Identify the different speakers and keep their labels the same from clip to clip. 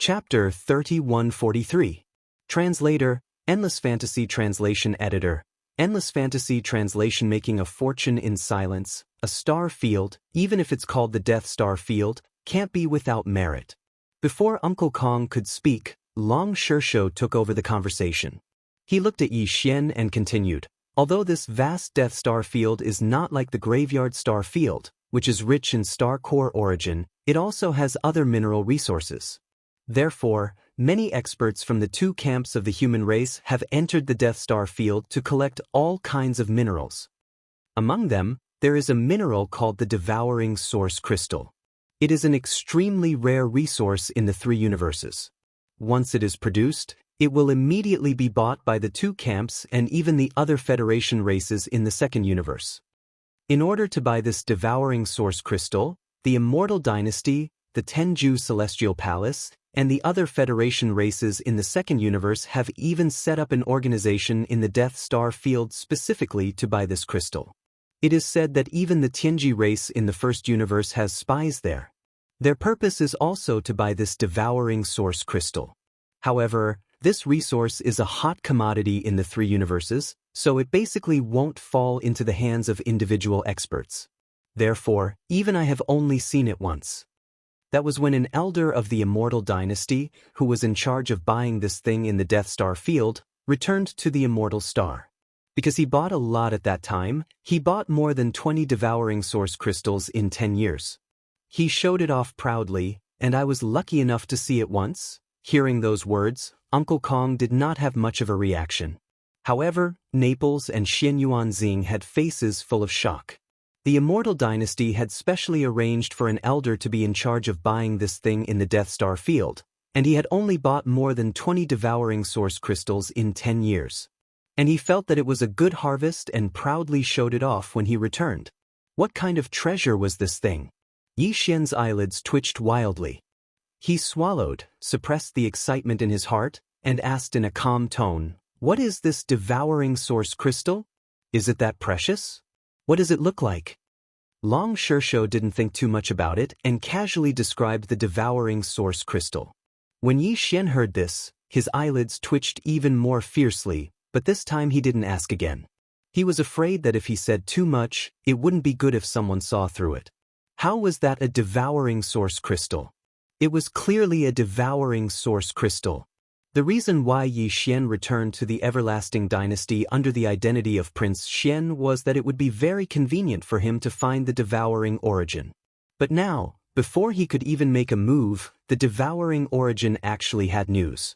Speaker 1: Chapter 3143. Translator, Endless Fantasy Translation Editor. Endless Fantasy Translation. Making a fortune in silence. A star field, even if it's called the Death Star field, can't be without merit. Before Uncle Kong could speak, Long Xirsho took over the conversation. He looked at Yi Xian and continued, although this vast Death Star field is not like the Graveyard Star field, which is rich in star core origin, it also has other mineral resources. Therefore, many experts from the two camps of the human race have entered the Death Star field to collect all kinds of minerals. Among them, there is a mineral called the Devouring Source Crystal. It is an extremely rare resource in the three universes. Once it is produced, it will immediately be bought by the two camps and even the other Federation races in the second universe. In order to buy this Devouring Source Crystal, the Immortal Dynasty, the Tenju Celestial Palace, and the other Federation races in the second universe have even set up an organization in the Death Star field specifically to buy this crystal. It is said that even the Tianji race in the first universe has spies there. Their purpose is also to buy this Devouring Source Crystal. However, this resource is a hot commodity in the three universes, so it basically won't fall into the hands of individual experts. Therefore, even I have only seen it once. That was when an elder of the Immortal Dynasty, who was in charge of buying this thing in the Death Star field, returned to the Immortal Star. Because he bought a lot at that time, he bought more than 20 Devouring Source Crystals in 10 years. He showed it off proudly, and I was lucky enough to see it once. Hearing those words, Uncle Kong did not have much of a reaction. However, Naples and Xian Yuanxing had faces full of shock. The Immortal Dynasty had specially arranged for an elder to be in charge of buying this thing in the Death Star field, and he had only bought more than 20 Devouring Source Crystals in 10 years. And he felt that it was a good harvest and proudly showed it off when he returned. What kind of treasure was this thing? Yi Xian's eyelids twitched wildly. He swallowed, suppressed the excitement in his heart, and asked in a calm tone, "What is this Devouring Source Crystal? Is it that precious? What does it look like?" Long Xirsho didn't think too much about it and casually described the Devouring Source Crystal. When Yi Xian heard this, his eyelids twitched even more fiercely, but this time he didn't ask again. He was afraid that if he said too much, it wouldn't be good if someone saw through it. How was that a Devouring Source Crystal? It was clearly a Devouring Source Crystal. The reason why Yi Xian returned to the Everlasting Dynasty under the identity of Prince Xian was that it would be very convenient for him to find the Devouring Origin. But now, before he could even make a move, the Devouring Origin actually had news.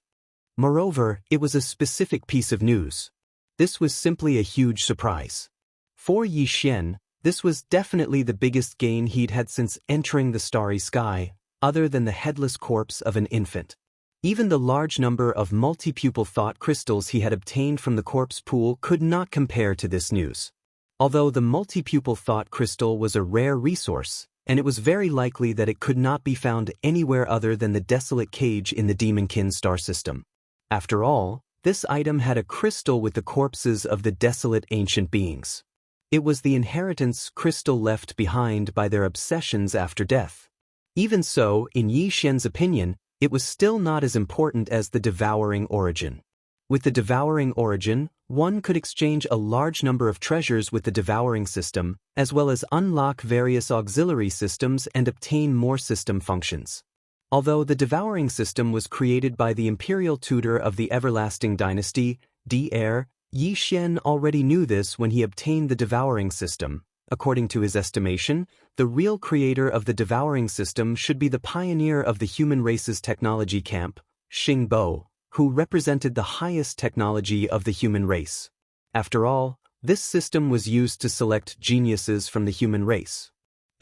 Speaker 1: Moreover, it was a specific piece of news. This was simply a huge surprise. For Yi Xian, this was definitely the biggest gain he'd had since entering the starry sky, other than the headless corpse of an infant. Even the large number of multi-pupil thought crystals he had obtained from the corpse pool could not compare to this news. Although the multi-pupil thought crystal was a rare resource, and it was very likely that it could not be found anywhere other than the desolate cage in the Demonkin star system. After all, this item had a crystal with the corpses of the desolate ancient beings. It was the inheritance crystal left behind by their obsessions after death. Even so, in Yi Xian's opinion, it was still not as important as the Devouring Origin. With the Devouring Origin, one could exchange a large number of treasures with the Devouring System, as well as unlock various auxiliary systems and obtain more system functions. Although the Devouring System was created by the Imperial Tutor of the Everlasting Dynasty, D-Heir, Yi Xian already knew this when he obtained the Devouring System. According to his estimation, the real creator of the Devouring System should be the pioneer of the human race's technology camp, Xing Bo, who represented the highest technology of the human race. After all, this system was used to select geniuses from the human race.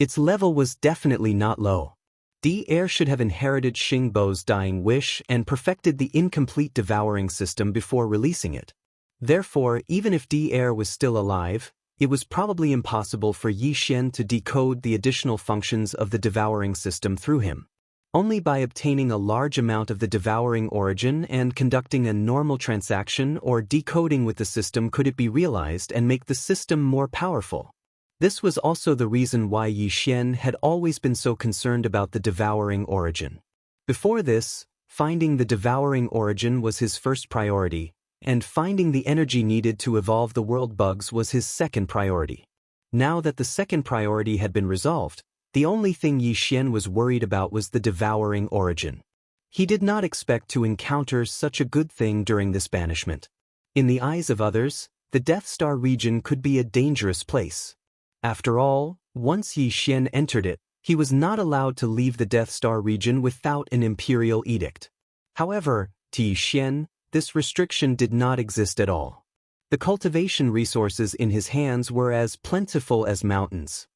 Speaker 1: Its level was definitely not low. D-Heir should have inherited Xing Bo's dying wish and perfected the incomplete Devouring System before releasing it. Therefore, even if D-Heir was still alive, it was probably impossible for Yi Xian to decode the additional functions of the Devouring System through him. Only by obtaining a large amount of the Devouring Origin and conducting a normal transaction or decoding with the system could it be realized and make the system more powerful. This was also the reason why Yi Xian had always been so concerned about the Devouring Origin. Before this, Finding the devouring origin was his first priority, and finding the energy needed to evolve the world bugs was his second priority. Now that the second priority had been resolved, the only thing Yi Xian was worried about was the devouring origin. He did not expect to encounter such a good thing during this banishment. In the eyes of others, the Death Star region could be a dangerous place. After all, once Yi Xian entered it, he was not allowed to leave the Death Star region without an imperial edict. However, to Yi Xian, this restriction did not exist at all. The cultivation resources in his hands were as plentiful as mountains.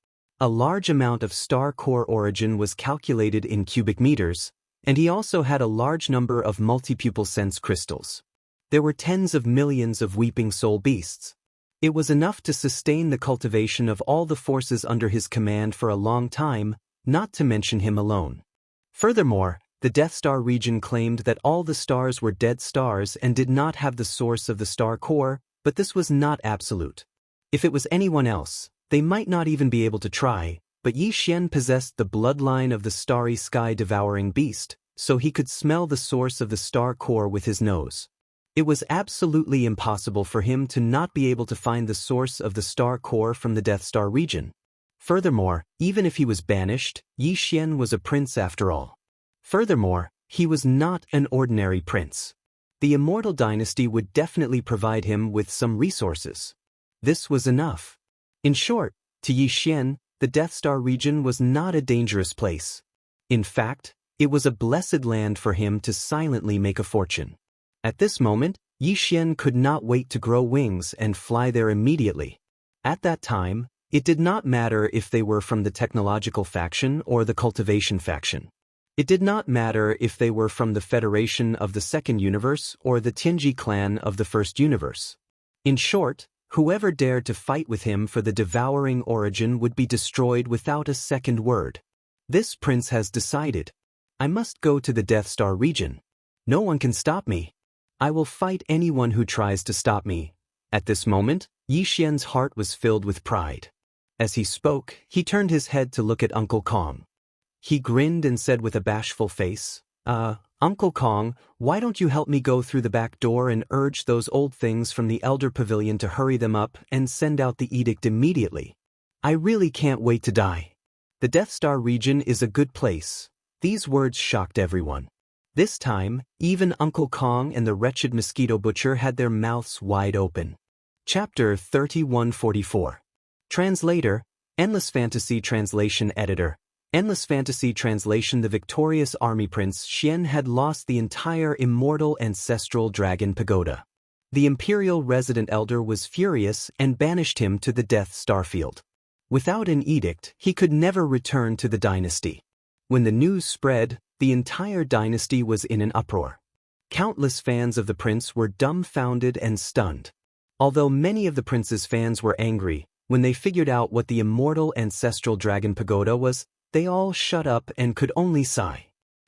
Speaker 1: A large amount of star core origin was calculated in cubic meters, and he also had a large number of multipupil sense crystals. There were tens of millions of weeping soul beasts. It was enough to sustain the cultivation of all the forces under his command for a long time, not to mention him alone. Furthermore, the Death Star region claimed that all the stars were dead stars and did not have the source of the star core, but this was not absolute. If it was anyone else, they might not even be able to try, but Yi Xian possessed the bloodline of the starry sky-devouring beast, so he could smell the source of the star core with his nose. It was absolutely impossible for him to not be able to find the source of the star core from the Death Star region. Furthermore, even if he was banished, Yi Xian was a prince after all. Furthermore, he was not an ordinary prince. The Immortal dynasty would definitely provide him with some resources. This was enough. In short, to Yi Xian, the Death Star region was not a dangerous place. In fact, it was a blessed land for him to silently make a fortune. At this moment, Yi Xian could not wait to grow wings and fly there immediately. At that time, it did not matter if they were from the technological faction or the cultivation faction. It did not matter if they were from the Federation of the Second Universe or the Tianji clan of the First Universe. In short, whoever dared to fight with him for the devouring origin would be destroyed without a second word. This prince has decided. I must go to the Death Star region. No one can stop me. I will fight anyone who tries to stop me. At this moment, Yi Xian's heart was filled with pride. As he spoke, he turned his head to look at Uncle Kong. He grinned and said with a bashful face, Uncle Kong, why don't you help me go through the back door and urge those old things from the Elder Pavilion to hurry them up and send out the edict immediately? I really can't wait to die. The Death Star region is a good place. These words shocked everyone. This time, even Uncle Kong and the wretched mosquito butcher had their mouths wide open. Chapter 3144. Translator, Endless Fantasy Translation Editor. Endless Fantasy Translation. The victorious army prince Xian had lost the entire immortal ancestral dragon pagoda. The imperial resident elder was furious and banished him to the Death Star field. Without an edict, he could never return to the dynasty. When the news spread, the entire dynasty was in an uproar. Countless fans of the prince were dumbfounded and stunned. Although many of the prince's fans were angry, when they figured out what the immortal ancestral dragon pagoda was, they all shut up and could only sigh.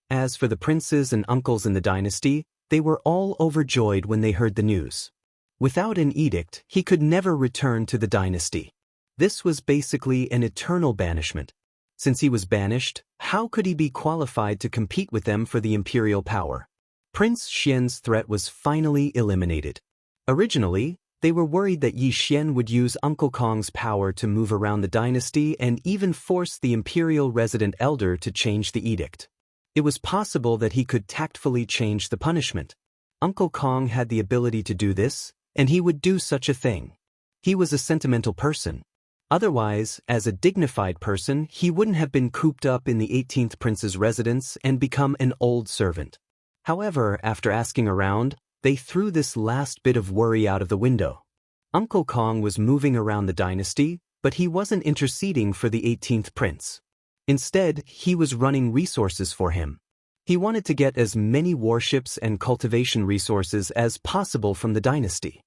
Speaker 1: As for the princes and uncles in the dynasty, they were all overjoyed when they heard the news. Without an edict, he could never return to the dynasty. This was basically an eternal banishment. Since he was banished, how could he be qualified to compete with them for the imperial power? Prince Xian's threat was finally eliminated. Originally, they were worried that Yi Xian would use Uncle Kong's power to move around the dynasty and even force the imperial resident elder to change the edict. It was possible that he could tactfully change the punishment. Uncle Kong had the ability to do this, and he would do such a thing. He was a sentimental person. Otherwise, as a dignified person, he wouldn't have been cooped up in the 18th prince's residence and become an old servant. However, after asking around, they threw this last bit of worry out of the window. Uncle Kong was moving around the dynasty, but he wasn't interceding for the 18th prince. Instead, he was running resources for him. He wanted to get as many warships and cultivation resources as possible from the dynasty.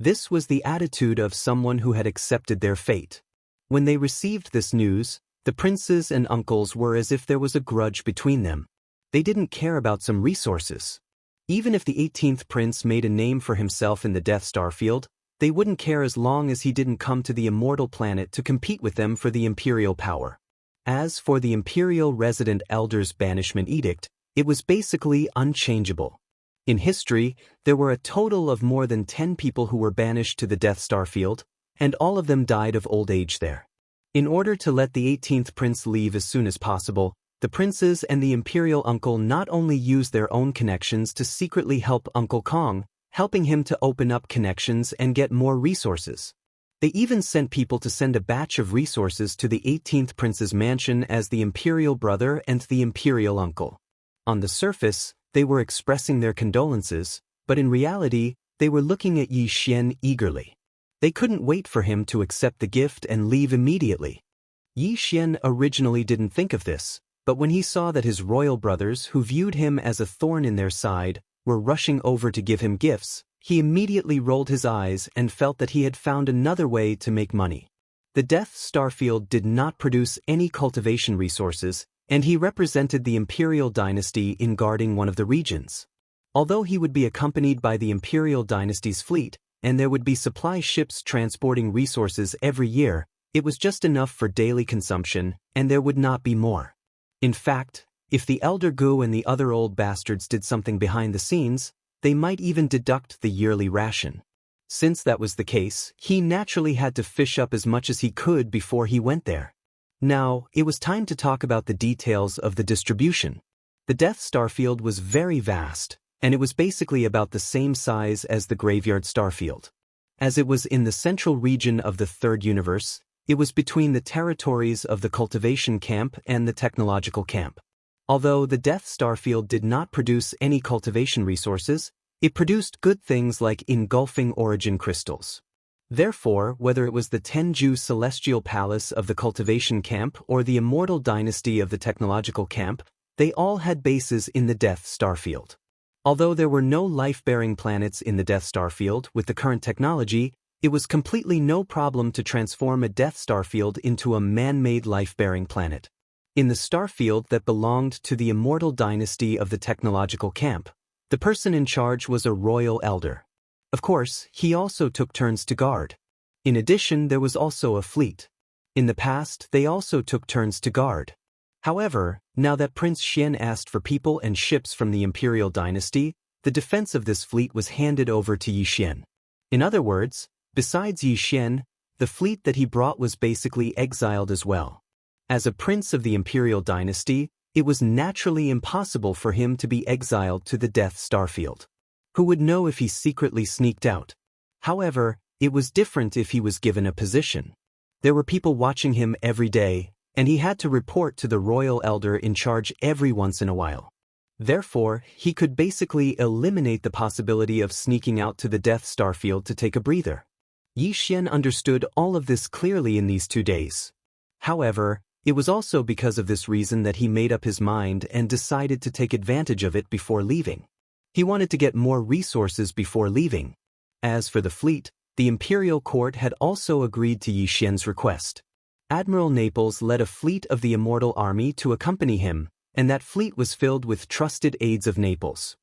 Speaker 1: This was the attitude of someone who had accepted their fate. When they received this news, the princes and uncles were as if there was a grudge between them. They didn't care about some resources. Even if the 18th prince made a name for himself in the Death Star field, they wouldn't care as long as he didn't come to the immortal planet to compete with them for the imperial power. As for the imperial resident elder's banishment edict, It was basically unchangeable. In history, there were a total of more than 10 people who were banished to the Death Star field, and all of them died of old age there. In order to let the 18th prince leave as soon as possible, the princes and the imperial uncle not only used their own connections to secretly help Uncle Kong, helping him to open up connections and get more resources. They even sent people to send a batch of resources to the 18th prince's mansion as the imperial brother and the imperial uncle. On the surface, they were expressing their condolences, but in reality, they were looking at Yi Xian eagerly. They couldn't wait for him to accept the gift and leave immediately. Yi Xian originally didn't think of this, but when he saw that his royal brothers, who viewed him as a thorn in their side, were rushing over to give him gifts, he immediately rolled his eyes and felt that he had found another way to make money. The Death Star field did not produce any cultivation resources, and he represented the imperial dynasty in guarding one of the regions. Although he would be accompanied by the imperial dynasty's fleet, and there would be supply ships transporting resources every year, it was just enough for daily consumption, and there would not be more. In fact, if the elder Gu and the other old bastards did something behind the scenes, they might even deduct the yearly ration. Since that was the case, he naturally had to fish up as much as he could before he went there. Now, it was time to talk about the details of the distribution. The Death Star field was very vast, and it was basically about the same size as the Graveyard Starfield. As it was in the central region of the Third Universe, it was between the territories of the Cultivation Camp and the Technological Camp. Although the Death Star field did not produce any cultivation resources, it produced good things like engulfing origin crystals. Therefore, whether it was the Tenju Celestial Palace of the Cultivation Camp or the Immortal Dynasty of the Technological Camp, they all had bases in the Death Star field. Although there were no life-bearing planets in the Death Star field with the current technology, it was completely no problem to transform a Death Star field into a man-made life-bearing planet. In the star field that belonged to the Immortal Dynasty of the Technological Camp, the person in charge was a royal elder. Of course, he also took turns to guard. In addition, there was also a fleet. In the past, they also took turns to guard. However, now that Prince Xian asked for people and ships from the Imperial Dynasty, the defense of this fleet was handed over to Yi Xian. In other words, besides Yi Xian, the fleet that he brought was basically exiled as well. As a prince of the Imperial Dynasty, it was naturally impossible for him to be exiled to the Death Star field. Who would know if he secretly sneaked out? However, it was different if he was given a position. There were people watching him every day, and he had to report to the royal elder in charge every once in a while. Therefore, he could basically eliminate the possibility of sneaking out to the Death Star field to take a breather. Yi Xian understood all of this clearly in these 2 days. However, it was also because of this reason that he made up his mind and decided to take advantage of it before leaving. He wanted to get more resources before leaving. As for the fleet, the imperial court had also agreed to Yi Xian's request. Admiral Naples led a fleet of the Immortal Army to accompany him, and that fleet was filled with trusted aides of Naples.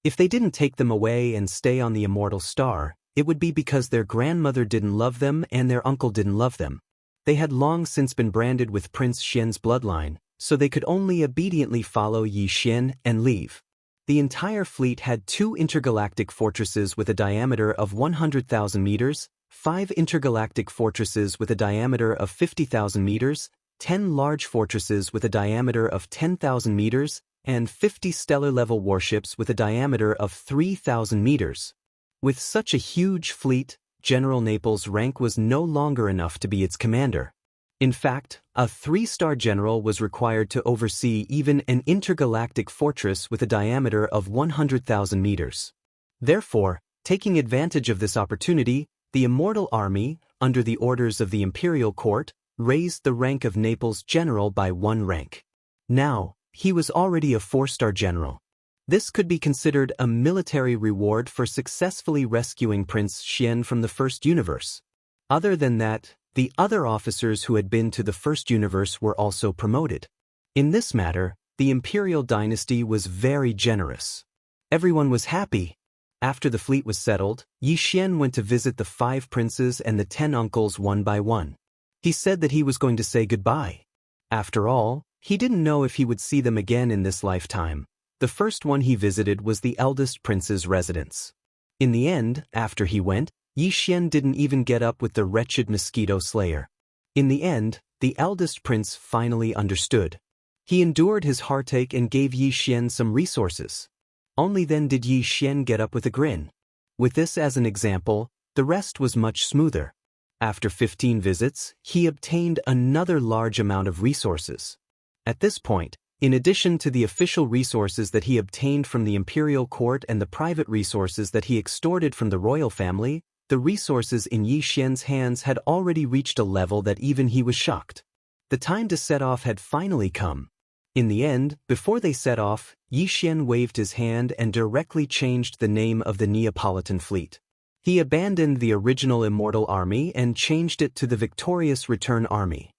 Speaker 1: If they didn't take them away and stay on the Immortal Star, it would be because their grandmother didn't love them and their uncle didn't love them. They had long since been branded with Prince Xian's bloodline, so they could only obediently follow Yi Xian and leave. The entire fleet had 2 intergalactic fortresses with a diameter of 100,000 meters, 5 intergalactic fortresses with a diameter of 50,000 meters, 10 large fortresses with a diameter of 10,000 meters, and 50 stellar-level warships with a diameter of 3,000 meters. With such a huge fleet, General Naples' rank was no longer enough to be its commander. In fact, a 3-star general was required to oversee even an intergalactic fortress with a diameter of 100,000 meters. Therefore, taking advantage of this opportunity, the Immortal Army, under the orders of the Imperial Court, raised the rank of Naples' general by 1 rank. Now, he was already a 4-star general. This could be considered a military reward for successfully rescuing Prince Xian from the First Universe. Other than that, the other officers who had been to the First Universe were also promoted. In this matter, the Imperial Dynasty was very generous. Everyone was happy. After the fleet was settled, Yi Xian went to visit the 5 princes and the 10 uncles one by one. He said that he was going to say goodbye. After all, he didn't know if he would see them again in this lifetime. The first one he visited was the eldest prince's residence. In the end, after he went, Yi Xian didn't even get up with the wretched mosquito slayer. In the end, the eldest prince finally understood. He endured his heartache and gave Yi Xian some resources. Only then did Yi Xian get up with a grin. With this as an example, the rest was much smoother. After 15 visits, he obtained another large amount of resources. At this point, in addition to the official resources that he obtained from the imperial court and the private resources that he extorted from the royal family, the resources in Yi Xian's hands had already reached a level that even he was shocked. The time to set off had finally come. In the end, before they set off, Yi Xian waved his hand and directly changed the name of the Neapolitan fleet. He abandoned the original Immortal army and changed it to the Victorious Return Army.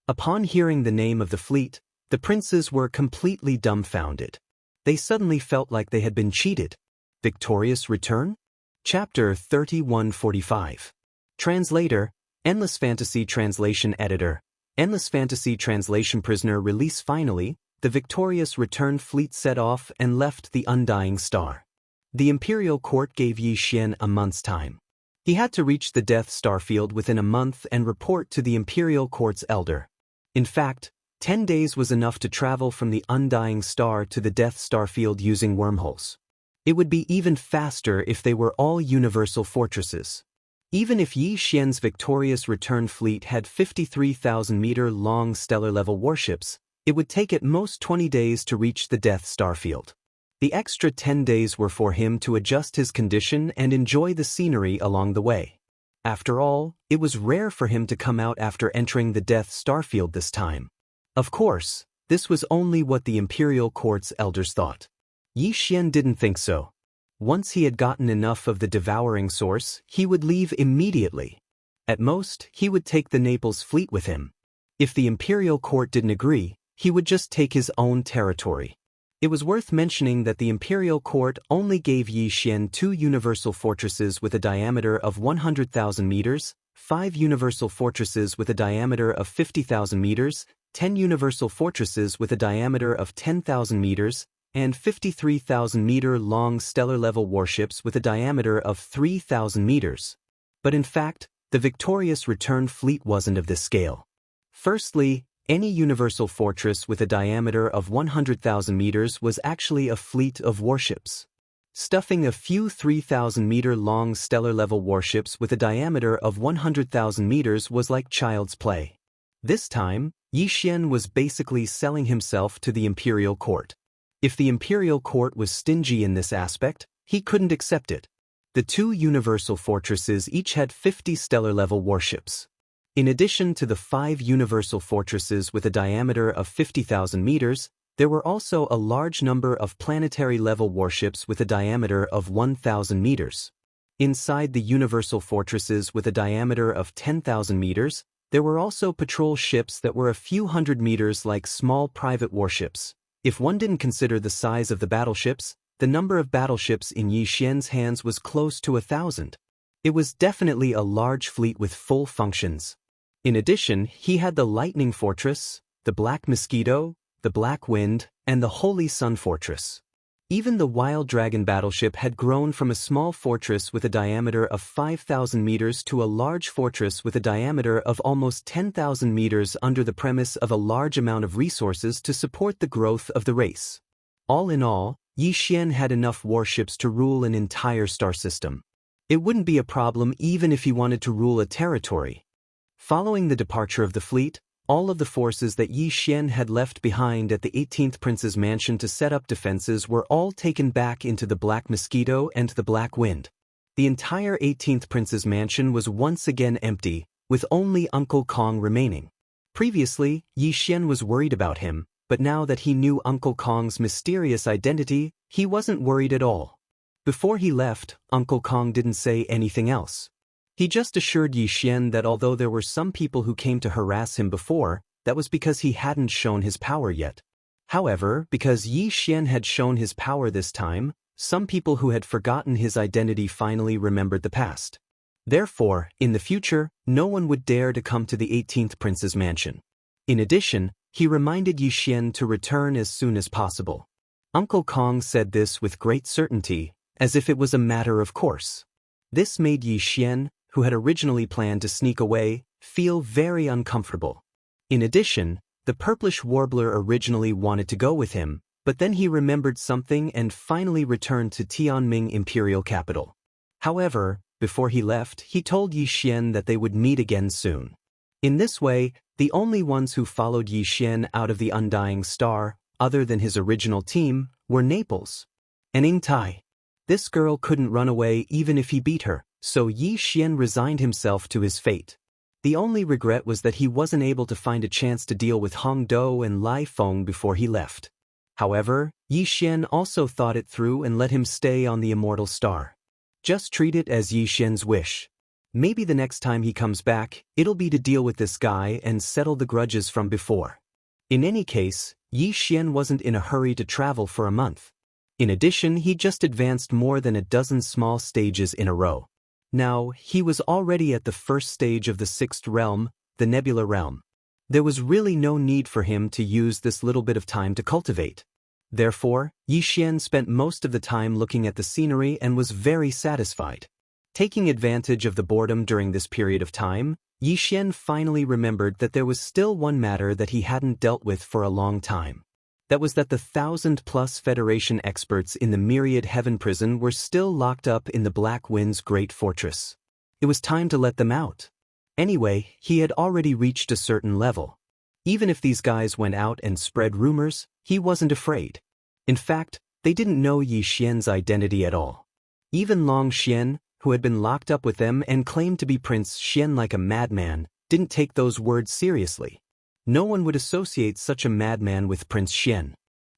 Speaker 1: Upon hearing the name of the fleet, the princes were completely dumbfounded. They suddenly felt like they had been cheated. Victorious Return? Chapter 3145. Translator, Endless Fantasy Translation Editor, Endless Fantasy Translation Prisoner Release. Finally, the Victorious Return fleet set off and left the Undying Star. The imperial court gave Yi Xian a month's time. He had to reach the Death Star field within a month and report to the imperial court's elder. In fact, 10 days was enough to travel from the Undying Star to the Death Star field using wormholes. It would be even faster if they were all universal fortresses. Even if Yi Xian's Victorious Return fleet had 53,000-meter-long stellar-level warships, it would take at most 20 days to reach the Death Star field. The extra 10 days were for him to adjust his condition and enjoy the scenery along the way. After all, it was rare for him to come out after entering the Death Star field this time. Of course, this was only what the imperial court's elders thought. Yi Xian didn't think so. Once he had gotten enough of the devouring source, he would leave immediately. At most, he would take the Naples fleet with him. If the imperial court didn't agree, he would just take his own territory. It was worth mentioning that the imperial court only gave Yi Xian 2 universal fortresses with a diameter of 100,000 meters, 5 universal fortresses with a diameter of 50,000 meters, 10 universal fortresses with a diameter of 10,000 meters, and 53,000-meter-long stellar-level warships with a diameter of 3,000 meters. But in fact, the Victorious Return fleet wasn't of this scale. Firstly, any universal fortress with a diameter of 100,000 meters was actually a fleet of warships. Stuffing a few 3,000-meter-long stellar-level warships with a diameter of 100,000 meters was like child's play. This time, Yi Xian was basically selling himself to the imperial court. If the imperial court was stingy in this aspect, he couldn't accept it. The 2 universal fortresses each had 50 stellar-level warships. In addition to the 5 universal fortresses with a diameter of 50,000 meters, there were also a large number of planetary-level warships with a diameter of 1,000 meters. Inside the universal fortresses with a diameter of 10,000 meters, there were also patrol ships that were a few hundred meters like small private warships. If one didn't consider the size of the battleships, the number of battleships in Yi Xian's hands was close to 1,000. It was definitely a large fleet with full functions. In addition, he had the Lightning Fortress, the Black Mosquito, the Black Wind, and the Holy Sun Fortress. Even the Wild Dragon battleship had grown from a small fortress with a diameter of 5,000 meters to a large fortress with a diameter of almost 10,000 meters under the premise of a large amount of resources to support the growth of the race. All in all, Yi Xian had enough warships to rule an entire star system. It wouldn't be a problem even if he wanted to rule a territory. Following the departure of the fleet, all of the forces that Yi Xian had left behind at the 18th Prince's mansion to set up defenses were all taken back into the Black Mosquito and the Black Wind. The entire 18th Prince's mansion was once again empty, with only Uncle Kong remaining. Previously, Yi Xian was worried about him, but now that he knew Uncle Kong's mysterious identity, he wasn't worried at all. Before he left, Uncle Kong didn't say anything else. He just assured Yi Xian that although there were some people who came to harass him before, that was because he hadn't shown his power yet. However, because Yi Xian had shown his power this time, some people who had forgotten his identity finally remembered the past. Therefore, in the future, no one would dare to come to the 18th Prince's mansion. In addition, he reminded Yi Xian to return as soon as possible. Uncle Kong said this with great certainty, as if it was a matter of course. This made Yi Xian, who had originally planned to sneak away, feel very uncomfortable. In addition, the purplish warbler originally wanted to go with him, but then he remembered something and finally returned to Tianming Imperial Capital. However, before he left, he told Yi Xian that they would meet again soon. In this way, the only ones who followed Yi Xian out of the Undying Star, other than his original team, were Naples and Ing Tai. This girl couldn't run away even if he beat her, so Yi Xian resigned himself to his fate. The only regret was that he wasn't able to find a chance to deal with Hong Do and Lai Feng before he left. However, Yi Xian also thought it through and let him stay on the Immortal Star. Just treat it as Yi Xian's wish. Maybe the next time he comes back, it'll be to deal with this guy and settle the grudges from before. In any case, Yi Xian wasn't in a hurry to travel for a month. In addition, he just advanced more than a dozen small stages in a row. Now, he was already at the first stage of the sixth realm, the Nebula realm. There was really no need for him to use this little bit of time to cultivate. Therefore, Yi Xian spent most of the time looking at the scenery and was very satisfied. Taking advantage of the boredom during this period of time, Yi Xian finally remembered that there was still one matter that he hadn't dealt with for a long time. That was that the 1,000+ Federation experts in the Myriad Heaven prison were still locked up in the Black Wind's Great Fortress. It was time to let them out. Anyway, he had already reached a certain level. Even if these guys went out and spread rumors, he wasn't afraid. In fact, they didn't know Yi Xian's identity at all. Even Long Xian, who had been locked up with them and claimed to be Prince Xian like a madman, didn't take those words seriously. No one would associate such a madman with Prince Xian.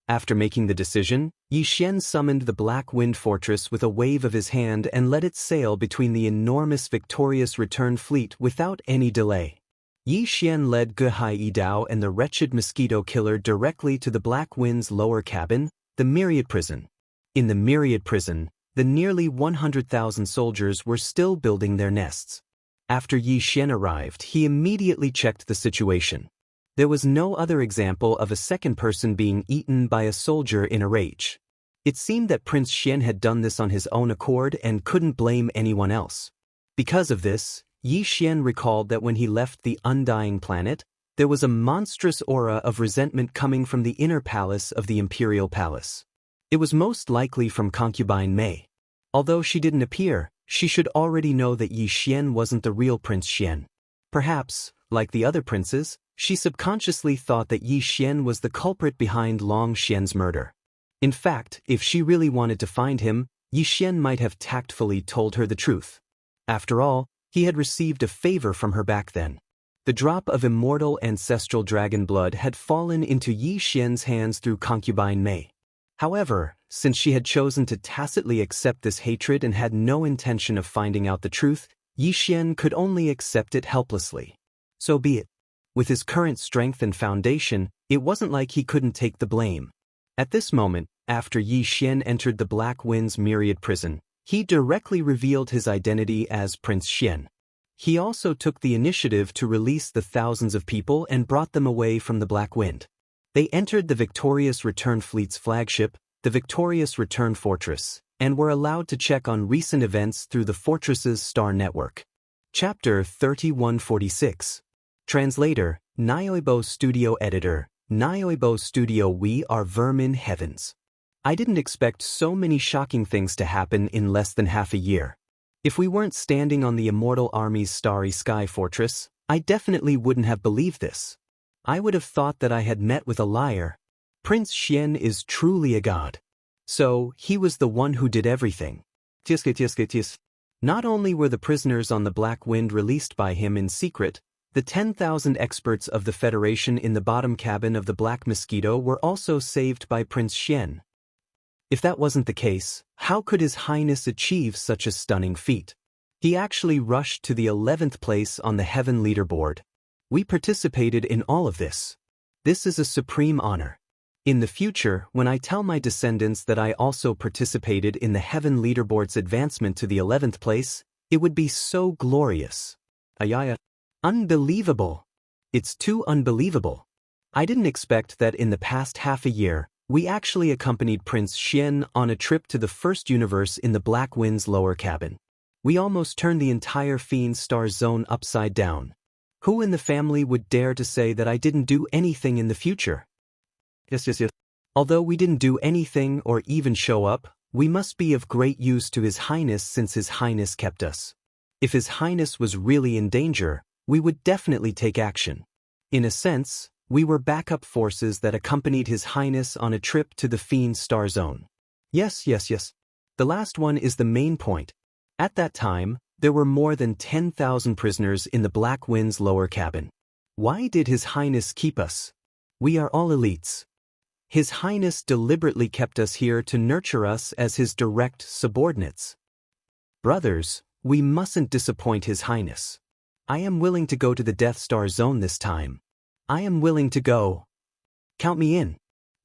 Speaker 1: After making the decision, Yi Xian summoned the Black Wind Fortress with a wave of his hand and let it sail between the enormous victorious return fleet without any delay. Yi Xian led Gehai Yidao and the wretched mosquito killer directly to the Black Wind's lower cabin, the Myriad Prison. In the Myriad Prison, the nearly 100,000 soldiers were still building their nests. After Yi Xian arrived, he immediately checked the situation. There was no other example of a second person being eaten by a soldier in a rage. It seemed that Prince Xian had done this on his own accord and couldn't blame anyone else. Because of this, Yi Xian recalled that when he left the Undying Planet, there was a monstrous aura of resentment coming from the inner palace of the Imperial Palace. It was most likely from concubine Mei. Although she didn't appear, she should already know that Yi Xian wasn't the real Prince Xian. Perhaps, like the other princes, she subconsciously thought that Yi Xian was the culprit behind Long Xian's murder. In fact, if she really wanted to find him, Yi Xian might have tactfully told her the truth. After all, he had received a favor from her back then. The drop of immortal ancestral dragon blood had fallen into Yi Xian's hands through concubine Mei. However, since she had chosen to tacitly accept this hatred and had no intention of finding out the truth, Yi Xian could only accept it helplessly. So be it. With his current strength and foundation, it wasn't like he couldn't take the blame. At this moment, after Yi Xian entered the Black Wind's Myriad prison, he directly revealed his identity as Prince Xian. He also took the initiative to release the thousands of people and brought them away from the Black Wind. They entered the Victorious Return Fleet's flagship, the Victorious Return Fortress, and were allowed to check on recent events through the fortress's star network. Chapter 3146. Translator, Nyoibo Studio Editor, Nyoibo Studio. We are vermin heavens. I didn't expect so many shocking things to happen in less than half a year. If we weren't standing on the Immortal Army's starry sky fortress, I definitely wouldn't have believed this. I would have thought that I had met with a liar. Prince Xian is truly a god. So, he was the one who did everything. Not only were the prisoners on the Black Wind released by him in secret, the 10,000 experts of the Federation in the bottom cabin of the Black Mosquito were also saved by Prince Xian. If that wasn't the case, how could His Highness achieve such a stunning feat? He actually rushed to the 11th place on the Heaven leaderboard. We participated in all of this. This is a supreme honor. In the future, when I tell my descendants that I also participated in the Heaven leaderboard's advancement to the 11th place, it would be so glorious. Ayaya. Unbelievable. It's too unbelievable. I didn't expect that in the past half a year, We actually accompanied Prince Xian on a trip to the first universe in the Black Wind's lower cabin. We almost turned the entire Fiend Star Zone upside down. Who in the family would dare to say that I didn't do anything in the future? Yes. Although we didn't do anything or even show up, we must be of great use to His Highness since His Highness kept us. If His Highness was really in danger, we would definitely take action. In a sense, we were backup forces that accompanied His Highness on a trip to the Fiend Star Zone. Yes. The last one is the main point. At that time, there were more than 10,000 prisoners in the Black Wind's lower cabin. Why did His Highness keep us? We are all elites. His Highness deliberately kept us here to nurture us as His direct subordinates. Brothers, we mustn't disappoint His Highness. I am willing to go to the Death Star Zone this time. I am willing to go. Count me in.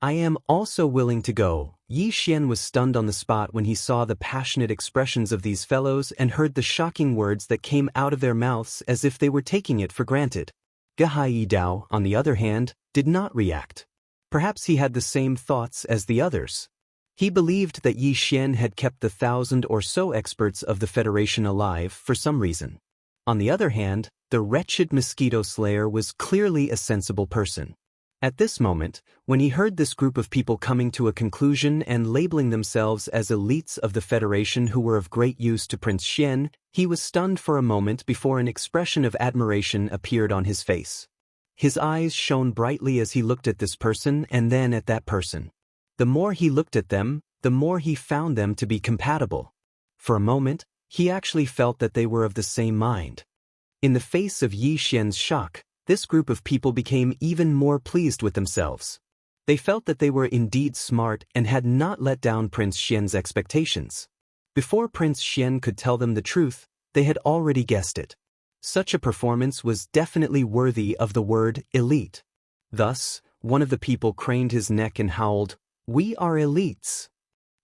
Speaker 1: I am also willing to go. Yi Xian was stunned on the spot when he saw the passionate expressions of these fellows and heard the shocking words that came out of their mouths as if they were taking it for granted. Gehai Dao, on the other hand, did not react. Perhaps he had the same thoughts as the others. He believed that Yi Xian had kept the 1,000 or so experts of the Federation alive for some reason. On the other hand, the wretched mosquito slayer was clearly a sensible person. At this moment, when he heard this group of people coming to a conclusion and labeling themselves as elites of the Federation who were of great use to Prince Xian, he was stunned for a moment before an expression of admiration appeared on his face. His eyes shone brightly as he looked at this person and then at that person. The more he looked at them, the more he found them to be compatible. For a moment, he actually felt that they were of the same mind. In the face of Yi Xian's shock, this group of people became even more pleased with themselves. They felt that they were indeed smart and had not let down Prince Xian's expectations. Before Prince Xian could tell them the truth, they had already guessed it. Such a performance was definitely worthy of the word elite. Thus, one of the people craned his neck and howled, "We are elites."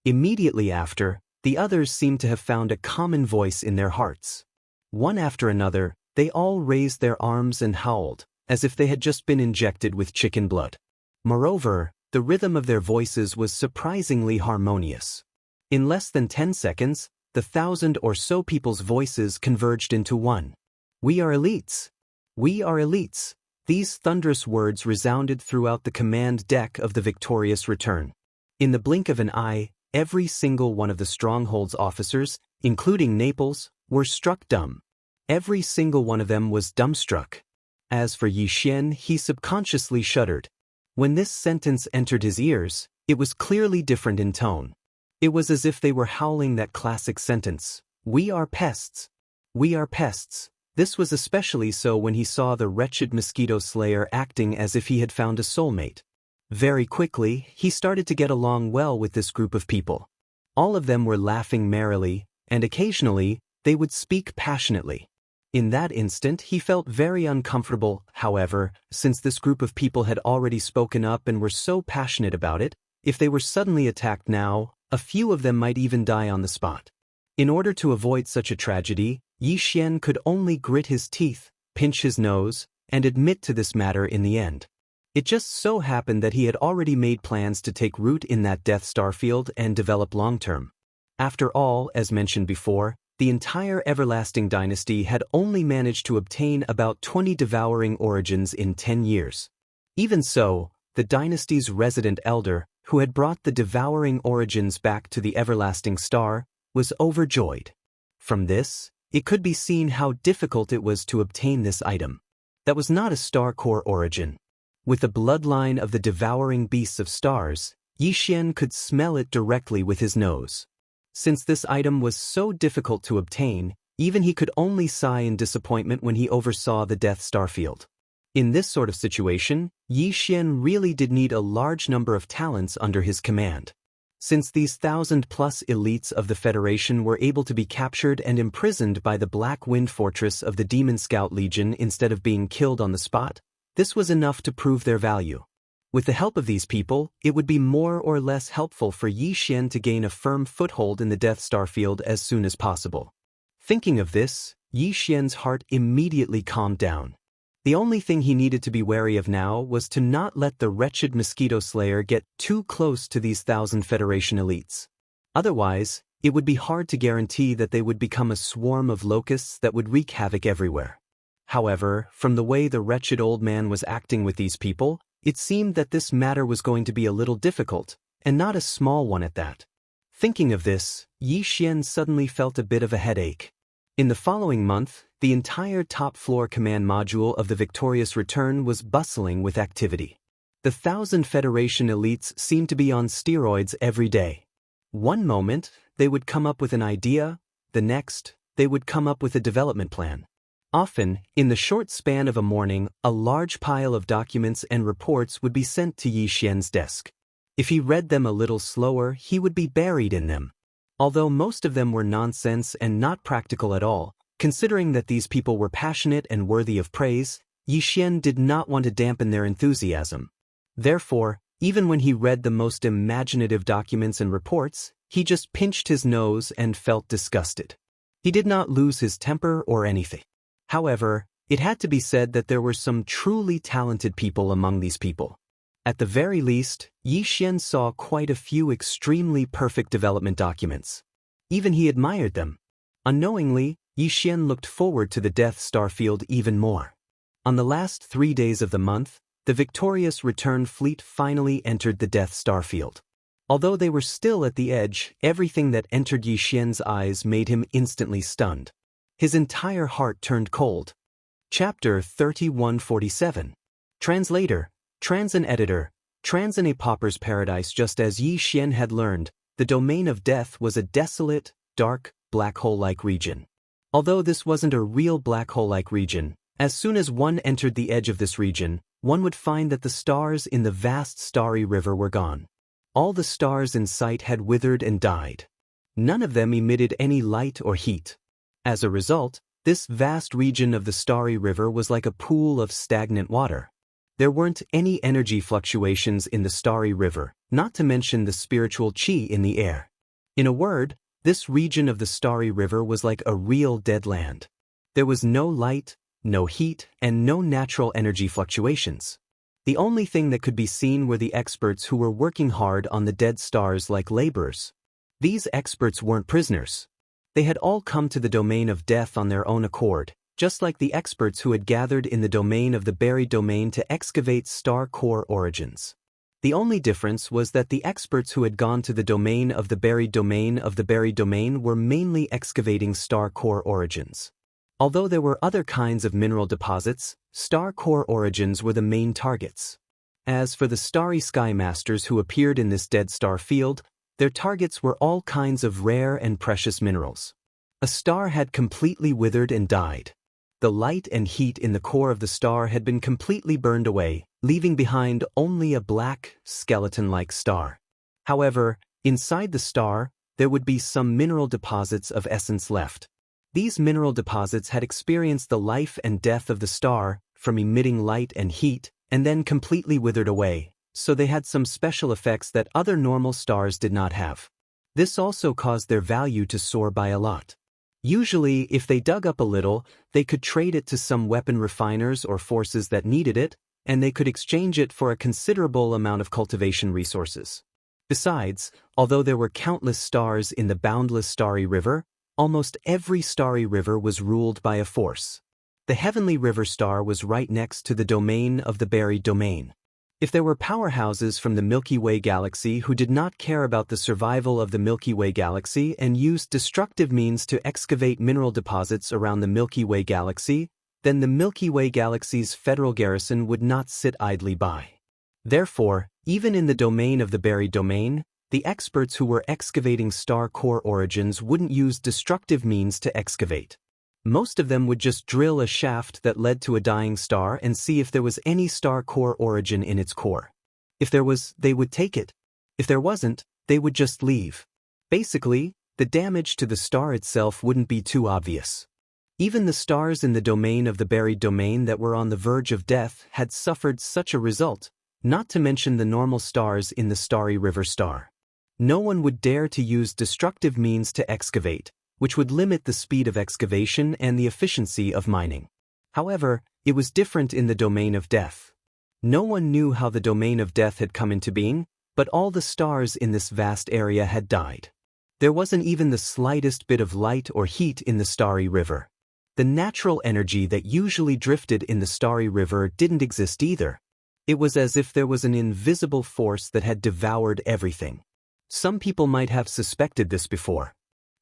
Speaker 1: Immediately after, the others seemed to have found a common voice in their hearts. One after another, they all raised their arms and howled, as if they had just been injected with chicken blood. Moreover, the rhythm of their voices was surprisingly harmonious. In less than 10 seconds, the 1,000 or so people's voices converged into one. "We are elites. We are elites." These thunderous words resounded throughout the command deck of the Victorious Return. In the blink of an eye, every single one of the Stronghold's officers, including Naples, were struck dumb. Every single one of them was dumbstruck. As for Yi Xian, he subconsciously shuddered. When this sentence entered his ears, it was clearly different in tone. It was as if they were howling that classic sentence, "We are pests. We are pests." This was especially so when he saw the wretched mosquito slayer acting as if he had found a soulmate. Very quickly, he started to get along well with this group of people. All of them were laughing merrily, and occasionally, they would speak passionately. In that instant, he felt very uncomfortable. However, since this group of people had already spoken up and were so passionate about it, if they were suddenly attacked now, a few of them might even die on the spot. In order to avoid such a tragedy, Yi Xian could only grit his teeth, pinch his nose, and admit to this matter in the end. It just so happened that he had already made plans to take root in that Death Star field and develop long-term. After all, as mentioned before, the entire Everlasting Dynasty had only managed to obtain about 20 devouring origins in 10 years. Even so, the dynasty's resident elder, who had brought the devouring origins back to the Everlasting Star, was overjoyed. From this, it could be seen how difficult it was to obtain this item. That was not a star core origin. With the bloodline of the devouring beasts of stars, Yi Xian could smell it directly with his nose. Since this item was so difficult to obtain, even he could only sigh in disappointment when he oversaw the Death Star field. In this sort of situation, Yi Xian really did need a large number of talents under his command. Since these 1,000+ elites of the Federation were able to be captured and imprisoned by the Black Wind Fortress of the Demon Scout Legion instead of being killed on the spot, this was enough to prove their value. With the help of these people, it would be more or less helpful for Yi Xian to gain a firm foothold in the Death Star field as soon as possible. Thinking of this, Yi Xian's heart immediately calmed down. The only thing he needed to be wary of now was to not let the wretched mosquito slayer get too close to these 1,000 Federation elites. Otherwise, it would be hard to guarantee that they would become a swarm of locusts that would wreak havoc everywhere. However, from the way the wretched old man was acting with these people, it seemed that this matter was going to be a little difficult, and not a small one at that. Thinking of this, Yi Xian suddenly felt a bit of a headache. In the following month, the entire top-floor command module of the Victorious Return was bustling with activity. The 1,000 Federation elites seemed to be on steroids every day. One moment, they would come up with an idea, the next, they would come up with a development plan. Often, in the short span of a morning, a large pile of documents and reports would be sent to Yi Xian's desk. If he read them a little slower, he would be buried in them. Although most of them were nonsense and not practical at all, considering that these people were passionate and worthy of praise, Yi Xian did not want to dampen their enthusiasm. Therefore, even when he read the most imaginative documents and reports, he just pinched his nose and felt disgusted. He did not lose his temper or anything. However, it had to be said that there were some truly talented people among these people. At the very least, Yi Xian saw quite a few extremely perfect development documents. Even he admired them. Unknowingly, Yi Xian looked forward to the Death Star field even more. On the last 3 days of the month, the Victorious Return fleet finally entered the Death Star field. Although they were still at the edge, everything that entered Yi Xian's eyes made him instantly stunned. His entire heart turned cold. Chapter 3147. Translator, Transan Editor, Transan a Pauper's Paradise. Just as Yi Xian had learned, the domain of death was a desolate, dark, black hole-like region. Although this wasn't a real black hole-like region, as soon as one entered the edge of this region, one would find that the stars in the vast starry river were gone. All the stars in sight had withered and died. None of them emitted any light or heat. As a result, this vast region of the starry river was like a pool of stagnant water. There weren't any energy fluctuations in the starry river, not to mention the spiritual qi in the air. In a word, this region of the starry river was like a real dead land. There was no light, no heat, and no natural energy fluctuations. The only thing that could be seen were the experts who were working hard on the dead stars like laborers. These experts weren't prisoners. They had all come to the domain of death on their own accord, just like the experts who had gathered in the domain of the buried domain to excavate star core origins. The only difference was that the experts who had gone to the domain of the buried domain were mainly excavating star core origins. Although there were other kinds of mineral deposits, star core origins were the main targets. As for the starry sky masters who appeared in this dead star field, their targets were all kinds of rare and precious minerals. A star had completely withered and died. The light and heat in the core of the star had been completely burned away, leaving behind only a black, skeleton-like star. However, inside the star, there would be some mineral deposits of essence left. These mineral deposits had experienced the life and death of the star, from emitting light and heat, and then completely withered away, so they had some special effects that other normal stars did not have. This also caused their value to soar by a lot. Usually, if they dug up a little, they could trade it to some weapon refiners or forces that needed it, and they could exchange it for a considerable amount of cultivation resources. Besides, although there were countless stars in the boundless starry river, almost every starry river was ruled by a force. The heavenly river star was right next to the domain of the buried domain. If there were powerhouses from the Milky Way galaxy who did not care about the survival of the Milky Way galaxy and used destructive means to excavate mineral deposits around the Milky Way galaxy, then the Milky Way galaxy's federal garrison would not sit idly by. Therefore, even in the domain of the buried domain, the experts who were excavating star core origins wouldn't use destructive means to excavate. Most of them would just drill a shaft that led to a dying star and see if there was any star core origin in its core. If there was, they would take it. If there wasn't, they would just leave. Basically, the damage to the star itself wouldn't be too obvious. Even the stars in the domain of the buried domain that were on the verge of death had suffered such a result, not to mention the normal stars in the starry river star. No one would dare to use destructive means to excavate, which would limit the speed of excavation and the efficiency of mining. However, it was different in the domain of death. No one knew how the domain of death had come into being, but all the stars in this vast area had died. There wasn't even the slightest bit of light or heat in the starry river. The natural energy that usually drifted in the starry river didn't exist either. It was as if there was an invisible force that had devoured everything. Some people might have suspected this before.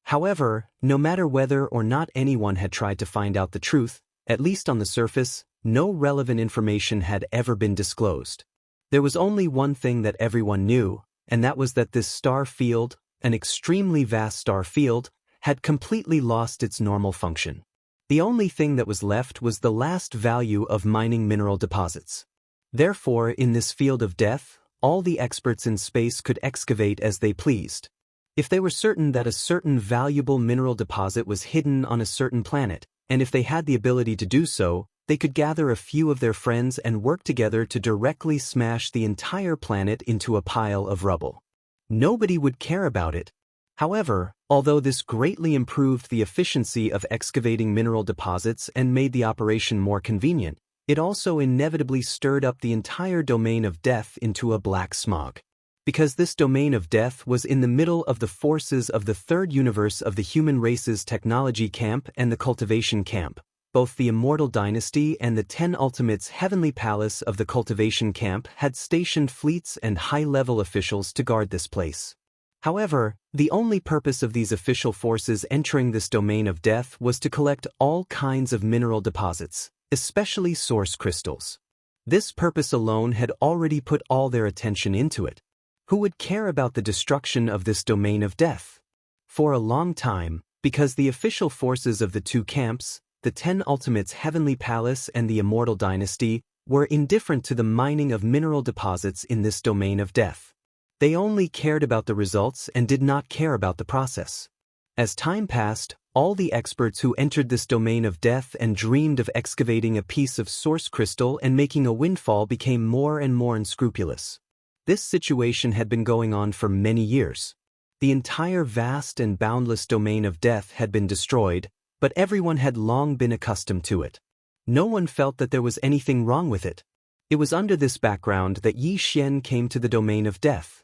Speaker 1: However, no matter whether or not anyone had tried to find out the truth, at least on the surface, no relevant information had ever been disclosed. There was only one thing that everyone knew, and that was that this star field, an extremely vast star field, had completely lost its normal function. The only thing that was left was the last value of mining mineral deposits. Therefore, in this field of death, all the experts in space could excavate as they pleased. If they were certain that a certain valuable mineral deposit was hidden on a certain planet, and if they had the ability to do so, they could gather a few of their friends and work together to directly smash the entire planet into a pile of rubble. Nobody would care about it. However, although this greatly improved the efficiency of excavating mineral deposits and made the operation more convenient, it also inevitably stirred up the entire domain of death into a black smog. Because this domain of death was in the middle of the forces of the third universe of the human race's technology camp and the cultivation camp. Both the Immortal dynasty and the 10 Ultimates heavenly palace of the cultivation camp had stationed fleets and high-level officials to guard this place. However, the only purpose of these official forces entering this domain of death was to collect all kinds of mineral deposits, especially source crystals. This purpose alone had already put all their attention into it. Who would care about the destruction of this domain of death? For a long time, because the official forces of the two camps, the 10 Ultimates Heavenly Palace and the Immortal Dynasty, were indifferent to the mining of mineral deposits in this domain of death. They only cared about the results and did not care about the process. As time passed, all the experts who entered this domain of death and dreamed of excavating a piece of source crystal and making a windfall became more and more unscrupulous. This situation had been going on for many years. The entire vast and boundless domain of death had been destroyed, but everyone had long been accustomed to it. No one felt that there was anything wrong with it. It was under this background that Yi Xian came to the domain of death.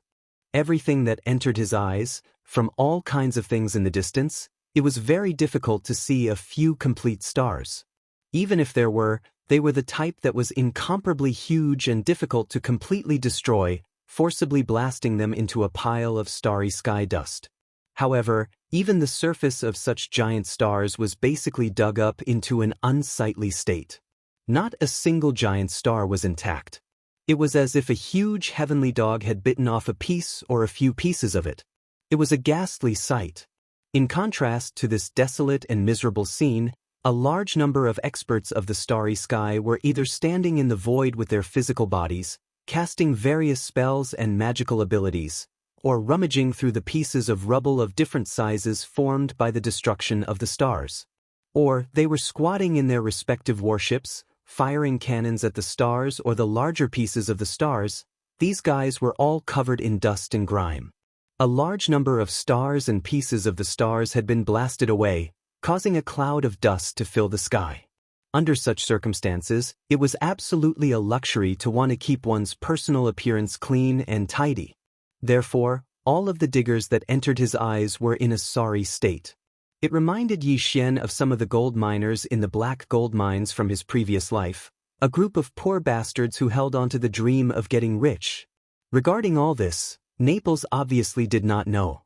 Speaker 1: Everything that entered his eyes, from all kinds of things in the distance, it was very difficult to see a few complete stars. Even if there were, they were the type that was incomparably huge and difficult to completely destroy, forcibly blasting them into a pile of starry sky dust. However, even the surface of such giant stars was basically dug up into an unsightly state. Not a single giant star was intact. It was as if a huge heavenly dog had bitten off a piece or a few pieces of it. It was a ghastly sight. In contrast to this desolate and miserable scene, a large number of experts of the starry sky were either standing in the void with their physical bodies, casting various spells and magical abilities, or rummaging through the pieces of rubble of different sizes formed by the destruction of the stars. Or they were squatting in their respective warships, firing cannons at the stars or the larger pieces of the stars. These guys were all covered in dust and grime. A large number of stars and pieces of the stars had been blasted away, causing a cloud of dust to fill the sky. Under such circumstances, it was absolutely a luxury to want to keep one's personal appearance clean and tidy. Therefore, all of the diggers that entered his eyes were in a sorry state. It reminded Yi Xian of some of the gold miners in the black gold mines from his previous life, a group of poor bastards who held on to the dream of getting rich. Regarding all this, Naples obviously did not know.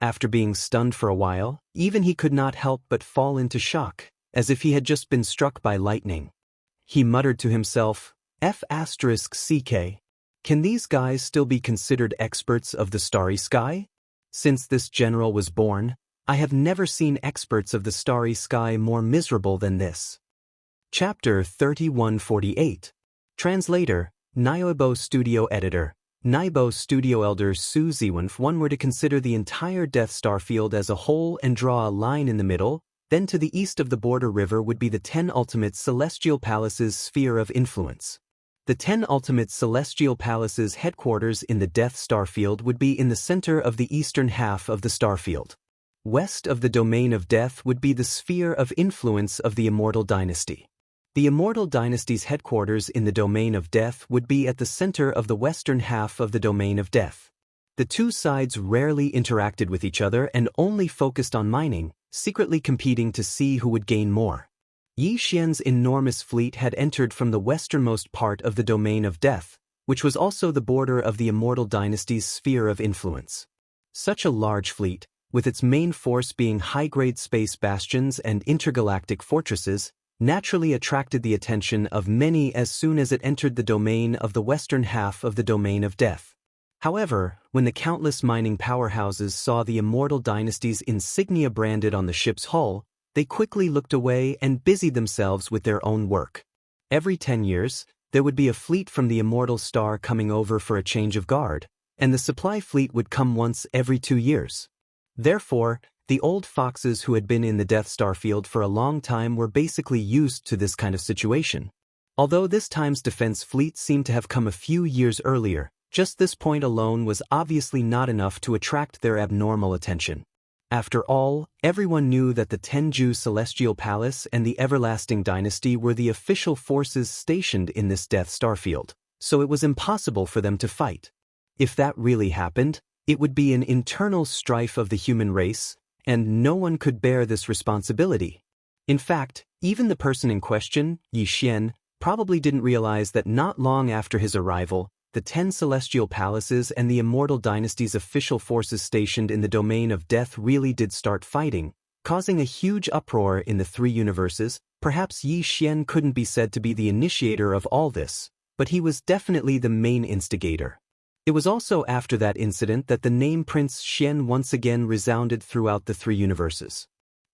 Speaker 1: After being stunned for a while, even he could not help but fall into shock, as if he had just been struck by lightning. He muttered to himself, F***CK. Can these guys still be considered experts of the starry sky? Since this general was born, I have never seen experts of the starry sky more miserable than this. Chapter 3148. Translator, Niobo Studio Editor, Naibo Studio Elder Su Ziwen. If one were to consider the entire Death Star field as a whole and draw a line in the middle, then to the east of the border river would be the 10 Ultimate Celestial Palaces' sphere of influence. The 10 Ultimate Celestial Palaces' headquarters in the Death Star field would be in the center of the eastern half of the starfield. West of the domain of death would be the sphere of influence of the Immortal dynasty. The Immortal dynasty's headquarters in the Domain of Death would be at the center of the western half of the Domain of Death. The two sides rarely interacted with each other and only focused on mining, secretly competing to see who would gain more. Yi Xian's enormous fleet had entered from the westernmost part of the Domain of Death, which was also the border of the Immortal dynasty's sphere of influence. Such a large fleet, with its main force being high-grade space bastions and intergalactic fortresses, naturally attracted the attention of many as soon as it entered the domain of the western half of the Domain of Death. However, when the countless mining powerhouses saw the Immortal dynasty's insignia branded on the ship's hull, they quickly looked away and busied themselves with their own work. Every 10 years, there would be a fleet from the Immortal Star coming over for a change of guard, and the supply fleet would come once every 2 years. Therefore, the old foxes who had been in the Death Star field for a long time were basically used to this kind of situation. Although this time's defense fleet seemed to have come a few years earlier, just this point alone was obviously not enough to attract their abnormal attention. After all, everyone knew that the Tenju Celestial Palace and the Everlasting Dynasty were the official forces stationed in this Death Star field, so it was impossible for them to fight. If that really happened, it would be an internal strife of the human race, and no one could bear this responsibility. In fact, even the person in question, Yi Xian, probably didn't realize that not long after his arrival, the 10 celestial palaces and the Immortal dynasty's official forces stationed in the Domain of Death really did start fighting, causing a huge uproar in the 3 universes. Perhaps Yi Xian couldn't be said to be the initiator of all this, but he was definitely the main instigator. It was also after that incident that the name Prince Xian once again resounded throughout the 3 universes.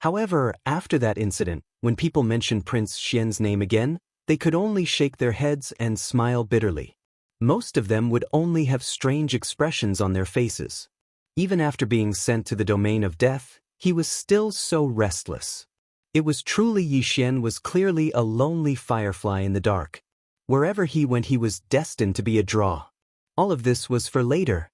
Speaker 1: However, after that incident, when people mentioned Prince Xian's name again, they could only shake their heads and smile bitterly. Most of them would only have strange expressions on their faces. Even after being sent to the Domain of Death, he was still so restless. It was truly Yi Xian was clearly a lonely firefly in the dark. Wherever he went he was destined to be a draw. All of this was for later.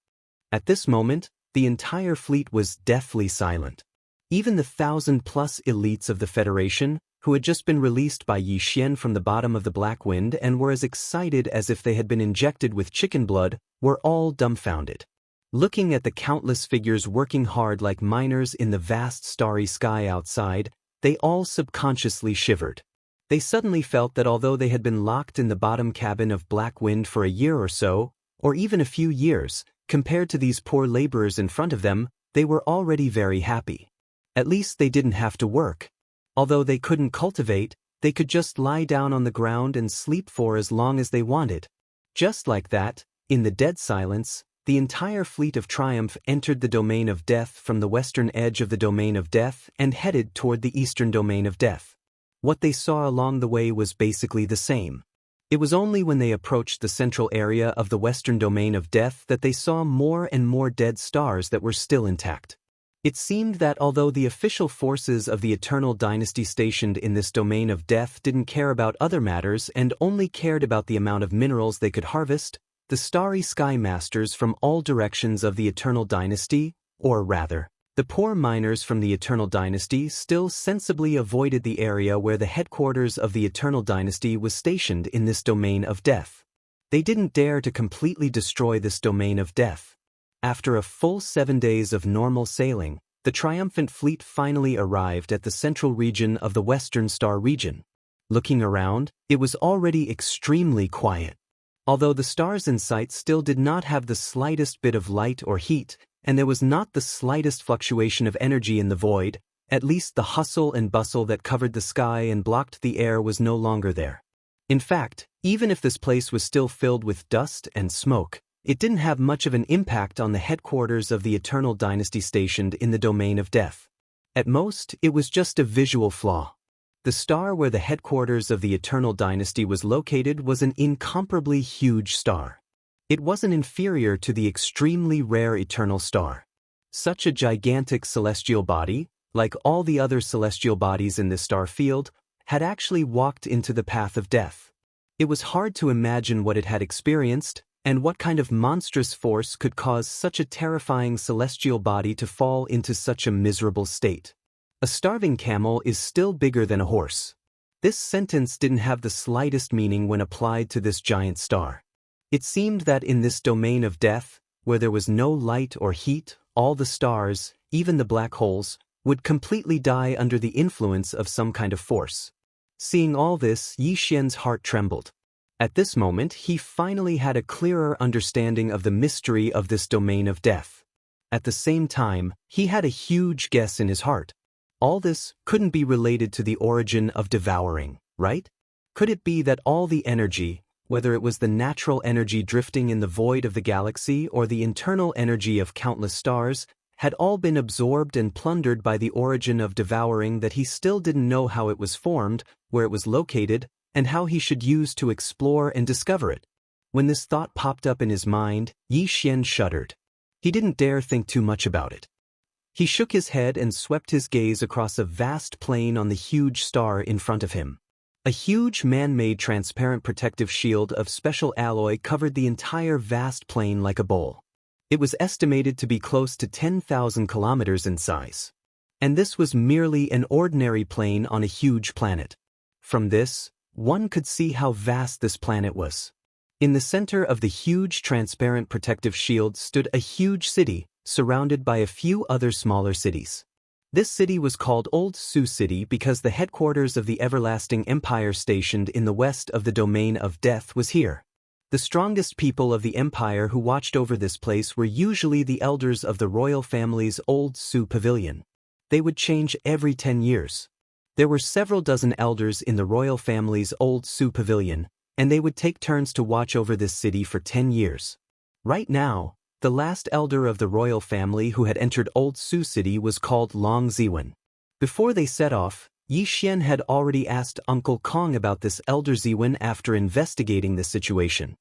Speaker 1: At this moment, the entire fleet was deathly silent. Even the 1,000-plus elites of the Federation, who had just been released by Yi Xian from the bottom of the Black Wind and were as excited as if they had been injected with chicken blood, were all dumbfounded. Looking at the countless figures working hard like miners in the vast starry sky outside, they all subconsciously shivered. They suddenly felt that although they had been locked in the bottom cabin of Black Wind for a year or so, or even a few years, compared to these poor laborers in front of them, they were already very happy. At least they didn't have to work. Although they couldn't cultivate, they could just lie down on the ground and sleep for as long as they wanted. Just like that, in the dead silence, the entire fleet of Triumph entered the Domain of Death from the western edge of the Domain of Death and headed toward the eastern Domain of Death. What they saw along the way was basically the same. It was only when they approached the central area of the western Domain of Death that they saw more and more dead stars that were still intact. It seemed that although the official forces of the Eternal Dynasty stationed in this Domain of Death didn't care about other matters and only cared about the amount of minerals they could harvest, the starry sky masters from all directions of the Eternal Dynasty, or rather, the poor miners from the Eternal Dynasty still sensibly avoided the area where the headquarters of the Eternal Dynasty was stationed in this Domain of Death. They didn't dare to completely destroy this Domain of Death. After a full 7 days of normal sailing, the triumphant fleet finally arrived at the central region of the Western Star region. Looking around, it was already extremely quiet. Although the stars in sight still did not have the slightest bit of light or heat, and there was not the slightest fluctuation of energy in the void, at least the hustle and bustle that covered the sky and blocked the air was no longer there. In fact, even if this place was still filled with dust and smoke, it didn't have much of an impact on the headquarters of the Eternal Dynasty stationed in the Domain of Death. At most, it was just a visual flaw. The star where the headquarters of the Eternal Dynasty was located was an incomparably huge star. It wasn't inferior to the extremely rare Eternal Star. Such a gigantic celestial body, like all the other celestial bodies in this star field, had actually walked into the path of death. It was hard to imagine what it had experienced, and what kind of monstrous force could cause such a terrifying celestial body to fall into such a miserable state. A starving camel is still bigger than a horse. This sentence didn't have the slightest meaning when applied to this giant star. It seemed that in this domain of death, where there was no light or heat, all the stars, even the black holes, would completely die under the influence of some kind of force. Seeing all this, Yi Xian's heart trembled. At this moment, he finally had a clearer understanding of the mystery of this domain of death. At the same time, he had a huge guess in his heart. All this couldn't be related to the origin of devouring, right? Could it be that all the energy, whether it was the natural energy drifting in the void of the galaxy or the internal energy of countless stars, had all been absorbed and plundered by the origin of devouring that he still didn't know how it was formed, where it was located, and how he should use to explore and discover it? When this thought popped up in his mind, Yi Xian shuddered. He didn't dare think too much about it. He shook his head and swept his gaze across a vast plain on the huge star in front of him. A huge man-made transparent protective shield of special alloy covered the entire vast plain like a bowl. It was estimated to be close to 10,000 kilometers in size. And this was merely an ordinary plain on a huge planet. From this, one could see how vast this planet was. In the center of the huge transparent protective shield stood a huge city, surrounded by a few other smaller cities. This city was called Old Su City because the headquarters of the everlasting empire stationed in the west of the domain of death was here. The strongest people of the empire who watched over this place were usually the elders of the royal family's Old Su Pavilion. They would change every 10 years. There were several dozen elders in the royal family's Old Su Pavilion, and they would take turns to watch over this city for 10 years. Right now, the last elder of the royal family who had entered Old Su City was called Long Ziwen. Before they set off, Yi Xian had already asked Uncle Kong about this elder Ziwen after investigating the situation.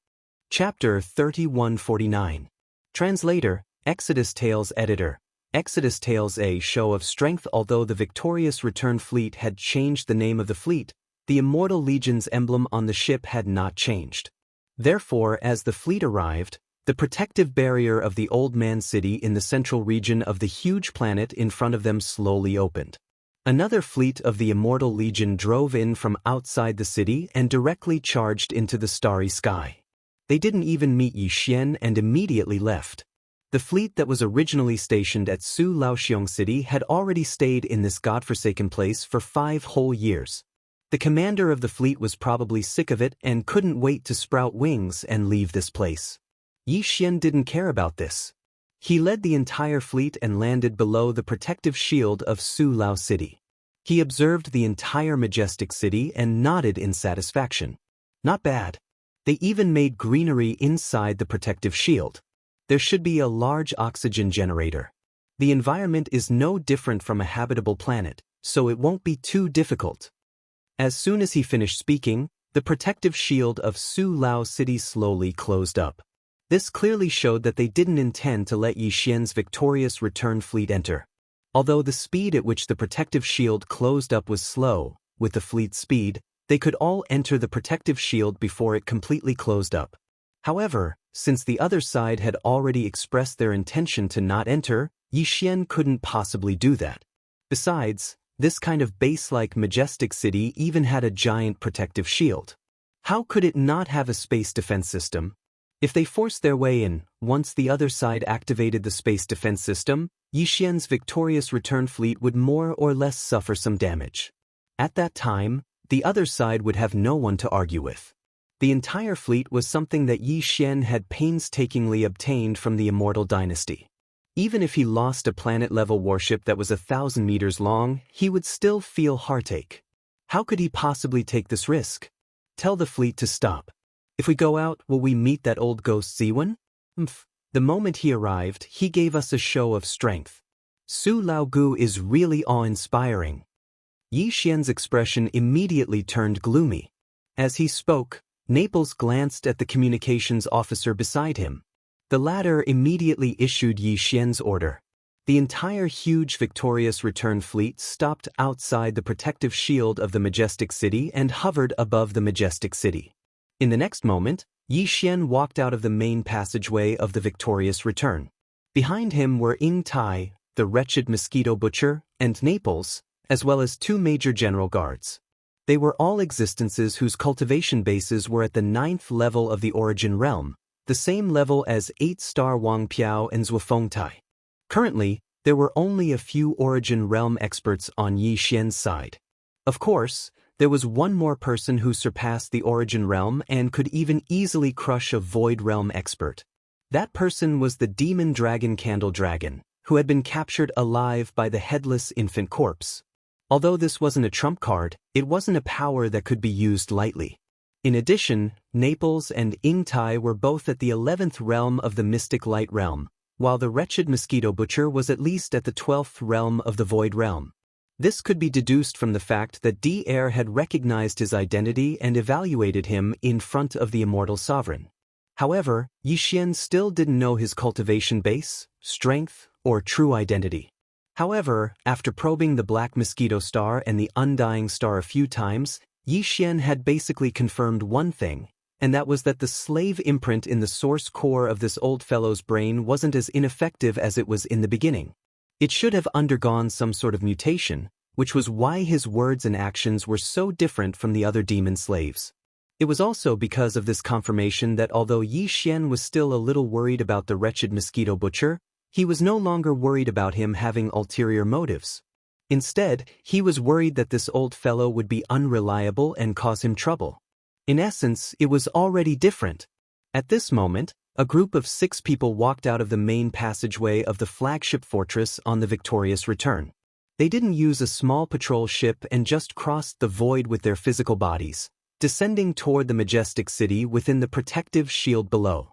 Speaker 1: Chapter 3149. Translator, Exodus Tales Editor. Exodus Tales: A Show of Strength. Although the victorious return fleet had changed the name of the fleet, the Immortal Legion's emblem on the ship had not changed. Therefore, as the fleet arrived, the protective barrier of the Old Man City in the central region of the huge planet in front of them slowly opened. Another fleet of the Immortal Legion drove in from outside the city and directly charged into the starry sky. They didn't even meet Yi Xian and immediately left. The fleet that was originally stationed at Su Laoxiong City had already stayed in this godforsaken place for 5 whole years. The commander of the fleet was probably sick of it and couldn't wait to sprout wings and leave this place. Yi Xian didn't care about this. He led the entire fleet and landed below the protective shield of Su Lao City. He observed the entire majestic city and nodded in satisfaction. Not bad. They even made greenery inside the protective shield. There should be a large oxygen generator. The environment is no different from a habitable planet, so it won't be too difficult. As soon as he finished speaking, the protective shield of Su Lao City slowly closed up. This clearly showed that they didn't intend to let Yi Xian's victorious return fleet enter. Although the speed at which the protective shield closed up was slow, with the fleet's speed, they could all enter the protective shield before it completely closed up. However, since the other side had already expressed their intention to not enter, Yi Xian couldn't possibly do that. Besides, this kind of base-like majestic city even had a giant protective shield. How could it not have a space defense system? If they forced their way in, once the other side activated the space defense system, Yi Xian's victorious return fleet would more or less suffer some damage. At that time, the other side would have no one to argue with. The entire fleet was something that Yi Xian had painstakingly obtained from the Immortal dynasty. Even if he lost a planet-level warship that was 1,000 meters long, he would still feel heartache. How could he possibly take this risk? Tell the fleet to stop. If we go out, will we meet that old ghost Ziwen? The moment he arrived, he gave us a show of strength. Su Laogu is really awe-inspiring. Yi Xian's expression immediately turned gloomy. As he spoke, Naples glanced at the communications officer beside him. The latter immediately issued Yi Xian's order. The entire huge victorious return fleet stopped outside the protective shield of the majestic city and hovered above the majestic city. In the next moment, Yi Xian walked out of the main passageway of the victorious return. Behind him were Ying Tai, the wretched mosquito butcher, and Naples, as well as 2 major general guards. They were all existences whose cultivation bases were at the 9th level of the origin realm, the same level as 8-star Wang Piao and Zhuofengtai. Currently, there were only a few origin realm experts on Yi Xian's side. Of course, there was one more person who surpassed the origin realm and could even easily crush a void realm expert. That person was the demon dragon Candle Dragon, who had been captured alive by the headless infant corpse. Although this wasn't a trump card, it wasn't a power that could be used lightly. In addition, Naples and Yingtai were both at the 11th realm of the mystic light realm, while the wretched mosquito butcher was at least at the 12th realm of the void realm. This could be deduced from the fact that D-Air had recognized his identity and evaluated him in front of the immortal sovereign. However, Yi Xian still didn't know his cultivation base, strength, or true identity. However, after probing the Black Mosquito Star and the Undying Star a few times, Yi Xian had basically confirmed one thing, and that was that the slave imprint in the source core of this old fellow's brain wasn't as ineffective as it was in the beginning. It should have undergone some sort of mutation, which was why his words and actions were so different from the other demon slaves. It was also because of this confirmation that although Yi Xian was still a little worried about the wretched mosquito butcher, he was no longer worried about him having ulterior motives. Instead, he was worried that this old fellow would be unreliable and cause him trouble. In essence, it was already different. At this moment, a group of 6 people walked out of the main passageway of the flagship fortress on the victorious return. They didn't use a small patrol ship and just crossed the void with their physical bodies, descending toward the majestic city within the protective shield below.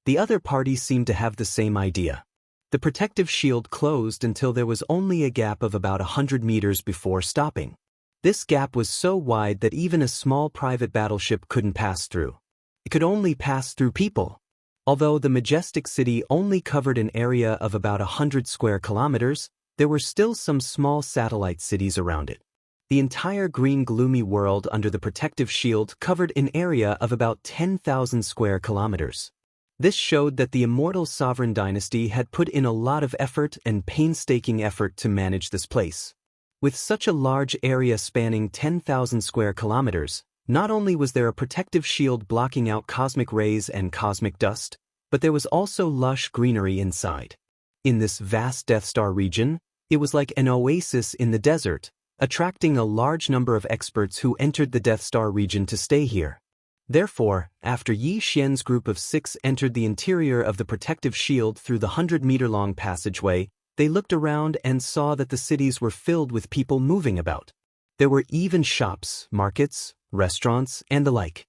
Speaker 1: The other party seemed to have the same idea. The protective shield closed until there was only a gap of about 100 meters before stopping. This gap was so wide that even a small private battleship couldn't pass through. It could only pass through people. Although the majestic city only covered an area of about 100 square kilometers, there were still some small satellite cities around it. The entire green gloomy world under the protective shield covered an area of about 10,000 square kilometers. This showed that the immortal sovereign dynasty had put in a lot of effort and painstaking effort to manage this place. With such a large area spanning 10,000 square kilometers, not only was there a protective shield blocking out cosmic rays and cosmic dust, but there was also lush greenery inside. In this vast Death Star region, it was like an oasis in the desert, attracting a large number of experts who entered the Death Star region to stay here. Therefore, after Yi Xian's group of 6 entered the interior of the protective shield through the 100-meter-long passageway, they looked around and saw that the cities were filled with people moving about. There were even shops, markets, restaurants, and the like.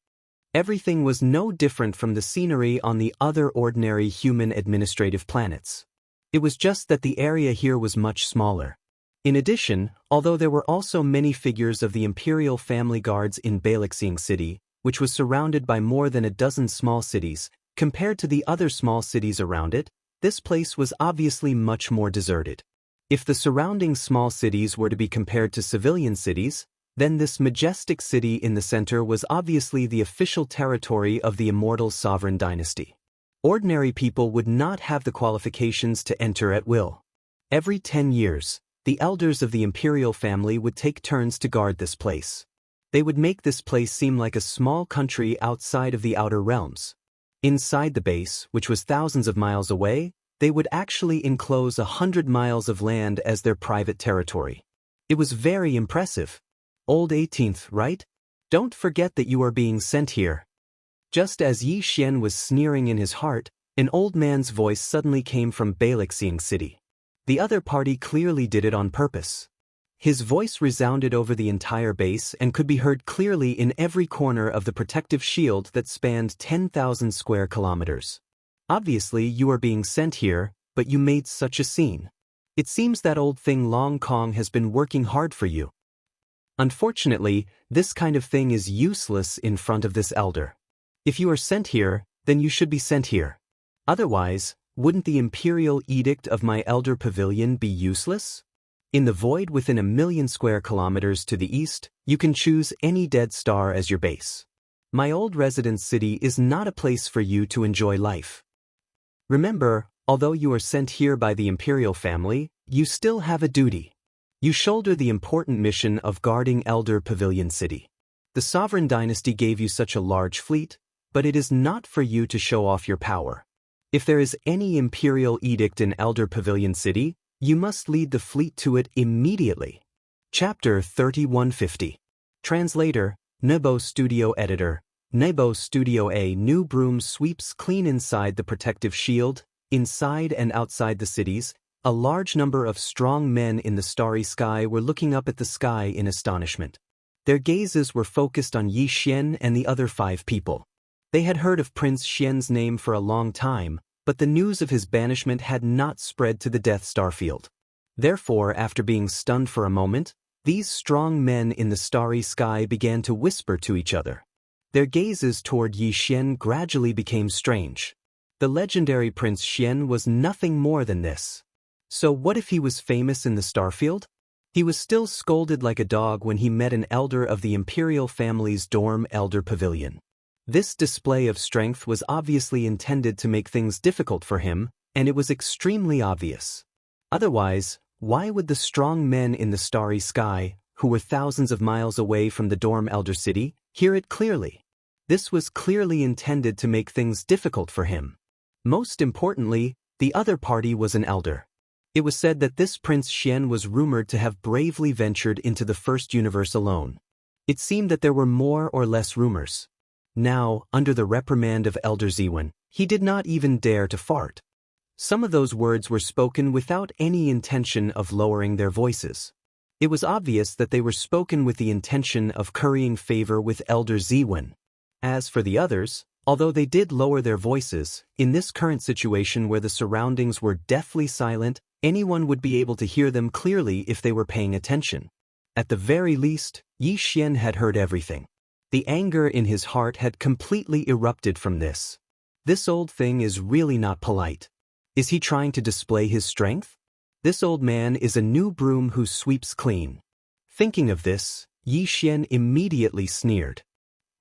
Speaker 1: Everything was no different from the scenery on the other ordinary human administrative planets. It was just that the area here was much smaller. In addition, although there were also many figures of the imperial family guards in Bailuxing City, which was surrounded by more than a dozen small cities, compared to the other small cities around it, this place was obviously much more deserted. If the surrounding small cities were to be compared to civilian cities, then this majestic city in the center was obviously the official territory of the immortal sovereign dynasty. Ordinary people would not have the qualifications to enter at will. Every 10 years, the elders of the imperial family would take turns to guard this place. They would make this place seem like a small country outside of the outer realms. Inside the base, which was thousands of miles away, they would actually enclose 100 miles of land as their private territory. It was very impressive. Old 18th, right? Don't forget that you are being sent here. Just as Yi Xian was sneering in his heart, an old man's voice suddenly came from Bailuxing City. The other party clearly did it on purpose. His voice resounded over the entire base and could be heard clearly in every corner of the protective shield that spanned 10,000 square kilometers. Obviously, you are being sent here, but you made such a scene. It seems that old thing Long Kong has been working hard for you. Unfortunately, this kind of thing is useless in front of this elder. If you are sent here, then you should be sent here. Otherwise, wouldn't the imperial edict of my elder pavilion be useless? In the void within 1,000,000 square kilometers to the east, you can choose any dead star as your base. My old residence city is not a place for you to enjoy life. Remember, although you are sent here by the imperial family, you still have a duty. You shoulder the important mission of guarding Elder Pavilion City. The sovereign dynasty gave you such a large fleet, but it is not for you to show off your power. If there is any imperial edict in Elder Pavilion City, you must lead the fleet to it immediately. Chapter 3150. Translator, Nebo Studio Editor. Nebo Studio. A new broom sweeps clean inside the protective shield, inside and outside the cities. A large number of strong men in the starry sky were looking up at the sky in astonishment. Their gazes were focused on Yi Xian and the other 5 people. They had heard of Prince Xian's name for a long time, but the news of his banishment had not spread to the Death Star field. Therefore, after being stunned for a moment, these strong men in the starry sky began to whisper to each other. Their gazes toward Yi Xian gradually became strange. The legendary Prince Xian was nothing more than this. So what if he was famous in the Starfield? He was still scolded like a dog when he met an elder of the imperial family's dorm Elder Pavilion. This display of strength was obviously intended to make things difficult for him, and it was extremely obvious. Otherwise, why would the strong men in the starry sky, who were thousands of miles away from the dorm Elder City, hear it clearly? This was clearly intended to make things difficult for him. Most importantly, the other party was an elder. It was said that this Prince Xian was rumored to have bravely ventured into the first universe alone. It seemed that there were more or less rumors. Now, under the reprimand of Elder Ziwen, he did not even dare to fart. Some of those words were spoken without any intention of lowering their voices. It was obvious that they were spoken with the intention of currying favor with Elder Ziwen. As for the others, although they did lower their voices, in this current situation where the surroundings were deathly silent, anyone would be able to hear them clearly if they were paying attention. At the very least, Yi Xian had heard everything. The anger in his heart had completely erupted from this. This old thing is really not polite. Is he trying to display his strength? This old man is a new broom who sweeps clean. Thinking of this, Yi Xian immediately sneered.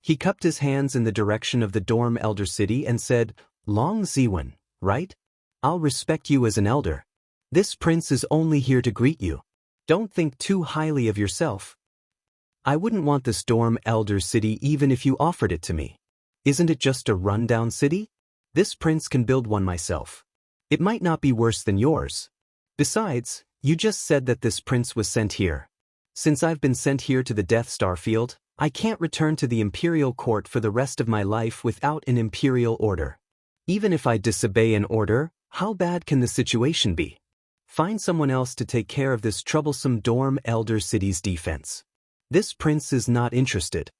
Speaker 1: He cupped his hands in the direction of the dorm Elder City and said, "Long Ziwen, right? I'll respect you as an elder. This prince is only here to greet you. Don't think too highly of yourself. I wouldn't want this dorm Elder City even if you offered it to me. Isn't it just a rundown city? This prince can build one myself. It might not be worse than yours. Besides, you just said that this prince was sent here. Since I've been sent here to the Death Star field, I can't return to the imperial court for the rest of my life without an imperial order. Even if I disobey an order, how bad can the situation be? Find someone else to take care of this troublesome dorm Elder City's defense. This prince is not interested.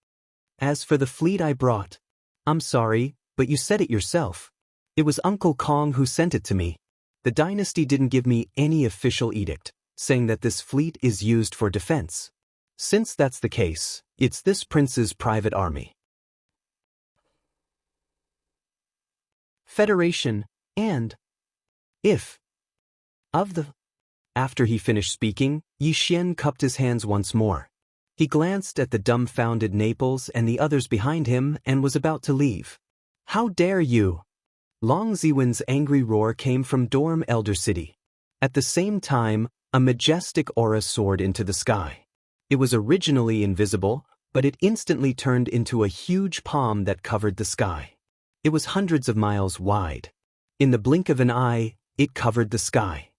Speaker 1: As for the fleet I brought, I'm sorry, but you said it yourself. It was Uncle Kong who sent it to me. The dynasty didn't give me any official edict, saying that this fleet is used for defense. Since that's the case, it's this prince's private army. Federation, and if of the... After he finished speaking, Yi Xian cupped his hands once more. He glanced at the dumbfounded Naples and the others behind him and was about to leave. How dare you! Long Ziwen's angry roar came from dorm Elder City. At the same time, a majestic aura soared into the sky. It was originally invisible, but it instantly turned into a huge palm that covered the sky. It was hundreds of miles wide. In the blink of an eye, it covered the sky.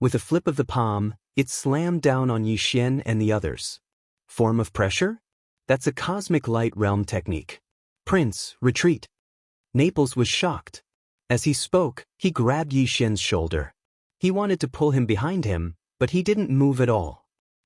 Speaker 1: With a flip of the palm, it slammed down on Yi Xian and the others. Form of pressure? That's a cosmic light realm technique. Prince, retreat. Naples was shocked. As he spoke, he grabbed Yi Xian's shoulder. He wanted to pull him behind him, but he didn't move at all.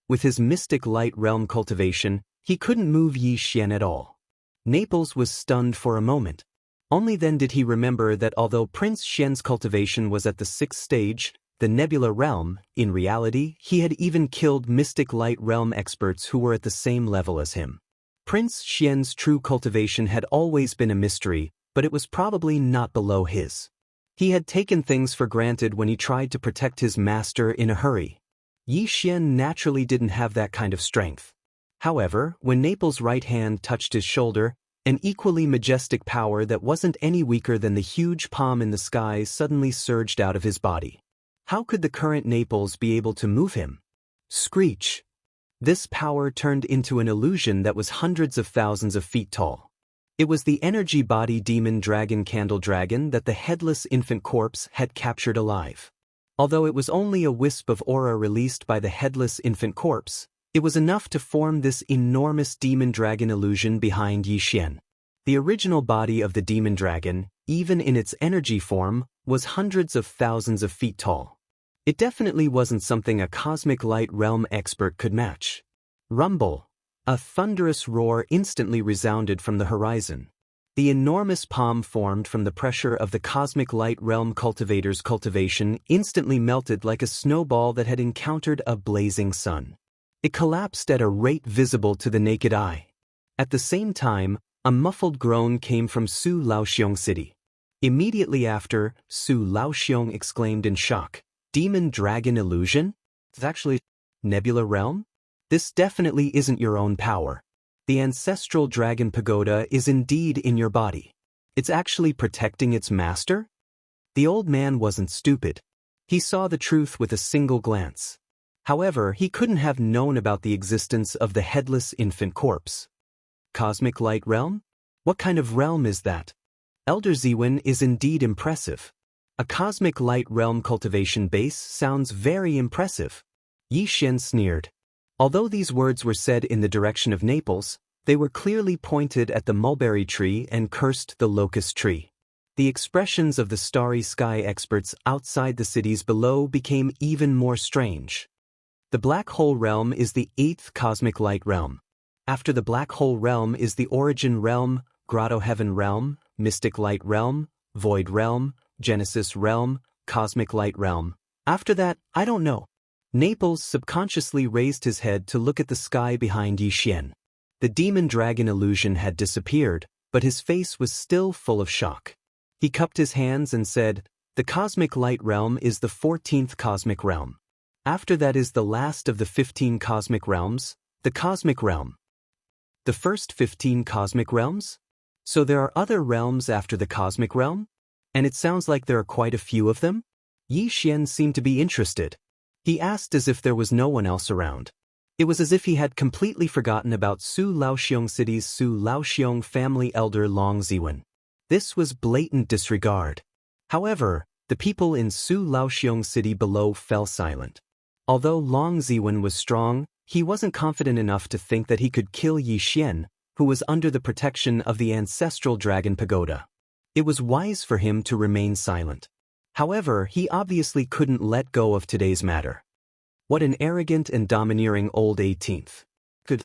Speaker 1: With his mystic light realm cultivation, he couldn't move Yi Xian at all. Naples was stunned for a moment. Only then did he remember that although Prince Xian's cultivation was at the 6th stage, the Nebula Realm, in reality, he had even killed Mystic Light Realm experts who were at the same level as him. Prince Xian's true cultivation had always been a mystery, but it was probably not below his. He had taken things for granted when he tried to protect his master in a hurry. Yi Xian naturally didn't have that kind of strength. However, when Naples' right hand touched his shoulder, an equally majestic power that wasn't any weaker than the huge palm in the sky suddenly surged out of his body. How could the current Naples be able to move him? Screech! This power turned into an illusion that was hundreds of thousands of feet tall. It was the energy body demon dragon candle dragon that the headless infant corpse had captured alive. Although it was only a wisp of aura released by the headless infant corpse, it was enough to form this enormous demon dragon illusion behind Yixian. The original body of the demon dragon, even in its energy form, was hundreds of thousands of feet tall. It definitely wasn't something a cosmic light realm expert could match. Rumble. A thunderous roar instantly resounded from the horizon. The enormous palm formed from the pressure of the cosmic light realm cultivator's cultivation instantly melted like a snowball that had encountered a blazing sun. It collapsed at a rate visible to the naked eye. At the same time, a muffled groan came from Su Laoxiong City. Immediately after, Su Laoxiong exclaimed in shock, "Demon dragon illusion? It's actually Nebula realm? This definitely isn't your own power. The ancestral dragon pagoda is indeed in your body. It's actually protecting its master?" The old man wasn't stupid. He saw the truth with a single glance. However, he couldn't have known about the existence of the headless infant corpse. Cosmic light realm? What kind of realm is that? Elder Ziwen is indeed impressive. A cosmic light realm cultivation base sounds very impressive. Yixian sneered. Although these words were said in the direction of Naples, they were clearly pointed at the mulberry tree and cursed the locust tree. The expressions of the starry sky experts outside the cities below became even more strange. The black hole realm is the 8th cosmic light realm. After the black hole realm is the origin realm, grotto heaven realm, mystic light realm, void realm, Genesis realm, cosmic light realm. After that, I don't know. Naples subconsciously raised his head to look at the sky behind Yixian. The demon dragon illusion had disappeared, but his face was still full of shock. He cupped his hands and said, "The cosmic light realm is the 14th cosmic realm. After that is the last of the 15 cosmic realms, the cosmic realm." The first 15 cosmic realms? So there are other realms after the cosmic realm? And it sounds like there are quite a few of them? Yixian seemed to be interested. He asked as if there was no one else around. It was as if he had completely forgotten about Su Laoxiong City's Su Laoxiong family elder Long Ziwen. This was blatant disregard. However, the people in Su Laoxiong City below fell silent. Although Long Ziwen was strong, he wasn't confident enough to think that he could kill Yixian, who was under the protection of the ancestral dragon pagoda. It was wise for him to remain silent. However, he obviously couldn't let go of today's matter. What an arrogant and domineering old 18th. Good.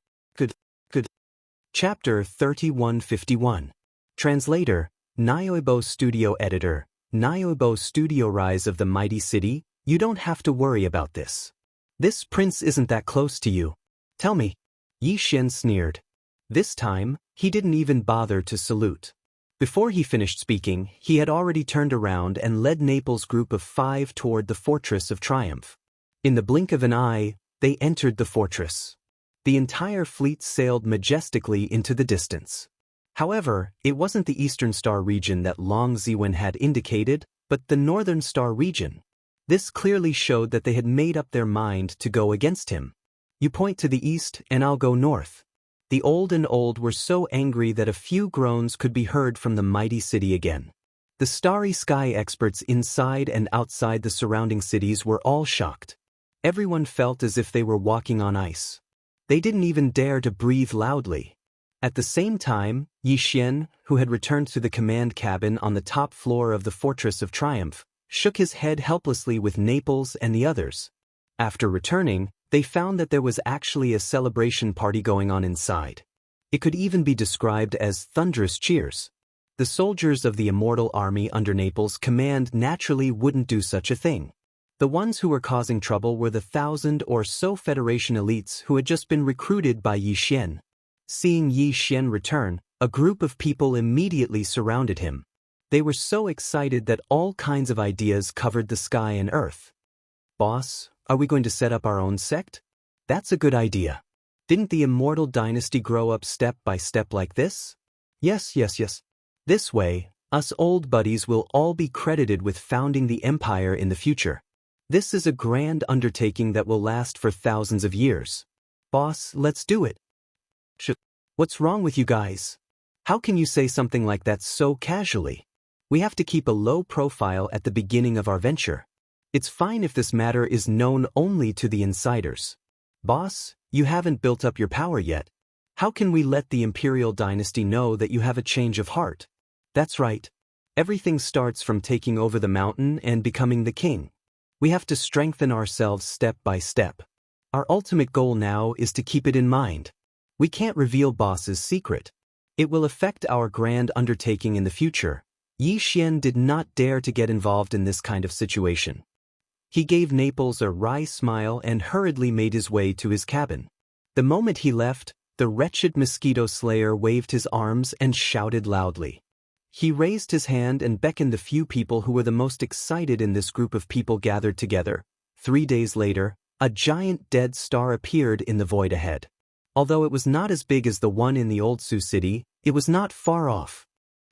Speaker 1: Chapter 3151. Translator, Nyoibo Studio Editor, Nyoibo Studio. Rise of the Mighty City. You don't have to worry about this. This prince isn't that close to you. Tell me. Yixian sneered. This time, he didn't even bother to salute. Before he finished speaking, he had already turned around and led Naples' group of 5 toward the Fortress of Triumph. In the blink of an eye, they entered the fortress. The entire fleet sailed majestically into the distance. However, it wasn't the Eastern Star region that Long Ziwen had indicated, but the Northern Star region. This clearly showed that they had made up their mind to go against him. You point to the east and I'll go north. The old were so angry that a few groans could be heard from the mighty city again. The starry sky experts inside and outside the surrounding cities were all shocked. Everyone felt as if they were walking on ice. They didn't even dare to breathe loudly. At the same time, Yixian, who had returned to the command cabin on the top floor of the Fortress of Triumph, shook his head helplessly with Naples and the others. After returning, they found that there was actually a celebration party going on inside. It could even be described as thunderous cheers. The soldiers of the Immortal army under Naples' command naturally wouldn't do such a thing. The ones who were causing trouble were the 1,000 or so Federation elites who had just been recruited by Yixian. Seeing Yixian return, a group of people immediately surrounded him. They were so excited that all kinds of ideas covered the sky and earth. "Boss, are we going to set up our own sect? That's a good idea. Didn't the Immortal dynasty grow up step by step like this? Yes. This way, us old buddies will all be credited with founding the empire in the future. This is a grand undertaking that will last for thousands of years." Boss, let's do it. What's wrong with you guys? How can you say something like that so casually? We have to keep a low profile at the beginning of our venture. It's fine if this matter is known only to the insiders. Boss, you haven't built up your power yet. How can we let the imperial dynasty know that you have a change of heart? That's right. Everything starts from taking over the mountain and becoming the king. We have to strengthen ourselves step by step. Our ultimate goal now is to keep it in mind. We can't reveal boss's secret. It will affect our grand undertaking in the future. Yi Xian did not dare to get involved in this kind of situation. He gave Naples a wry smile and hurriedly made his way to his cabin. The moment he left, the wretched mosquito slayer waved his arms and shouted loudly. He raised his hand and beckoned the few people who were the most excited in this group of people gathered together. 3 days later, a giant dead star appeared in the void ahead. Although it was not as big as the one in the old Sioux city, it was not far off.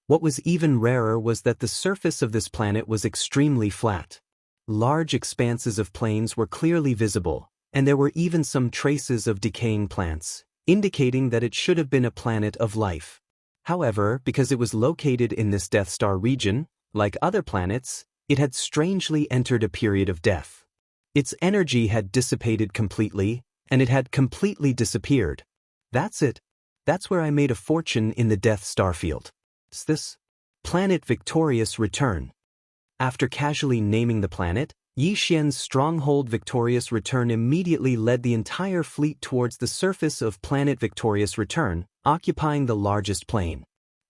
Speaker 1: What was even rarer was that the surface of this planet was extremely flat. Large expanses of plains were clearly visible, and there were even some traces of decaying plants, indicating that it should have been a planet of life. However, because it was located in this Death Star region, like other planets, it had strangely entered a period of death. Its energy had dissipated completely, and it had completely disappeared. That's it. That's where I made a fortune in the Death Star field. It's this planet Victorious Return. After casually naming the planet, Yi Xian's stronghold Victorious Return immediately led the entire fleet towards the surface of planet Victorious Return, occupying the largest plain.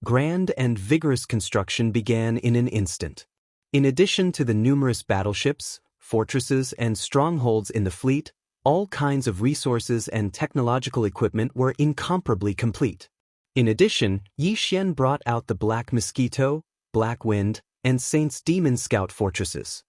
Speaker 1: Grand and vigorous construction began in an instant. In addition to the numerous battleships, fortresses, and strongholds in the fleet, all kinds of resources and technological equipment were incomparably complete. In addition, Yi Xian brought out the Black Mosquito, Black Wind, and Saint's Demon Scout fortresses.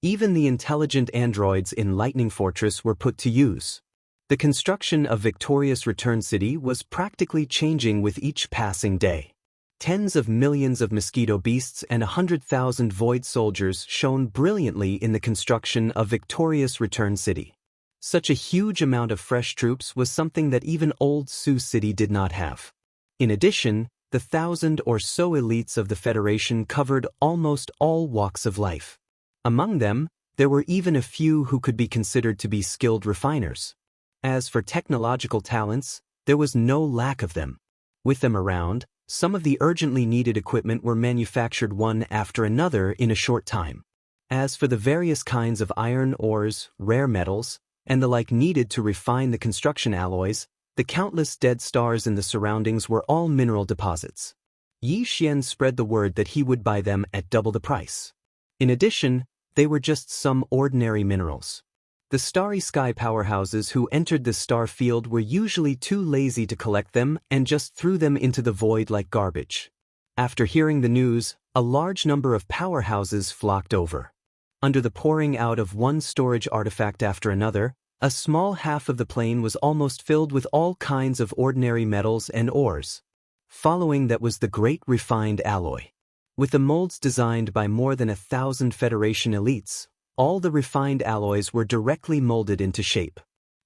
Speaker 1: Even the intelligent androids in Lightning Fortress were put to use. The construction of Victorious Return City was practically changing with each passing day. Tens of millions of mosquito beasts and 100,000 void soldiers shone brilliantly in the construction of Victorious Return City. Such a huge amount of fresh troops was something that even old Sioux City did not have. In addition, the 1,000 or so elites of the Federation covered almost all walks of life. Among them, there were even a few who could be considered to be skilled refiners. As for technological talents, there was no lack of them. With them around, some of the urgently needed equipment were manufactured one after another in a short time. As for the various kinds of iron ores, rare metals, and the like needed to refine the construction alloys, the countless dead stars in the surroundings were all mineral deposits. Yi Xian spread the word that he would buy them at double the price. In addition, they were just some ordinary minerals. The starry sky powerhouses who entered the star field were usually too lazy to collect them and just threw them into the void like garbage. After hearing the news, a large number of powerhouses flocked over. Under the pouring out of one storage artifact after another, a small half of the plain was almost filled with all kinds of ordinary metals and ores. Following that was the great refined alloy. With the molds designed by more than 1,000 Federation elites, all the refined alloys were directly molded into shape.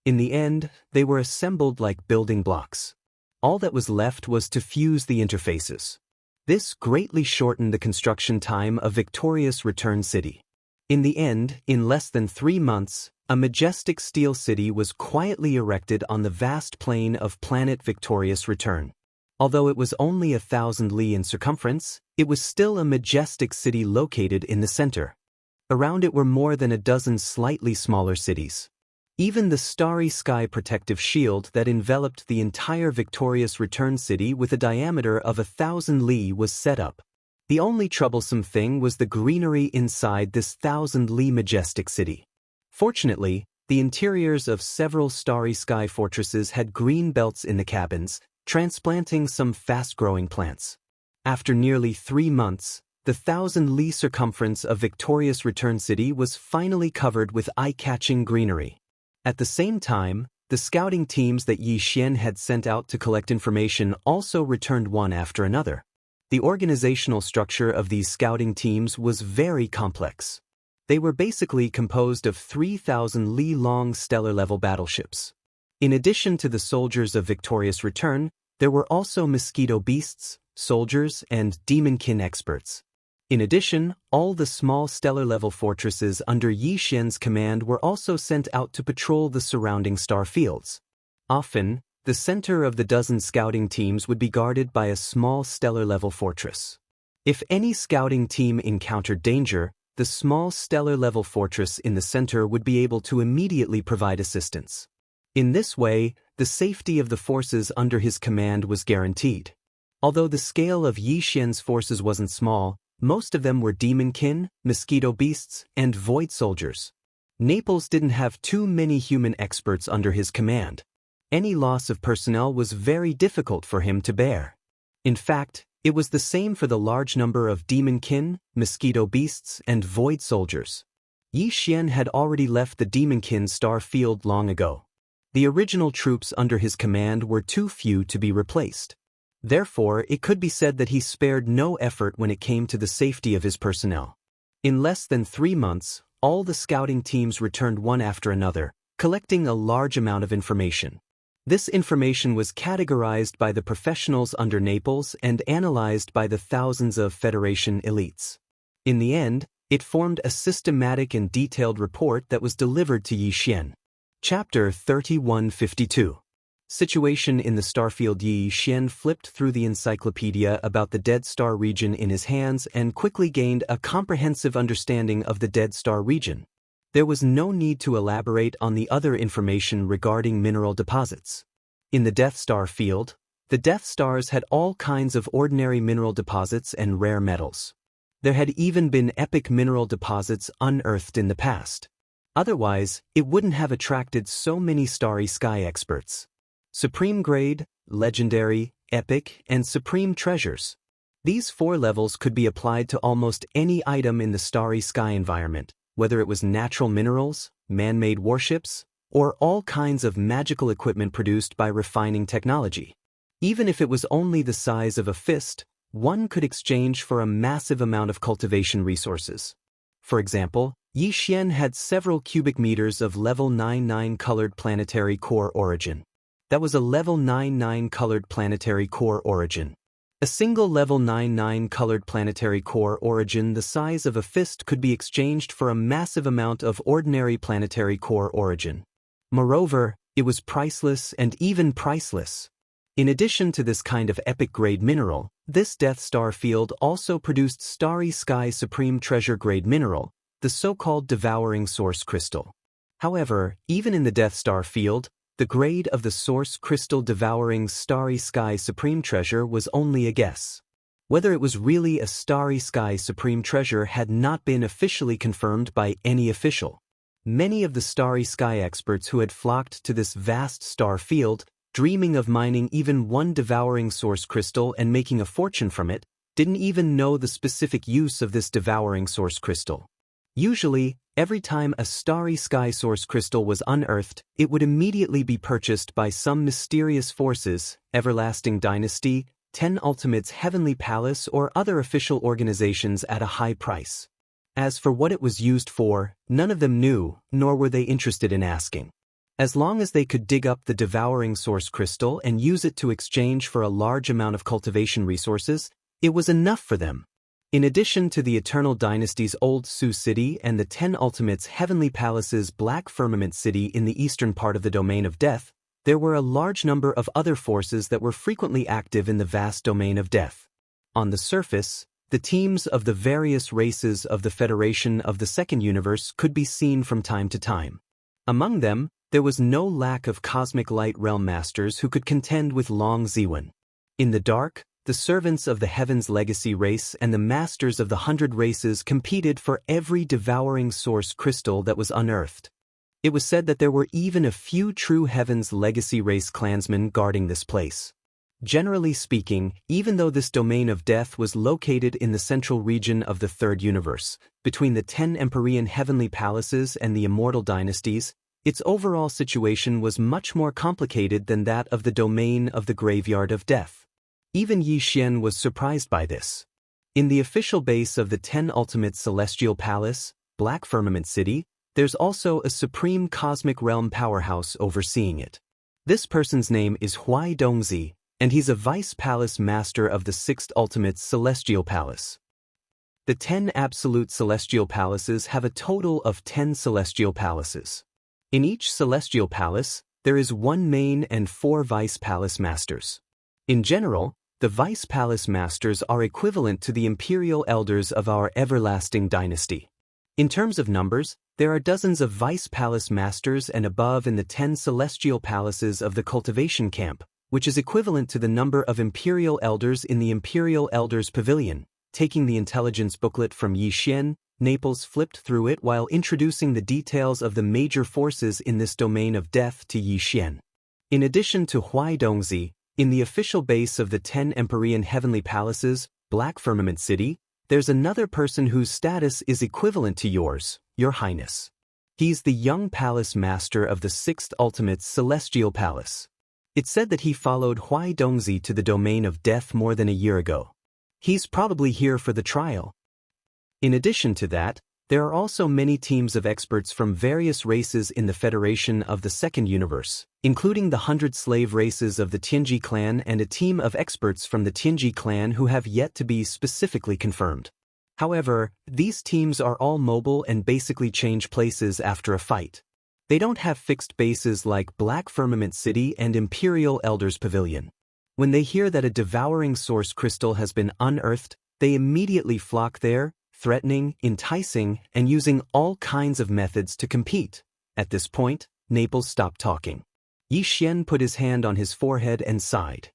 Speaker 1: In the end, they were assembled like building blocks. All that was left was to fuse the interfaces. This greatly shortened the construction time of Victorious Return City. In the end, in less than 3 months, a majestic steel city was quietly erected on the vast plain of planet Victorious Return. Although it was only 1,000 li in circumference, it was still a majestic city located in the center. Around it were more than a dozen slightly smaller cities. Even the starry sky protective shield that enveloped the entire Victorious Return City with a diameter of 1,000 li was set up. The only troublesome thing was the greenery inside this 1,000 li majestic city. Fortunately, the interiors of several starry sky fortresses had green belts in the cabins, transplanting some fast-growing plants. After nearly 3 months, the 1,000 li circumference of Victorious Return City was finally covered with eye-catching greenery. At the same time, the scouting teams that Yi Xian had sent out to collect information also returned one after another. The organizational structure of these scouting teams was very complex. They were basically composed of 3,000 li-long stellar-level battleships. In addition to the soldiers of victorious return, there were also mosquito beasts, soldiers, and demonkin experts. In addition, all the small stellar-level fortresses under Yi Xian's command were also sent out to patrol the surrounding star fields. Often, the center of the dozen scouting teams would be guarded by a small stellar-level fortress. If any scouting team encountered danger, the small stellar-level fortress in the center would be able to immediately provide assistance. In this way, the safety of the forces under his command was guaranteed. Although the scale of Yi Xian's forces wasn't small, most of them were demonkin, mosquito beasts, and void soldiers. Naples didn't have too many human experts under his command. Any loss of personnel was very difficult for him to bear. In fact, it was the same for the large number of demonkin, mosquito beasts, and void soldiers. Yi Xian had already left the demonkin star field long ago. The original troops under his command were too few to be replaced. Therefore, it could be said that he spared no effort when it came to the safety of his personnel. In less than 3 months, all the scouting teams returned one after another, collecting a large amount of information. This information was categorized by the professionals under Naples and analyzed by the thousands of Federation elites. In the end, it formed a systematic and detailed report that was delivered to Yi Xian. Chapter 3152. Situation in the starfield. Yi Xian flipped through the encyclopedia about the Dead Star region in his hands and quickly gained a comprehensive understanding of the Dead Star region. There was no need to elaborate on the other information regarding mineral deposits. In the Death Star field, the Death Stars had all kinds of ordinary mineral deposits and rare metals. There had even been epic mineral deposits unearthed in the past. Otherwise, it wouldn't have attracted so many starry sky experts. Supreme Grade, Legendary, Epic, and Supreme Treasures. These 4 levels could be applied to almost any item in the starry sky environment, whether it was natural minerals, man-made warships, or all kinds of magical equipment produced by refining technology. Even if it was only the size of a fist, one could exchange for a massive amount of cultivation resources. For example, Yi Xian had several cubic meters of level 99 colored planetary core origin. That was a level 99 colored planetary core origin. A single level 99 colored planetary core origin the size of a fist could be exchanged for a massive amount of ordinary planetary core origin. Moreover, it was priceless and even priceless. In addition to this kind of epic grade mineral, this Death Star field also produced starry sky supreme treasure grade mineral, the so-called devouring source crystal. However, even in the Death Star field, the grade of the source crystal devouring starry sky supreme treasure was only a guess. Whether it was really a starry sky supreme treasure had not been officially confirmed by any official. Many of the starry sky experts who had flocked to this vast star field, dreaming of mining even one devouring source crystal and making a fortune from it, didn't even know the specific use of this devouring source crystal. Usually, every time a starry sky source crystal was unearthed, it would immediately be purchased by some mysterious forces, Everlasting Dynasty, 10 Ultimates Heavenly Palace, or other official organizations at a high price. As for what it was used for, none of them knew, nor were they interested in asking. As long as they could dig up the devouring source crystal and use it to exchange for a large amount of cultivation resources, it was enough for them. In addition to the Eternal Dynasty's Old Sioux City and the 10 Ultimates Heavenly Palace's Black Firmament City in the eastern part of the Domain of Death, there were a large number of other forces that were frequently active in the vast Domain of Death. On the surface, the teams of the various races of the Federation of the Second Universe could be seen from time to time. Among them, there was no lack of Cosmic Light Realm Masters who could contend with Long Ziwen. In the dark, the servants of the Heaven's Legacy race and the masters of the 100 races competed for every devouring source crystal that was unearthed. It was said that there were even a few true Heaven's Legacy race clansmen guarding this place. Generally speaking, even though this Domain of Death was located in the central region of the Third Universe, between the 10 Empyrean Heavenly Palaces and the Immortal Dynasties, its overall situation was much more complicated than that of the Domain of the Graveyard of Death. Even Yi Xian was surprised by this. In the official base of the 10 Ultimate Celestial Palace, Black Firmament City, there's also a supreme cosmic realm powerhouse overseeing it. This person's name is Huai Dongzi, and he's a vice palace master of the 6th ultimate celestial palace. The 10 absolute celestial palaces have a total of 10 celestial palaces. In each celestial palace, there is 1 main and 4 vice palace masters. In general, the vice palace masters are equivalent to the imperial elders of our everlasting dynasty. In terms of numbers, there are dozens of vice palace masters and above in the 10 celestial palaces of the cultivation camp, which is equivalent to the number of imperial elders in the imperial elders pavilion. Taking the intelligence booklet from Yi Xian, Naples flipped through it while introducing the details of the major forces in this domain of death to Yi Xian. In addition to Huai Dongzi, in the official base of the 10 Empyrean heavenly palaces, Black Firmament City, there's another person whose status is equivalent to yours, Your Highness. He's the young palace master of the 6th ultimate celestial palace. It's said that he followed Huai Dongzi to the domain of death more than a year ago. He's probably here for the trial. In addition to that, there are also many teams of experts from various races in the Federation of the Second Universe, including the 100 slave races of the Tianji clan and a team of experts from the Tianji clan who have yet to be specifically confirmed. However, these teams are all mobile and basically change places after a fight. They don't have fixed bases like Black Firmament City and Imperial Elders Pavilion. When they hear that a devouring source crystal has been unearthed, they immediately flock there, threatening, enticing, and using all kinds of methods to compete. At this point, Naples stopped talking. Yi Xian put his hand on his forehead and sighed.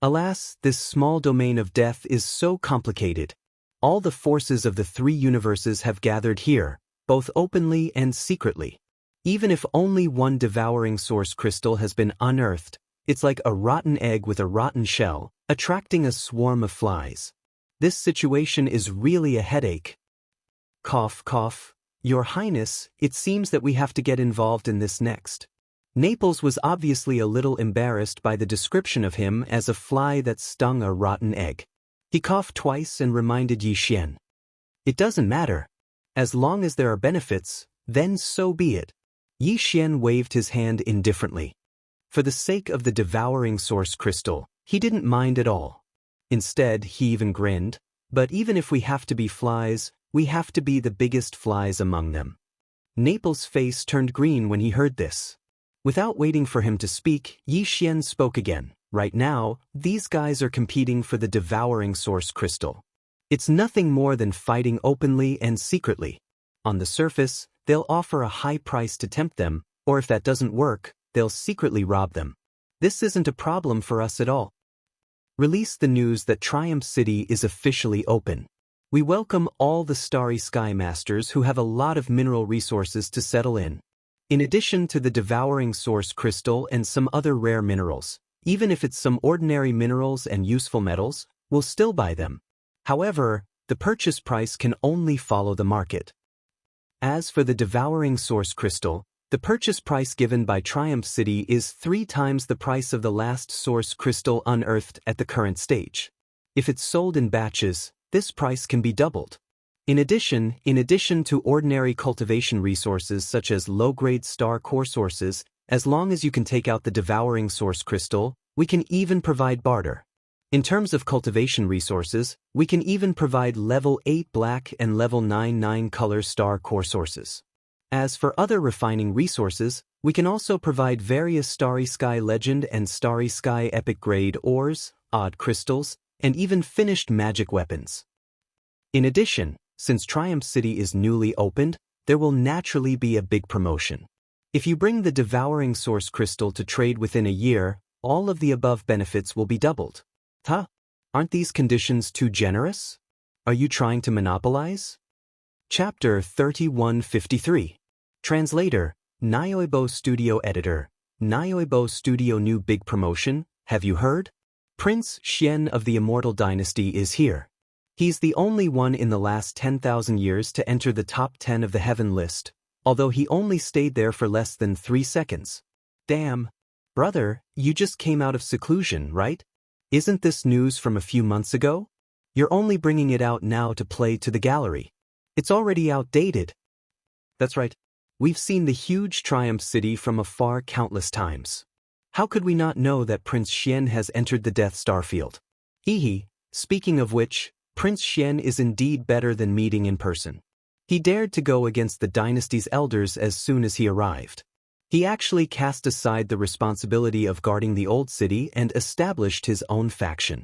Speaker 1: Alas, this small domain of death is so complicated. All the forces of the 3 universes have gathered here, both openly and secretly. Even if only one devouring source crystal has been unearthed, it's like a rotten egg with a rotten shell, attracting a swarm of flies. This situation is really a headache. Cough, cough. Your Highness, it seems that we have to get involved in this next. Naples was obviously a little embarrassed by the description of him as a fly that stung a rotten egg. He coughed twice and reminded Yi Xian. It doesn't matter. As long as there are benefits, then so be it. Yi Xian waved his hand indifferently. For the sake of the devouring source crystal, he didn't mind at all. Instead, he even grinned, but even if we have to be flies, we have to be the biggest flies among them. Naples' face turned green when he heard this. Without waiting for him to speak, Yi Xian spoke again. Right now, these guys are competing for the devouring source crystal. It's nothing more than fighting openly and secretly. On the surface, they'll offer a high price to tempt them, or if that doesn't work, they'll secretly rob them. This isn't a problem for us at all. Release the news that Triumph City is officially open. We welcome all the Starry Sky Masters who have a lot of mineral resources to settle in. In addition to the devouring source crystal and some other rare minerals, even if it's some ordinary minerals and useful metals, we'll still buy them. However, the purchase price can only follow the market. As for the devouring source crystal, the purchase price given by Triumph City is 3 times the price of the last source crystal unearthed at the current stage. If it's sold in batches, this price can be doubled. In addition to ordinary cultivation resources such as low-grade star core sources, as long as you can take out the devouring source crystal, we can even provide barter. In terms of cultivation resources, we can even provide level 8 black and level 9 color star core sources. As for other refining resources, we can also provide various Starry Sky Legend and Starry Sky Epic Grade ores, odd crystals, and even finished magic weapons. In addition, since Triumph City is newly opened, there will naturally be a big promotion. If you bring the devouring source crystal to trade within a year, all of the above benefits will be doubled. Huh? Aren't these conditions too generous? Are you trying to monopolize? Chapter 3153. Translator, Nayoibo Studio Editor. Nayoibo Studio new big promotion, have you heard? Prince Xian of the Immortal Dynasty is here. He's the only one in the last 10,000 years to enter the top 10 of the heaven list, although he only stayed there for less than 3 seconds. Damn. Brother, you just came out of seclusion, right? Isn't this news from a few months ago? You're only bringing it out now to play to the gallery. It's already outdated. That's right. We've seen the huge Triumph City from afar countless times. How could we not know that Prince Xian has entered the Death Star field? Hehe, speaking of which, Prince Xian is indeed better than meeting in person. He dared to go against the dynasty's elders as soon as he arrived. He actually cast aside the responsibility of guarding the old city and established his own faction.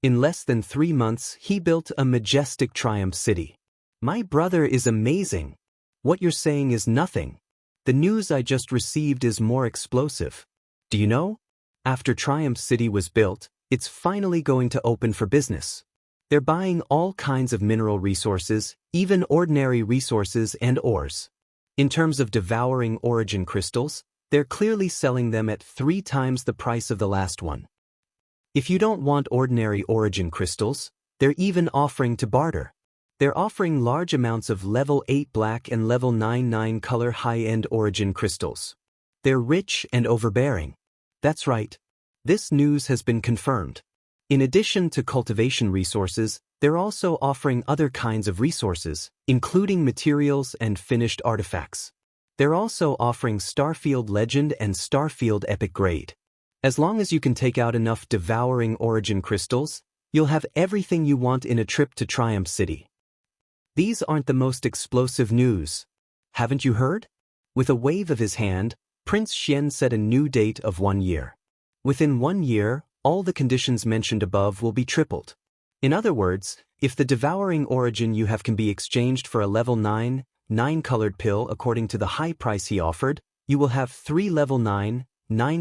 Speaker 1: In less than 3 months, he built a majestic triumph city. My brother is amazing. What you're saying is nothing. The news I just received is more explosive. Do you know? After Triumph City was built, it's finally going to open for business. They're buying all kinds of mineral resources, even ordinary resources and ores. In terms of devouring origin crystals, they're clearly selling them at 3 times the price of the last one. If you don't want ordinary origin crystals, they're even offering to barter. They're offering large amounts of level 8 black and level 9 color high-end origin crystals. They're rich and overbearing. That's right. This news has been confirmed. In addition to cultivation resources, they're also offering other kinds of resources, including materials and finished artifacts. They're also offering Starfield Legend and Starfield Epic Grade. As long as you can take out enough devouring origin crystals, you'll have everything you want in a trip to Triumph City. These aren't the most explosive news. Haven't you heard? With a wave of his hand, Prince Xian set a new date of 1 year. Within 1 year, all the conditions mentioned above will be tripled. In other words, if the devouring origin you have can be exchanged for a level 9 colored pill according to the high price he offered, you will have 3 level 9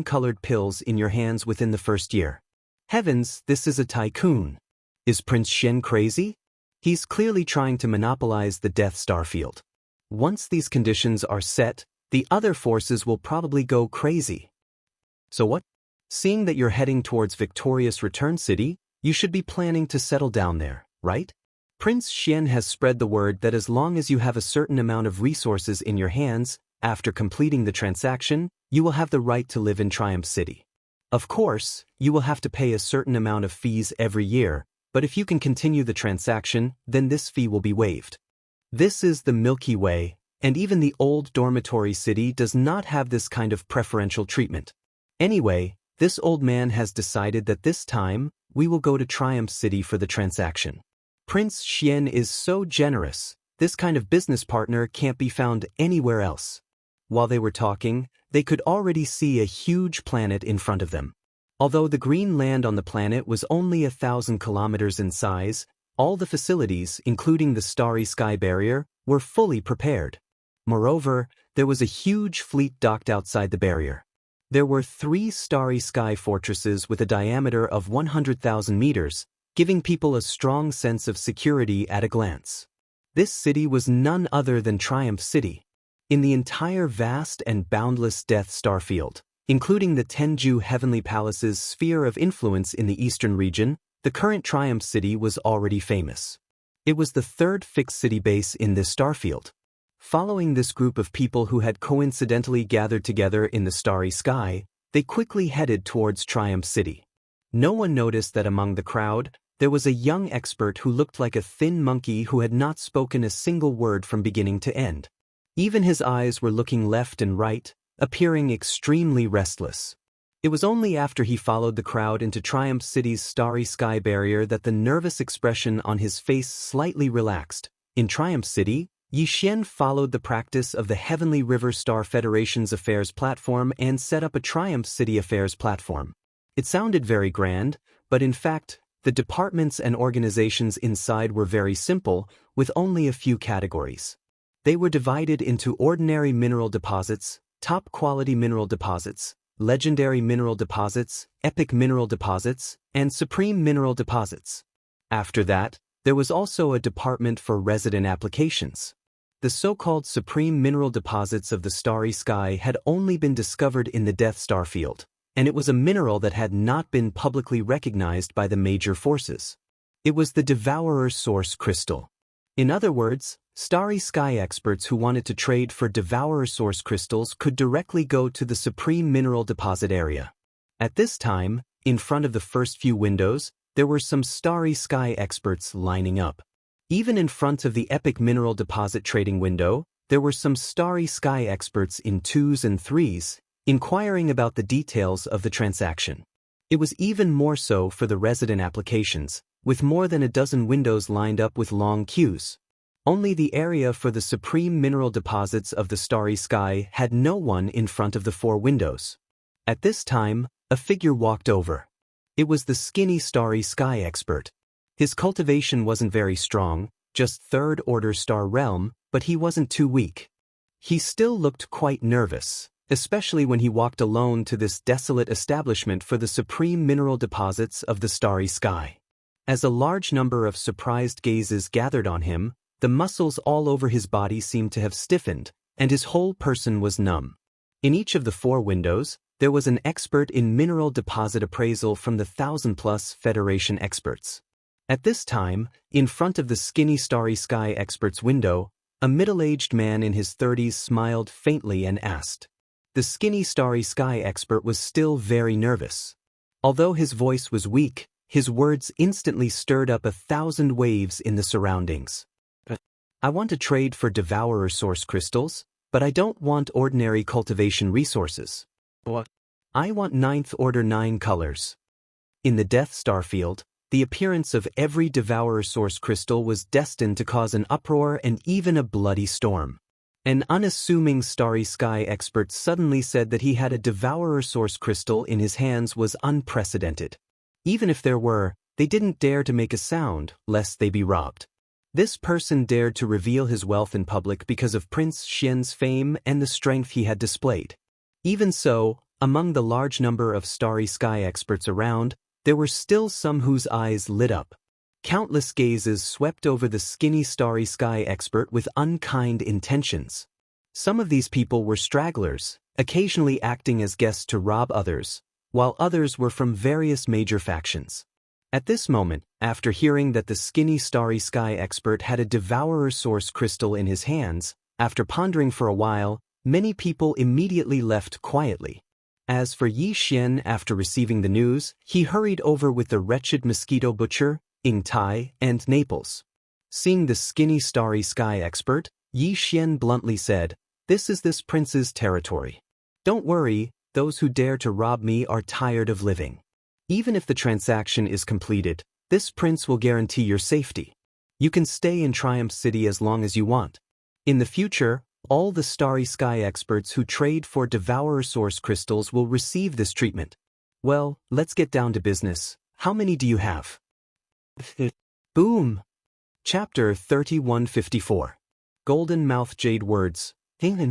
Speaker 1: colored pills in your hands within the first year. Heavens, this is a tycoon. Is Prince Xian crazy? He's clearly trying to monopolize the Death Star field. Once these conditions are set, the other forces will probably go crazy. So what? Seeing that you're heading towards Victorious Return City, you should be planning to settle down there, right? Prince Xian has spread the word that as long as you have a certain amount of resources in your hands, after completing the transaction, you will have the right to live in Triumph City. Of course, you will have to pay a certain amount of fees every year, but if you can continue the transaction, then this fee will be waived. This is the Milky Way, and even the old dormitory city does not have this kind of preferential treatment. Anyway, this old man has decided that this time, we will go to Triumph City for the transaction. Prince Xian is so generous, this kind of business partner can't be found anywhere else. While they were talking, they could already see a huge planet in front of them. Although the green land on the planet was only 1,000 kilometers in size, all the facilities, including the starry sky barrier, were fully prepared. Moreover, there was a huge fleet docked outside the barrier. There were 3 starry sky fortresses with a diameter of 100,000 meters, giving people a strong sense of security at a glance. This city was none other than Triumph City. In the entire vast and boundless Death Star field, including the Tenju Heavenly Palace's sphere of influence in the eastern region, the current Triumph City was already famous. It was the 3rd fixed city base in this starfield. Following this group of people who had coincidentally gathered together in the starry sky, they quickly headed towards Triumph City. No one noticed that among the crowd, there was a young expert who looked like a thin monkey who had not spoken a single word from beginning to end. Even his eyes were looking left and right, appearing extremely restless. It was only after he followed the crowd into Triumph City's starry sky barrier that the nervous expression on his face slightly relaxed. In Triumph City, Yi Xian followed the practice of the Heavenly River Star Federation's affairs platform and set up a Triumph City affairs platform. It sounded very grand, but in fact, the departments and organizations inside were very simple, with only a few categories. They were divided into ordinary mineral deposits, top-quality mineral deposits, legendary mineral deposits, epic mineral deposits, and supreme mineral deposits. After that, there was also a department for resident applications. The so-called supreme mineral deposits of the starry sky had only been discovered in the Death Star field, and it was a mineral that had not been publicly recognized by the major forces. It was the Devourer Source Crystal. In other words, starry sky experts who wanted to trade for Devourer Source crystals could directly go to the supreme mineral deposit area. At this time, in front of the first few windows, there were some starry sky experts lining up. Even in front of the epic mineral deposit trading window, there were some starry sky experts in 2s and 3s, inquiring about the details of the transaction. It was even more so for the resident applications, with more than a dozen windows lined up with long queues. Only the area for the supreme mineral deposits of the starry sky had no one in front of the 4 windows. At this time, a figure walked over. It was the skinny starry sky expert. His cultivation wasn't very strong, just 3rd order star realm, but he wasn't too weak. He still looked quite nervous, especially when he walked alone to this desolate establishment for the supreme mineral deposits of the starry sky. As a large number of surprised gazes gathered on him, the muscles all over his body seemed to have stiffened, and his whole person was numb. In each of the 4 windows, there was an expert in mineral deposit appraisal from the 1,000+ Federation experts. At this time, in front of the skinny starry sky expert's window, a middle-aged man in his 30s smiled faintly and asked. The skinny starry sky expert was still very nervous. Although his voice was weak, his words instantly stirred up 1,000 waves in the surroundings. I want to trade for devourer source crystals, but I don't want ordinary cultivation resources. What? I want 9th order 9 colors. In the Death Star field, the appearance of every devourer source crystal was destined to cause an uproar and even a bloody storm. An unassuming starry sky expert suddenly said that he had a devourer source crystal in his hands was unprecedented. Even if there were, they didn't dare to make a sound, lest they be robbed. This person dared to reveal his wealth in public because of Prince Xian's fame and the strength he had displayed. Even so, among the large number of starry sky experts around, there were still some whose eyes lit up. Countless gazes swept over the skinny starry sky expert with unkind intentions. Some of these people were stragglers, occasionally acting as guests to rob others, while others were from various major factions. At this moment, after hearing that the skinny starry sky expert had a devourer source crystal in his hands, after pondering for a while, many people immediately left quietly. As for Yi Xian, after receiving the news, he hurried over with the wretched mosquito butcher, Ying Tai, and Naples. Seeing the skinny starry sky expert, Yi Xian bluntly said, "This is this prince's territory. Don't worry, those who dare to rob me are tired of living. Even if the transaction is completed, this prince will guarantee your safety. You can stay in Triumph City as long as you want. In the future, all the starry sky experts who trade for devourer source crystals will receive this treatment. Well, let's get down to business. How many do you have?" Boom! Chapter 3154. Golden Mouth Jade Words. The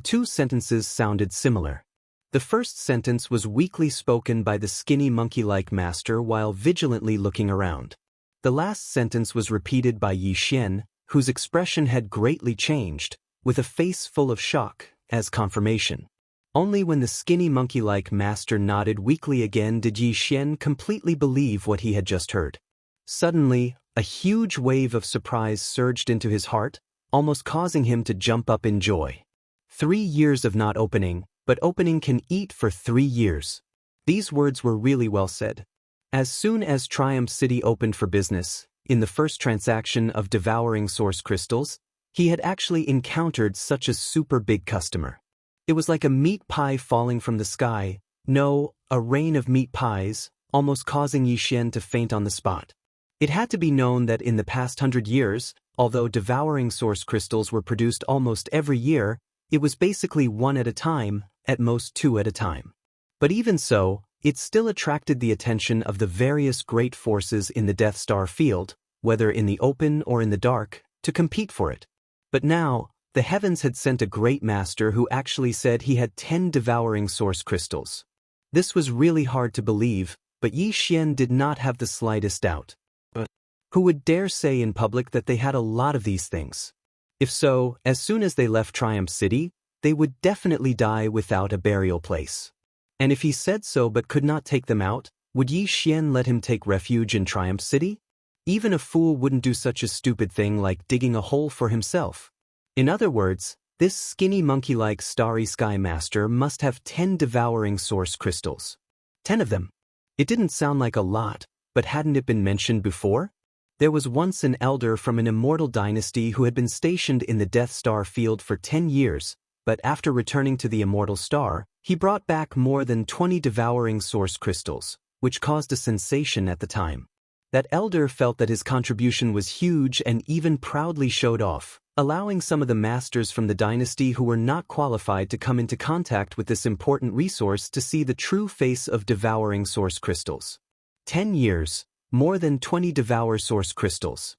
Speaker 1: 2 sentences sounded similar. The first sentence was weakly spoken by the skinny monkey-like master while vigilantly looking around. The last sentence was repeated by Yi Xian, whose expression had greatly changed, with a face full of shock, as confirmation. Only when the skinny monkey-like master nodded weakly again did Yi Xian completely believe what he had just heard. Suddenly, a huge wave of surprise surged into his heart, almost causing him to jump up in joy. 3 years of not opening, but opening can eat for 3 years. These words were really well said. As soon as Triumph City opened for business, in the first transaction of devouring source crystals, he had actually encountered such a super big customer. It was like a meat pie falling from the sky, no, a rain of meat pies, almost causing Yi Xian to faint on the spot. It had to be known that in the past 100 years, although devouring source crystals were produced almost every year, it was basically 1 at a time, at most 2 at a time. But even so, it still attracted the attention of the various great forces in the Death Star field, whether in the open or in the dark, to compete for it. But now, the heavens had sent a great master who actually said he had 10 devouring source crystals. This was really hard to believe, but Yi Xian did not have the slightest doubt. But who would dare say in public that they had a lot of these things? If so, as soon as they left Triumph City, they would definitely die without a burial place. And if he said so but could not take them out, would Yi Xian let him take refuge in Triumph City? Even a fool wouldn't do such a stupid thing like digging a hole for himself. In other words, this skinny monkey-like starry sky master must have 10 devouring source crystals. 10 of them. It didn't sound like a lot, but hadn't it been mentioned before? There was once an elder from an immortal dynasty who had been stationed in the Death Star field for 10 years, but after returning to the Immortal Star, he brought back more than 20 devouring source crystals, which caused a sensation at the time. That elder felt that his contribution was huge and even proudly showed off, allowing some of the masters from the dynasty who were not qualified to come into contact with this important resource to see the true face of devouring source crystals. 10 years, more than 20 devour source crystals.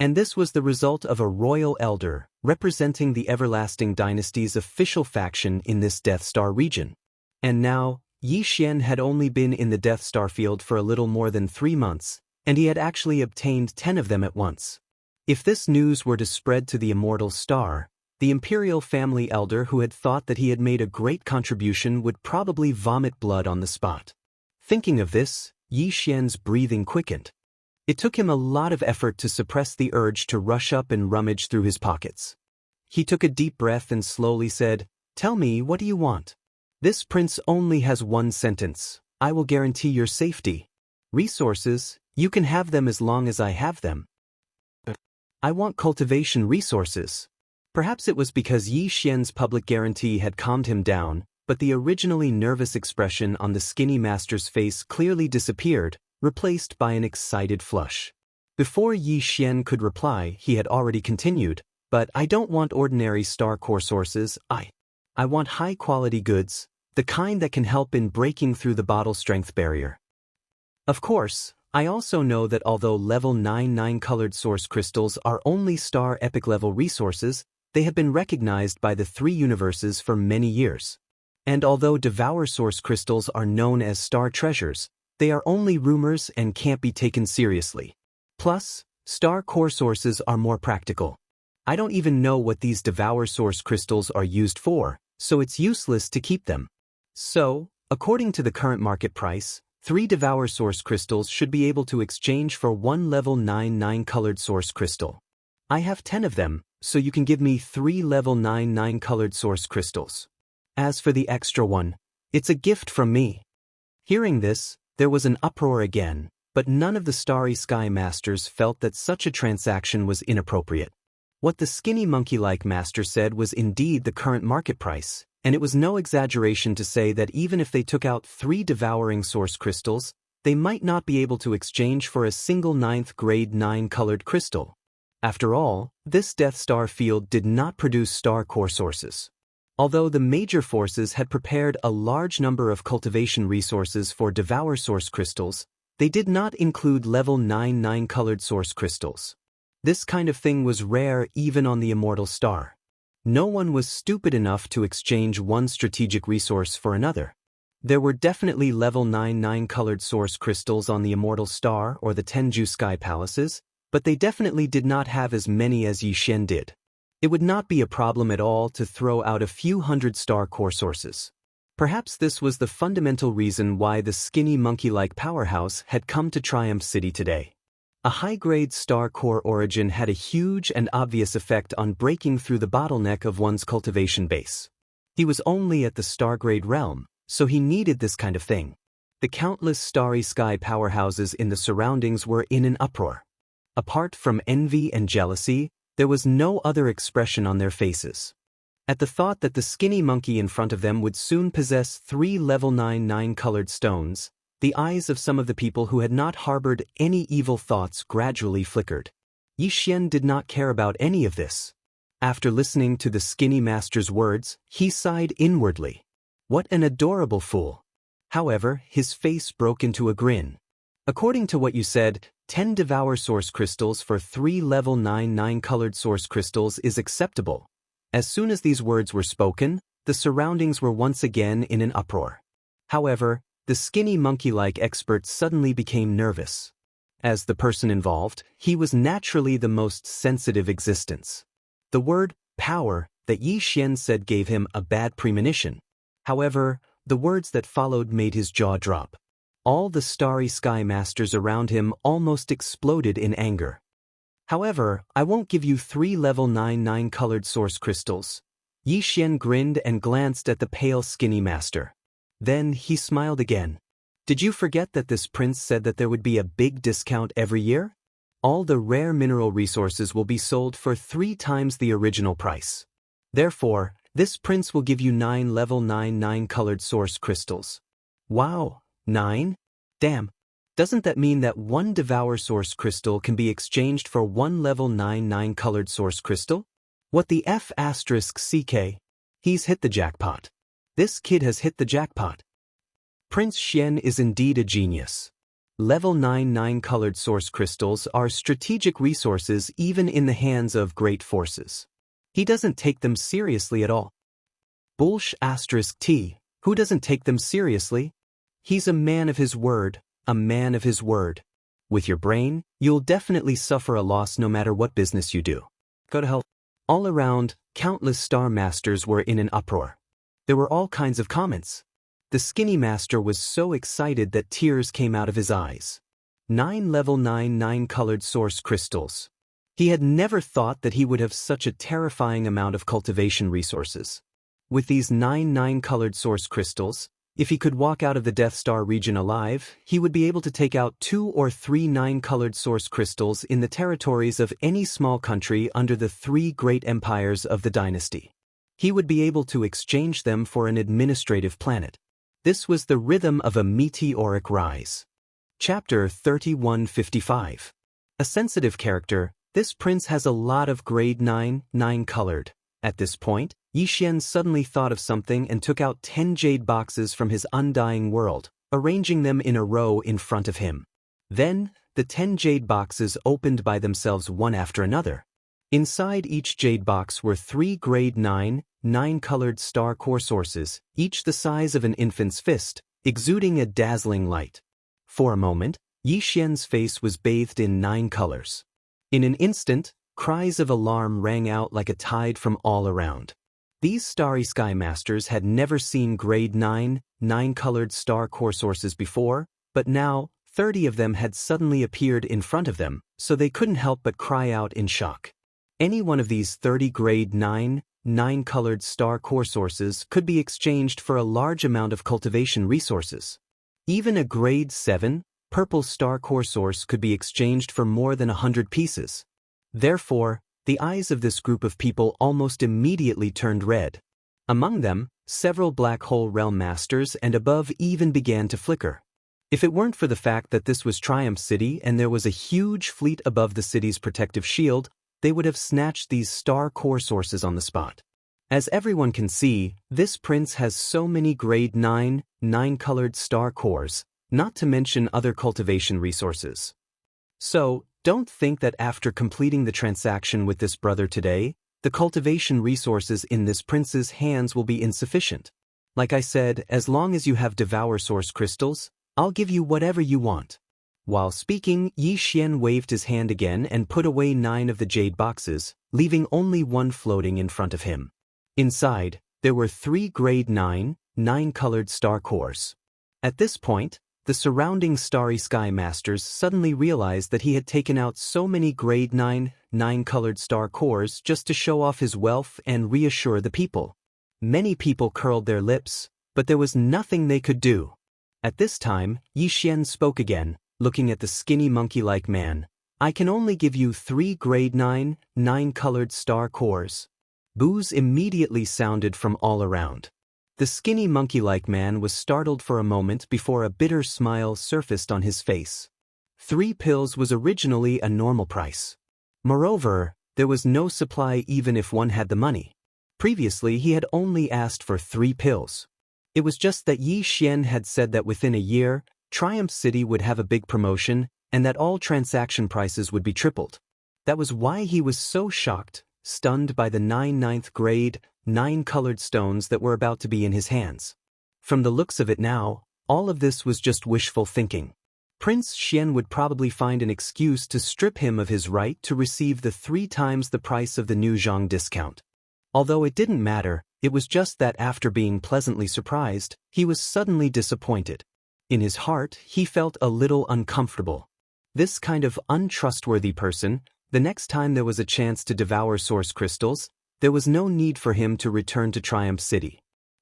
Speaker 1: And this was the result of a royal elder, representing the Everlasting Dynasty's official faction in this Death Star region. And now, Yi Xian had only been in the Death Star field for a little more than 3 months, and he had actually obtained 10 of them at once. If this news were to spread to the Immortal Star, the imperial family elder who had thought that he had made a great contribution would probably vomit blood on the spot. Thinking of this, Yi Xian's breathing quickened. It took him a lot of effort to suppress the urge to rush up and rummage through his pockets. He took a deep breath and slowly said, "Tell me, what do you want?" "This prince only has one sentence. I will guarantee your safety. Resources, you can have them as long as I have them." "I want cultivation resources." Perhaps it was because Yi Xian's public guarantee had calmed him down, but the originally nervous expression on the skinny master's face clearly disappeared, replaced by an excited flush. Before Yi Xian could reply, he had already continued, "But I don't want ordinary star core sources, I want high-quality goods, the kind that can help in breaking through the bottle strength barrier. Of course, I also know that although level 9 colored source crystals are only star epic level resources, they have been recognized by the 3 universes for many years. And although devour source crystals are known as star treasures, they are only rumors and can't be taken seriously. Plus, star core sources are more practical. I don't even know what these devour source crystals are used for, so it's useless to keep them. So, according to the current market price, 3 devour source crystals should be able to exchange for 1 level 9 colored source crystal. I have 10 of them, so you can give me 3 level 9 colored source crystals. As for the extra one, it's a gift from me." Hearing this, there was an uproar again, but none of the Starry Sky Masters felt that such a transaction was inappropriate. What the skinny monkey-like master said was indeed the current market price, and it was no exaggeration to say that even if they took out 3 devouring source crystals, they might not be able to exchange for a single 9th grade 9-colored crystal. After all, this Death Star field did not produce star core sources. Although the major forces had prepared a large number of cultivation resources for devour source crystals, they did not include level 9 colored source crystals. This kind of thing was rare even on the Immortal Star. No one was stupid enough to exchange one strategic resource for another. There were definitely level 9 colored source crystals on the Immortal Star or the Tenju Sky Palaces, but they definitely did not have as many as Yi Xian did. It would not be a problem at all to throw out a few hundred star core sources. Perhaps this was the fundamental reason why the skinny monkey-like powerhouse had come to Triumph City today. A high-grade star core origin had a huge and obvious effect on breaking through the bottleneck of one's cultivation base. He was only at the star-grade realm, so he needed this kind of thing. The countless starry sky powerhouses in the surroundings were in an uproar. Apart from envy and jealousy, there was no other expression on their faces. At the thought that the skinny monkey in front of them would soon possess 3 level 9 colored stones, the eyes of some of the people who had not harbored any evil thoughts gradually flickered. Yi Xian did not care about any of this. After listening to the skinny master's words, he sighed inwardly. What an adorable fool. However, his face broke into a grin. According to what you said, 10 devour source crystals for 3 level 9 colored source crystals is acceptable. As soon as these words were spoken, the surroundings were once again in an uproar. However, the skinny monkey-like expert suddenly became nervous. As the person involved, he was naturally the most sensitive existence. The word power that Yi Xian said gave him a bad premonition. However, the words that followed made his jaw drop. All the starry sky masters around him almost exploded in anger. However, I won't give you 3 level 9 colored source crystals. Yi Xian grinned and glanced at the pale skinny master. Then he smiled again. Did you forget that this prince said that there would be a big discount every year? All the rare mineral resources will be sold for 3 times the original price. Therefore, This prince will give you 9 level 9 colored source crystals. Wow, 9? Damn. Doesn't that mean that one devour source crystal can be exchanged for 1 level 9 colored source crystal? What the F asterisk CK? He's hit the jackpot. This kid has hit the jackpot. Prince Xian is indeed a genius. Level 9 colored source crystals are strategic resources even in the hands of great forces. He doesn't take them seriously at all. Bullsh asterisk T. Who doesn't take them seriously? He's a man of his word, a man of his word. With your brain, you'll definitely suffer a loss no matter what business you do. Go to hell. All around, countless star masters were in an uproar. There were all kinds of comments. The skinny master was so excited that tears came out of his eyes. 9 level 9 colored source crystals. He had never thought that he would have such a terrifying amount of cultivation resources. With these 9 colored source crystals, if he could walk out of the Death Star region alive, he would be able to take out 2 or 3 9-colored source crystals in the territories of any small country under the 3 great empires of the dynasty. He would be able to exchange them for an administrative planet. This was the rhythm of a meteoric rise. Chapter 3155. A sensitive character, this prince has a lot of grade 9 colored. At this point, Yi Xian suddenly thought of something and took out 10 jade boxes from his undying world, arranging them in a row in front of him. Then, the 10 jade boxes opened by themselves one after another. Inside each jade box were 3 grade 9 colored star core sources, each the size of an infant's fist, exuding a dazzling light. For a moment, Yi Xian's face was bathed in 9 colors. In an instant, cries of alarm rang out like a tide from all around. These starry sky masters had never seen grade 9 colored star core sources before, but now, 30 of them had suddenly appeared in front of them, so they couldn't help but cry out in shock. Any one of these 30 grade 9 colored star core sources could be exchanged for a large amount of cultivation resources. Even a grade 7 purple star core source could be exchanged for more than 100 pieces. Therefore, the eyes of this group of people almost immediately turned red. Among them, several black hole realm masters and above even began to flicker. If it weren't for the fact that this was Triumph City and there was a huge fleet above the city's protective shield, they would have snatched these star core sources on the spot. As everyone can see, this prince has so many grade 9 colored star cores, not to mention other cultivation resources. So, don't think that after completing the transaction with this brother today, the cultivation resources in this prince's hands will be insufficient. Like I said, as long as you have devour source crystals, I'll give you whatever you want. While speaking, Yi Xian waved his hand again and put away 9 of the jade boxes, leaving only one floating in front of him. Inside, there were 3 grade 9 colored star cores. At this point, the surrounding starry sky masters suddenly realized that he had taken out so many grade 9 colored star cores just to show off his wealth and reassure the people. Many people curled their lips, but there was nothing they could do. At this time, Yi Xian spoke again, looking at the skinny monkey-like man. I can only give you 3 grade 9 colored star cores. Boos immediately sounded from all around. The skinny monkey-like man was startled for a moment before a bitter smile surfaced on his face. 3 pills was originally a normal price. Moreover, there was no supply even if one had the money. Previously, he had only asked for 3 pills. It was just that Yi Xian had said that within a year, Triumph City would have a big promotion and that all transaction prices would be tripled. That was why he was so shocked, stunned by the 9th grade 9 colored stones that were about to be in his hands. From the looks of it now, all of this was just wishful thinking. Prince Xian would probably find an excuse to strip him of his right to receive the 3 times the price of the new Zhang discount. Although it didn't matter, it was just that after being pleasantly surprised, he was suddenly disappointed. In his heart, he felt a little uncomfortable. This kind of untrustworthy person, the next time there was a chance to devour source crystals, there was no need for him to return to Triumph City.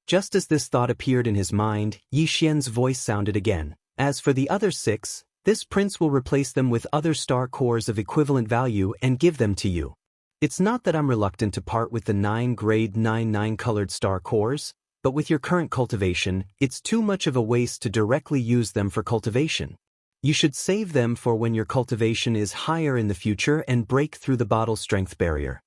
Speaker 1: Just as this thought appeared in his mind, Yi Xian's voice sounded again. As for the other 6, this prince will replace them with other star cores of equivalent value and give them to you. It's not that I'm reluctant to part with the 9 grade 9 colored star cores, but with your current cultivation, it's too much of a waste to directly use them for cultivation. You should save them for when your cultivation is higher in the future and break through the bottle strength barrier.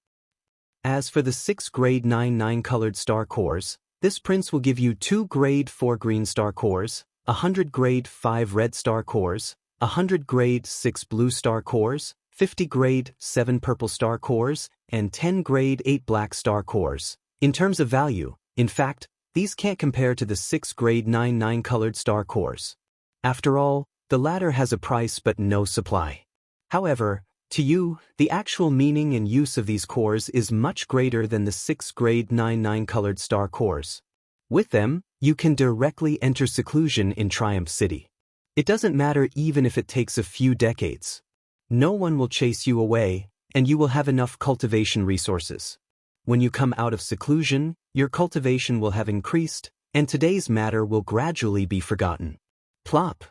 Speaker 1: As for the 6 grade 9 colored star cores, this prince will give you 2 grade 4 green star cores, 100 grade 5 red star cores, 100 grade 6 blue star cores, 50 grade 7 purple star cores, and 10 grade 8 black star cores. In terms of value, in fact, these can't compare to the 6 grade 9 colored star cores. After all, the latter has a price but no supply. However, to you, the actual meaning and use of these cores is much greater than the 6 grade 9 colored star cores. With them, you can directly enter seclusion in Triumph City. It doesn't matter even if it takes a few decades. No one will chase you away, and you will have enough cultivation resources. When you come out of seclusion, your cultivation will have increased, and today's matter will gradually be forgotten. Plop.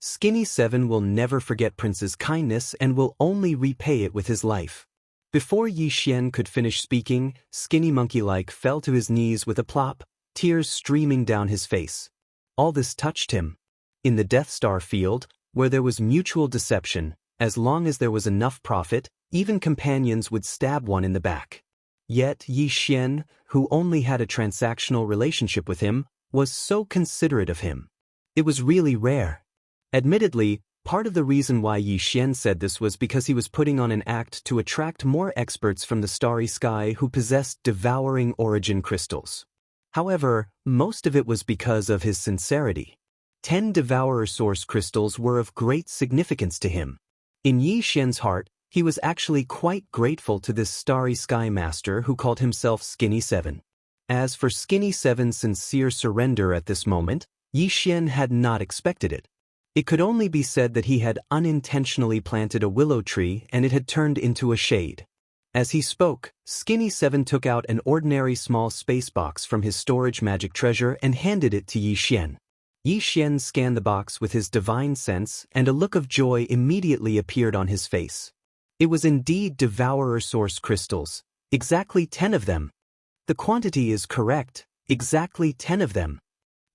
Speaker 1: Skinny 7 will never forget Prince's kindness and will only repay it with his life. Before Yi Xian could finish speaking, Skinny monkey-like fell to his knees with a plop, tears streaming down his face. All this touched him. In the Death Star field, where there was mutual deception, as long as there was enough profit, even companions would stab one in the back. Yet Yi Xian, who only had a transactional relationship with him, was so considerate of him. It was really rare. Admittedly, part of the reason why Yi Xian said this was because he was putting on an act to attract more experts from the starry sky who possessed devouring origin crystals. However, most of it was because of his sincerity. 10 devourer source crystals were of great significance to him. In Yi Xian's heart, he was actually quite grateful to this starry sky master who called himself Skinny 7. As for Skinny 7's sincere surrender at this moment, Yi Xian had not expected it. It could only be said that he had unintentionally planted a willow tree and it had turned into a shade. As he spoke, Skinny 7 took out an ordinary small space box from his storage magic treasure and handed it to Yi Xian. Yi Xian scanned the box with his divine sense and a look of joy immediately appeared on his face. It was indeed devourer source crystals, exactly 10 of them. The quantity is correct, exactly 10 of them.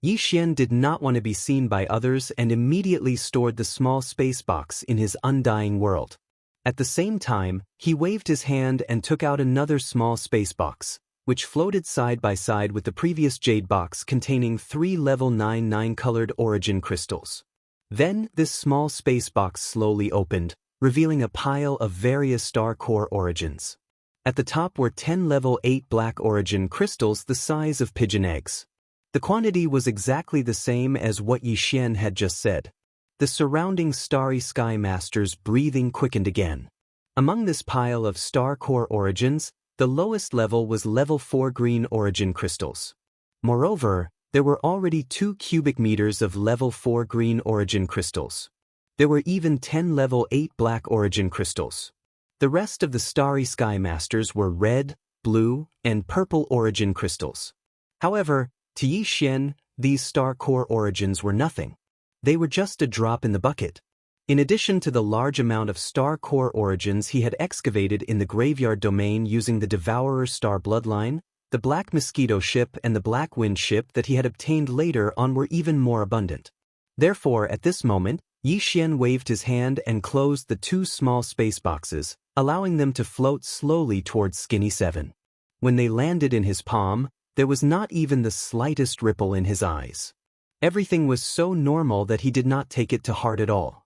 Speaker 1: Yi Xian did not want to be seen by others and immediately stored the small space box in his undying world. At the same time, he waved his hand and took out another small space box, which floated side by side with the previous jade box containing 3 level 9 colored origin crystals. Then, this small space box slowly opened, revealing a pile of various star core origins. At the top were 10 level 8 black origin crystals the size of pigeon eggs. The quantity was exactly the same as what Yi Xian had just said. The surrounding starry sky master's breathing quickened again. Among this pile of star core origins, the lowest level was level 4 green origin crystals. Moreover, there were already 2 cubic meters of level 4 green origin crystals. There were even 10 level 8 black origin crystals. The rest of the starry sky masters were red, blue, and purple origin crystals. However, to Yi Xian, these star core origins were nothing. They were just a drop in the bucket. In addition to the large amount of star core origins he had excavated in the graveyard domain using the Devourer star bloodline, the Black Mosquito ship and the Black Wind ship that he had obtained later on were even more abundant. Therefore, at this moment, Yi Xian waved his hand and closed the 2 small space boxes, allowing them to float slowly towards Skinny 7. When they landed in his palm, there was not even the slightest ripple in his eyes. Everything was so normal that he did not take it to heart at all.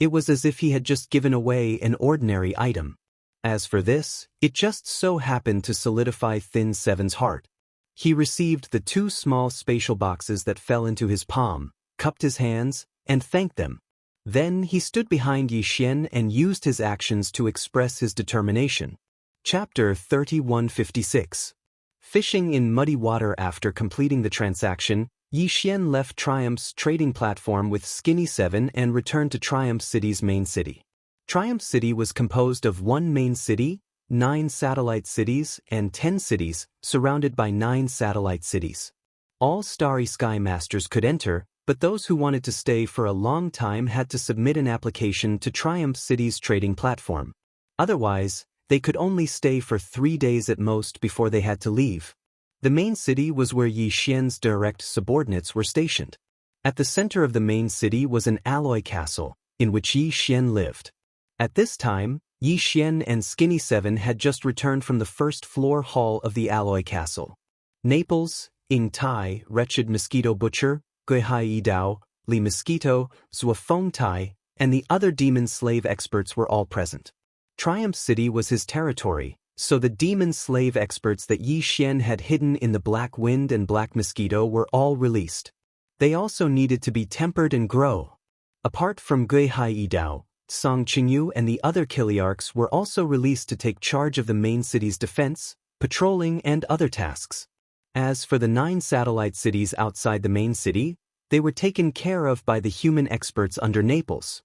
Speaker 1: It was as if he had just given away an ordinary item. As for this, it just so happened to solidify Thin 7's heart. He received the 2 small spatial boxes that fell into his palm, cupped his hands, and thanked them. Then he stood behind Yi Xian and used his actions to express his determination. Chapter 3156. Fishing in muddy water. After completing the transaction, Yi Xian left Triumph's trading platform with Skinny 7 and returned to Triumph City's main city. Triumph City was composed of 1 main city, 9 satellite cities, and 10 cities, surrounded by 9 satellite cities. All Starry Sky Masters could enter, but those who wanted to stay for a long time had to submit an application to Triumph City's trading platform. Otherwise, they could only stay for 3 days at most before they had to leave. The main city was where Yi Xian's direct subordinates were stationed. At the center of the main city was an alloy castle, in which Yi Xian lived. At this time, Yi Xian and Skinny Seven had just returned from the first floor hall of the alloy castle. Naples, Ing Tai, Wretched Mosquito Butcher, Gui Hai Yi Dao, Li Mosquito, Zua Feng Tai, and the other demon slave experts were all present. Triumph City was his territory, so the demon slave experts that Yi Xian had hidden in the Black Wind and Black Mosquito were all released. They also needed to be tempered and grow. Apart from Gui Hai Yi Dao, Song Qingyu and the other Kiliarchs were also released to take charge of the main city's defense, patrolling, and other tasks. As for the 9 satellite cities outside the main city, they were taken care of by the human experts under Naples.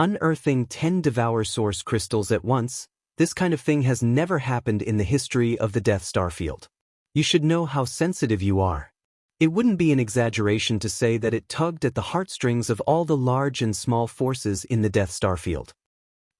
Speaker 1: Unearthing 10 Devour Source crystals at once, this kind of thing has never happened in the history of the Death Star field. You should know how sensitive you are. It wouldn't be an exaggeration to say that it tugged at the heartstrings of all the large and small forces in the Death Star field.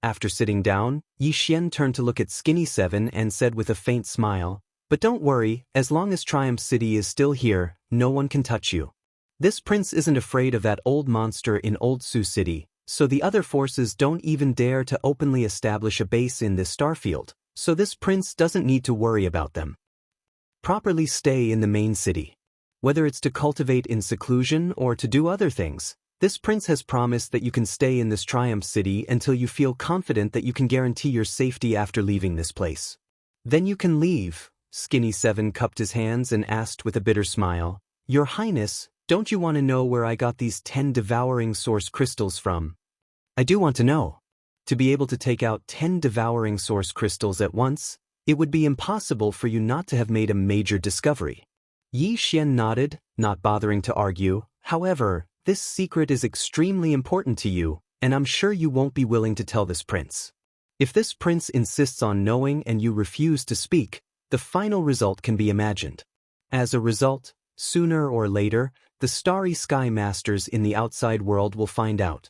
Speaker 1: After sitting down, Yi Xian turned to look at Skinny Seven and said with a faint smile, "But don't worry, as long as Triumph City is still here, no one can touch you. This prince isn't afraid of that old monster in Old Sioux City, so the other forces don't even dare to openly establish a base in this starfield, so this prince doesn't need to worry about them. Properly stay in the main city. Whether it's to cultivate in seclusion or to do other things, this prince has promised that you can stay in this Triumph City until you feel confident that you can guarantee your safety after leaving this place. Then you can leave." Skinny Seven cupped his hands and asked with a bitter smile, "Your Highness, don't you want to know where I got these 10 devouring source crystals from?" "I do want to know." To be able to take out 10 devouring source crystals at once, it would be impossible for you not to have made a major discovery. Yi Xian nodded, not bothering to argue. "However, this secret is extremely important to you, and I'm sure you won't be willing to tell this prince. If this prince insists on knowing and you refuse to speak, the final result can be imagined. As a result, sooner or later, the Starry Sky Masters in the outside world will find out.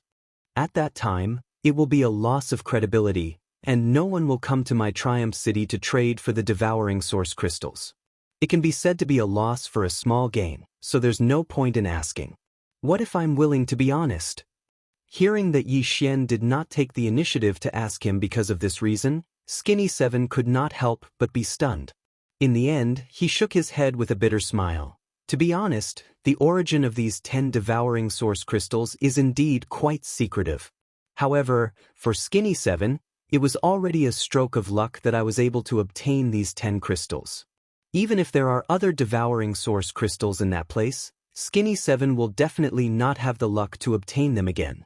Speaker 1: At that time, it will be a loss of credibility, and no one will come to my Triumph City to trade for the devouring source crystals. It can be said to be a loss for a small gain, so there's no point in asking. What if I'm willing to be honest?" Hearing that Yi Xian did not take the initiative to ask him because of this reason, Skinny Seven could not help but be stunned. In the end, he shook his head with a bitter smile. To be honest, the origin of these 10 devouring source crystals is indeed quite secretive. However, for Skinny Seven, it was already a stroke of luck that I was able to obtain these 10 crystals. Even if there are other devouring source crystals in that place, Skinny Seven will definitely not have the luck to obtain them again.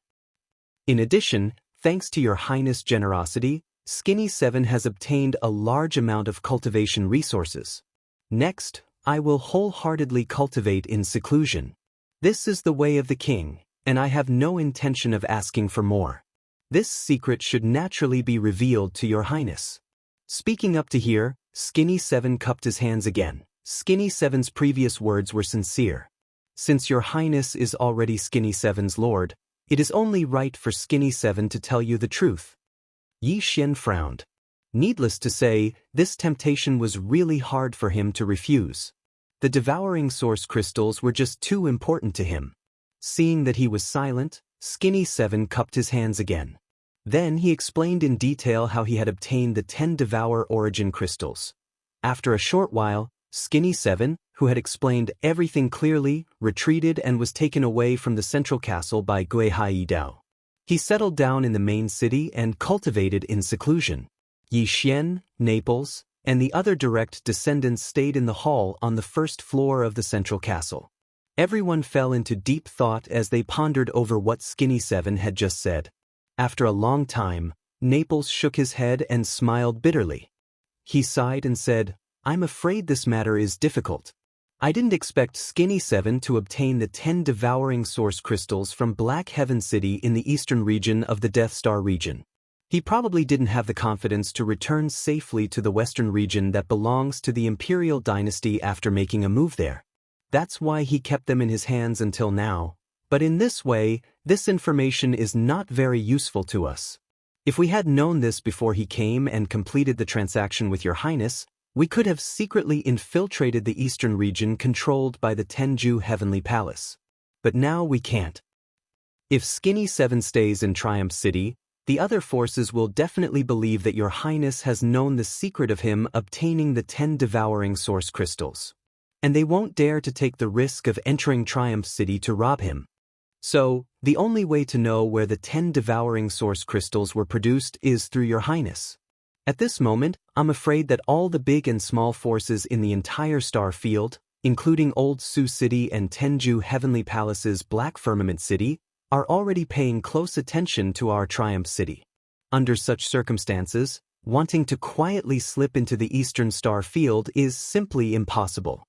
Speaker 1: In addition, thanks to your Highness' generosity, Skinny Seven has obtained a large amount of cultivation resources. Next, I will wholeheartedly cultivate in seclusion. This is the way of the king, and I have no intention of asking for more. This secret should naturally be revealed to your Highness." Speaking up to here, Skinny Seven cupped his hands again. Skinny Seven's previous words were sincere. Since your Highness is already Skinny Seven's lord, it is only right for Skinny Seven to tell you the truth. Yi Xian frowned. Needless to say, this temptation was really hard for him to refuse. The devouring source crystals were just too important to him. Seeing that he was silent, Skinny Seven cupped his hands again. Then he explained in detail how he had obtained the 10 Devour origin crystals. After a short while, Skinny Seven, who had explained everything clearly, retreated and was taken away from the central castle by Gui Hai Yi Dao. He settled down in the main city and cultivated in seclusion. Yi Xian, Naples, and the other direct descendants stayed in the hall on the first floor of the central castle. Everyone fell into deep thought as they pondered over what Skinny Seven had just said. After a long time, Naples shook his head and smiled bitterly. He sighed and said, "I'm afraid this matter is difficult. I didn't expect Skinny Seven to obtain the 10 devouring source crystals from Black Heaven City in the eastern region of the Death Star region. He probably didn't have the confidence to return safely to the western region that belongs to the Imperial Dynasty after making a move there. That's why he kept them in his hands until now, but in this way, this information is not very useful to us. If we had known this before he came and completed the transaction with Your Highness, we could have secretly infiltrated the eastern region controlled by the Tenju Heavenly Palace. But now we can't. If Skinny 7 stays in Triumph City, the other forces will definitely believe that Your Highness has known the secret of him obtaining the 10 devouring source crystals. And they won't dare to take the risk of entering Triumph City to rob him. So, the only way to know where the 10 devouring source crystals were produced is through Your Highness. At this moment, I'm afraid that all the big and small forces in the entire star field, including Old Sioux City and Tenju Heavenly Palace's Black Firmament City, are already paying close attention to our Triumph City. Under such circumstances, wanting to quietly slip into the eastern star field is simply impossible.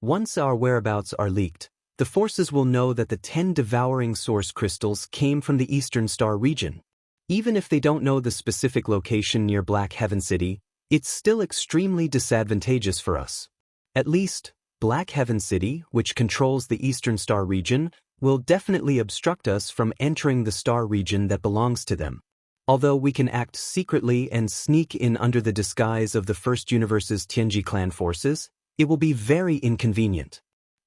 Speaker 1: Once our whereabouts are leaked, the forces will know that the 10 devouring source crystals came from the eastern star region. Even if they don't know the specific location near Black Heaven City, it's still extremely disadvantageous for us. At least, Black Heaven City, which controls the eastern star region, will definitely obstruct us from entering the star region that belongs to them. Although we can act secretly and sneak in under the disguise of the First Universe's Tianji clan forces, it will be very inconvenient.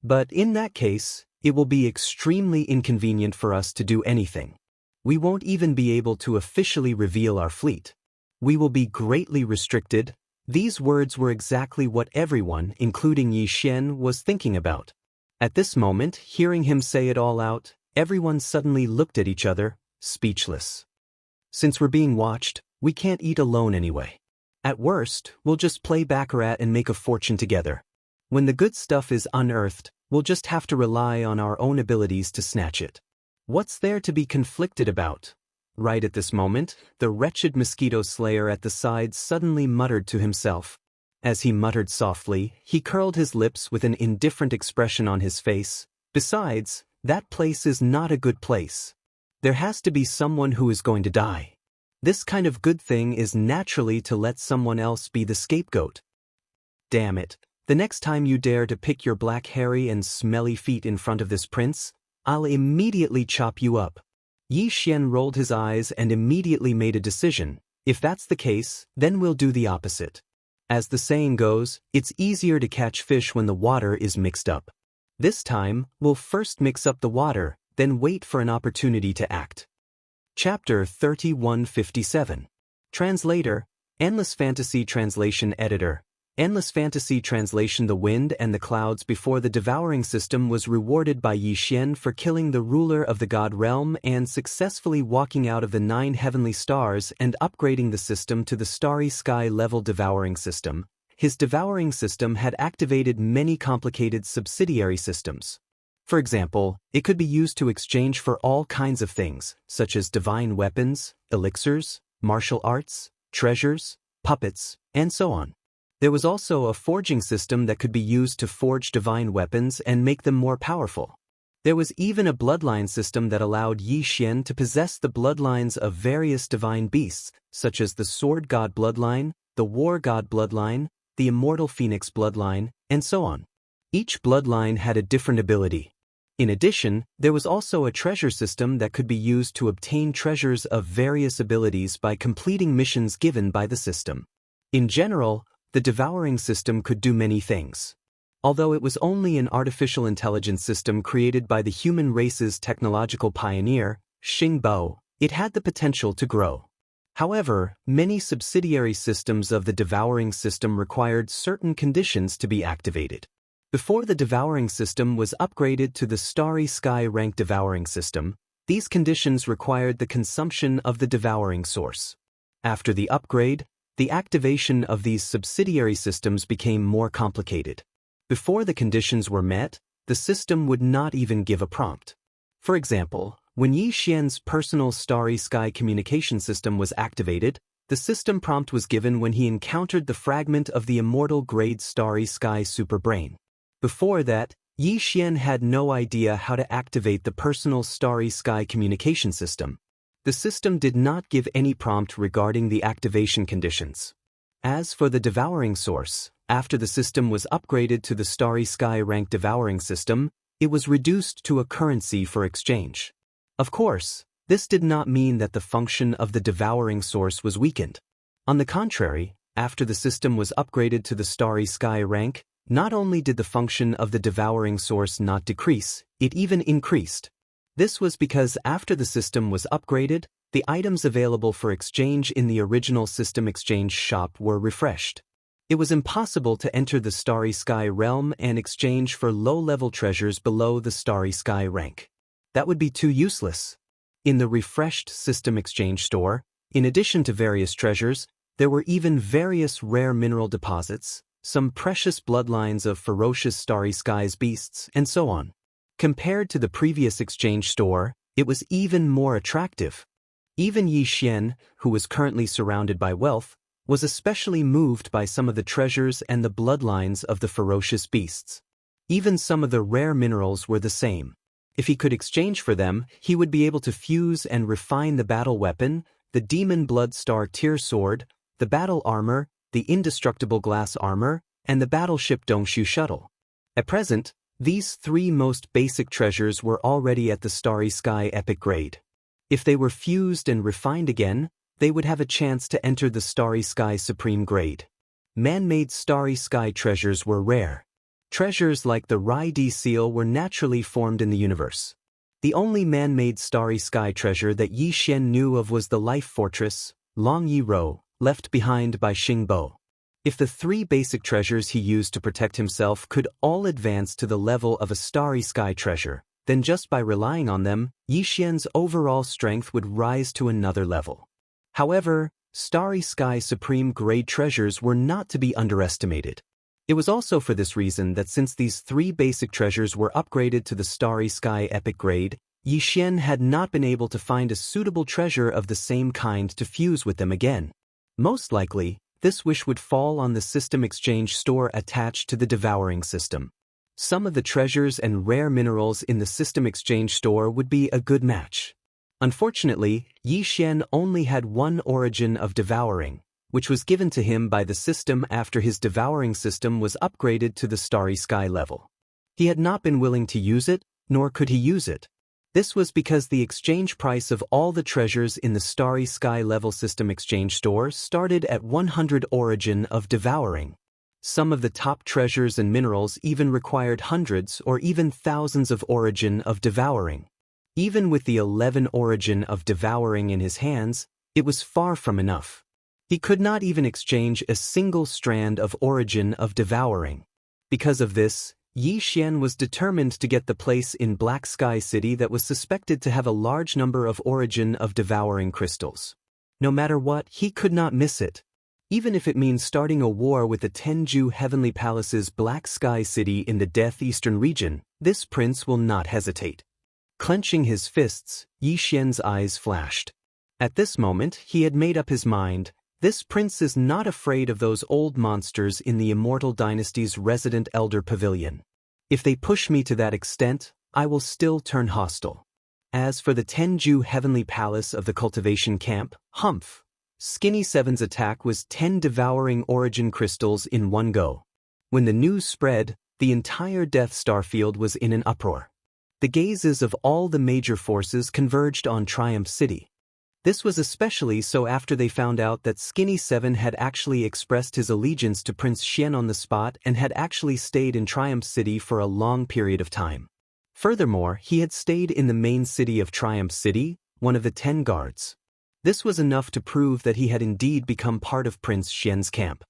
Speaker 1: But in that case, it will be extremely inconvenient for us to do anything. We won't even be able to officially reveal our fleet. We will be greatly restricted. These words were exactly what everyone, including Yi Xian, was thinking about. At this moment, hearing him say it all out, everyone suddenly looked at each other, speechless. Since we're being watched, we can't eat alone anyway. At worst, we'll just play baccarat and make a fortune together. When the good stuff is unearthed, we'll just have to rely on our own abilities to snatch it. What's there to be conflicted about? Right at this moment, the wretched mosquito slayer at the side suddenly muttered to himself. As he muttered softly, he curled his lips with an indifferent expression on his face. Besides, that place is not a good place. There has to be someone who is going to die. This kind of good thing is naturally to let someone else be the scapegoat. Damn it. The next time you dare to pick your black hairy and smelly feet in front of this prince, I'll immediately chop you up. Yi Xian rolled his eyes and immediately made a decision. If that's the case, then we'll do the opposite. As the saying goes, it's easier to catch fish when the water is mixed up. This time, we'll first mix up the water, then wait for an opportunity to act. Chapter 3157. Translator, Endless Fantasy Translation Editor. Endless Fantasy Translation. The wind and the clouds before the devouring system was rewarded by Yi Xian for killing the ruler of the god realm and successfully walking out of the 9 heavenly stars and upgrading the system to the starry sky level devouring system. His devouring system had activated many complicated subsidiary systems. For example, it could be used to exchange for all kinds of things, such as divine weapons, elixirs, martial arts, treasures, puppets, and so on. There was also a forging system that could be used to forge divine weapons and make them more powerful. There was even a bloodline system that allowed Yi Xian to possess the bloodlines of various divine beasts, such as the Sword God bloodline, the War God bloodline, the Immortal Phoenix bloodline, and so on. Each bloodline had a different ability. In addition, there was also a treasure system that could be used to obtain treasures of various abilities by completing missions given by the system. In general, the devouring system could do many things. Although it was only an artificial intelligence system created by the human race's technological pioneer, Xing Bo, it had the potential to grow. However, many subsidiary systems of the devouring system required certain conditions to be activated. Before the devouring system was upgraded to the Starry Sky rank devouring system, these conditions required the consumption of the devouring source. After the upgrade, the activation of these subsidiary systems became more complicated. Before the conditions were met, the system would not even give a prompt. For example, when Yi Xian's personal Starry Sky communication system was activated, the system prompt was given when he encountered the fragment of the Immortal Grade Starry Sky Superbrain. Before that, Yi Xian had no idea how to activate the personal Starry Sky communication system. The system did not give any prompt regarding the activation conditions. As for the devouring source, after the system was upgraded to the Starry Sky rank devouring system, it was reduced to a currency for exchange. Of course, This did not mean that the function of the devouring source was weakened. On the contrary, after the system was upgraded to the Starry Sky rank, not only did the function of the devouring source not decrease, it even increased. This was because after the system was upgraded, the items available for exchange in the original system exchange shop were refreshed. It was impossible to enter the Starry Sky realm and exchange for low-level treasures below the Starry Sky rank. That would be too useless. In the refreshed system exchange store, in addition to various treasures, there were even various rare mineral deposits, some precious bloodlines of ferocious Starry Skies beasts, and so on. Compared to the previous exchange store, it was even more attractive. Even Yi Xian, who was currently surrounded by wealth, was especially moved by some of the treasures and the bloodlines of the ferocious beasts. Even some of the rare minerals were the same. If he could exchange for them, he would be able to fuse and refine the battle weapon, the Demon Blood Star Tear Sword, the battle armor, the indestructible glass armor, and the battleship Dongshu shuttle. At present, these three most basic treasures were already at the Starry Sky epic grade. If they were fused and refined again, they would have a chance to enter the Starry Sky supreme grade. Man-made Starry Sky treasures were rare. Treasures like the Rai Di seal were naturally formed in the universe. The only man-made Starry Sky treasure that Yi Xian knew of was the life fortress, Long Yi Rou, left behind by Xing Bo. If the three basic treasures he used to protect himself could all advance to the level of a Starry Sky treasure, then just by relying on them, Yi Xian's overall strength would rise to another level. However, Starry Sky supreme grade treasures were not to be underestimated. It was also for this reason that since these three basic treasures were upgraded to the Starry Sky epic grade, Yi Xian had not been able to find a suitable treasure of the same kind to fuse with them again. Most likely, this wish would fall on the system exchange store attached to the devouring system. Some of the treasures and rare minerals in the system exchange store would be a good match. Unfortunately, Yi Xian only had one origin of devouring, which was given to him by the system after his devouring system was upgraded to the Starry Sky level. He had not been willing to use it, nor could he use it. This was because the exchange price of all the treasures in the Starry Sky level system exchange store started at 100 origin of devouring. Some of the top treasures and minerals even required hundreds or even thousands of origin of devouring. Even with the 11 origin of devouring in his hands, it was far from enough. He could not even exchange a single strand of origin of devouring. Because of this, Yi Xian was determined to get the place in Black Sky City that was suspected to have a large number of origin of devouring crystals. No matter what, he could not miss it. Even if it means starting a war with the Tenju Heavenly Palace's Black Sky City in the Death Eastern region, this prince will not hesitate. Clenching his fists, Yi Xian's eyes flashed. At this moment, he had made up his mind. This prince is not afraid of those old monsters in the Immortal Dynasty's resident elder pavilion. If they push me to that extent, I will still turn hostile. As for the Tenju Heavenly Palace of the Cultivation Camp, humph! Skinny Seven's attack was 10 devouring origin crystals in one go. When the news spread, the entire Death Star field was in an uproar. The gazes of all the major forces converged on Triumph City. This was especially so after they found out that Skinny Seven had actually expressed his allegiance to Prince Xian on the spot and had actually stayed in Triumph City for a long period of time. Furthermore, he had stayed in the main city of Triumph City, one of the 10 guards. This was enough to prove that he had indeed become part of Prince Xian's camp.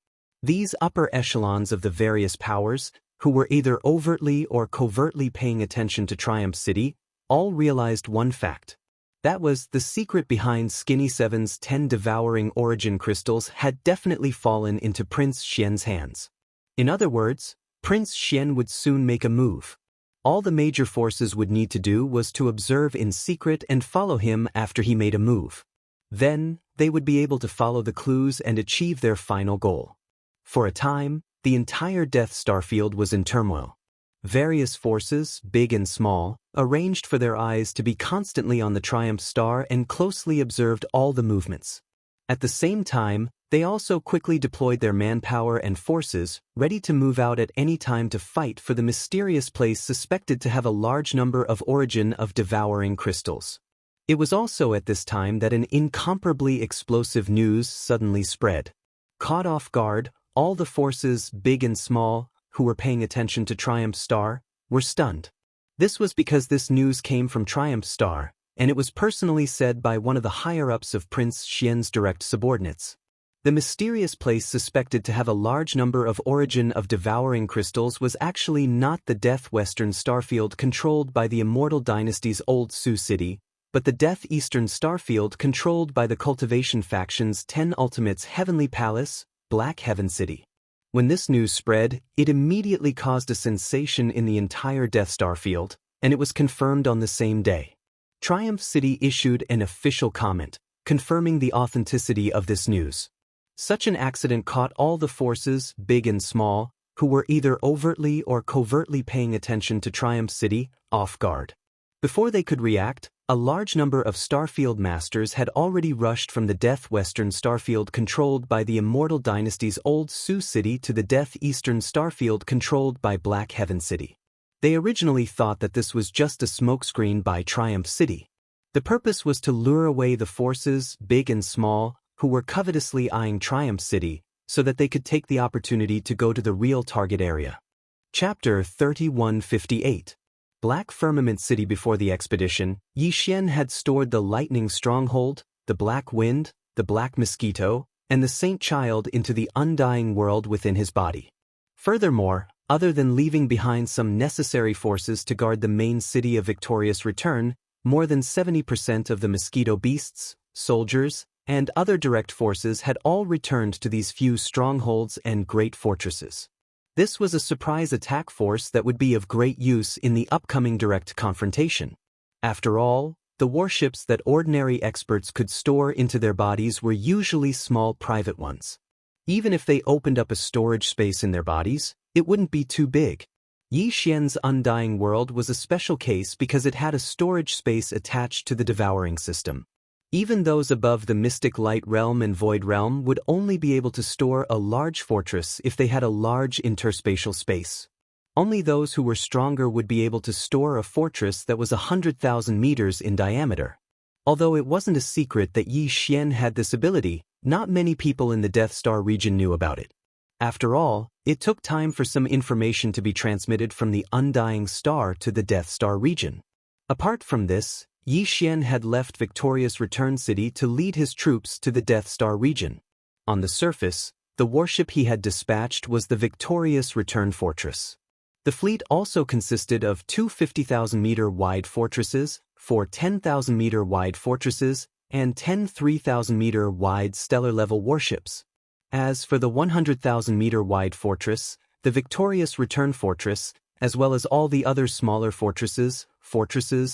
Speaker 1: These upper echelons of the various powers, who were either overtly or covertly paying attention to Triumph City, all realized one fact. That was, the secret behind Skinny Seven's 10 devouring origin crystals had definitely fallen into Prince Xian's hands. In other words, Prince Xian would soon make a move. All the major forces would need to do was to observe in secret and follow him after he made a move. Then, they would be able to follow the clues and achieve their final goal. For a time, the entire Death Star field was in turmoil. Various forces, big and small, arranged for their eyes to be constantly on the Triumph Star and closely observed all the movements. At the same time, they also quickly deployed their manpower and forces, ready to move out at any time to fight for the mysterious place suspected to have a large number of origin of devouring crystals. It was also at this time that an incomparably explosive news suddenly spread. Caught off guard, all the forces, big and small, who were paying attention to Triumph's star, were stunned. This was because this news came from Triumph's star, and it was personally said by one of the higher-ups of Prince Xian's direct subordinates. The mysterious place suspected to have a large number of origin of devouring crystals was actually not the Death Western Starfield controlled by the Immortal Dynasty's Old Sioux City, but the Death Eastern Starfield controlled by the Cultivation faction's 10 Ultimates Heavenly Palace, Black Heaven City. When this news spread, it immediately caused a sensation in the entire Death Starfield, and it was confirmed on the same day. Triumph City issued an official comment, confirming the authenticity of this news. Such an accident caught all the forces, big and small, who were either overtly or covertly paying attention to Triumph City, off guard. Before they could react, a large number of Starfield Masters had already rushed from the Death Western Starfield controlled by the Immortal Dynasty's Old Sioux City to the Death Eastern Starfield controlled by Black Heaven City. They originally thought that this was just a smokescreen by Triumph City. The purpose was to lure away the forces, big and small, who were covetously eyeing Triumph City, so that they could take the opportunity to go to the real target area. Chapter 3158. Black Firmament City. Before the expedition, Yi Xian had stored the Lightning Stronghold, the Black Wind, the Black Mosquito, and the Saint Child into the Undying World within his body. Furthermore, other than leaving behind some necessary forces to guard the main city of Victorious Return, more than 70% of the Mosquito Beasts, soldiers, and other direct forces had all returned to these few strongholds and great fortresses. This was a surprise attack force that would be of great use in the upcoming direct confrontation. After all, the warships that ordinary experts could store into their bodies were usually small private ones. Even if they opened up a storage space in their bodies, it wouldn't be too big. Yi Xian's Undying World was a special case because it had a storage space attached to the devouring system. Even those above the Mystic Light Realm and Void Realm would only be able to store a large fortress if they had a large interspatial space. Only those who were stronger would be able to store a fortress that was 100,000 meters in diameter. Although it wasn't a secret that Yi Xian had this ability, not many people in the Death Star region knew about it. After all, it took time for some information to be transmitted from the Undying Star to the Death Star region. Apart from this, Yi Xian had left Victorious Return City to lead his troops to the Death Star region. On the surface, the warship he had dispatched was the Victorious Return Fortress. The fleet also consisted of two 50,000-meter-wide fortresses, four 10,000-meter-wide fortresses, and 10 3,000-meter-wide stellar-level warships. As for the 100,000-meter-wide fortress, the Victorious Return Fortress, as well as all the other smaller fortresses,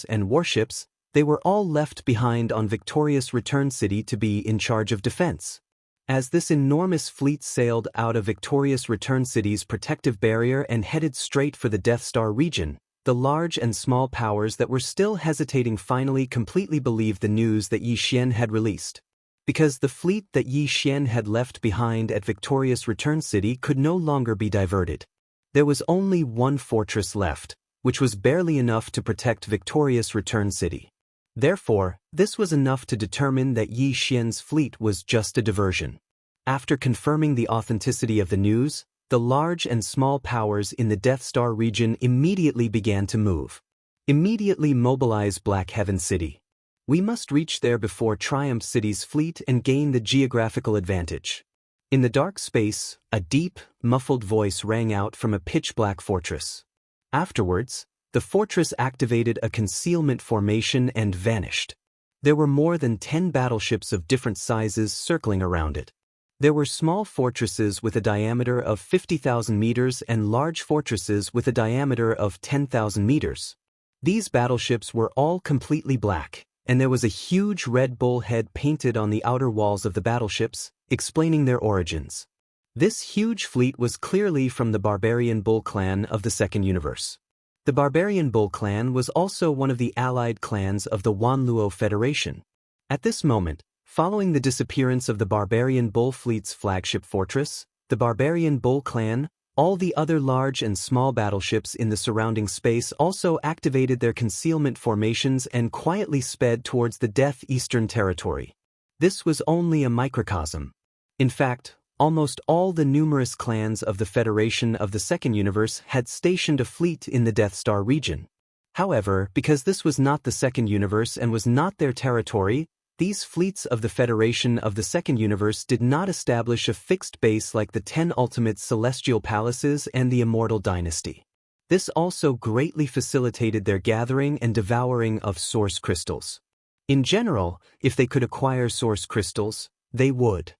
Speaker 1: and warships, they were all left behind on Victorious Return City to be in charge of defense. As this enormous fleet sailed out of Victorious Return City's protective barrier and headed straight for the Death Star region, the large and small powers that were still hesitating finally completely believed the news that Yi Xian had released. Because the fleet that Yi Xian had left behind at Victorious Return City could no longer be diverted. There was only one fortress left, which was barely enough to protect Victorious Return City. Therefore, this was enough to determine that Yi Xian's fleet was just a diversion. After confirming the authenticity of the news, the large and small powers in the Death Star region immediately began to move. Immediately mobilize Black Heaven City. We must reach there before Triumph City's fleet and gain the geographical advantage. In the dark space, a deep, muffled voice rang out from a pitch-black fortress. Afterwards, the fortress activated a concealment formation and vanished. There were more than 10 battleships of different sizes circling around it. There were small fortresses with a diameter of 50,000 meters and large fortresses with a diameter of 10,000 meters. These battleships were all completely black, and there was a huge red bull head painted on the outer walls of the battleships, explaining their origins. This huge fleet was clearly from the Barbarian Bull clan of the Second Universe. The Barbarian Bull clan was also one of the allied clans of the Wanluo Federation. At this moment, following the disappearance of the Barbarian Bull fleet's flagship fortress, the Barbarian Bull clan, All the other large and small battleships in the surrounding space also activated their concealment formations and quietly sped towards the Death Eastern Territory. This was only a microcosm. In fact, almost all the numerous clans of the Federation of the Second Universe had stationed a fleet in the Death Star region. However, because this was not the Second Universe and was not their territory, these fleets of the Federation of the Second Universe did not establish a fixed base like the 10 ultimate celestial palaces and the Immortal dynasty. This also greatly facilitated their gathering and devouring of source crystals. In general, if they could acquire source crystals, they would.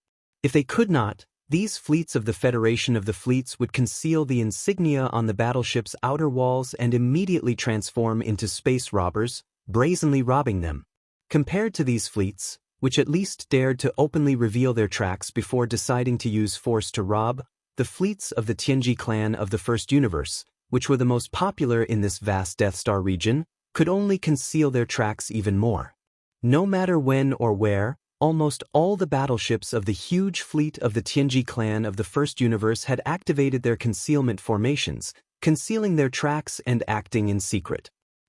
Speaker 1: If they could not, these fleets of the Federation of the Fleets would conceal the insignia on the battleship's outer walls and immediately transform into space robbers, brazenly robbing them. Compared to these fleets, which at least dared to openly reveal their tracks before deciding to use force to rob, the fleets of the Tianji clan of the First Universe, which were the most popular in this vast Death Star region, could only conceal their tracks even more. No matter when or where, almost all the battleships of the huge fleet of the Tianji clan of the First Universe had activated their concealment formations, concealing their tracks and acting in secret.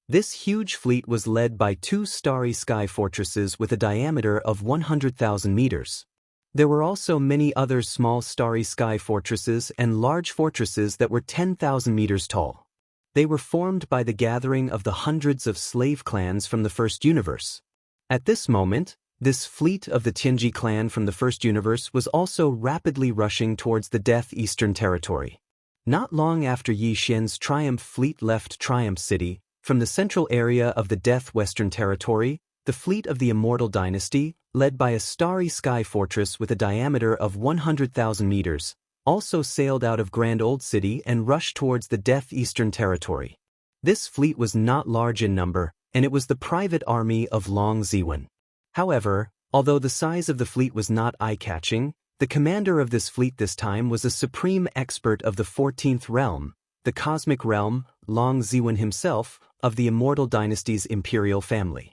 Speaker 1: This huge fleet was led by 2 starry sky fortresses with a diameter of 100,000 meters. There were also many other small starry sky fortresses and large fortresses that were 10,000 meters tall. They were formed by the gathering of the hundreds of slave clans from the First Universe. At this moment, this fleet of the Tianji clan from the First Universe was also rapidly rushing towards the Death Eastern Territory. Not long after Yi Xian's Triumph fleet left Triumph City, from the central area of the Death Western Territory, the fleet of the Immortal dynasty, led by a starry sky fortress with a diameter of 100,000 meters, also sailed out of Grand Old City and rushed towards the Death Eastern Territory. This fleet was not large in number, and it was the private army of Long Ziwen. However, although the size of the fleet was not eye-catching, the commander of this fleet this time was a supreme expert of the 14th realm, the cosmic realm, Long Ziwen himself, of the Immortal dynasty's imperial family.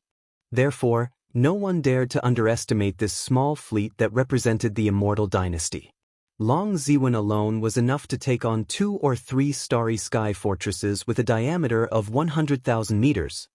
Speaker 1: Therefore, no one dared to underestimate this small fleet that represented the Immortal dynasty. Long Ziwen alone was enough to take on 2 or 3 starry sky fortresses with a diameter of 100,000 meters.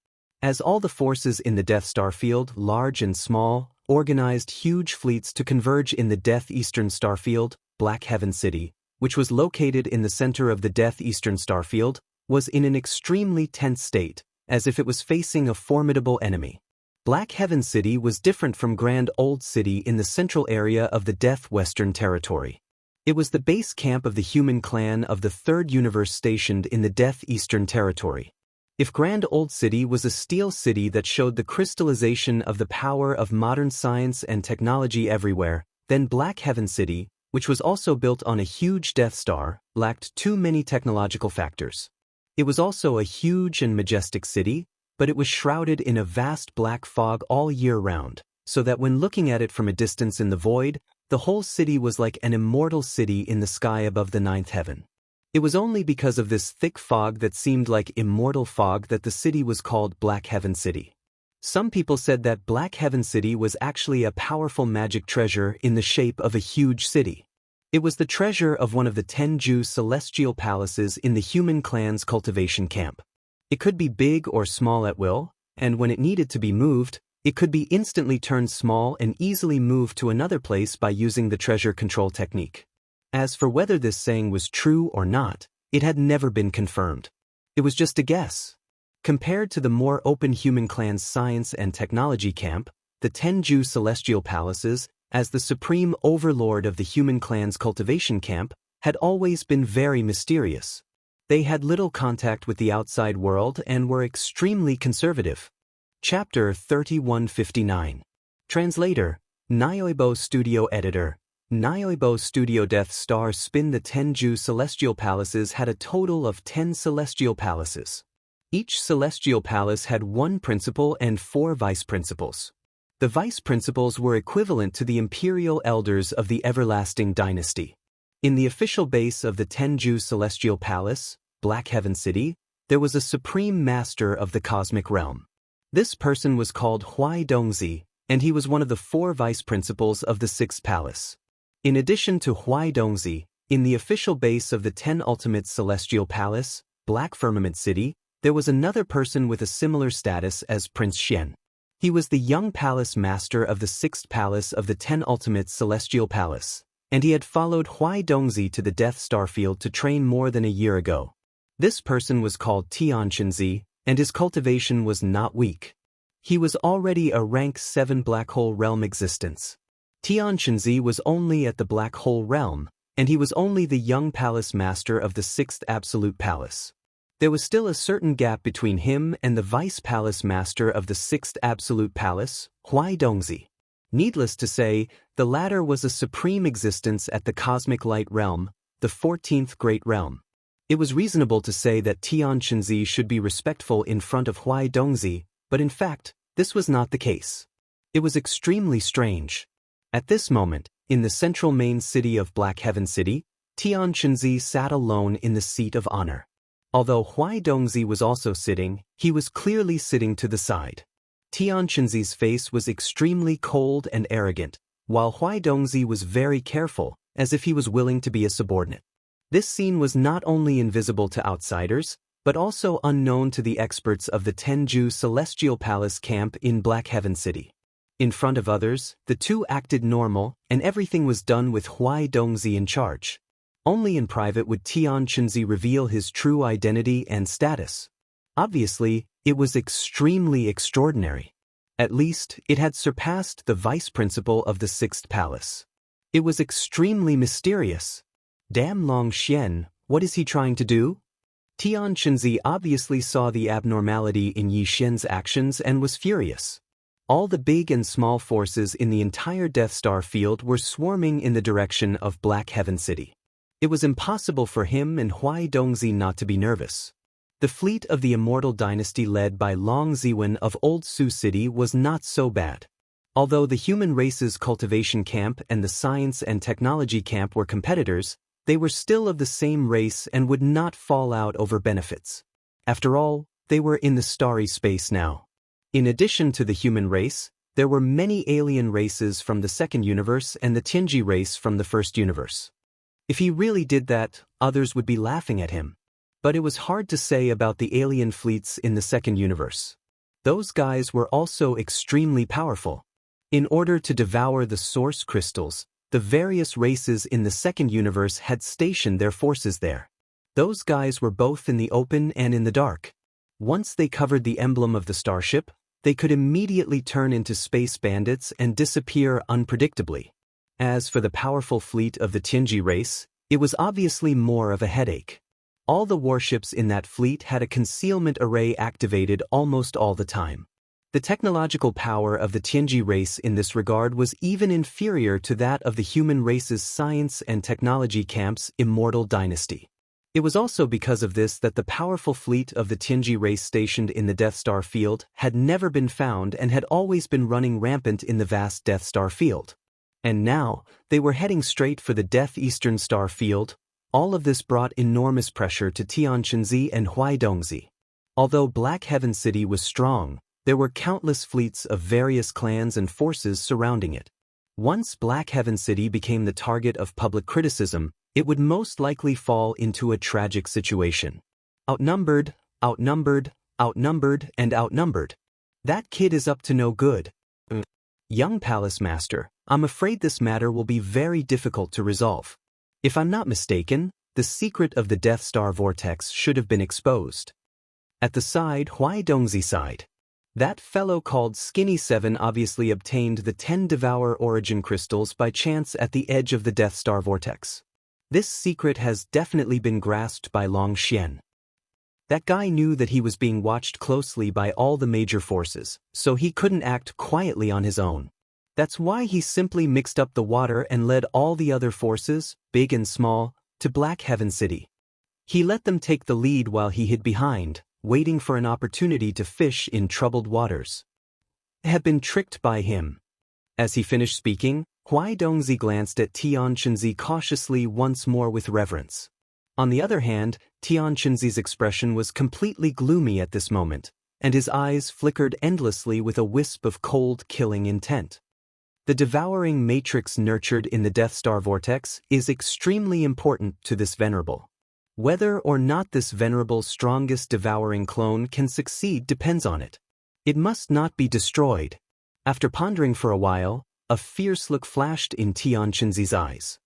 Speaker 1: As all the forces in the Death Star field, large and small, organized huge fleets to converge in the Death Eastern Starfield, Black Heaven City, which was located in the center of the Death Eastern Starfield, was in an extremely tense state, as if it was facing a formidable enemy. Black Heaven City was different from Grand Old City in the central area of the Death Western Territory. It was the base camp of the human clan of the Third Universe stationed in the Death Eastern Territory. If Grand Old City was a steel city that showed the crystallization of the power of modern science and technology everywhere, then Black Heaven City, which was also built on a huge Death Star, lacked too many technological factors. It was also a huge and majestic city, but it was shrouded in a vast black fog all year round, so that when looking at it from a distance in the void, the whole city was like an immortal city in the sky above the 9th heaven. It was only because of this thick fog that seemed like immortal fog that the city was called Black Heaven City. Some people said that Black Heaven City was actually a powerful magic treasure in the shape of a huge city. It was the treasure of one of the Tenju celestial palaces in the human clan's cultivation camp. It could be big or small at will, and when it needed to be moved, it could be instantly turned small and easily moved to another place by using the treasure control technique. As for whether this saying was true or not, it had never been confirmed. It was just a guess. Compared to the more open human clan's science and technology camp, the Tenju celestial palaces, as the supreme overlord of the human clan's cultivation camp, had always been very mysterious. They had little contact with the outside world and were extremely conservative. Chapter 3159. Translator, Nyoibo Studio Editor. Nyoibo Studio Death Star Spin. The Tenju celestial palaces had a total of 10 celestial palaces. Each celestial palace had 1 principal and 4 vice principals. The vice principals were equivalent to the imperial elders of the everlasting dynasty. In the official base of the Tenju Celestial Palace, Black Heaven City, there was a supreme master of the cosmic realm. This person was called Huai Dongzi, and he was one of the 4 vice principals of the 6th palace. In addition to Huai Dongzi, In the official base of the 10 Ultimate Celestial Palace, Black Firmament City, there was another person with a similar status as Prince Xian. He was the young palace master of the 6th palace of the 10 Ultimate Celestial Palace, and he had followed Huai Dongzi to the Death Star Field to train more than a year ago. This person was called Tian Xianxia, and his cultivation was not weak. He was already a rank 7 Black Hole Realm existence. Tian Xianxia was only at the Black Hole Realm, and he was only the young palace master of the 6th Absolute Palace. There was still a certain gap between him and the vice palace master of the 6th Absolute Palace, Huai Dongzi. Needless to say, the latter was a supreme existence at the Cosmic Light Realm, the 14th Great Realm. It was reasonable to say that Tian Xianxia should be respectful in front of Huai Dongzi, but in fact, this was not the case. It was extremely strange. At this moment, in the central main city of Black Heaven City, Tian Xianxia sat alone in the seat of honor. Although Huai Dongzi was also sitting, he was clearly sitting to the side. Tian Xianxia's face was extremely cold and arrogant, while Huai Dongzi was very careful, as if he was willing to be a subordinate. This scene was not only invisible to outsiders, but also unknown to the experts of the Tenju Celestial Palace camp in Black Heaven City. In front of others, the two acted normal, and everything was done with Huai Dongzi in charge. Only in private would Tian Xianxia reveal his true identity and status. Obviously, it was extremely extraordinary. At least, it had surpassed the vice principal of the 6th palace. It was extremely mysterious. Damn Long Xian, what is he trying to do? Tian Xianxia obviously saw the abnormality in Yi Xian's actions and was furious. All the big and small forces in the entire Death Star field were swarming in the direction of Black Heaven City. It was impossible for him and Huai Dongzi not to be nervous. The fleet of the Immortal dynasty led by Long Ziwen of Old Su City was not so bad. Although the human race's cultivation camp and the science and technology camp were competitors, they were still of the same race and would not fall out over benefits. After all, they were in the starry space now. In addition to the human race, there were many alien races from the second universe and the Tianji race from the first universe. If he really did that, others would be laughing at him. But it was hard to say about the alien fleets in the second universe. Those guys were also extremely powerful. In order to devour the source crystals, the various races in the second universe had stationed their forces there. Those guys were both in the open and in the dark. Once they covered the emblem of the starship, they could immediately turn into space bandits and disappear unpredictably. As for the powerful fleet of the Tianji race, it was obviously more of a headache. All the warships in that fleet had a concealment array activated almost all the time. The technological power of the Tianji race in this regard was even inferior to that of the human race's science and technology camp's Immortal dynasty. It was also because of this that the powerful fleet of the Tianji race stationed in the Death Star field had never been found and had always been running rampant in the vast Death Star field. And now, they were heading straight for the Death Eastern Star field. All of this brought enormous pressure to Tian Xianxia and Huai Dongzi. Although Black Heaven City was strong, there were countless fleets of various clans and forces surrounding it. Once Black Heaven City became the target of public criticism, it would most likely fall into a tragic situation. Outnumbered, outnumbered, outnumbered, and outnumbered. That kid is up to no good. Young Palace Master, I'm afraid this matter will be very difficult to resolve. If I'm not mistaken, the secret of the Death Star vortex should have been exposed. At the side, Huai Dongzi sighed. That fellow called Skinny 7 obviously obtained the 10 Devour origin crystals by chance at the edge of the Death Star vortex. This secret has definitely been grasped by Long Xian. That guy knew that he was being watched closely by all the major forces, so he couldn't act quietly on his own. That's why he simply mixed up the water and led all the other forces, big and small, to Black Heaven City. He let them take the lead while he hid behind, waiting for an opportunity to fish in troubled waters. They had been tricked by him. As he finished speaking, Huai Dongzi glanced at Tian Xianxia cautiously once more with reverence. On the other hand, Tian Xianxia's expression was completely gloomy at this moment, and his eyes flickered endlessly with a wisp of cold, killing intent. The devouring matrix nurtured in the Death Star vortex is extremely important to this venerable. Whether or not this venerable's strongest devouring clone can succeed depends on it. It must not be destroyed. After pondering for a while, a fierce look flashed in Tianqinzi's eyes.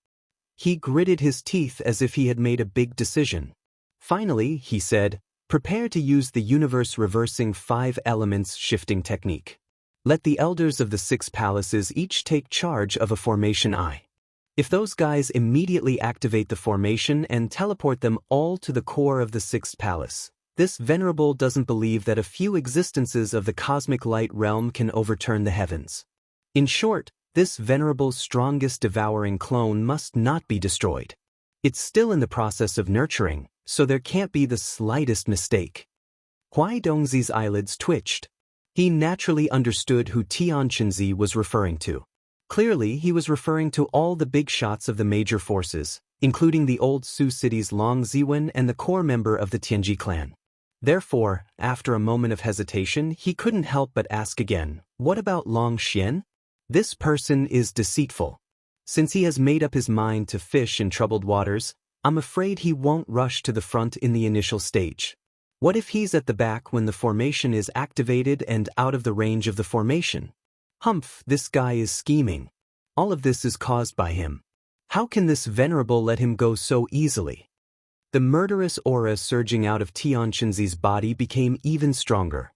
Speaker 1: He gritted his teeth as if he had made a big decision. Finally, he said, "Prepare to use the universe-reversing 5 elements shifting technique. Let the elders of the 6 palaces each take charge of a formation eye. If those guys immediately activate the formation and teleport them all to the core of the 6th palace, this venerable doesn't believe that a few existences of the cosmic light realm can overturn the heavens. In short, this venerable's strongest devouring clone must not be destroyed. It's still in the process of nurturing, so there can't be the slightest mistake." Huai Dongzi's eyelids twitched. He naturally understood who Tianqinzi was referring to. Clearly, he was referring to all the big shots of the major forces, including the old Su city's Long Ziwen and the core member of the Tianji clan. Therefore, after a moment of hesitation, he couldn't help but ask again, "What about Long Xian? This person is deceitful. Since he has made up his mind to fish in troubled waters, I'm afraid he won't rush to the front in the initial stage. What if he's at the back when the formation is activated and out of the range of the formation? Humph, this guy is scheming. All of this is caused by him. How can this venerable let him go so easily?" The murderous aura surging out of Tianqinzi's body became even stronger.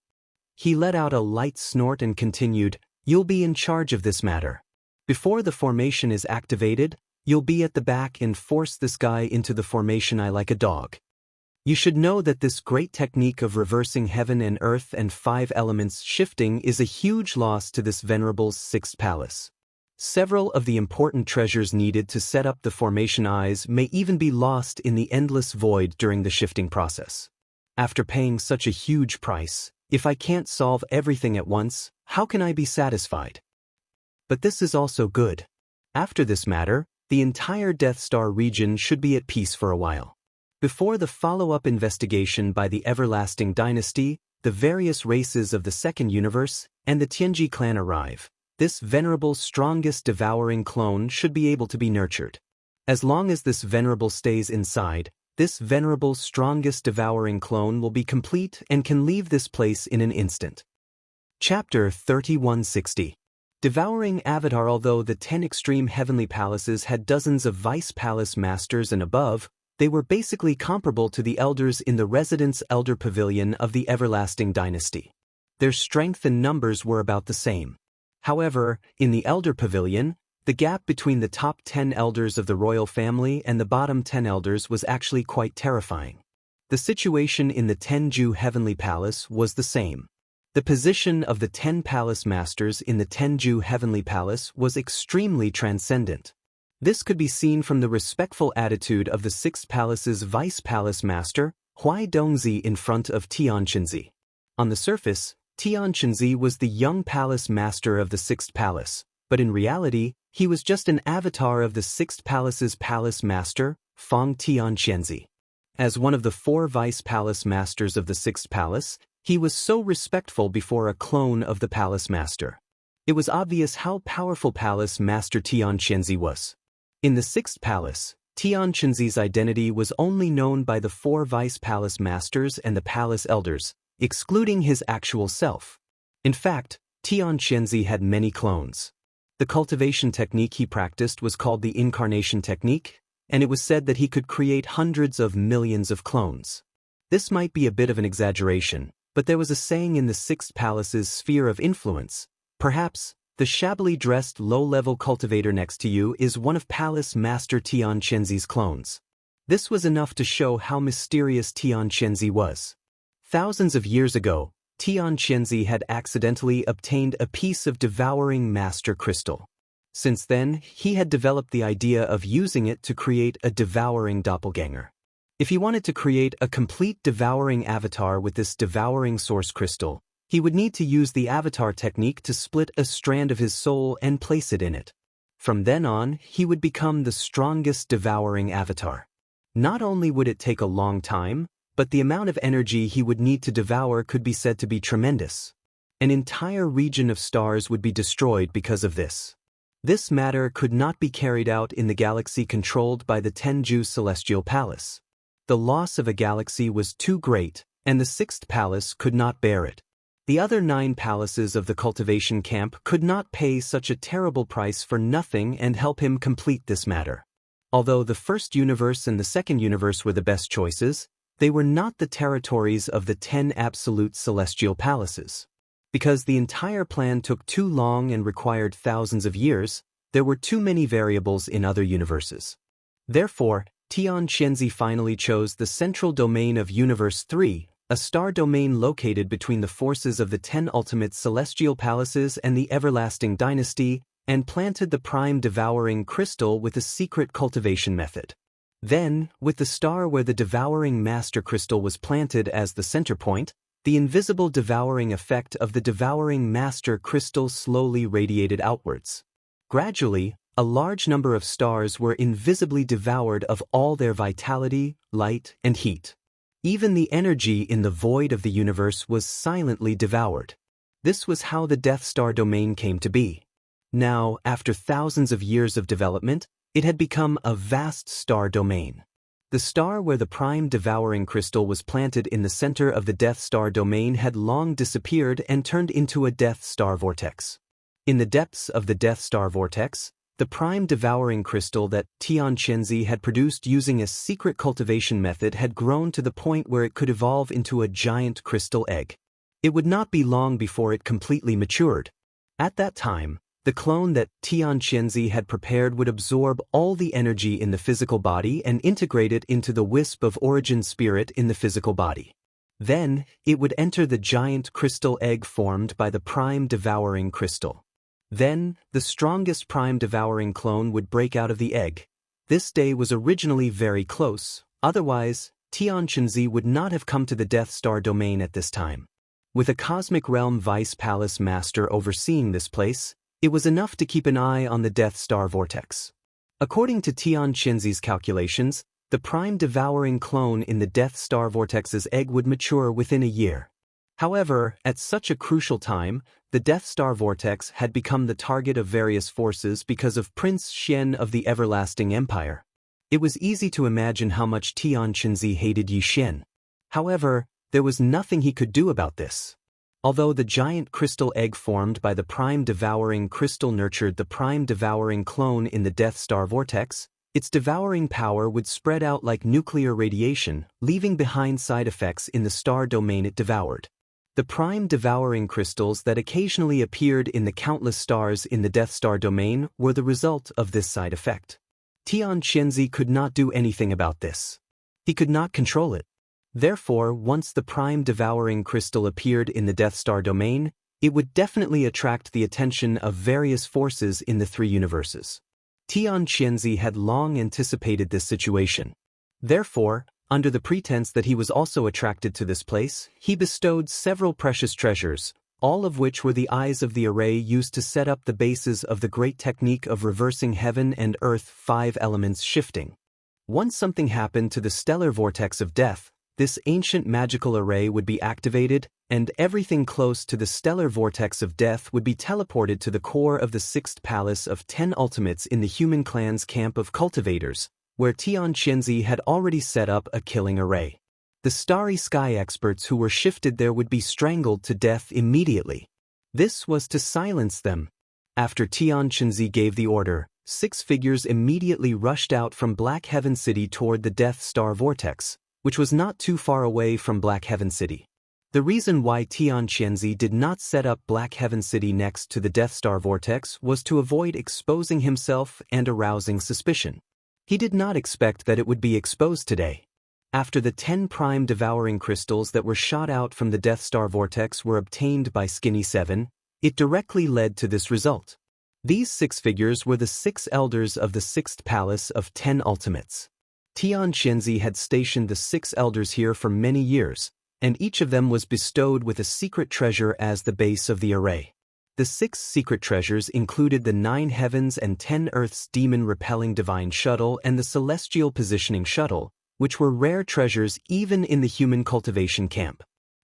Speaker 1: He let out a light snort and continued, "You'll be in charge of this matter. Before the formation is activated, you'll be at the back and force this guy into the formation eye like a dog. You should know that this great technique of reversing heaven and earth and 5 elements shifting is a huge loss to this venerable's 6th palace. Several of the important treasures needed to set up the formation eyes may even be lost in the endless void during the shifting process. After paying such a huge price, if I can't solve everything at once, how can I be satisfied? But this is also good. After this matter, the entire Death Star region should be at peace for a while. Before the follow-up investigation by the Everlasting Dynasty, the various races of the Second Universe, and the Tianji clan arrive, this venerable strongest devouring clone should be able to be nurtured. As long as this venerable stays inside, this venerable strongest devouring clone will be complete and can leave this place in an instant. Chapter 3160. Devouring Avatar. Although the 10 extreme heavenly palaces had dozens of vice palace masters and above, they were basically comparable to the elders in the Residence Elder Pavilion of the Everlasting Dynasty. Their strength and numbers were about the same. However, in the Elder Pavilion, the gap between the top 10 elders of the royal family and the bottom 10 elders was actually quite terrifying. The situation in the Tenju Heavenly Palace was the same. The position of the 10 palace masters in the Tenju Heavenly Palace was extremely transcendent. This could be seen from the respectful attitude of the 6th palace's vice palace master, Huai Dongzi, in front of Tianqinzi. On the surface, Tianqinzi was the young palace master of the 6th palace, but in reality, he was just an avatar of the 6th palace's palace master, Feng Tianqianzi. As one of the 4 vice palace masters of the 6th palace, he was so respectful before a clone of the palace master. It was obvious how powerful palace master Tianqianzi was. In the 6th palace, Tianqinzi's identity was only known by the 4 vice palace masters and the palace elders, excluding his actual self. In fact, Tianqianzi had many clones. The cultivation technique he practiced was called the incarnation technique, and it was said that he could create hundreds of millions of clones. This might be a bit of an exaggeration, but there was a saying in the 6th palace's sphere of influence, perhaps, "The shabbily dressed low-level cultivator next to you is one of Palace Master Tianqianzi's clones." This was enough to show how mysterious Tianqianzi was. Thousands of years ago, Tianqianzi had accidentally obtained a piece of devouring master crystal. Since then, he had developed the idea of using it to create a devouring doppelganger. If he wanted to create a complete devouring avatar with this devouring source crystal, he would need to use the avatar technique to split a strand of his soul and place it in it. From then on, he would become the strongest devouring avatar. Not only would it take a long time, but the amount of energy he would need to devour could be said to be tremendous. An entire region of stars would be destroyed because of this. This matter could not be carried out in the galaxy controlled by the Tenju Celestial Palace. The loss of a galaxy was too great, and the sixth palace could not bear it. The other 9 palaces of the cultivation camp could not pay such a terrible price for nothing and help him complete this matter. Although the first universe and the second universe were the best choices, they were not the territories of the 10 absolute celestial palaces. Because the entire plan took too long and required thousands of years, there were too many variables in other universes. Therefore, Tian Xianxia finally chose the central domain of Universe 3, a star domain located between the forces of the 10 ultimate celestial palaces and the everlasting dynasty, and planted the prime devouring crystal with a secret cultivation method. Then, with the star where the devouring master crystal was planted as the center point, the invisible devouring effect of the devouring master crystal slowly radiated outwards. Gradually, a large number of stars were invisibly devoured of all their vitality, light, and heat. Even the energy in the void of the universe was silently devoured. This was how the Death Star domain came to be. Now, after thousands of years of development, it had become a vast star domain. The star where the prime devouring crystal was planted in the center of the Death Star domain had long disappeared and turned into a Death Star vortex. In the depths of the Death Star vortex, the prime devouring crystal that Tian Xianxia had produced using a secret cultivation method had grown to the point where it could evolve into a giant crystal egg. It would not be long before it completely matured. At that time, the clone that Tian Xianxia had prepared would absorb all the energy in the physical body and integrate it into the wisp of origin spirit in the physical body. Then, it would enter the giant crystal egg formed by the prime devouring crystal. Then, the strongest prime devouring clone would break out of the egg. This day was originally very close, otherwise, Tian Xianxia would not have come to the Death Star domain at this time. With a Cosmic Realm Vice Palace Master overseeing this place, it was enough to keep an eye on the Death Star vortex. According to Tian Xianxia's calculations, the prime devouring clone in the Death Star vortex's egg would mature within a year. However, at such a crucial time, the Death Star vortex had become the target of various forces because of Prince Xian of the Everlasting Empire. It was easy to imagine how much Tian Xianxia hated Yi Xian. However, there was nothing he could do about this. Although the giant crystal egg formed by the prime devouring crystal nurtured the prime devouring clone in the Death Star vortex, its devouring power would spread out like nuclear radiation, leaving behind side effects in the star domain it devoured. The prime devouring crystals that occasionally appeared in the countless stars in the Death Star domain were the result of this side effect. Tian Xianxia could not do anything about this. He could not control it. Therefore, once the prime devouring crystal appeared in the Death Star domain, it would definitely attract the attention of various forces in the 3 universes. Tian Xianxia had long anticipated this situation. Therefore, under the pretense that he was also attracted to this place, he bestowed several precious treasures, all of which were the eyes of the array used to set up the bases of the great technique of reversing heaven and earth 5 elements shifting. Once something happened to the stellar vortex of death, this ancient magical array would be activated, and everything close to the stellar vortex of death would be teleported to the core of the 6th palace of 10 ultimates in the human clan's camp of cultivators, where Tian Xianxia had already set up a killing array. The starry sky experts who were shifted there would be strangled to death immediately. This was to silence them. After Tian Xianxia gave the order, 6 figures immediately rushed out from Black Heaven City toward the Death Star vortex, which was not too far away from Black Heaven City. The reason why Tian Xianxia did not set up Black Heaven City next to the Death Star vortex was to avoid exposing himself and arousing suspicion. He did not expect that it would be exposed today. After the 10 prime devouring crystals that were shot out from the Death Star vortex were obtained by Skinny 7, it directly led to this result. These 6 figures were the 6 elders of the 6th palace of 10 ultimates. Tian Xianxia had stationed the 6 elders here for many years, and each of them was bestowed with a secret treasure as the base of the array. The 6 secret treasures included the 9 heavens and 10 earths demon-repelling divine shuttle and the celestial positioning shuttle, which were rare treasures even in the human cultivation camp.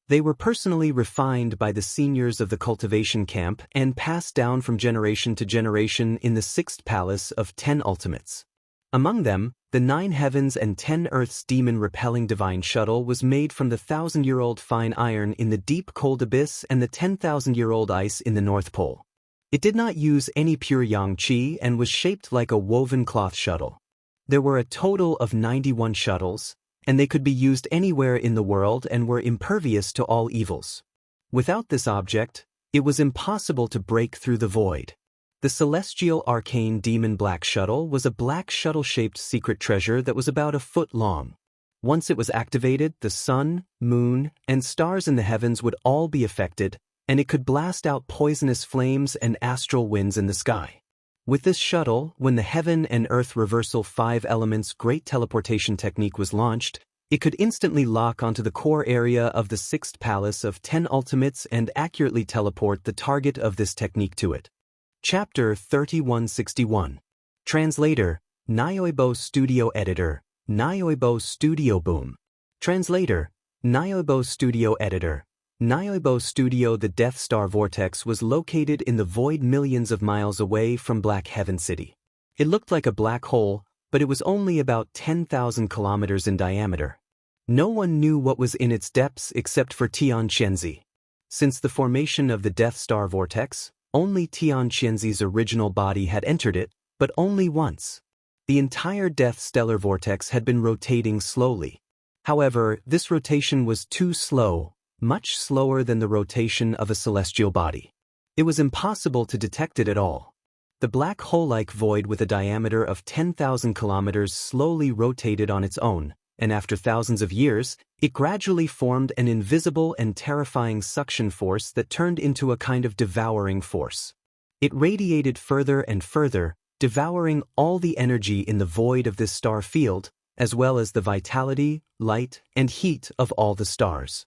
Speaker 1: They were personally refined by the seniors of the cultivation camp and passed down from generation to generation in the sixth palace of 10 ultimates. Among them, the 9 heavens and 10 earths demon-repelling divine shuttle was made from the 1,000-year-old fine iron in the deep cold abyss and the 10,000-year-old ice in the North Pole. It did not use any pure yang qi and was shaped like a woven cloth shuttle. There were a total of 91 shuttles, and they could be used anywhere in the world and were impervious to all evils. Without this object, it was impossible to break through the void. The celestial arcane demon black shuttle was a black shuttle-shaped secret treasure that was about a foot long. Once it was activated, the sun, moon, and stars in the heavens would all be affected, and it could blast out poisonous flames and astral winds in the sky. With this shuttle, when the Heaven and Earth Reversal 5 Elements Great Teleportation Technique was launched, it could instantly lock onto the core area of the 6th Palace of 10 Ultimates and accurately teleport the target of this technique to it. Chapter 3161. Translator, Nyoibo Studio Editor, Nyoibo Studio Boom. Translator, Nyoibo Studio Editor, Nyoibo Studio. The Death Star Vortex was located in the void millions of miles away from Black Heaven City. It looked like a black hole, but it was only about 10,000 kilometers in diameter. No one knew what was in its depths except for Tian Qianzi. Since the formation of the Death Star Vortex, only Tian Qianzi's original body had entered it, but only once. The entire Death Stellar Vortex had been rotating slowly. However, this rotation was too slow, much slower than the rotation of a celestial body. It was impossible to detect it at all. The black hole-like void with a diameter of 10,000 kilometers slowly rotated on its own, and after thousands of years, it gradually formed an invisible and terrifying suction force that turned into a kind of devouring force. It radiated further and further, devouring all the energy in the void of this star field, as well as the vitality, light, and heat of all the stars.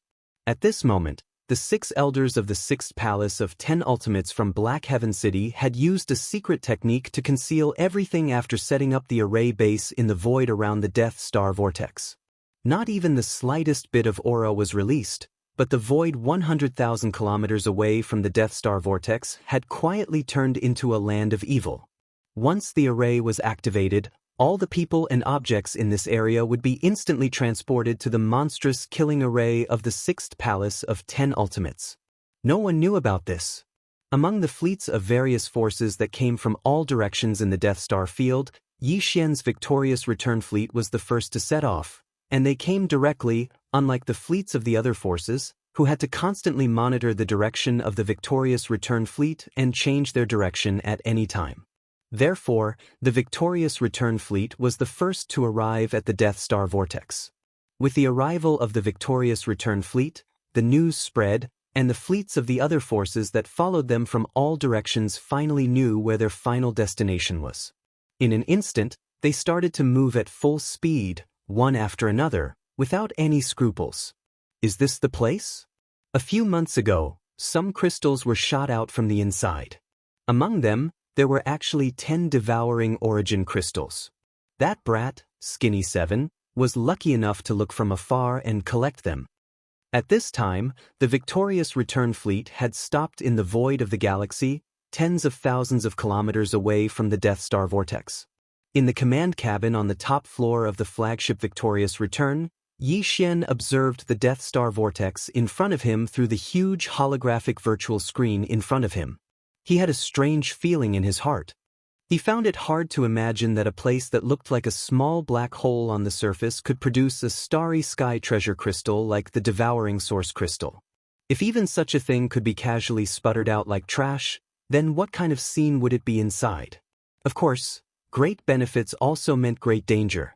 Speaker 1: At this moment, the 6 elders of the 6th Palace of 10 Ultimates from Black Heaven City had used a secret technique to conceal everything after setting up the array base in the void around the Death Star Vortex. Not even the slightest bit of aura was released, but the void 100,000 kilometers away from the Death Star Vortex had quietly turned into a land of evil. Once the array was activated, all the people and objects in this area would be instantly transported to the monstrous killing array of the 6th Palace of 10 Ultimates. No one knew about this. Among the fleets of various forces that came from all directions in the Death Star field, Yi Xian's victorious return fleet was the first to set off, and they came directly, unlike the fleets of the other forces, who had to constantly monitor the direction of the victorious return fleet and change their direction at any time. Therefore, the victorious return fleet was the first to arrive at the Death Star Vortex. With the arrival of the victorious return fleet, the news spread, and the fleets of the other forces that followed them from all directions finally knew where their final destination was. In an instant, they started to move at full speed, one after another, without any scruples. Is this the place? A few months ago, some crystals were shot out from the inside. Among them, there were actually 10 devouring origin crystals. That brat, Skinny 7, was lucky enough to look from afar and collect them. At this time, the victorious return fleet had stopped in the void of the galaxy, tens of thousands of kilometers away from the Death Star Vortex. In the command cabin on the top floor of the flagship Victorious Return, Yi Xian observed the Death Star Vortex in front of him through the huge holographic virtual screen in front of him. He had a strange feeling in his heart. He found it hard to imagine that a place that looked like a small black hole on the surface could produce a starry sky treasure crystal like the devouring source crystal. If even such a thing could be casually sputtered out like trash, then what kind of scene would it be inside? Of course, great benefits also meant great danger.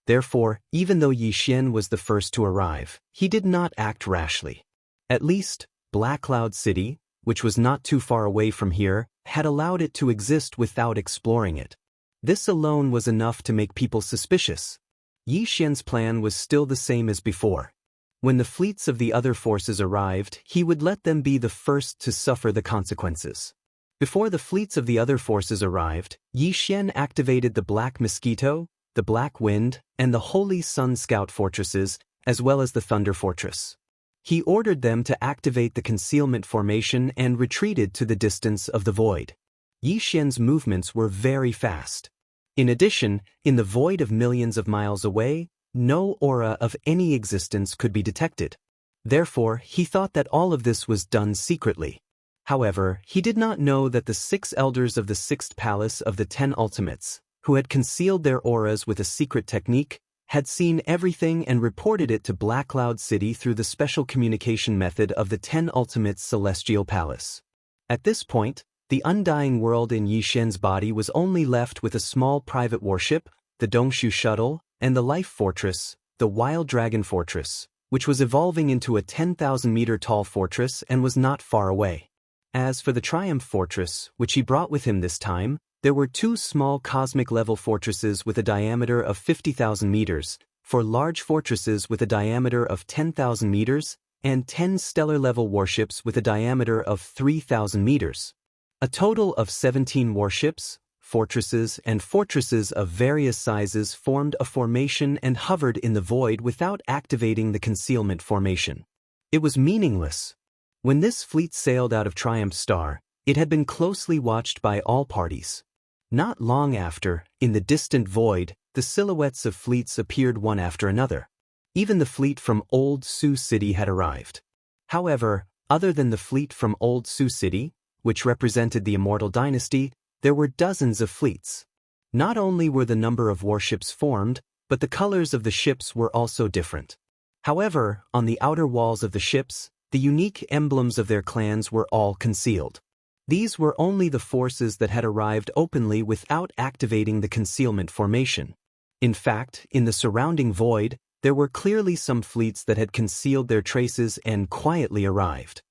Speaker 1: Therefore, even though Yi Xian was the first to arrive, he did not act rashly. At least, Black Cloud City, which was not too far away from here, had allowed it to exist without exploring it. This alone was enough to make people suspicious. Yi Xian's plan was still the same as before. When the fleets of the other forces arrived, he would let them be the first to suffer the consequences. Before the fleets of the other forces arrived, Yi Xian activated the Black Mosquito, the Black Wind, and the Holy Sun Scout fortresses, as well as the Thunder Fortress. He ordered them to activate the concealment formation and retreated to the distance of the void. Yi Xian's movements were very fast. In addition, in the void of millions of miles away, no aura of any existence could be detected. Therefore, he thought that all of this was done secretly. However, he did not know that the 6 elders of the 6th palace of the 10 ultimates, who had concealed their auras with a secret technique, had seen everything and reported it to Black Cloud City through the special communication method of the 10 ultimates celestial palace. At this point, the undying world in Yi Xian's body was only left with a small private warship, the Dongshu shuttle, and the life fortress, the Wild Dragon Fortress, which was evolving into a 10,000-meter-tall fortress and was not far away. As for the Triumph Fortress, which he brought with him this time, there were 2 small cosmic-level fortresses with a diameter of 50,000 meters, 4 large fortresses with a diameter of 10,000 meters, and 10 stellar-level warships with a diameter of 3,000 meters. A total of 17 warships, fortresses, and fortresses of various sizes formed a formation and hovered in the void without activating the concealment formation. It was meaningless. When this fleet sailed out of Triumph Star, it had been closely watched by all parties. Not long after, in the distant void, the silhouettes of fleets appeared one after another. Even the fleet from Old Sioux City had arrived. However, other than the fleet from Old Sioux City, which represented the Immortal dynasty, there were dozens of fleets. Not only were the number of warships formed, but the colors of the ships were also different. However, on the outer walls of the ships, the unique emblems of their clans were all concealed. These were only the forces that had arrived openly without activating the concealment formation. In fact, in the surrounding void, there were clearly some fleets that had concealed their traces and quietly arrived.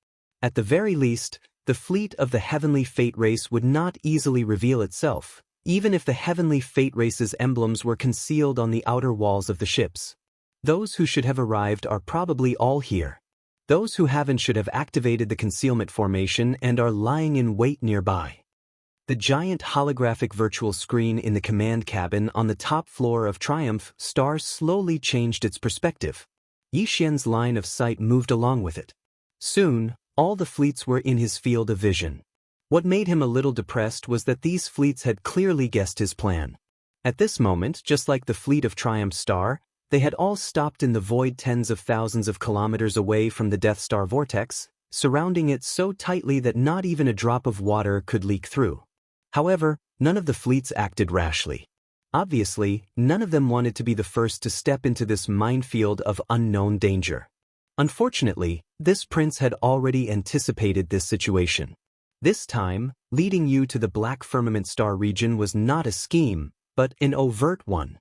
Speaker 1: At the very least, the fleet of the Heavenly Fate race would not easily reveal itself, even if the Heavenly Fate race's emblems were concealed on the outer walls of the ships. Those who should have arrived are probably all here. Those who haven't should have activated the concealment formation and are lying in wait nearby. The giant holographic virtual screen in the command cabin on the top floor of Triumph Star slowly changed its perspective. Yi Xian's line of sight moved along with it. Soon, all the fleets were in his field of vision. What made him a little depressed was that these fleets had clearly guessed his plan. At this moment, just like the fleet of Triumph Star, they had all stopped in the void tens of thousands of kilometers away from the Death Star vortex, surrounding it so tightly that not even a drop of water could leak through. However, none of the fleets acted rashly. Obviously, none of them wanted to be the first to step into this minefield of unknown danger. Unfortunately, this prince had already anticipated this situation. This time, leading you to the Black Firmament Star region was not a scheme, but an overt one.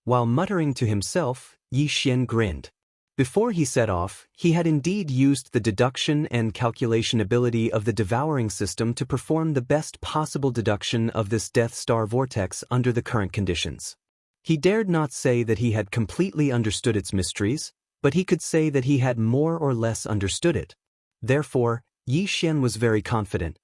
Speaker 1: While muttering to himself, Yi Xian grinned. Before he set off, he had indeed used the deduction and calculation ability of the devouring system to perform the best possible deduction of this Death Star vortex under the current conditions. He dared not say that he had completely understood its mysteries, but he could say that he had more or less understood it. Therefore, Yi Xian was very confident.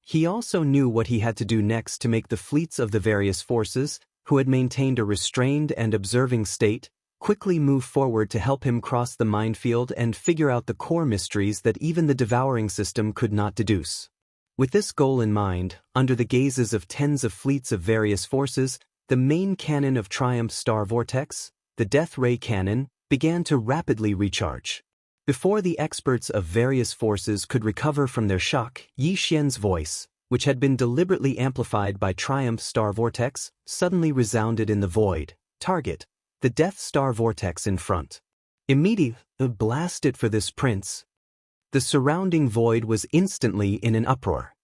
Speaker 1: He also knew what he had to do next to make the fleets of the various forces, who had maintained a restrained and observing state, quickly move forward to help him cross the minefield and figure out the core mysteries that even the devouring system could not deduce. With this goal in mind, under the gazes of tens of fleets of various forces, the main cannon of Triumph Star Vortex, the Death Ray Cannon, began to rapidly recharge. Before the experts of various forces could recover from their shock, Yi Xian's voice, which had been deliberately amplified by Triumph Star Vortex, suddenly resounded in the void. Target: the Death Star Vortex in front. Immediately, blast it for this prince. The surrounding void was instantly in an uproar.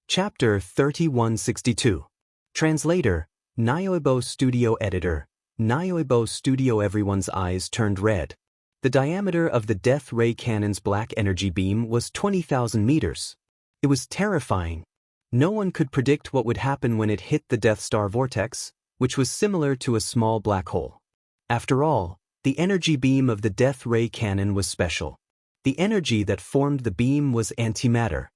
Speaker 1: Chapter 3162. Translator, Nioibo Studio Editor, Nioibo Studio. Everyone's eyes turned red. The diameter of the Death Ray Cannon's black energy beam was 20,000 meters. It was terrifying. No one could predict what would happen when it hit the Death Star Vortex, which was similar to a small black hole. After all, the energy beam of the Death Ray Cannon was special. The energy that formed the beam was antimatter.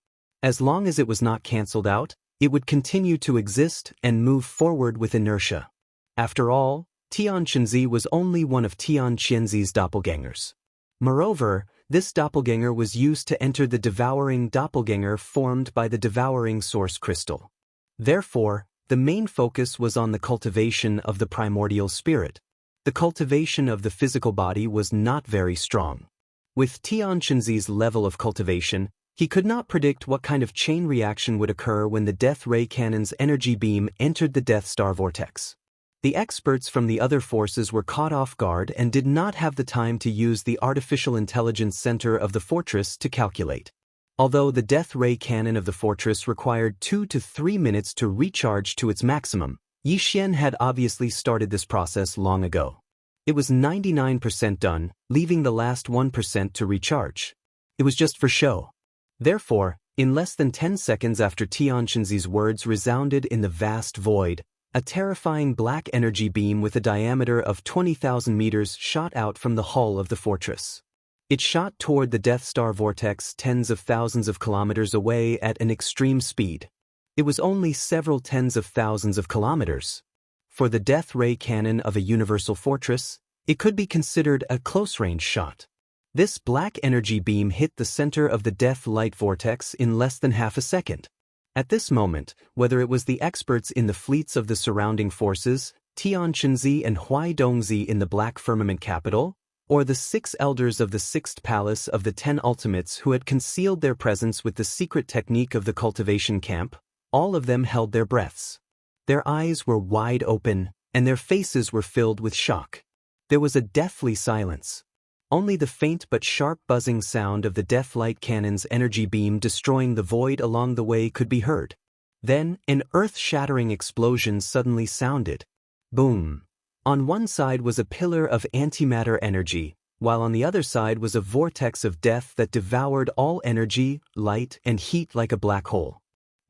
Speaker 1: As long as it was not cancelled out, it would continue to exist and move forward with inertia. After all, Tian Qinzi was only one of Tian Qianzi's doppelgangers. Moreover, This doppelganger was used to enter the devouring doppelganger formed by the devouring source crystal. Therefore, the main focus was on the cultivation of the primordial spirit. The cultivation of the physical body was not very strong. With Xianxia's level of cultivation, he could not predict what kind of chain reaction would occur when the Death Ray Cannon's energy beam entered the Death Star vortex. The experts from the other forces were caught off guard and did not have the time to use the artificial intelligence center of the fortress to calculate. Although the Death Ray Cannon of the fortress required 2 to 3 minutes to recharge to its maximum, Yixian had obviously started this process long ago. It was 99% done, leaving the last 1% to recharge. It was just for show. Therefore, in less than 10 seconds after Xianxia's words resounded in the vast void, a terrifying black energy beam with a diameter of 20,000 meters shot out from the hull of the fortress. It shot toward the Death Star vortex tens of thousands of kilometers away at an extreme speed. It was only several tens of thousands of kilometers. For the Death Ray Cannon of a universal fortress, it could be considered a close-range shot. This black energy beam hit the center of the Death Light vortex in less than half a second. At this moment, whether it was the experts in the fleets of the surrounding forces, Tianxinzi and Huaidongzi in the Black Firmament capital, or the 6 elders of the 6th palace of the 10 ultimates who had concealed their presence with the secret technique of the cultivation camp, all of them held their breaths. Their eyes were wide open, and their faces were filled with shock. There was a deathly silence. Only the faint but sharp buzzing sound of the Death Light Cannon's energy beam destroying the void along the way could be heard. Then, an earth-shattering explosion suddenly sounded. Boom! On one side was a pillar of antimatter energy, while on the other side was a vortex of death that devoured all energy, light, and heat like a black hole.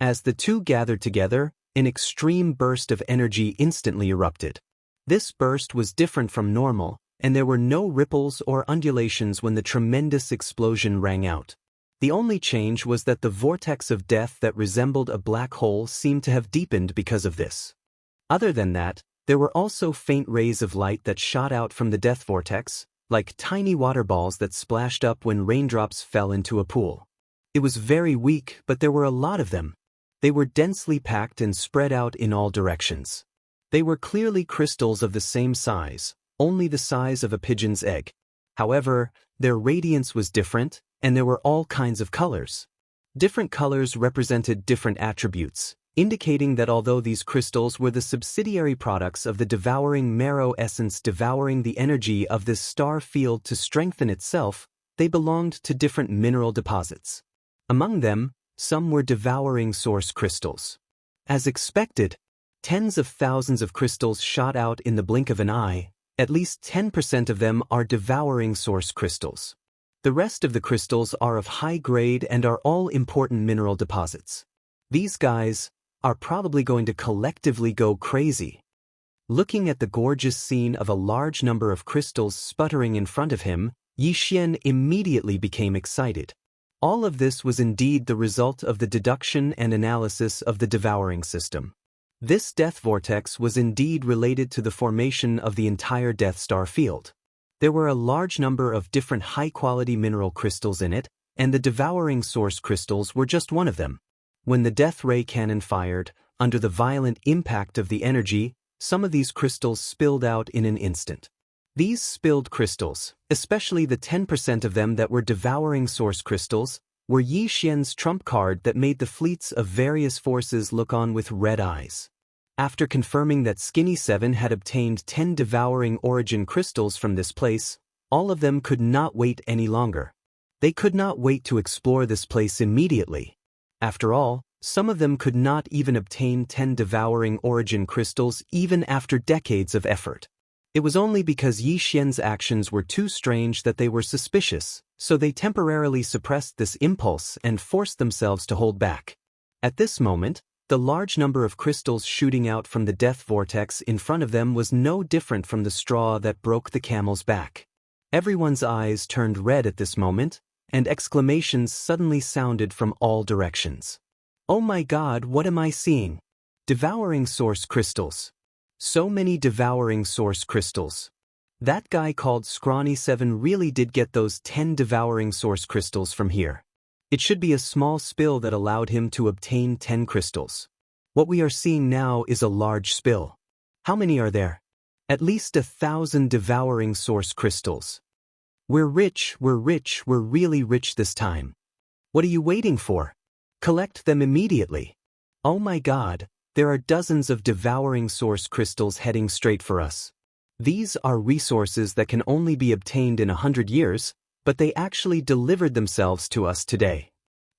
Speaker 1: As the two gathered together, an extreme burst of energy instantly erupted. This burst was different from normal, and there were no ripples or undulations when the tremendous explosion rang out. The only change was that the vortex of death that resembled a black hole seemed to have deepened because of this. Other than that, there were also faint rays of light that shot out from the death vortex, like tiny water balls that splashed up when raindrops fell into a pool. It was very weak, but there were a lot of them. They were densely packed and spread out in all directions. They were clearly crystals of the same size, only the size of a pigeon's egg. However, their radiance was different, and there were all kinds of colors. Different colors represented different attributes, indicating that although these crystals were the subsidiary products of the devouring marrow essence devouring the energy of this star field to strengthen itself, they belonged to different mineral deposits. Among them, some were devouring source crystals. As expected, tens of thousands of crystals shot out in the blink of an eye. At least 10% of them are devouring source crystals. The rest of the crystals are of high grade and are all important mineral deposits. These guys are probably going to collectively go crazy. Looking at the gorgeous scene of a large number of crystals sputtering in front of him, Yixian immediately became excited. All of this was indeed the result of the deduction and analysis of the devouring system. This death vortex was indeed related to the formation of the entire Death Star field. There were a large number of different high-quality mineral crystals in it, and the devouring source crystals were just one of them. When the Death Ray Cannon fired, under the violent impact of the energy, some of these crystals spilled out in an instant. These spilled crystals, especially the 10% of them that were devouring source crystals, were Yixian's trump card that made the fleets of various forces look on with red eyes. After confirming that Skinny 7 had obtained 10 devouring origin crystals from this place, all of them could not wait any longer. They could not wait to explore this place immediately. After all, some of them could not even obtain 10 devouring origin crystals even after decades of effort. It was only because Yixian's actions were too strange that they were suspicious, so they temporarily suppressed this impulse and forced themselves to hold back. At this moment, the large number of crystals shooting out from the death vortex in front of them was no different from the straw that broke the camel's back. Everyone's eyes turned red at this moment, and exclamations suddenly sounded from all directions. "Oh my God, what am I seeing? Devouring source crystals. So many devouring source crystals. That guy called Scrawny7 really did get those 10 devouring source crystals from here. It should be a small spill that allowed him to obtain 10 crystals. What we are seeing now is a large spill. How many are there? At least 1,000 devouring source crystals. We're rich, we're really rich this time. What are you waiting for? Collect them immediately. Oh my God, there are dozens of devouring source crystals heading straight for us. These are resources that can only be obtained in 100 years, but they actually delivered themselves to us today.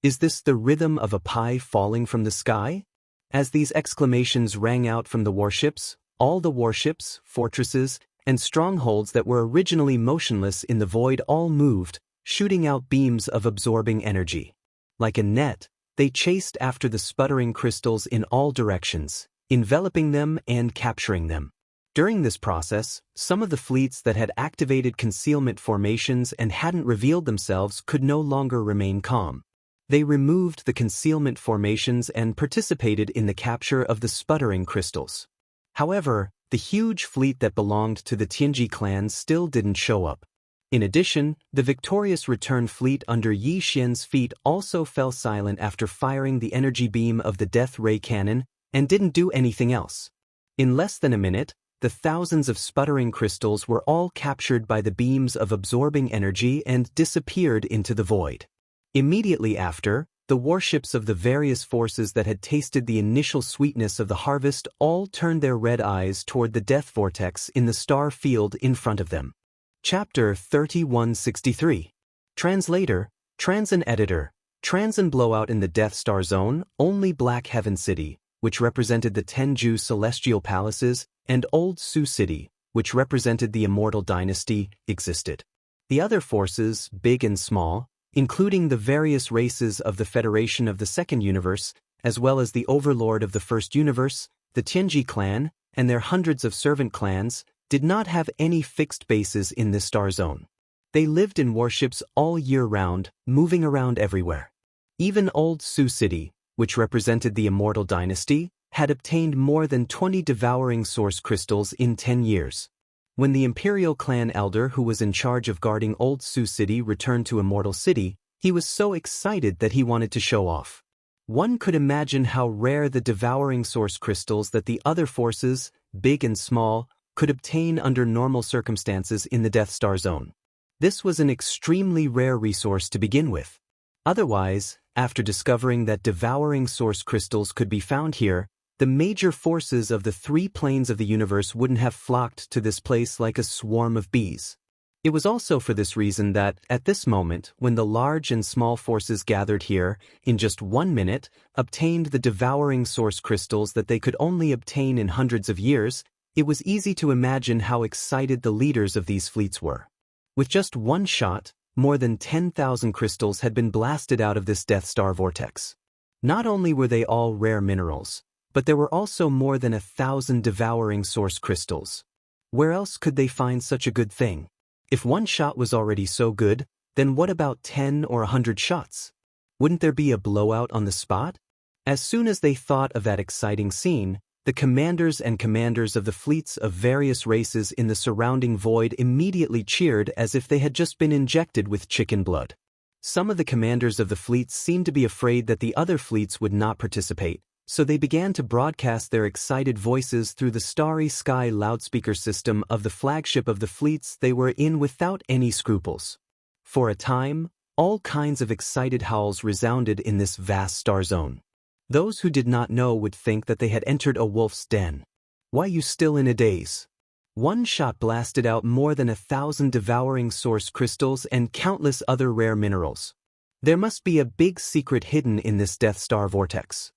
Speaker 1: Is this the rhythm of a pie falling from the sky? As these exclamations rang out from the warships, all the warships, fortresses, and strongholds that were originally motionless in the void all moved, shooting out beams of absorbing energy. Like a net, they chased after the sputtering crystals in all directions, enveloping them and capturing them. During this process, some of the fleets that had activated concealment formations and hadn't revealed themselves could no longer remain calm. They removed the concealment formations and participated in the capture of the sputtering crystals. However, the huge fleet that belonged to the Tianji clan still didn't show up. In addition, the victorious return fleet under Yi Xian's feet also fell silent after firing the energy beam of the death ray cannon and didn't do anything else. In less than a minute, the thousands of sputtering crystals were all captured by the beams of absorbing energy and disappeared into the void. Immediately after, the warships of the various forces that had tasted the initial sweetness of the harvest all turned their red eyes toward the death vortex in the star field in front of them. Chapter 3163. Translator, Transan Editor, Transan Blowout in the Death Star Zone, only Black Heaven City, which represented the Tenju Celestial Palaces, and Old Su City, which represented the Immortal Dynasty, existed. The other forces, big and small, including the various races of the Federation of the Second Universe, as well as the Overlord of the First Universe, the Tianji clan, and their hundreds of servant clans, did not have any fixed bases in this star zone. They lived in warships all year round, moving around everywhere. Even Old Su City, which represented the Immortal Dynasty, had obtained more than 20 devouring source crystals in 10 years. When the Imperial clan elder who was in charge of guarding Old Su City returned to Immortal City, he was so excited that he wanted to show off. One could imagine how rare the devouring source crystals that the other forces, big and small, could obtain under normal circumstances in the Death Star Zone. This was an extremely rare resource to begin with. Otherwise, after discovering that devouring source crystals could be found here, the major forces of the 3 planes of the universe wouldn't have flocked to this place like a swarm of bees. It was also for this reason that, at this moment, when the large and small forces gathered here, in just 1 minute, obtained the devouring source crystals that they could only obtain in hundreds of years, it was easy to imagine how excited the leaders of these fleets were. With just one shot, more than 10,000 crystals had been blasted out of this Death Star vortex. Not only were they all rare minerals, but there were also more than 1,000 devouring source crystals. Where else could they find such a good thing? If one shot was already so good, then what about 10 or 100 shots? Wouldn't there be a blowout on the spot? As soon as they thought of that exciting scene, the commanders and commanders of the fleets of various races in the surrounding void immediately cheered as if they had just been injected with chicken blood. Some of the commanders of the fleets seemed to be afraid that the other fleets would not participate, so they began to broadcast their excited voices through the starry sky loudspeaker system of the flagship of the fleets they were in without any scruples. For a time, all kinds of excited howls resounded in this vast star zone. Those who did not know would think that they had entered a wolf's den. Why you still in a daze? One shot blasted out more than 1,000 devouring source crystals and countless other rare minerals. There must be a big secret hidden in this Death Star vortex.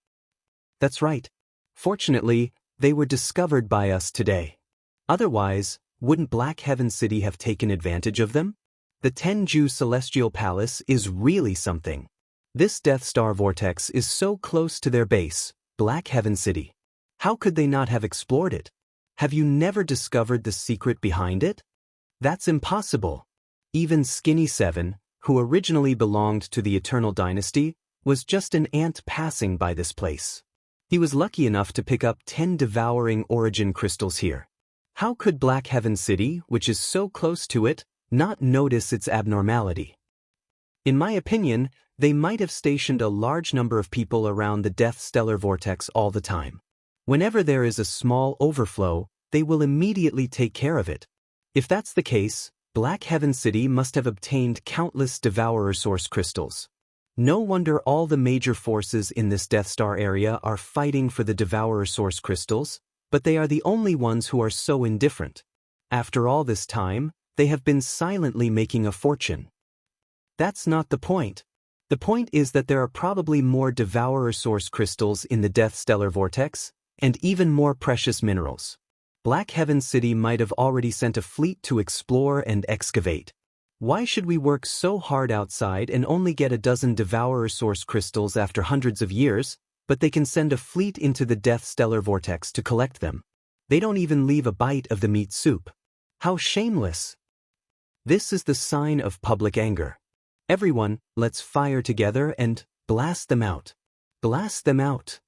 Speaker 1: That's right. Fortunately, they were discovered by us today. Otherwise, wouldn't Black Heaven City have taken advantage of them? The Tenju Celestial Palace is really something. This Death Star vortex is so close to their base, Black Heaven City. How could they not have explored it? Have you never discovered the secret behind it? That's impossible. Even Skinny 7, who originally belonged to the Eternal Dynasty, was just an ant passing by this place. He was lucky enough to pick up 10 devouring origin crystals here. How could Black Heaven City, which is so close to it, not notice its abnormality? In my opinion, they might have stationed a large number of people around the death stellar vortex all the time. Whenever there is a small overflow, they will immediately take care of it. If that's the case, Black Heaven City must have obtained countless Devourer Source crystals. No wonder all the major forces in this Death Star area are fighting for the Devourer Source crystals, but they are the only ones who are so indifferent. After all this time, they have been silently making a fortune. That's not the point. The point is that there are probably more Devourer Source crystals in the Death Stellar Vortex, and even more precious minerals. Black Heaven City might have already sent a fleet to explore and excavate. Why should we work so hard outside and only get a dozen Devourer Source crystals after hundreds of years, but they can send a fleet into the Death Stellar Vortex to collect them? They don't even leave a bite of the meat soup. How shameless! This is the sign of public anger. Everyone, let's fire together and blast them out. Blast them out.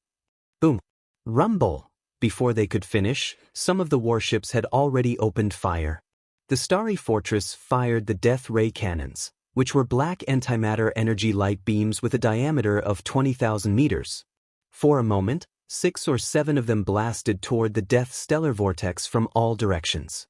Speaker 1: Boom. Rumble. Before they could finish, some of the warships had already opened fire. The Starry Fortress fired the Death Ray cannons, which were black antimatter energy light beams with a diameter of 20,000 meters. For a moment, 6 or 7 of them blasted toward the Death Stellar Vortex from all directions.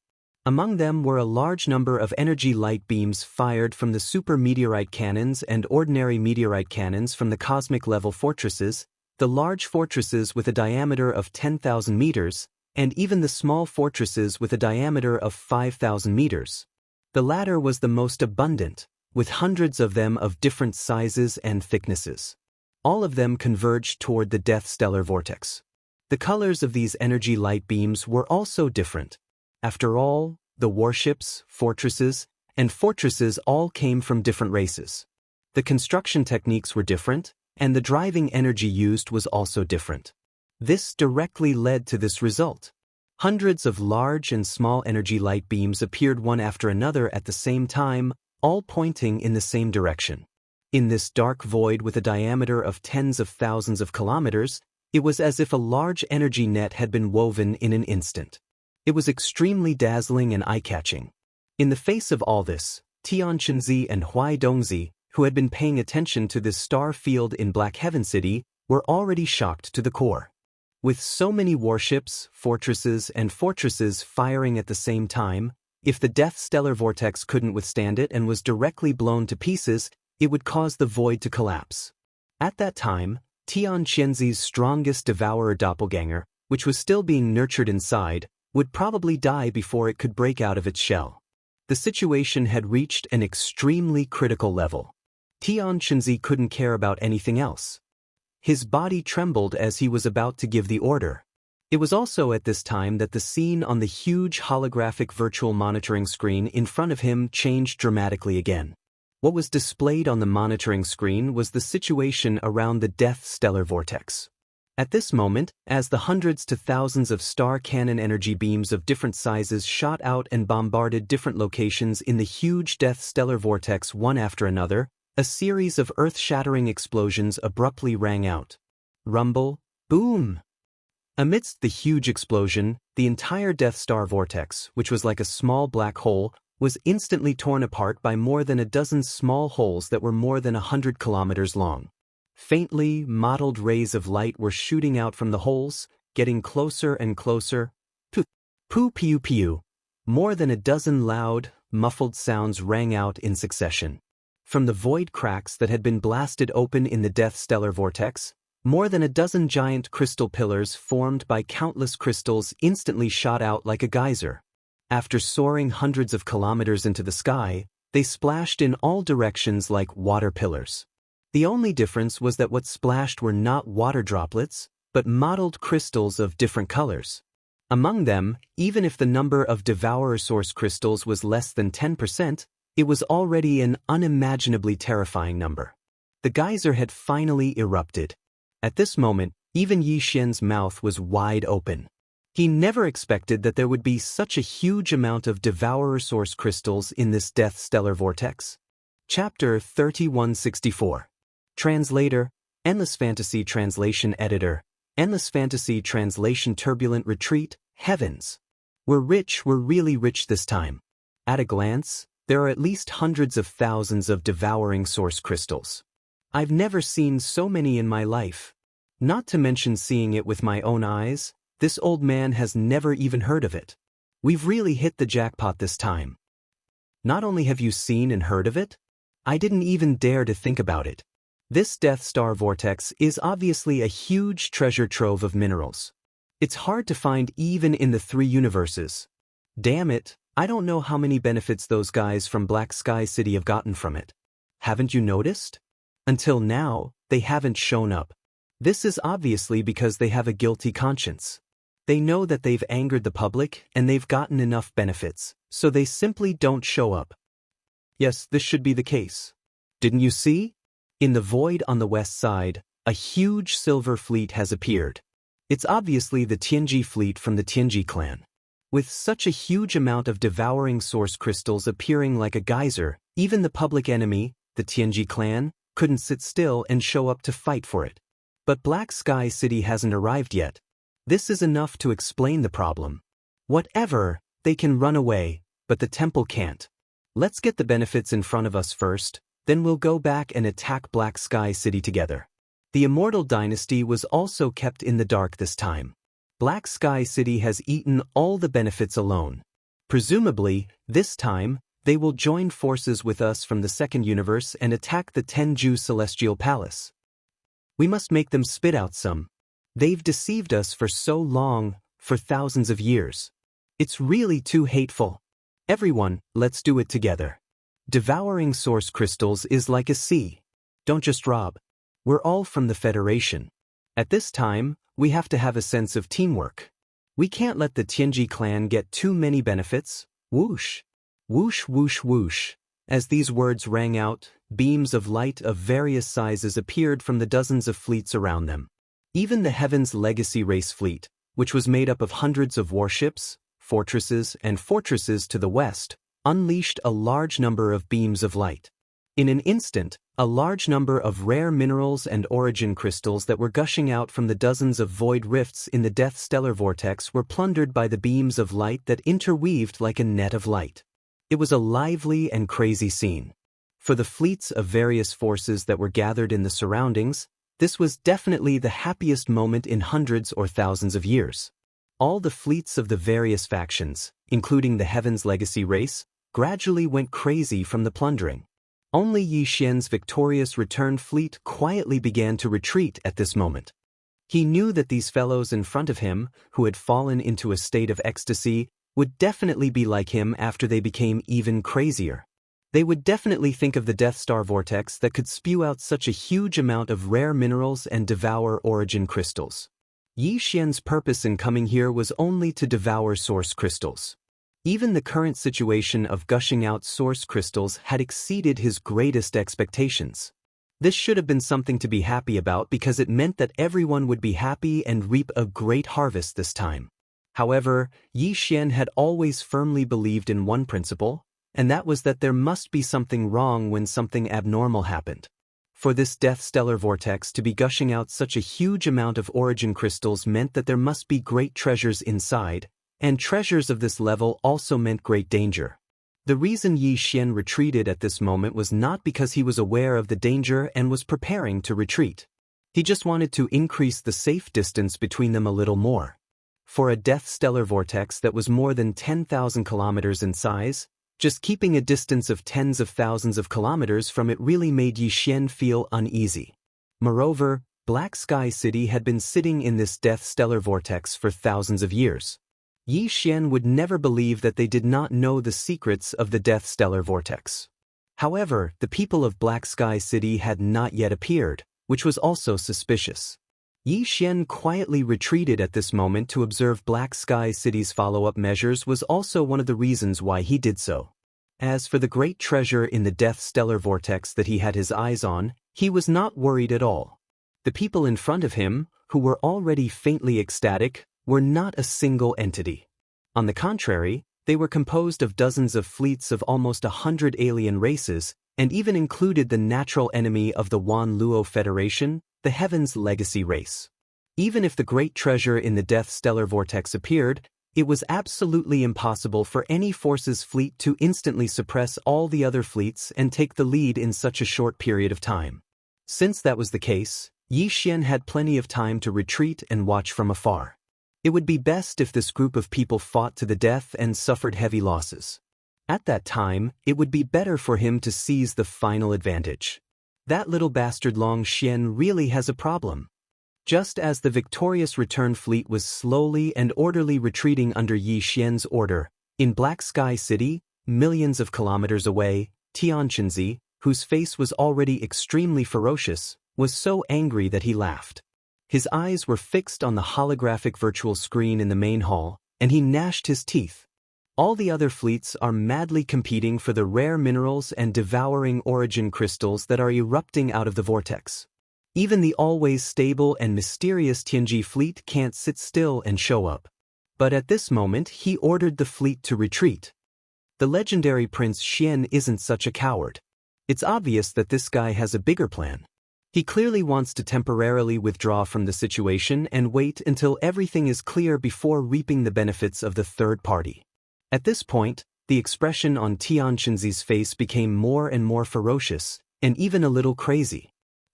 Speaker 1: Among them were a large number of energy light beams fired from the super meteorite cannons and ordinary meteorite cannons from the cosmic level fortresses, the large fortresses with a diameter of 10,000 meters, and even the small fortresses with a diameter of 5,000 meters. The latter was the most abundant, with hundreds of them of different sizes and thicknesses. All of them converged toward the Death Stellar Vortex. The colors of these energy light beams were also different. After all, the warships, fortresses, and fortresses all came from different races. The construction techniques were different, and the driving energy used was also different. This directly led to this result. Hundreds of large and small energy light beams appeared one after another at the same time, all pointing in the same direction. In this dark void with a diameter of tens of thousands of kilometers, it was as if a large energy net had been woven in an instant. It was extremely dazzling and eye-catching. In the face of all this, Tian Qinzi and Huai Dongzi, who had been paying attention to this star field in Black Heaven City, were already shocked to the core. With so many warships, fortresses, and fortresses firing at the same time, if the Death Stellar Vortex couldn't withstand it and was directly blown to pieces, it would cause the void to collapse. At that time, Tian Qianzi's strongest devourer doppelganger, which was still being nurtured inside, would probably die before it could break out of its shell. The situation had reached an extremely critical level. Tian Qinzi couldn't care about anything else. His body trembled as he was about to give the order. It was also at this time that the scene on the huge holographic virtual monitoring screen in front of him changed dramatically again. What was displayed on the monitoring screen was the situation around the Death Stellar Vortex. At this moment, as the hundreds to thousands of star cannon energy beams of different sizes shot out and bombarded different locations in the huge Death Stellar Vortex one after another, a series of earth-shattering explosions abruptly rang out. Rumble, boom! Amidst the huge explosion, the entire Death Star Vortex, which was like a small black hole, was instantly torn apart by more than a dozen small holes that were more than 100 kilometers long. Faintly mottled rays of light were shooting out from the holes, getting closer and closer. Poo-pew-pew. More than a dozen loud, muffled sounds rang out in succession. From the void cracks that had been blasted open in the Death Stellar Vortex, more than a dozen giant crystal pillars formed by countless crystals instantly shot out like a geyser. After soaring hundreds of kilometers into the sky, they splashed in all directions like water pillars. The only difference was that what splashed were not water droplets, but mottled crystals of different colors. Among them, even if the number of Devourer Source crystals was less than 10%, it was already an unimaginably terrifying number. The geyser had finally erupted. At this moment, even Yi Xian's mouth was wide open. He never expected that there would be such a huge amount of Devourer Source crystals in this Death Stellar Vortex. Chapter 3164. Translator, Endless Fantasy Translation Editor, Endless Fantasy Translation Turbulent Retreat, Heavens. We're rich, we're really rich this time. At a glance, there are at least hundreds of thousands of devouring source crystals. I've never seen so many in my life. Not to mention seeing it with my own eyes, this old man has never even heard of it. We've really hit the jackpot this time. Not only have you seen and heard of it, I didn't even dare to think about it. This Death Star vortex is obviously a huge treasure trove of minerals. It's hard to find even in the 3 universes. Damn it, I don't know how many benefits those guys from Black Sky City have gotten from it. Haven't you noticed? Until now, they haven't shown up. This is obviously because they have a guilty conscience. They know that they've angered the public and they've gotten enough benefits, so they simply don't show up. Yes, this should be the case. Didn't you see? In the void on the west side, a huge silver fleet has appeared. It's obviously the Tianji fleet from the Tianji clan. With such a huge amount of devouring source crystals appearing like a geyser, even the public enemy, the Tianji clan, couldn't sit still and show up to fight for it. But Black Sky City hasn't arrived yet. This is enough to explain the problem. Whatever, they can run away, but the temple can't. Let's get the benefits in front of us first, then we'll go back and attack Black Sky City together. The Immortal dynasty was also kept in the dark this time. Black Sky City has eaten all the benefits alone. Presumably, this time, they will join forces with us from the second universe and attack the Tenju Celestial Palace. We must make them spit out some. They've deceived us for so long, for thousands of years. It's really too hateful. Everyone, let's do it together. Devouring source crystals is like a sea. Don't just rob. We're all from the Federation. At this time, we have to have a sense of teamwork. We can't let the Tianji clan get too many benefits. Whoosh. Whoosh whoosh whoosh. As these words rang out, beams of light of various sizes appeared from the dozens of fleets around them. Even the Heaven's Legacy Race fleet, which was made up of hundreds of warships, fortresses, and fortresses to the west, unleashed a large number of beams of light. In an instant, a large number of rare minerals and origin crystals that were gushing out from the dozens of void rifts in the Death Stellar Vortex were plundered by the beams of light that interweaved like a net of light. It was a lively and crazy scene. For the fleets of various forces that were gathered in the surroundings, this was definitely the happiest moment in hundreds or thousands of years. All the fleets of the various factions, including the Heaven's Legacy race, gradually went crazy from the plundering. Only Yi Xian's victorious returned fleet quietly began to retreat at this moment. He knew that these fellows in front of him, who had fallen into a state of ecstasy, would definitely be like him after they became even crazier. They would definitely think of the Death Star vortex that could spew out such a huge amount of rare minerals and devour origin crystals. Yi Xian's purpose in coming here was only to devour source crystals. Even the current situation of gushing out source crystals had exceeded his greatest expectations. This should have been something to be happy about because it meant that everyone would be happy and reap a great harvest this time. However, Yi Xian had always firmly believed in one principle, and that was that there must be something wrong when something abnormal happened. For this Death Stellar Vortex to be gushing out such a huge amount of origin crystals meant that there must be great treasures inside, and treasures of this level also meant great danger. The reason Yi Xian retreated at this moment was not because he was aware of the danger and was preparing to retreat. He just wanted to increase the safe distance between them a little more. For a Death Stellar Vortex that was more than 10,000 kilometers in size, just keeping a distance of tens of thousands of kilometers from it really made Yi Xian feel uneasy. Moreover, Black Sky City had been sitting in this Death Stellar Vortex for thousands of years. Yi Xian would never believe that they did not know the secrets of the Death Stellar Vortex. However, the people of Black Sky City had not yet appeared, which was also suspicious. Yi Xian quietly retreated at this moment to observe Black Sky City's follow-up measures was also one of the reasons why he did so. As for the great treasure in the Death Stellar Vortex that he had his eyes on, he was not worried at all. The people in front of him, who were already faintly ecstatic, were not a single entity. On the contrary, they were composed of dozens of fleets of almost 100 alien races, and even included the natural enemy of the Wan Luo Federation, the Heaven's Legacy race. Even if the great treasure in the Death Stellar Vortex appeared, It was absolutely impossible for any force's fleet to instantly suppress all the other fleets and take the lead in such a short period of time. Since that was the case, Yi Xian had plenty of time to retreat and watch from afar. It would be best if this group of people fought to the death and suffered heavy losses. At that time, it would be better for him to seize the final advantage. That little bastard Long Xian really has a problem. Just as the victorious return fleet was slowly and orderly retreating under Yi Xian's order, in Black Sky City, millions of kilometers away, Xianxia, whose face was already extremely ferocious, was so angry that he laughed. His eyes were fixed on the holographic virtual screen in the main hall, and he gnashed his teeth. All the other fleets are madly competing for the rare minerals and devouring origin crystals that are erupting out of the vortex. Even the always stable and mysterious Tianji fleet can't sit still and show up. But at this moment he ordered the fleet to retreat. The legendary Prince Xian isn't such a coward. It's obvious that this guy has a bigger plan. He clearly wants to temporarily withdraw from the situation and wait until everything is clear before reaping the benefits of the third party. At this point, the expression on Xianxia's face became more and more ferocious, and even a little crazy.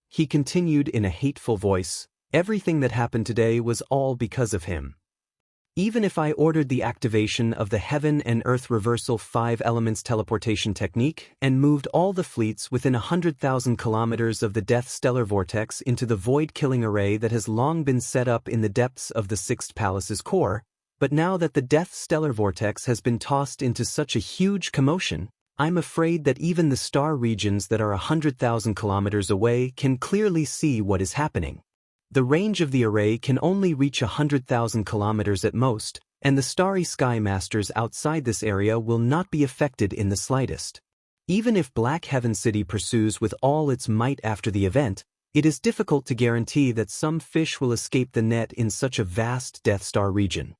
Speaker 1: He continued in a hateful voice, "Everything that happened today was all because of him. Even if I ordered the activation of the Heaven and Earth Reversal 5 Elements teleportation technique and moved all the fleets within 100,000 kilometers of the Death Stellar Vortex into the void-killing array that has long been set up in the depths of the Sixth Palace's core, but now that the Death Stellar Vortex has been tossed into such a huge commotion, I'm afraid that even the star regions that are 100,000 kilometers away can clearly see what is happening. The range of the array can only reach 100,000 kilometers at most, and the starry sky masters outside this area will not be affected in the slightest. Even if Black Heaven City pursues with all its might after the event, it is difficult to guarantee that some fish will escape the net in such a vast Death Star region.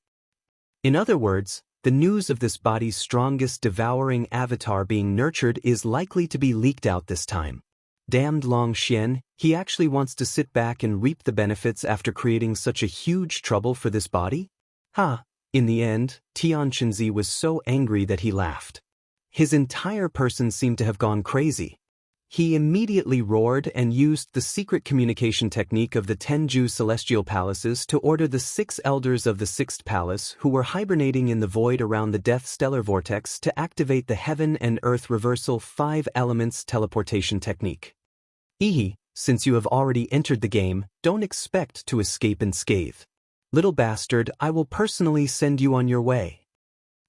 Speaker 1: In other words, the news of this body's strongest devouring avatar being nurtured is likely to be leaked out this time. Damned Long Xian, he actually wants to sit back and reap the benefits after creating such a huge trouble for this body? In the end, Xianxia was so angry that he laughed. His entire person seemed to have gone crazy. He immediately roared and used the secret communication technique of the Tenju Celestial Palaces to order the 6 elders of the Sixth Palace who were hibernating in the void around the Death Stellar Vortex to activate the Heaven and Earth Reversal 5 Elements teleportation technique. Since you have already entered the game, don't expect to escape unscathed. Little bastard, I will personally send you on your way.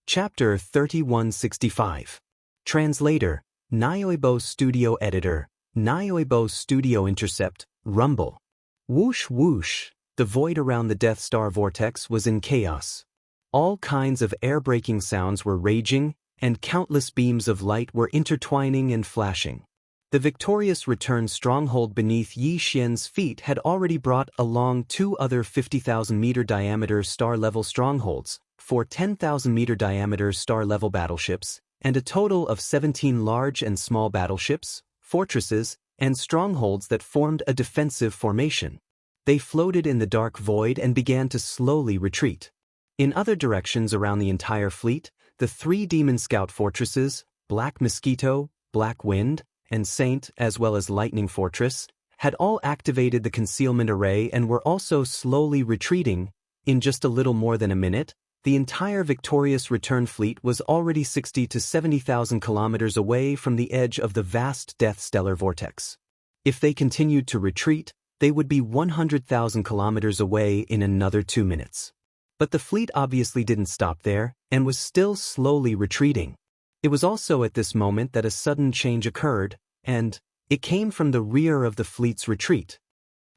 Speaker 1: Chapter 3165. Translator, Nioibo Studio Editor, Nioibo Studio Intercept, Rumble. Whoosh whoosh, the void around the Death Star Vortex was in chaos. All kinds of air-breaking sounds were raging, and countless beams of light were intertwining and flashing. The victorious return stronghold beneath Yi Xian's feet had already brought along 2 other 50,000-meter diameter star-level strongholds, 4 10,000-meter diameter star-level battleships, and a total of 17 large and small battleships, fortresses, and strongholds that formed a defensive formation. They floated in the dark void and began to slowly retreat. In other directions around the entire fleet, the 3 Demon Scout fortresses, Black Mosquito, Black Wind, and Saint, as well as Lightning Fortress, had all activated the concealment array and were also slowly retreating. In just a little more than a minute, the entire victorious return fleet was already 60 to 70,000 kilometers away from the edge of the vast Death Stellar Vortex. If they continued to retreat, they would be 100,000 kilometers away in another 2 minutes. But the fleet obviously didn't stop there, and was still slowly retreating. It was also at this moment that a sudden change occurred, and it came from the rear of the fleet's retreat.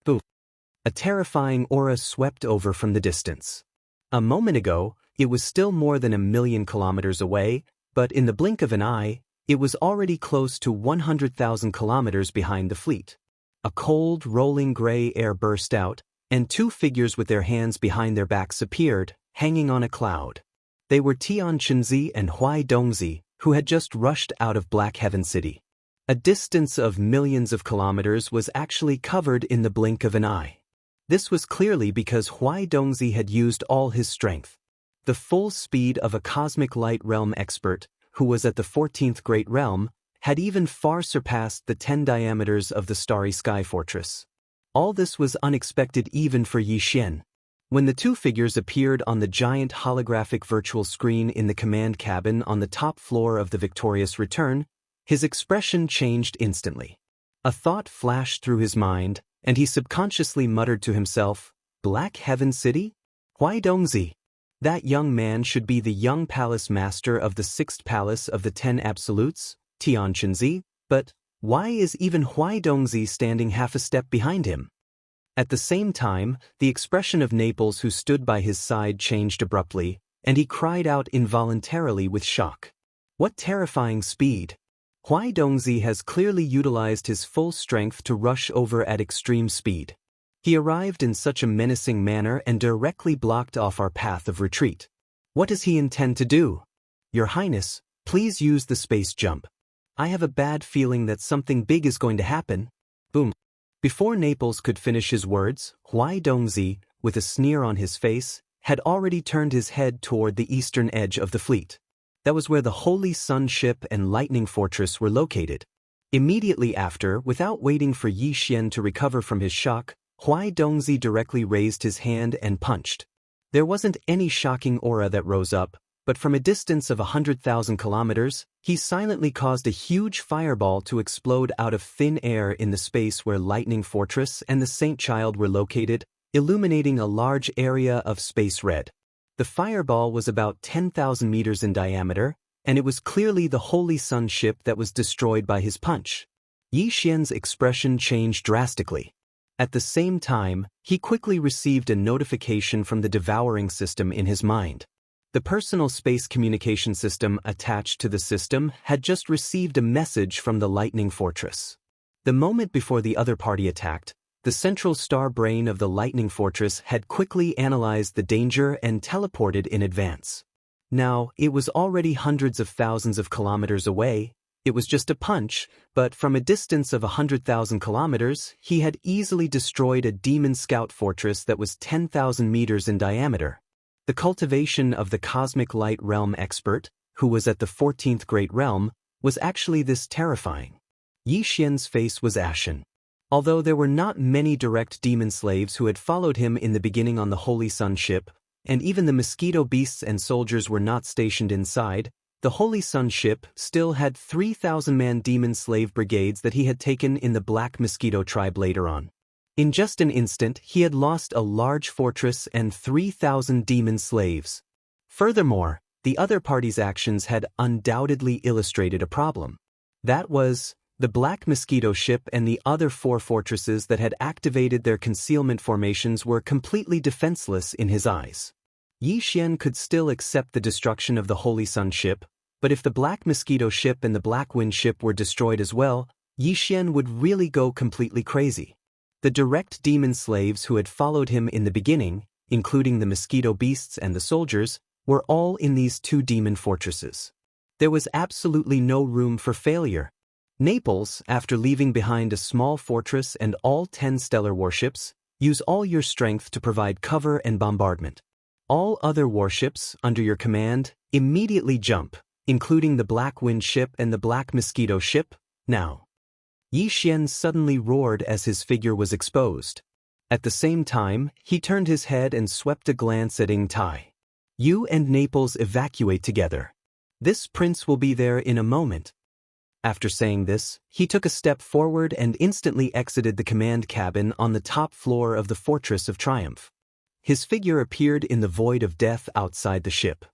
Speaker 1: Boof! A terrifying aura swept over from the distance. A moment ago, it was still more than 1,000,000 kilometers away, but in the blink of an eye, it was already close to 100,000 kilometers behind the fleet. A cold, rolling gray air burst out, and 2 figures with their hands behind their backs appeared, hanging on a cloud. They were Xianxia and Huai Dongzi, who had just rushed out of Black Heaven City. A distance of millions of kilometers was actually covered in the blink of an eye. This was clearly because Huai Dongzi had used all his strength. the full speed of a cosmic light realm expert, who was at the 14th Great Realm, had even far surpassed the 10 diameters of the Starry Sky Fortress. All this was unexpected even for Yi Xian. When the two figures appeared on the giant holographic virtual screen in the command cabin on the top floor of the Victorious Return, his expression changed instantly. A thought flashed through his mind, and he subconsciously muttered to himself, "Black Heaven City? Why Dongzi? That young man should be the young palace master of the 6th palace of the 10 absolutes, Tianqinzi, but why is even Huai Dongzi standing half a step behind him?" At the same time, the expression of Naples who stood by his side changed abruptly, and he cried out involuntarily with shock. What terrifying speed! Huai Dongzi has clearly utilized his full strength to rush over at extreme speed. He arrived in such a menacing manner and directly blocked off our path of retreat. What does he intend to do? Your Highness, please use the space jump. I have a bad feeling that something big is going to happen. Boom. Before Naples could finish his words, Huai Dongzi, with a sneer on his face, had already turned his head toward the eastern edge of the fleet. That was where the Holy Sun ship and Lightning Fortress were located. Immediately after, without waiting for Yi Xian to recover from his shock, Huai Dongzi directly raised his hand and punched. There wasn't any shocking aura that rose up, but from a distance of 100,000 kilometers, he silently caused a huge fireball to explode out of thin air in the space where Lightning Fortress and the Saint Child were located, illuminating a large area of space red. The fireball was about 10,000 meters in diameter, and it was clearly the Holy Sun ship that was destroyed by his punch. Yi Xian's expression changed drastically. At the same time, he quickly received a notification from the devouring system in his mind. The personal space communication system attached to the system had just received a message from the Lightning Fortress. The moment before the other party attacked, the central star brain of the Lightning Fortress had quickly analyzed the danger and teleported in advance. Now, it was already hundreds of thousands of kilometers away. It was just a punch, but from a distance of 100,000 kilometers, he had easily destroyed a demon scout fortress that was 10,000 meters in diameter. The cultivation of the cosmic light realm expert, who was at the 14th Great Realm, was actually this terrifying. Yi Xian's face was ashen. Although there were not many direct demon slaves who had followed him in the beginning on the Holy Sun ship, and even the mosquito beasts and soldiers were not stationed inside, the Holy Sun ship still had 3,000-man demon slave brigades that he had taken in the Black Mosquito tribe later on. In just an instant, he had lost a large fortress and 3,000 demon slaves. Furthermore, the other party's actions had undoubtedly illustrated a problem. That was, the Black Mosquito ship and the other 4 fortresses that had activated their concealment formations were completely defenseless in his eyes. Yi Xian could still accept the destruction of the Holy Sun ship, but if the Black Mosquito ship and the Black Wind ship were destroyed as well, Yi Xian would really go completely crazy. The direct demon slaves who had followed him in the beginning, including the mosquito beasts and the soldiers, were all in these 2 demon fortresses. There was absolutely no room for failure. Naples, after leaving behind a small fortress and all 10 stellar warships, use all your strength to provide cover and bombardment. All other warships, under your command, immediately jump, including the Black Wind ship and the Black Mosquito ship, now. Yi Xian suddenly roared as his figure was exposed. At the same time, he turned his head and swept a glance at Ying Tai. You and Naples evacuate together. This prince will be there in a moment. After saying this, he took a step forward and instantly exited the command cabin on the top floor of the Fortress of Triumph. His figure appeared in the void of death outside the ship.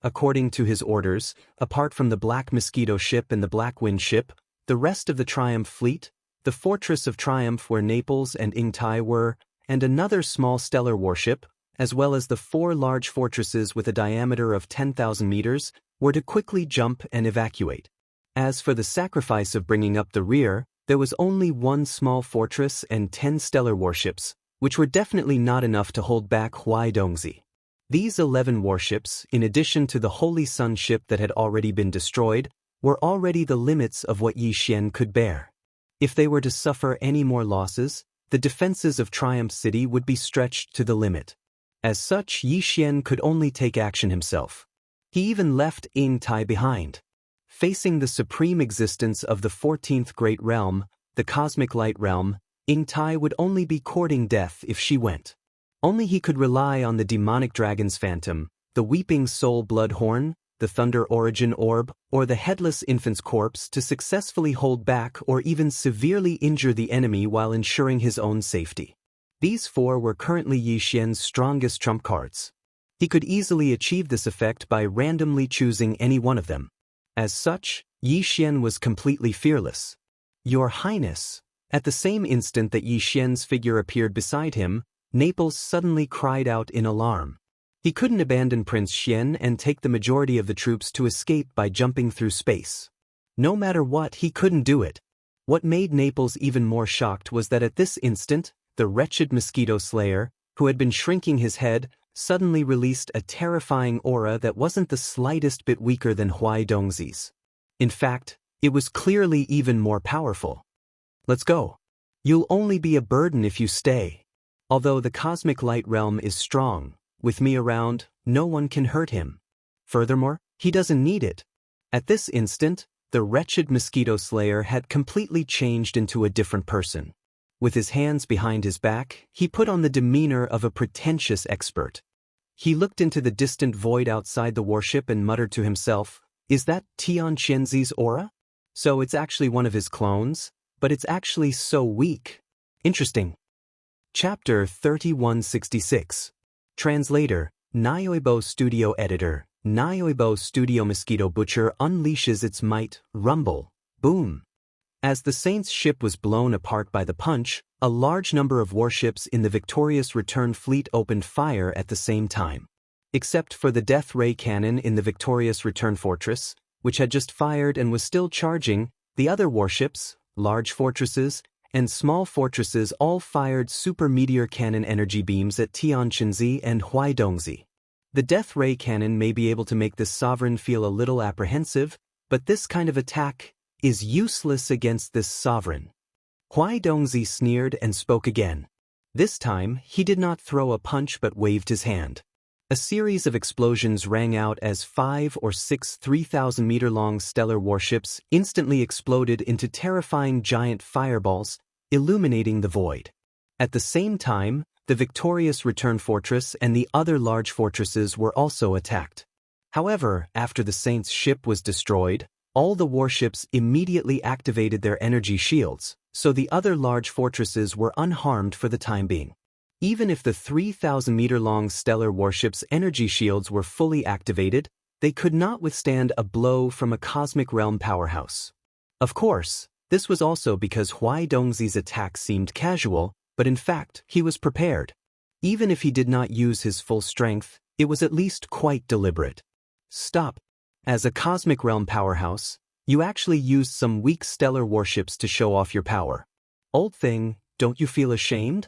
Speaker 1: According to his orders, apart from the Black Mosquito ship and the Black Wind ship, the rest of the Triumph fleet, the Fortress of Triumph where Naples and Ying Tai were, and another small stellar warship, as well as the 4 large fortresses with a diameter of 10,000 meters, were to quickly jump and evacuate. As for the sacrifice of bringing up the rear, there was only 1 small fortress and 10 stellar warships, which were definitely not enough to hold back Huai Dongzi. These 11 warships, in addition to the Holy Sun ship that had already been destroyed, were already the limits of what Yi Xian could bear. If they were to suffer any more losses, the defenses of Triumph City would be stretched to the limit. As such, Yi Xian could only take action himself. He even left Ying Tai behind. Facing the supreme existence of the 14th Great Realm, the Cosmic Light Realm, Ying Tai would only be courting death if she went. Only he could rely on the demonic dragon's phantom, the weeping soul bloodhorn, the thunder origin orb, or the headless infant's corpse to successfully hold back or even severely injure the enemy while ensuring his own safety. These four were currently Yi Xian's strongest trump cards. He could easily achieve this effect by randomly choosing any one of them. As such, Yi Xian was completely fearless. "Your Highness." At the same instant that Yi Xian's figure appeared beside him, Naples suddenly cried out in alarm. He couldn't abandon Prince Xian and take the majority of the troops to escape by jumping through space. No matter what, he couldn't do it. What made Naples even more shocked was that at this instant, the wretched mosquito slayer, who had been shrinking his head, suddenly released a terrifying aura that wasn't the slightest bit weaker than Huai Dongzi's. In fact, it was clearly even more powerful. "Let's go. You'll only be a burden if you stay. Although the Cosmic Light Realm is strong, with me around, no one can hurt him. Furthermore, he doesn't need it." At this instant, the wretched mosquito slayer had completely changed into a different person. With his hands behind his back, he put on the demeanor of a pretentious expert. He looked into the distant void outside the warship and muttered to himself, "Is that Tian Qianzi's aura? So it's actually one of his clones, but it's actually so weak. Interesting." Chapter 3166. Translator, Naoibo Studio Editor. Naoibo Studio Mosquito Butcher unleashes its might, rumble, boom. As the Saint's ship was blown apart by the punch, a large number of warships in the Victorious Return fleet opened fire at the same time. Except for the death ray cannon in the Victorious Return fortress, which had just fired and was still charging, the other warships, large fortresses, and small fortresses all fired super meteor cannon energy beams at Tianqinzi and Huaidongzi. The death ray cannon may be able to make this sovereign feel a little apprehensive, but this kind of attack is useless against this sovereign. Huaidongzi sneered and spoke again. This time, he did not throw a punch but waved his hand. A series of explosions rang out as 5 or 6 3,000-meter-long stellar warships instantly exploded into terrifying giant fireballs, illuminating the void. At the same time, the Victorious Return fortress and the other large fortresses were also attacked. However, after the Saint's ship was destroyed, all the warships immediately activated their energy shields, so the other large fortresses were unharmed for the time being. Even if the 3,000-meter-long stellar warship's energy shields were fully activated, they could not withstand a blow from a cosmic realm powerhouse. Of course, this was also because Huaidongzi's attack seemed casual, but in fact, he was prepared. Even if he did not use his full strength, it was at least quite deliberate. Stop. As a cosmic realm powerhouse, you actually used some weak stellar warships to show off your power. Old thing, don't you feel ashamed?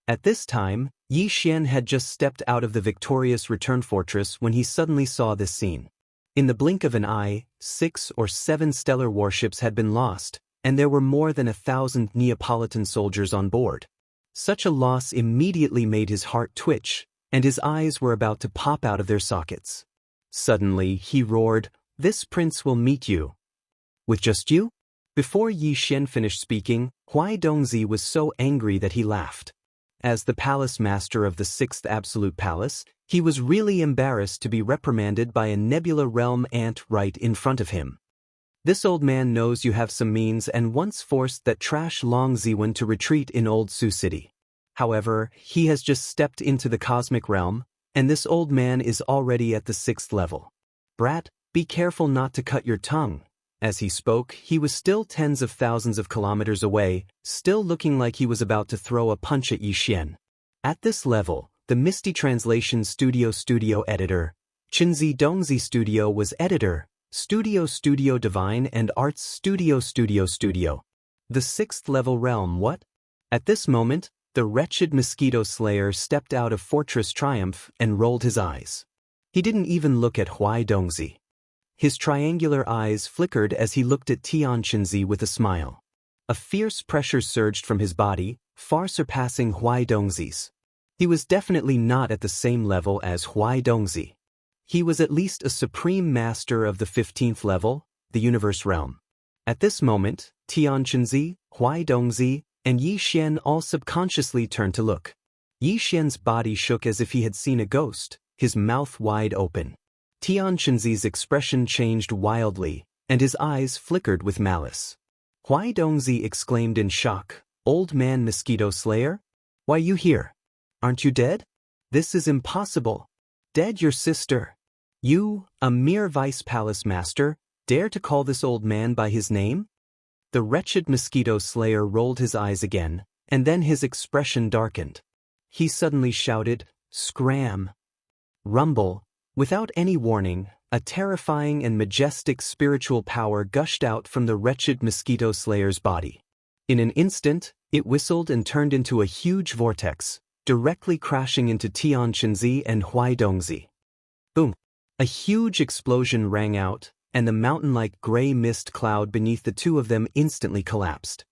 Speaker 1: At this time, Yi Xian had just stepped out of the Victorious Return fortress when he suddenly saw this scene. In the blink of an eye, 6 or 7 stellar warships had been lost, and there were more than 1,000 Neapolitan soldiers on board. Such a loss immediately made his heart twitch, and his eyes were about to pop out of their sockets. Suddenly, he roared, "This prince will meet you." "With just you?" Before Yi Xian finished speaking, Huaidongzi was so angry that he laughed. As the palace master of the 6th Absolute Palace, he was really embarrassed to be reprimanded by a Nebula Realm ant right in front of him. This old man knows you have some means and once forced that trash Long Ziwen to retreat in Old Sioux City. However, he has just stepped into the cosmic realm, and this old man is already at the 6th level. "Brat, be careful not to cut your tongue." As he spoke, he was still tens of thousands of kilometers away, still looking like he was about to throw a punch at Yi Xian. At this level, the Misty Translation Studio Editor, Qinzi Dongzi Studio was Editor, Studio Divine and Arts Studio. The 6th level realm, what? At this moment, the wretched mosquito slayer stepped out of Fortress Triumph and rolled his eyes. He didn't even look at Huaidongzi. His triangular eyes flickered as he looked at Tianqinzi with a smile. A fierce pressure surged from his body, far surpassing Huaidongzi's. He was definitely not at the same level as Huai Dongzi. He was at least a supreme master of the 15th level, the universe realm. At this moment, Tianqinzi, Huai Dongzi, and Yi Xian all subconsciously turned to look. Yi Xian's body shook as if he had seen a ghost, his mouth wide open. Tianqinzi's expression changed wildly, and his eyes flickered with malice. Huai Dongzi exclaimed in shock, "Old man mosquito slayer? Why you here? Aren't you dead? This is impossible. Dead your sister. You, a mere vice palace master, dare to call this old man by his name?" The wretched mosquito slayer rolled his eyes again, and then his expression darkened. He suddenly shouted, "Scram!" Rumble. Without any warning, a terrifying and majestic spiritual power gushed out from the wretched mosquito slayer's body. In an instant, it whistled and turned into a huge vortex, directly crashing into Tianqinzi and Huai Dongzi. Boom! A huge explosion rang out, and the mountain-like gray mist cloud beneath the two of them instantly collapsed.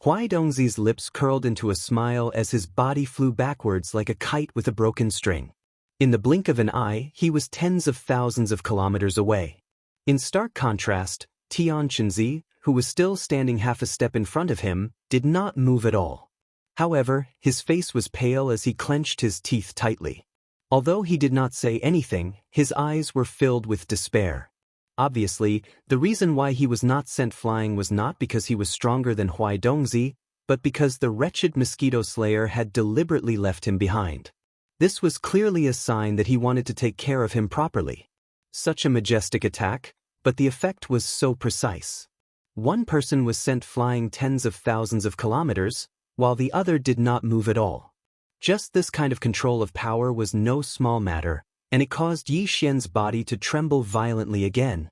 Speaker 1: Huai Dongzi's lips curled into a smile as his body flew backwards like a kite with a broken string. In the blink of an eye, he was tens of thousands of kilometers away. In stark contrast, Tianqinzi, who was still standing half a step in front of him, did not move at all. However, his face was pale as he clenched his teeth tightly. Although he did not say anything, his eyes were filled with despair. Obviously, the reason why he was not sent flying was not because he was stronger than Huai Dongzi, but because the wretched mosquito slayer had deliberately left him behind. This was clearly a sign that he wanted to take care of him properly. Such a majestic attack, but the effect was so precise. One person was sent flying tens of thousands of kilometers, while the other did not move at all. Just this kind of control of power was no small matter, and it caused Yi Xian's body to tremble violently again.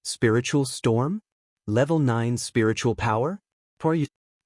Speaker 1: Spiritual storm? Level 9 spiritual power?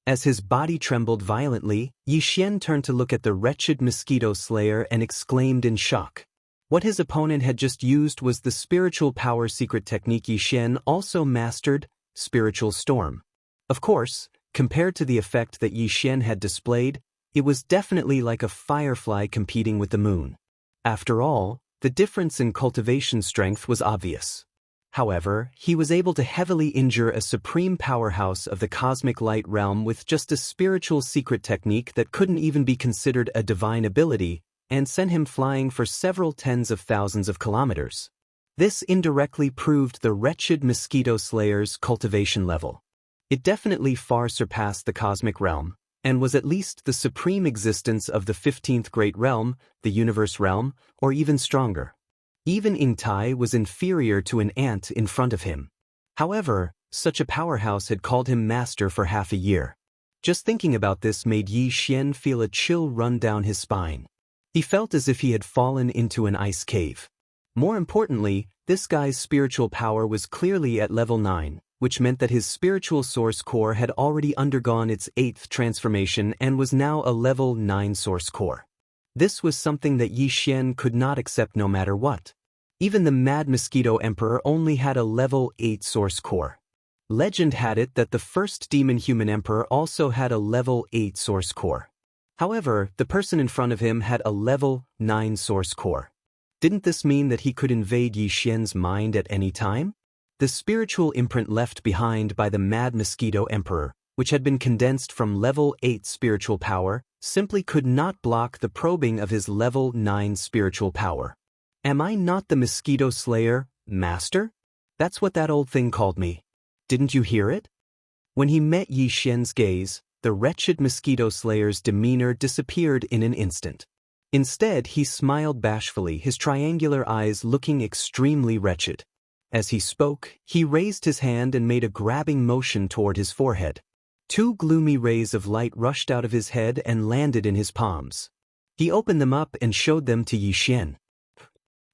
Speaker 1: As his body trembled violently, Yi Xian turned to look at the wretched mosquito slayer and exclaimed in shock. What his opponent had just used was the spiritual power secret technique Yi Xian also mastered, spiritual storm. Of course, compared to the effect that Yi Xian had displayed, it was definitely like a firefly competing with the moon. After all, the difference in cultivation strength was obvious. However, he was able to heavily injure a supreme powerhouse of the cosmic light realm with just a spiritual secret technique that couldn't even be considered a divine ability, and sent him flying for several tens of thousands of kilometers. This indirectly proved the wretched mosquito slayer's cultivation level. It definitely far surpassed the cosmic realm, and was at least the supreme existence of the 15th great realm, the universe realm, or even stronger. Even Ingtai was inferior to an ant in front of him. However, such a powerhouse had called him master for half a year. Just thinking about this made Yi Xian feel a chill run down his spine. He felt as if he had fallen into an ice cave. More importantly, this guy's spiritual power was clearly at level 9, which meant that his spiritual source core had already undergone its 8th transformation and was now a level 9 source core. This was something that Yi Xian could not accept no matter what. Even the Mad Mosquito Emperor only had a level 8 source core. Legend had it that the first Demon Human Emperor also had a level 8 source core. However, the person in front of him had a level 9 source core. Didn't this mean that he could invade Yi Xian's mind at any time? The spiritual imprint left behind by the Mad Mosquito Emperor, which had been condensed from level 8 spiritual power, simply could not block the probing of his level 9 spiritual power. Am I not the Mosquito Slayer, Master? That's what that old thing called me. Didn't you hear it? When he met Yi Xian's gaze, the wretched Mosquito Slayer's demeanor disappeared in an instant. Instead, he smiled bashfully, his triangular eyes looking extremely wretched. As he spoke, he raised his hand and made a grabbing motion toward his forehead. Two gloomy rays of light rushed out of his head and landed in his palms. He opened them up and showed them to Yi Xian.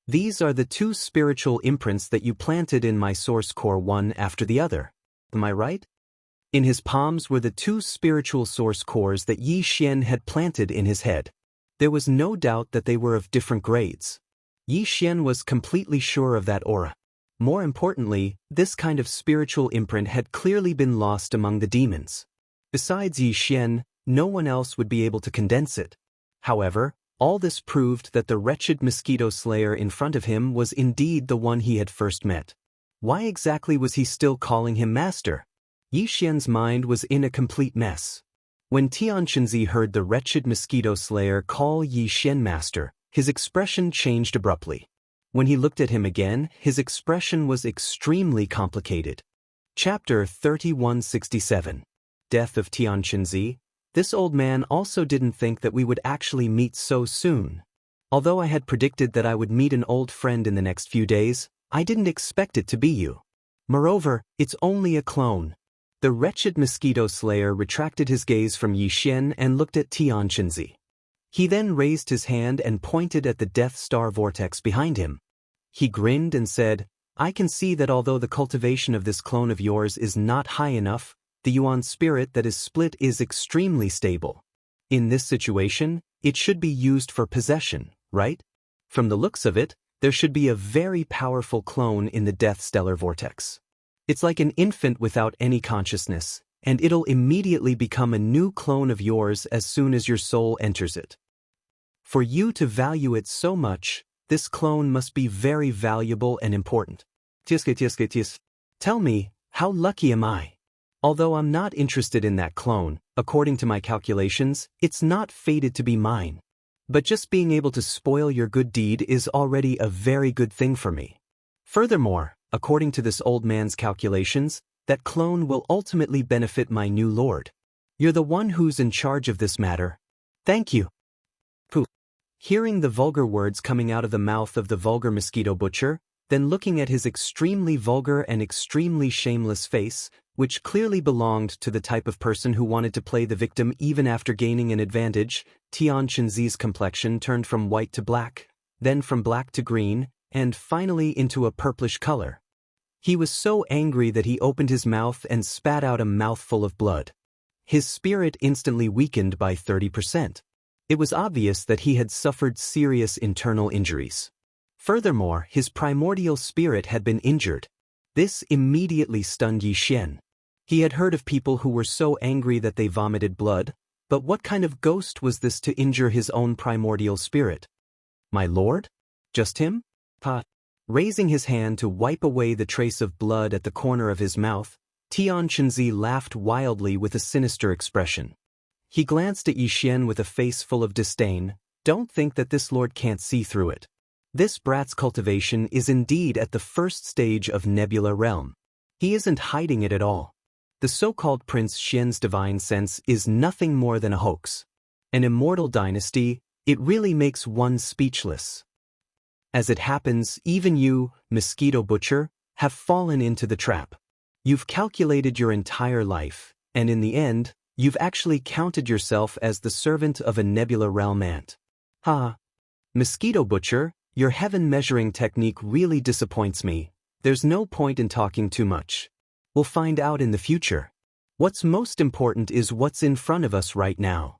Speaker 1: These are the two spiritual imprints that you planted in my source core one after the other. Am I right? In his palms were the two spiritual source cores that Yi Xian had planted in his head. There was no doubt that they were of different grades. Yi Xian was completely sure of that aura. More importantly, this kind of spiritual imprint had clearly been lost among the demons. Besides Yi Xian, no one else would be able to condense it. However, All this proved that the wretched mosquito slayer in front of him was indeed the one he had first met. Why exactly was he still calling him master? Yi Xian's mind was in a complete mess. When Xianxia heard the wretched mosquito slayer call Yi Xian master, his expression changed abruptly. When he looked at him again, his expression was extremely complicated. Chapter 3167. Death of Xianxia. This old man also didn't think that we would actually meet so soon. Although I had predicted that I would meet an old friend in the next few days, I didn't expect it to be you. Moreover, it's only a clone. The wretched mosquito slayer retracted his gaze from Yi Xian and looked at Xianxia. He then raised his hand and pointed at the Death Star vortex behind him. He grinned and said, I can see that although the cultivation of this clone of yours is not high enough, the yuan spirit that is split is extremely stable. In this situation, it should be used for possession, right? From the looks of it, there should be a very powerful clone in the Death Stellar vortex. It's like an infant without any consciousness, and it'll immediately become a new clone of yours as soon as your soul enters it. For you to value it so much, this clone must be very valuable and important. Tell me, how lucky am I? Although I'm not interested in that clone, according to my calculations, it's not fated to be mine. But just being able to spoil your good deed is already a very good thing for me. Furthermore, according to this old man's calculations, that clone will ultimately benefit my new lord. You're the one who's in charge of this matter. Thank you. Pooh. Hearing the vulgar words coming out of the mouth of the vulgar mosquito butcher, then looking at his extremely vulgar and extremely shameless face, which clearly belonged to the type of person who wanted to play the victim even after gaining an advantage, Xianxia's complexion turned from white to black, then from black to green, and finally into a purplish color. He was so angry that he opened his mouth and spat out a mouthful of blood. His spirit instantly weakened by 30%. It was obvious that he had suffered serious internal injuries. Furthermore, his primordial spirit had been injured. This immediately stunned Yi Xian. He had heard of people who were so angry that they vomited blood, but what kind of ghost was this to injure his own primordial spirit? My lord? Just him? Pa. Raising his hand to wipe away the trace of blood at the corner of his mouth, Xianxia laughed wildly with a sinister expression. He glanced at Yi Xian with a face full of disdain. Don't think that this lord can't see through it. This brat's cultivation is indeed at the first stage of Nebula Realm. He isn't hiding it at all. The so-called Prince Xian's divine sense is nothing more than a hoax. An immortal dynasty, it really makes one speechless. As it happens, even you, mosquito butcher, have fallen into the trap. You've calculated your entire life, and in the end, you've actually counted yourself as the servant of a Nebula Realm ant. Ha! Mosquito butcher, your heaven measuring technique really disappoints me. There's no point in talking too much. We'll find out in the future. What's most important is what's in front of us right now.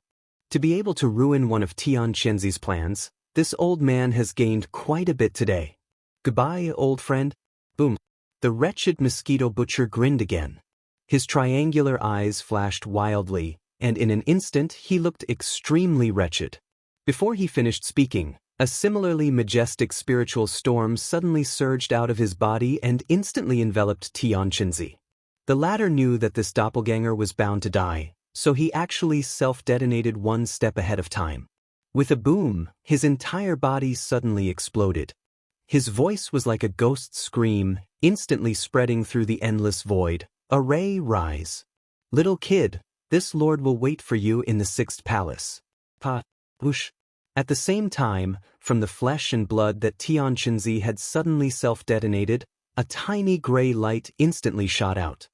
Speaker 1: To be able to ruin one of Xianxia's plans, this old man has gained quite a bit today. Goodbye, old friend. Boom. The wretched mosquito butcher grinned again. His triangular eyes flashed wildly, and in an instant he looked extremely wretched. Before he finished speaking, a similarly majestic spiritual storm suddenly surged out of his body and instantly enveloped Xianxia. The latter knew that this doppelganger was bound to die, so he actually self-detonated one step ahead of time. With a boom, his entire body suddenly exploded. His voice was like a ghost scream, instantly spreading through the endless void. Array, rise. Little kid, this lord will wait for you in the 6th palace. Pa. Whoosh. At the same time, from the flesh and blood that Xianxia had suddenly self-detonated, a tiny gray light instantly shot out.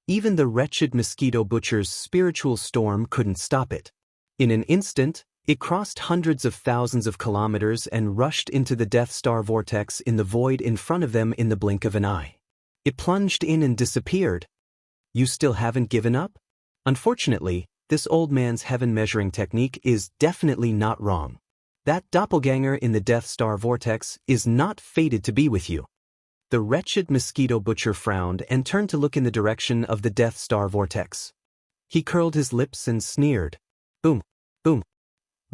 Speaker 1: Even the wretched mosquito butcher's spiritual storm couldn't stop it. In an instant, it crossed hundreds of thousands of kilometers and rushed into the Death Star vortex in the void in front of them in the blink of an eye. It plunged in and disappeared. You still haven't given up? Unfortunately, this old man's heaven measuring technique is definitely not wrong. That doppelganger in the Death Star vortex is not fated to be with you. The wretched mosquito butcher frowned and turned to look in the direction of the Death Star vortex. He curled his lips and sneered. Boom, boom.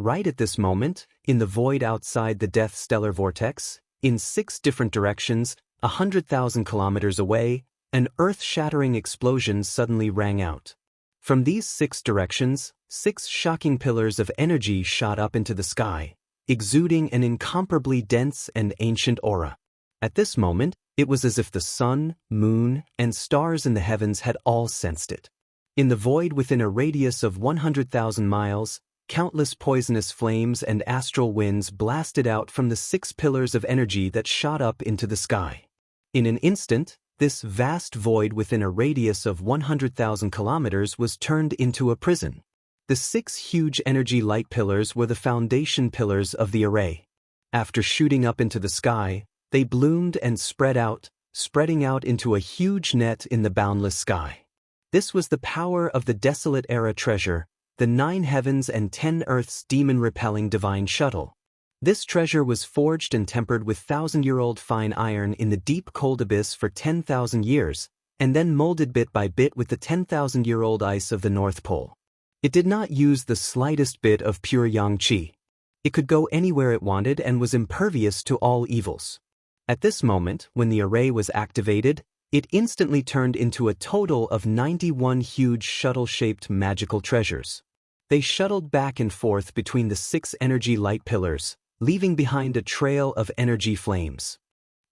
Speaker 1: Right at this moment, in the void outside the death stellar vortex, in 6 different directions, 100,000 kilometers away, an earth-shattering explosion suddenly rang out. From these 6 directions, 6 shocking pillars of energy shot up into the sky, exuding an incomparably dense and ancient aura. At this moment, it was as if the sun, moon, and stars in the heavens had all sensed it. In the void within a radius of 100,000 miles, countless poisonous flames and astral winds blasted out from the 6 pillars of energy that shot up into the sky. In an instant, this vast void within a radius of 100,000 kilometers was turned into a prison. The 6 huge energy light pillars were the foundation pillars of the array. After shooting up into the sky, they bloomed and spreading out into a huge net in the boundless sky. This was the power of the desolate era treasure, the 9 heavens and 10 earths demon-repelling divine shuttle. This treasure was forged and tempered with 1,000-year-old fine iron in the deep cold abyss for 10,000 years, and then molded bit by bit with the 10,000-year-old ice of the North Pole. It did not use the slightest bit of pure yang qi. It could go anywhere it wanted and was impervious to all evils. At this moment, when the array was activated, it instantly turned into a total of 91 huge shuttle-shaped magical treasures. They shuttled back and forth between the 6 energy light pillars, leaving behind a trail of energy flames.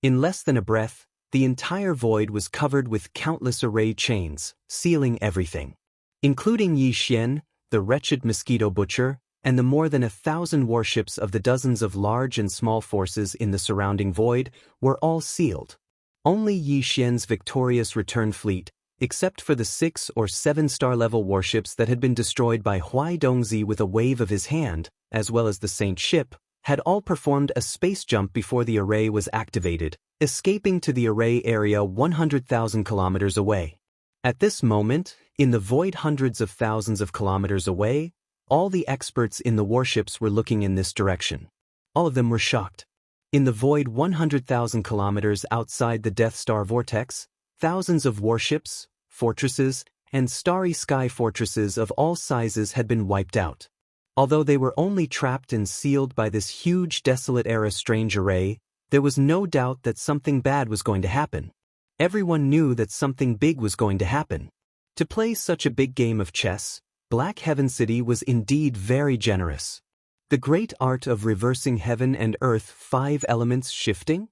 Speaker 1: In less than a breath, the entire void was covered with countless array chains, sealing everything. Including Yi Xian, the wretched mosquito butcher, and the more than 1,000 warships of the dozens of large and small forces in the surrounding void, were all sealed. Only Yi Xian's victorious return fleet, except for the 6 or 7-star level warships that had been destroyed by Huai Dongzi with a wave of his hand, as well as the Saint ship, had all performed a space jump before the array was activated, escaping to the array area 100,000 kilometers away. At this moment, in the void hundreds of thousands of kilometers away, all the experts in the warships were looking in this direction. All of them were shocked. In the void 100,000 kilometers outside the Death Star vortex, thousands of warships, fortresses, and starry sky fortresses of all sizes had been wiped out. Although they were only trapped and sealed by this huge desolate era strange array, there was no doubt that something bad was going to happen. Everyone knew that something big was going to happen. To play such a big game of chess, Black Heaven City was indeed very generous. The great art of reversing heaven and earth 5 elements shifting?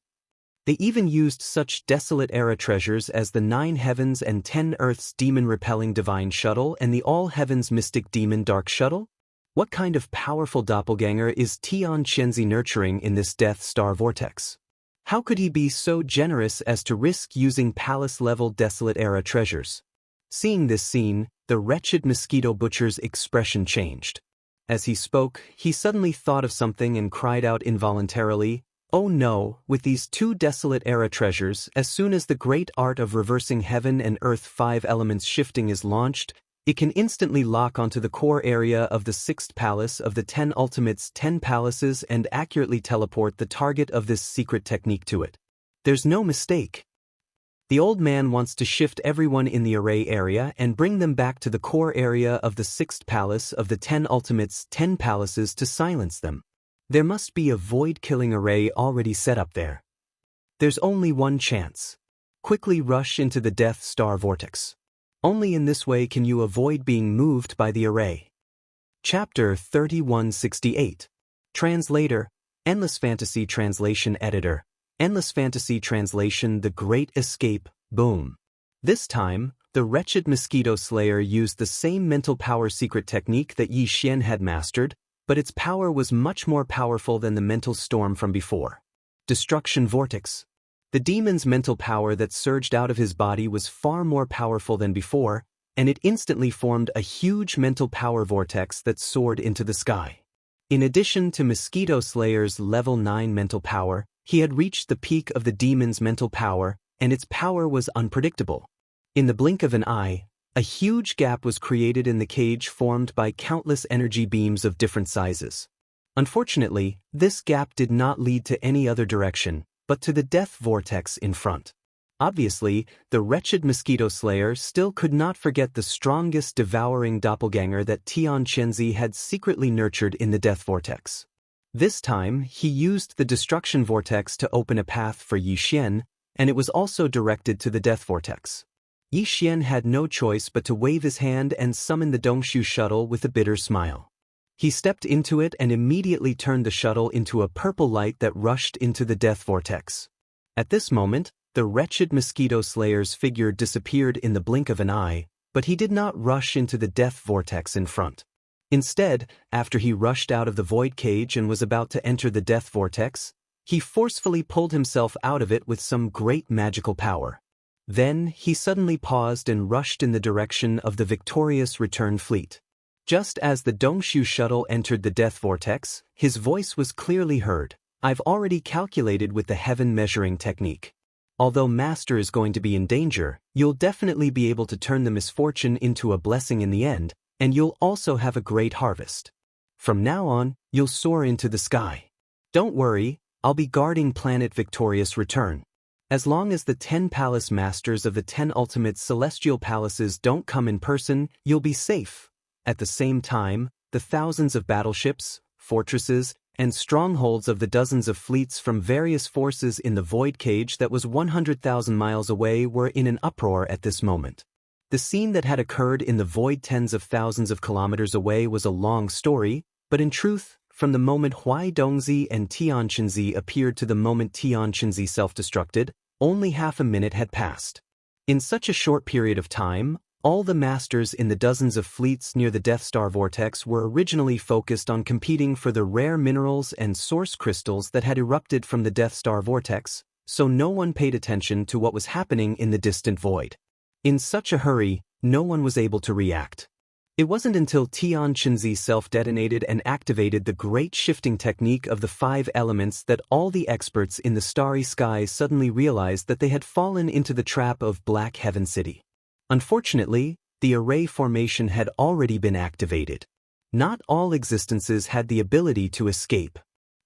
Speaker 1: They even used such desolate era treasures as the 9 heavens and 10 earths demon-repelling divine shuttle and the all heavens mystic demon dark shuttle? What kind of powerful doppelganger is Tian Qianzi nurturing in this Death Star vortex? How could he be so generous as to risk using palace-level desolate era treasures? Seeing this scene, the wretched mosquito butcher's expression changed. As he spoke, he suddenly thought of something and cried out involuntarily, "Oh no, with these 2 desolate era treasures, as soon as the great art of reversing heaven and earth 5 elements shifting is launched, it can instantly lock onto the core area of the 6th palace of the 10 Ultimates 10 palaces and accurately teleport the target of this secret technique to it. There's no mistake. The old man wants to shift everyone in the array area and bring them back to the core area of the 6th palace of the 10 Ultimates 10 palaces to silence them. There must be a void-killing array already set up there. There's only one chance. Quickly rush into the Death Star vortex. Only in this way can you avoid being moved by the array." Chapter 3168. Translator, Endless Fantasy Translation Editor, Endless Fantasy Translation The Great Escape, Boom. This time, the wretched mosquito slayer used the same mental power secret technique that Yi Xian had mastered, but its power was much more powerful than the mental storm from before. Destruction Vortex. The demon's mental power that surged out of his body was far more powerful than before, and it instantly formed a huge mental power vortex that soared into the sky. In addition to Mosquito Slayer's level 9 mental power, he had reached the peak of the demon's mental power, and its power was unpredictable. In the blink of an eye, a huge gap was created in the cage formed by countless energy beams of different sizes. Unfortunately, this gap did not lead to any other direction, but to the death vortex in front. Obviously, the wretched mosquito slayer still could not forget the strongest devouring doppelganger that Tian Qianzi had secretly nurtured in the death vortex. This time, he used the destruction vortex to open a path for Yi Xian, and it was also directed to the death vortex. Yi Xian had no choice but to wave his hand and summon the Dongshu shuttle with a bitter smile. He stepped into it and immediately turned the shuttle into a purple light that rushed into the death vortex. At this moment, the wretched mosquito slayer's figure disappeared in the blink of an eye, but he did not rush into the death vortex in front. Instead, after he rushed out of the void cage and was about to enter the death vortex, he forcefully pulled himself out of it with some great magical power. Then, he suddenly paused and rushed in the direction of the victorious return fleet. Just as the Dongshu shuttle entered the death vortex, his voice was clearly heard. "I've already calculated with the heaven measuring technique. Although Master is going to be in danger, you'll definitely be able to turn the misfortune into a blessing in the end, and you'll also have a great harvest. From now on, you'll soar into the sky. Don't worry, I'll be guarding Planet Victorious Return. As long as the 10 palace masters of the 10 ultimate celestial palaces don't come in person, you'll be safe. At the same time, the thousands of battleships, fortresses, and strongholds of the dozens of fleets from various forces in the void cage that was 100,000 miles away were in an uproar at this moment. The scene that had occurred in the void tens of thousands of kilometers away was a long story, but in truth, from the moment Huai Dongzi and Tian Qinzi appeared to the moment Tian Qinzi self-destructed, only half a minute had passed. In such a short period of time, all the masters in the dozens of fleets near the Death Star vortex were originally focused on competing for the rare minerals and source crystals that had erupted from the Death Star vortex, so no one paid attention to what was happening in the distant void. In such a hurry, no one was able to react. It wasn't until Tian Qinzi self-detonated and activated the great shifting technique of the 5 elements that all the experts in the starry sky suddenly realized that they had fallen into the trap of Black Heaven City. Unfortunately, the array formation had already been activated. Not all existences had the ability to escape.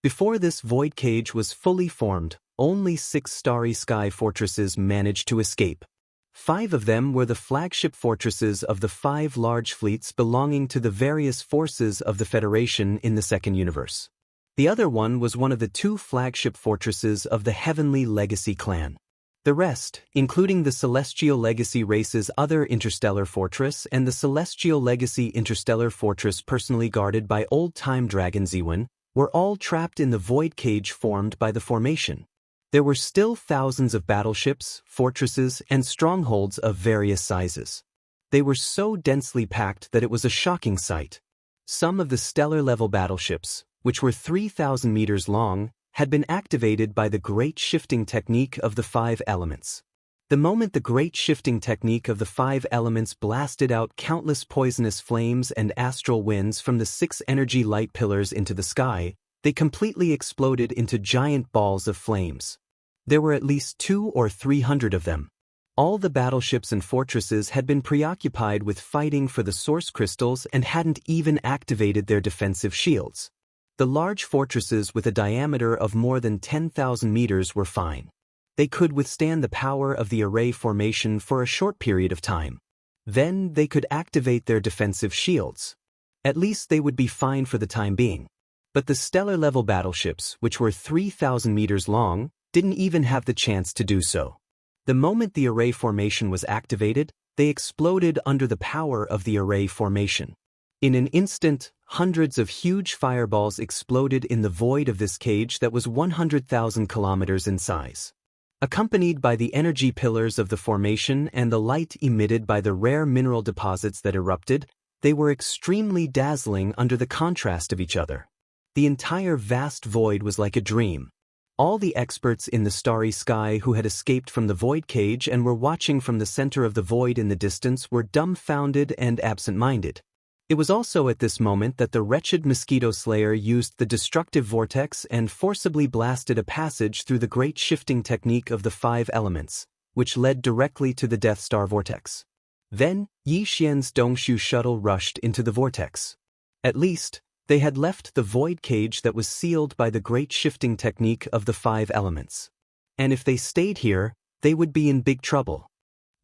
Speaker 1: Before this void cage was fully formed, only 6 starry sky fortresses managed to escape. 5 of them were the flagship fortresses of the 5 large fleets belonging to the various forces of the Federation in the Second Universe. The other one was one of the 2 flagship fortresses of the Heavenly Legacy clan. The rest, including the Celestial Legacy race's other interstellar fortress and the Celestial Legacy interstellar fortress personally guarded by old-time dragon Ziwen, were all trapped in the void cage formed by the formation. There were still thousands of battleships, fortresses, and strongholds of various sizes. They were so densely packed that it was a shocking sight. Some of the stellar-level battleships, which were 3,000 meters long, had been activated by the great shifting technique of the 5 elements. The moment the great shifting technique of the 5 elements blasted out countless poisonous flames and astral winds from the 6 energy light pillars into the sky, they completely exploded into giant balls of flames. There were at least 200 or 300 of them. All the battleships and fortresses had been preoccupied with fighting for the source crystals and hadn't even activated their defensive shields. The large fortresses with a diameter of more than 10,000 meters were fine. They could withstand the power of the array formation for a short period of time. Then they could activate their defensive shields. At least they would be fine for the time being. But the stellar-level battleships, which were 3,000 meters long, didn't even have the chance to do so. The moment the array formation was activated, they exploded under the power of the array formation. In an instant, hundreds of huge fireballs exploded in the void of this cage that was 100,000 kilometers in size. Accompanied by the energy pillars of the formation and the light emitted by the rare mineral deposits that erupted, they were extremely dazzling under the contrast of each other. The entire vast void was like a dream. All the experts in the starry sky who had escaped from the void cage and were watching from the center of the void in the distance were dumbfounded and absent-minded. It was also at this moment that the wretched mosquito slayer used the destructive vortex and forcibly blasted a passage through the great shifting technique of the 5 elements, which led directly to the Death Star vortex. Then, Yi Xian's Dongshu shuttle rushed into the vortex. At least, they had left the void cage that was sealed by the great shifting technique of the 5 elements. And if they stayed here, they would be in big trouble.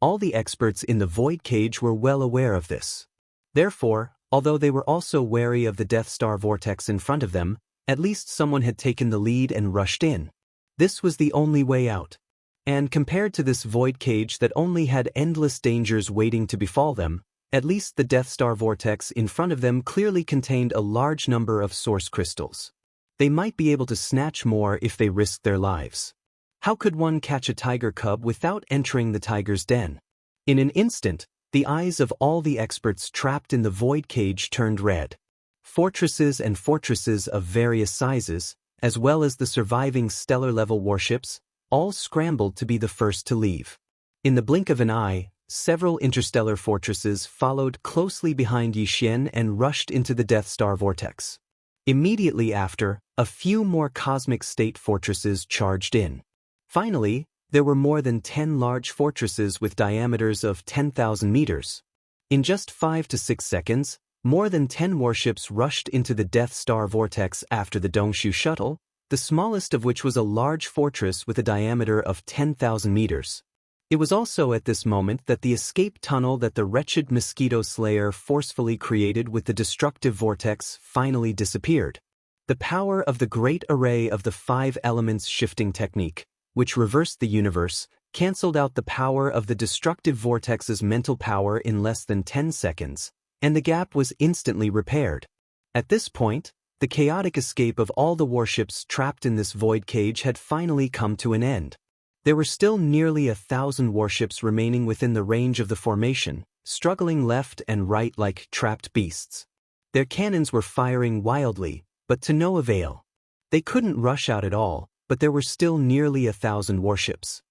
Speaker 1: All the experts in the void cage were well aware of this. Therefore, although they were also wary of the Death Star vortex in front of them, at least someone had taken the lead and rushed in. This was the only way out. And compared to this void cage that only had endless dangers waiting to befall them, at least the Death Star vortex in front of them clearly contained a large number of source crystals. They might be able to snatch more if they risked their lives. How could one catch a tiger cub without entering the tiger's den? In an instant, the eyes of all the experts trapped in the void cage turned red. Fortresses and fortresses of various sizes, as well as the surviving stellar-level warships, all scrambled to be the first to leave. In the blink of an eye, several interstellar fortresses followed closely behind Yixian and rushed into the Death Star vortex. Immediately after, a few more cosmic state fortresses charged in. Finally, there were more than 10 large fortresses with diameters of 10,000 meters. In just 5 to 6 seconds, more than 10 warships rushed into the Death Star vortex after the Dongshu shuttle, the smallest of which was a large fortress with a diameter of 10,000 meters. It was also at this moment that the escape tunnel that the wretched mosquito slayer forcefully created with the destructive vortex finally disappeared. The power of the great array of the 5 elements shifting technique, which reversed the universe, cancelled out the power of the destructive vortex's mental power in less than 10 seconds, and the gap was instantly repaired. At this point, the chaotic escape of all the warships trapped in this void cage had finally come to an end. There were still nearly 1,000 warships remaining within the range of the formation, struggling left and right like trapped beasts. Their cannons were firing wildly, but to no avail. They couldn't rush out at all, but there were still nearly 1,000 warships.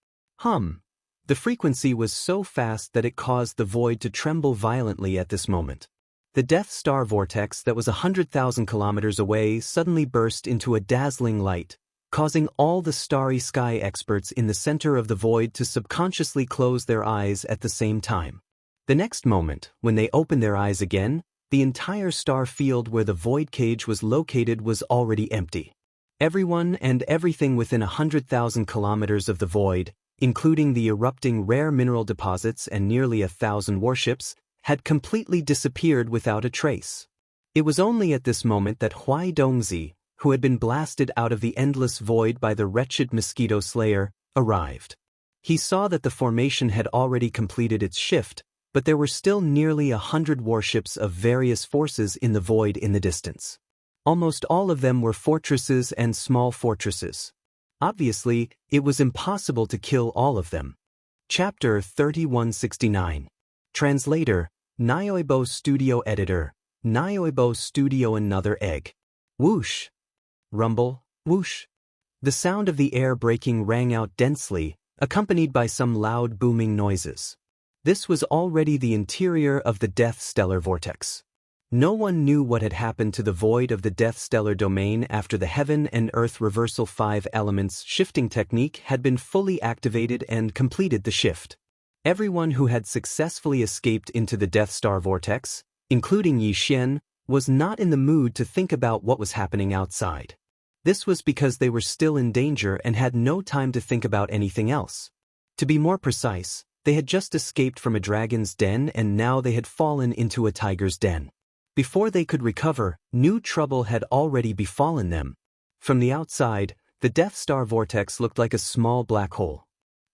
Speaker 1: The frequency was so fast that it caused the void to tremble violently at this moment. The Death Star vortex that was 100,000 kilometers away suddenly burst into a dazzling light, causing all the starry sky experts in the center of the void to subconsciously close their eyes at the same time. The next moment, when they opened their eyes again, the entire star field where the void cage was located was already empty. Everyone and everything within 100,000 kilometers of the void, including the erupting rare mineral deposits and nearly 1,000 warships, had completely disappeared without a trace. It was only at this moment that Huai Dongzi, who had been blasted out of the endless void by the wretched mosquito slayer, arrived. He saw that the formation had already completed its shift, but there were still nearly 100 warships of various forces in the void in the distance. Almost all of them were fortresses and small fortresses. Obviously, it was impossible to kill all of them. Chapter 3169. Translator, Nioibo Studio Editor, Nioibo Studio. Another egg. Whoosh. Rumble, whoosh. The sound of the air breaking rang out densely, accompanied by some loud booming noises. This was already the interior of the Death Stellar Vortex. No one knew what had happened to the void of the Death Stellar domain after the Heaven and Earth Reversal 5 Elements shifting technique had been fully activated and completed the shift. Everyone who had successfully escaped into the Death Star Vortex, including Yixian, was not in the mood to think about what was happening outside. This was because they were still in danger and had no time to think about anything else. To be more precise, they had just escaped from a dragon's den and now they had fallen into a tiger's den. Before they could recover, new trouble had already befallen them. From the outside, the Death Star Vortex looked like a small black hole.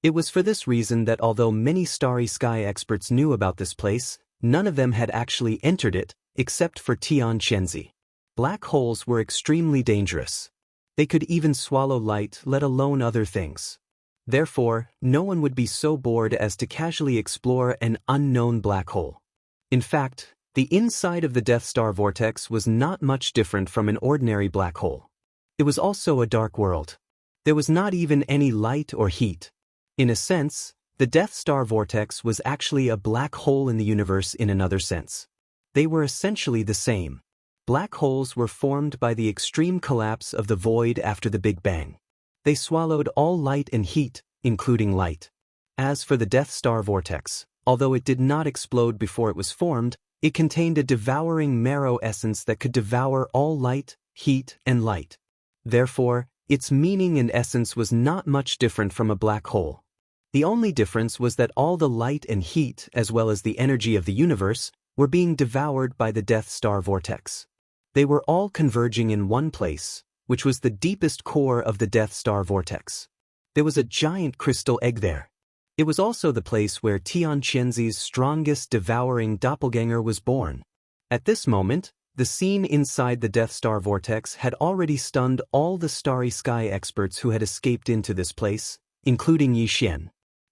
Speaker 1: It was for this reason that although many starry sky experts knew about this place, none of them had actually entered it, except for Tian Chenzi. Black holes were extremely dangerous. They could even swallow light, let alone other things. Therefore, no one would be so bored as to casually explore an unknown black hole. In fact, the inside of the Death Star Vortex was not much different from an ordinary black hole. It was also a dark world. There was not even any light or heat. In a sense, the Death Star Vortex was actually a black hole in the universe in another sense. They were essentially the same. Black holes were formed by the extreme collapse of the void after the Big Bang. They swallowed all light and heat, including light. As for the Death Star Vortex, although it did not explode before it was formed, it contained a devouring marrow essence that could devour all light, heat, and light. Therefore, its meaning and essence was not much different from a black hole. The only difference was that all the light and heat, as well as the energy of the universe, were being devoured by the Death Star vortex. They were all converging in one place, which was the deepest core of the Death Star vortex. There was a giant crystal egg there. It was also the place where Xianxia's strongest devouring doppelganger was born. At this moment, the scene inside the Death Star vortex had already stunned all the Starry Sky experts who had escaped into this place, including Yi Xian.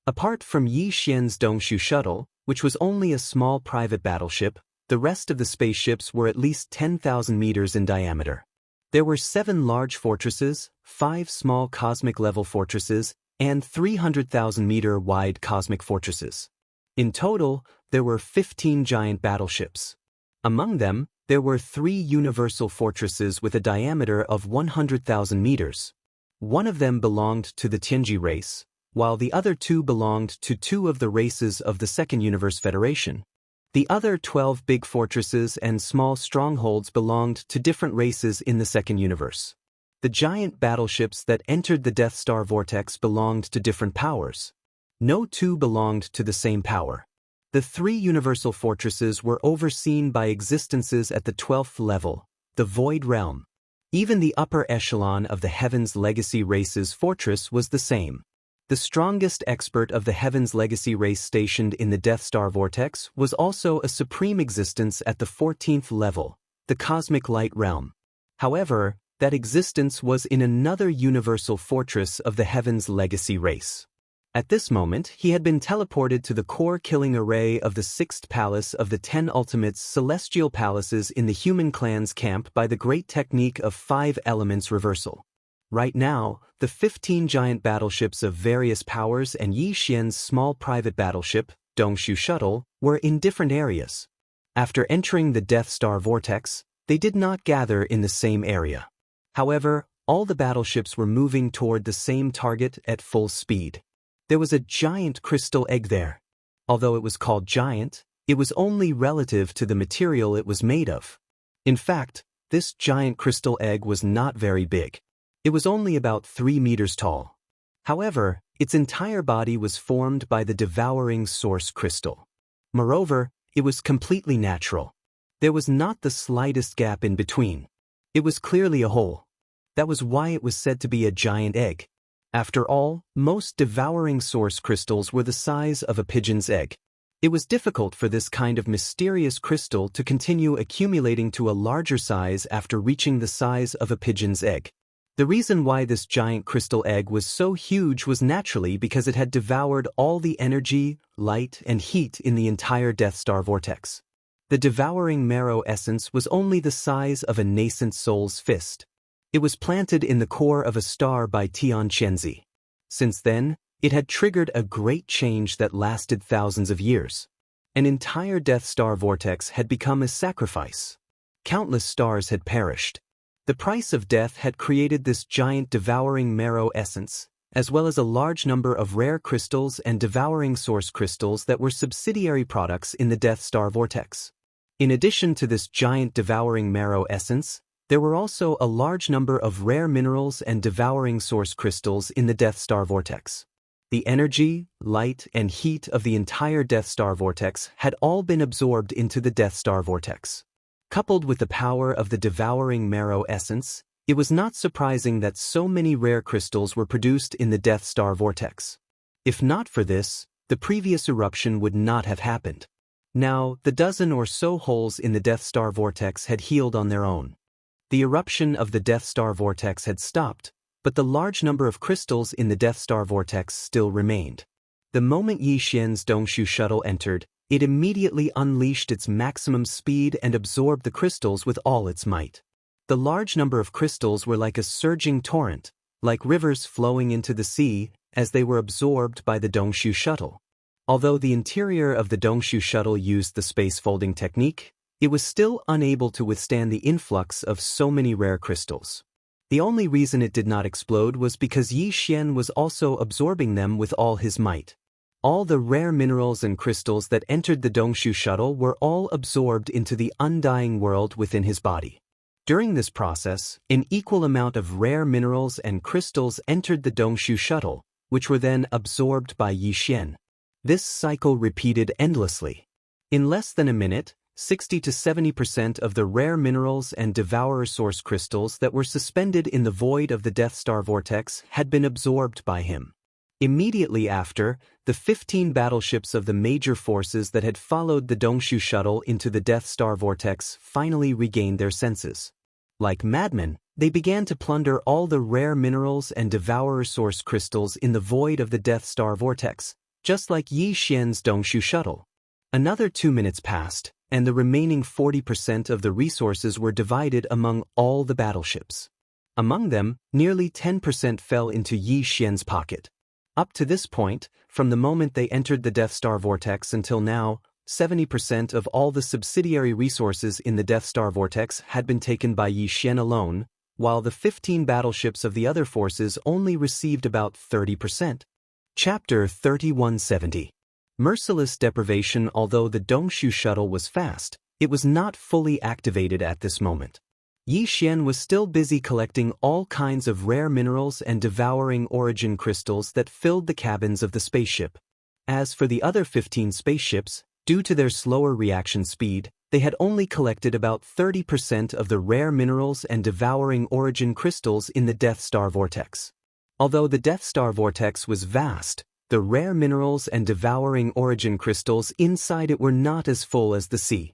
Speaker 1: Apart from Yi Xian's Dongshu shuttle, which was only a small private battleship, the rest of the spaceships were at least 10,000 meters in diameter. There were 7 large fortresses, 5 small cosmic-level fortresses, and 300,000-meter-wide cosmic fortresses. In total, there were 15 giant battleships. Among them, there were 3 universal fortresses with a diameter of 100,000 meters. One of them belonged to the Tianji race, while the other 2 belonged to 2 of the races of the Second Universe Federation. The other 12 big fortresses and small strongholds belonged to different races in the Second Universe. The giant battleships that entered the Death Star vortex belonged to different powers. No 2 belonged to the same power. The 3 universal fortresses were overseen by existences at the 12th level, the Void Realm. Even the upper echelon of the Heaven's Legacy race's fortress was the same. The strongest expert of the Heaven's Legacy race stationed in the Death Star vortex was also a supreme existence at the 14th level, the Cosmic Light Realm. However, that existence was in another universal fortress of the Heaven's Legacy race. At this moment, he had been teleported to the core-killing array of the 6th palace of the 10 Ultimates celestial palaces in the human clan's camp by the great technique of 5 elements reversal. Right now, the 15 giant battleships of various powers and Yi Xian's small private battleship, Dongshu Shuttle, were in different areas. After entering the Death Star vortex, they did not gather in the same area. However, all the battleships were moving toward the same target at full speed. There was a giant crystal egg there. Although it was called giant, it was only relative to the material it was made of. In fact, this giant crystal egg was not very big. It was only about 3 meters tall. However, its entire body was formed by the devouring source crystal. Moreover, it was completely natural. There was not the slightest gap in between. It was clearly a hole. That was why it was said to be a giant egg. After all, most devouring source crystals were the size of a pigeon's egg. It was difficult for this kind of mysterious crystal to continue accumulating to a larger size after reaching the size of a pigeon's egg. The reason why this giant crystal egg was so huge was naturally because it had devoured all the energy, light, and heat in the entire Death Star vortex. The devouring marrow essence was only the size of a nascent soul's fist. It was planted in the core of a star by Xianxia. Since then, it had triggered a great change that lasted thousands of years. An entire Death Star vortex had become a sacrifice. Countless stars had perished. The price of death had created this giant devouring marrow essence, as well as a large number of rare crystals and devouring source crystals that were subsidiary products in the Death Star vortex. In addition to this giant devouring marrow essence, there were also a large number of rare minerals and devouring source crystals in the Death Star vortex. The energy, light, and heat of the entire Death Star vortex had all been absorbed into the Death Star vortex. Coupled with the power of the devouring marrow essence, it was not surprising that so many rare crystals were produced in the Death Star vortex. If not for this, the previous eruption would not have happened. Now, the dozen or so holes in the Death Star vortex had healed on their own. The eruption of the Death Star vortex had stopped, but the large number of crystals in the Death Star vortex still remained. The moment Yi Xian's Dongshu shuttle entered, it immediately unleashed its maximum speed and absorbed the crystals with all its might. The large number of crystals were like a surging torrent, like rivers flowing into the sea, as they were absorbed by the Dongshu shuttle. Although the interior of the Dongshu shuttle used the space folding technique, it was still unable to withstand the influx of so many rare crystals. The only reason it did not explode was because Yi Xian was also absorbing them with all his might. All the rare minerals and crystals that entered the Dongshu shuttle were all absorbed into the undying world within his body. During this process, an equal amount of rare minerals and crystals entered the Dongshu shuttle, which were then absorbed by Yi Xian. This cycle repeated endlessly. In less than a minute, 60 to 70% of the rare minerals and devourer source crystals that were suspended in the void of the Death Star vortex had been absorbed by him. Immediately after, the 15 battleships of the major forces that had followed the Dongshu shuttle into the Death Star vortex finally regained their senses. Like madmen, they began to plunder all the rare minerals and devourer source crystals in the void of the Death Star vortex, just like Yi Xian's Dongshu shuttle. Another 2 minutes passed, and the remaining 40% of the resources were divided among all the battleships. Among them, nearly 10% fell into Yi Xian's pocket. Up to this point, from the moment they entered the Death Star vortex until now, 70% of all the subsidiary resources in the Death Star vortex had been taken by Yi Xian alone, while the 15 battleships of the other forces only received about 30%. Chapter 3170. Merciless deprivation. Although the Dongshu shuttle was fast, it was not fully activated at this moment. Yi Xian was still busy collecting all kinds of rare minerals and devouring origin crystals that filled the cabins of the spaceship. As for the other 15 spaceships, due to their slower reaction speed, they had only collected about 30% of the rare minerals and devouring origin crystals in the Death Star vortex. Although the Death Star vortex was vast, the rare minerals and devouring origin crystals inside it were not as full as the sea.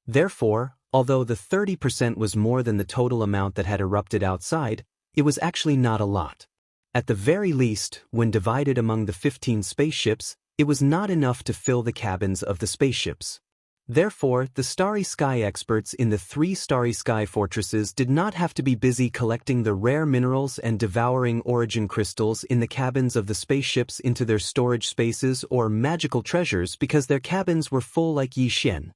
Speaker 1: Therefore, although the 30% was more than the total amount that had erupted outside, it was actually not a lot. At the very least, when divided among the 15 spaceships, it was not enough to fill the cabins of the spaceships. Therefore, the Starry Sky experts in the 3 Starry Sky fortresses did not have to be busy collecting the rare minerals and devouring origin crystals in the cabins of the spaceships into their storage spaces or magical treasures because their cabins were full like Yi Xian.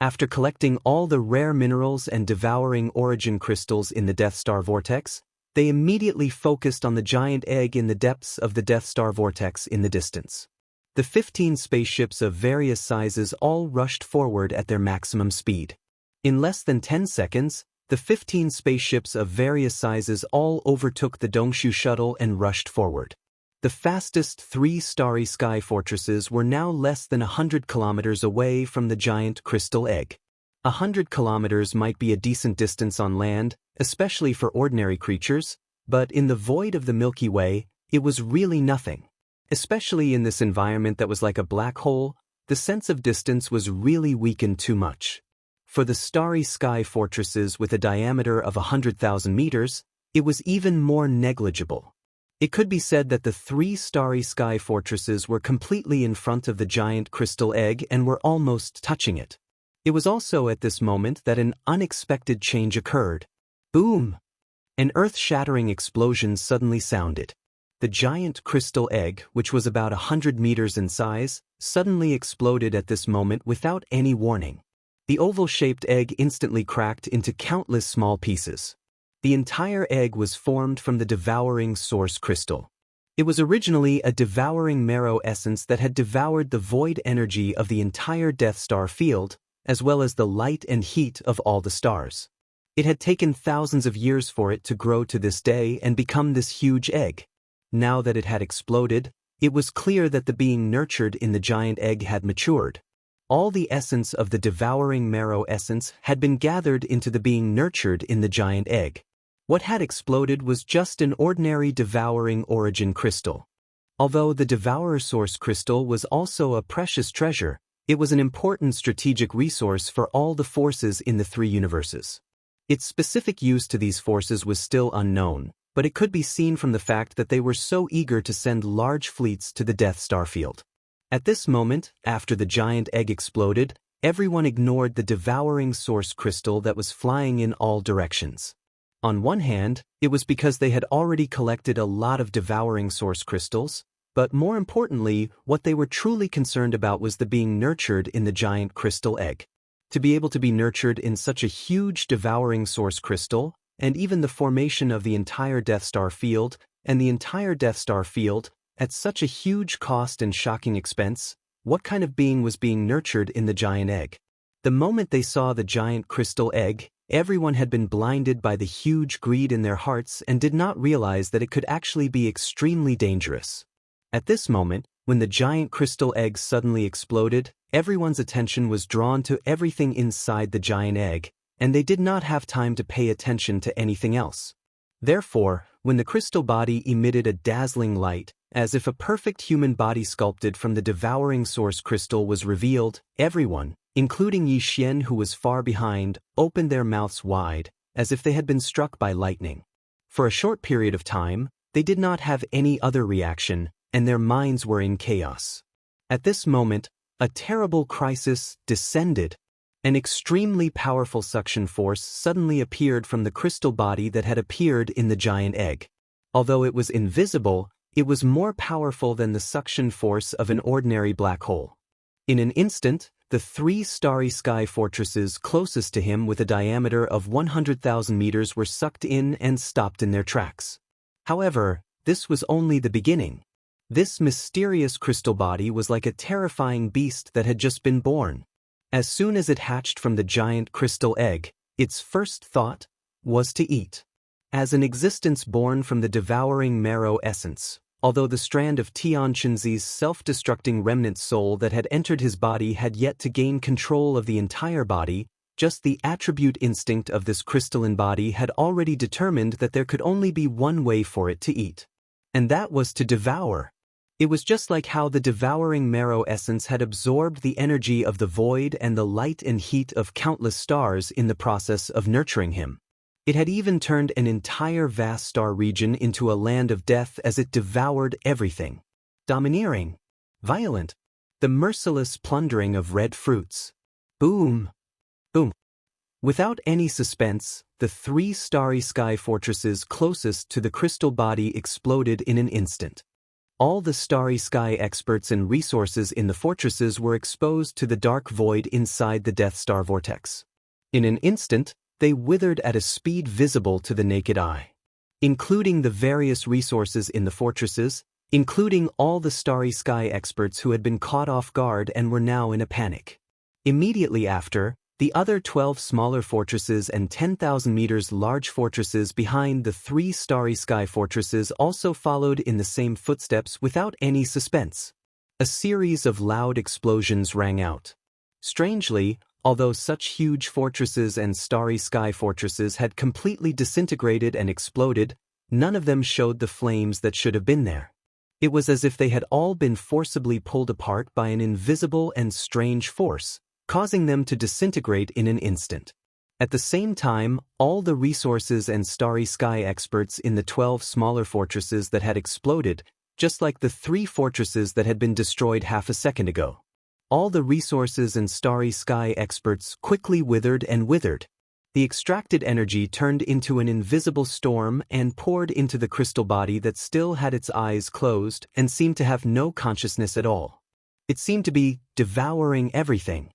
Speaker 1: After collecting all the rare minerals and devouring origin crystals in the Death Star vortex, they immediately focused on the giant egg in the depths of the Death Star vortex in the distance. The 15 spaceships of various sizes all rushed forward at their maximum speed. In less than 10 seconds, the 15 spaceships of various sizes all overtook the Dongshu shuttle and rushed forward. The fastest 3 Starry Sky fortresses were now less than 100 kilometers away from the giant crystal egg. 100 kilometers might be a decent distance on land, especially for ordinary creatures, but in the void of the Milky Way, it was really nothing. Especially in this environment that was like a black hole, the sense of distance was really weakened too much. For the Starry Sky fortresses with a diameter of 100,000 meters, it was even more negligible. It could be said that the 3 Starry Sky fortresses were completely in front of the giant crystal egg and were almost touching it. It was also at this moment that an unexpected change occurred. Boom! An earth-shattering explosion suddenly sounded. The giant crystal egg, which was about 100 meters in size, suddenly exploded at this moment without any warning. The oval-shaped egg instantly cracked into countless small pieces. The entire egg was formed from the devouring source crystal. It was originally a devouring marrow essence that had devoured the void energy of the entire Death Star field, as well as the light and heat of all the stars. It had taken thousands of years for it to grow to this day and become this huge egg. Now that it had exploded, it was clear that the being nurtured in the giant egg had matured. All the essence of the devouring marrow essence had been gathered into the being nurtured in the giant egg. What had exploded was just an ordinary devouring origin crystal. Although the devourer source crystal was also a precious treasure, it was an important strategic resource for all the forces in the 3 universes. Its specific use to these forces was still unknown, but it could be seen from the fact that they were so eager to send large fleets to the Death Star field. At this moment, after the giant egg exploded, everyone ignored the devouring source crystal that was flying in all directions. On one hand, it was because they had already collected a lot of devouring source crystals, but more importantly, what they were truly concerned about was the being nurtured in the giant crystal egg. To be able to be nurtured in such a huge devouring source crystal, and even the formation of the entire Death Star field, and the entire Death Star field, at such a huge cost and shocking expense, what kind of being was being nurtured in the giant egg? The moment they saw the giant crystal egg, everyone had been blinded by the huge greed in their hearts and did not realize that it could actually be extremely dangerous. At this moment, when the giant crystal egg suddenly exploded, everyone's attention was drawn to everything inside the giant egg, and they did not have time to pay attention to anything else. Therefore, when the crystal body emitted a dazzling light, as if a perfect human body sculpted from the devouring source crystal was revealed, everyone, including Yi Xian who was far behind, opened their mouths wide, as if they had been struck by lightning. For a short period of time, they did not have any other reaction, and their minds were in chaos. At this moment, a terrible crisis descended. An extremely powerful suction force suddenly appeared from the crystal body that had appeared in the giant egg. Although it was invisible, it was more powerful than the suction force of an ordinary black hole. In an instant, the 3 starry sky fortresses closest to him with a diameter of 100,000 meters were sucked in and stopped in their tracks. However, this was only the beginning. This mysterious crystal body was like a terrifying beast that had just been born. As soon as it hatched from the giant crystal egg, its first thought was to eat. As an existence born from the devouring marrow essence, although the strand of Tianqinzi's self-destructing remnant soul that had entered his body had yet to gain control of the entire body, just the attribute instinct of this crystalline body had already determined that there could only be one way for it to eat. And that was to devour. It was just like how the devouring marrow essence had absorbed the energy of the void and the light and heat of countless stars in the process of nurturing him. It had even turned an entire vast star region into a land of death as it devoured everything. Domineering. Violent. The merciless plundering of red fruits. Boom. Boom. Without any suspense, the 3 starry sky fortresses closest to the crystal body exploded in an instant. All the starry sky experts and resources in the fortresses were exposed to the dark void inside the Death Star vortex. In an instant, they withered at a speed visible to the naked eye. Including the various resources in the fortresses, including all the starry sky experts who had been caught off guard and were now in a panic. Immediately after, the other 12 smaller fortresses and 10,000 meters large fortresses behind the 3 starry sky fortresses also followed in the same footsteps without any suspense. A series of loud explosions rang out. Strangely, although such huge fortresses and starry sky fortresses had completely disintegrated and exploded, none of them showed the flames that should have been there. It was as if they had all been forcibly pulled apart by an invisible and strange force, causing them to disintegrate in an instant. At the same time, all the resources and starry sky experts in the 12 smaller fortresses that had exploded, just like the 3 fortresses that had been destroyed half a second ago. All the resources and starry sky experts quickly withered and withered. The extracted energy turned into an invisible storm and poured into the crystal body that still had its eyes closed and seemed to have no consciousness at all. It seemed to be devouring everything.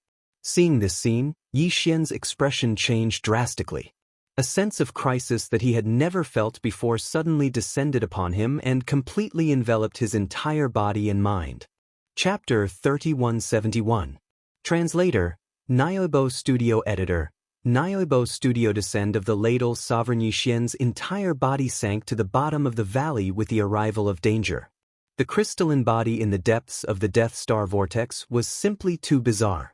Speaker 1: Seeing this scene, Yi Xian's expression changed drastically. A sense of crisis that he had never felt before suddenly descended upon him and completely enveloped his entire body and mind. Chapter 3171. Translator, Niobo Studio Editor. Niobo Studio Descend of the ladle Sovereign Yi Xian's entire body sank to the bottom of the valley with the arrival of danger. The crystalline body in the depths of the Death Star vortex was simply too bizarre.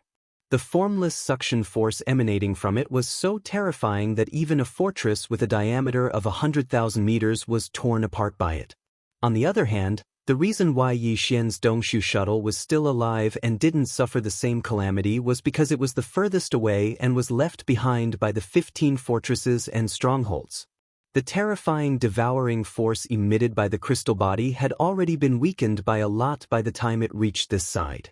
Speaker 1: The formless suction force emanating from it was so terrifying that even a fortress with a diameter of 100,000 meters was torn apart by it. On the other hand, the reason why Yi Xian's Dongshu shuttle was still alive and didn't suffer the same calamity was because it was the furthest away and was left behind by the 15 fortresses and strongholds. The terrifying devouring force emitted by the crystal body had already been weakened by a lot by the time it reached this side.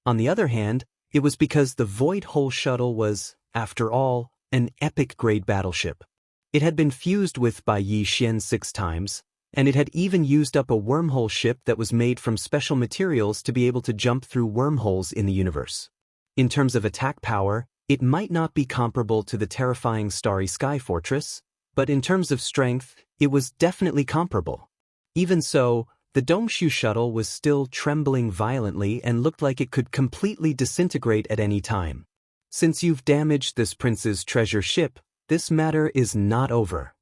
Speaker 1: On the other hand, it was because the Void Hole shuttle was, after all, an epic-grade battleship. It had been fused with by Yi Xian 6 times, and it had even used up a wormhole ship that was made from special materials to be able to jump through wormholes in the universe. In terms of attack power, it might not be comparable to the terrifying Starry Sky Fortress, but in terms of strength, it was definitely comparable. Even so, the Dongshu shuttle was still trembling violently and looked like it could completely disintegrate at any time. Since you've damaged this prince's treasure ship, this matter is not over.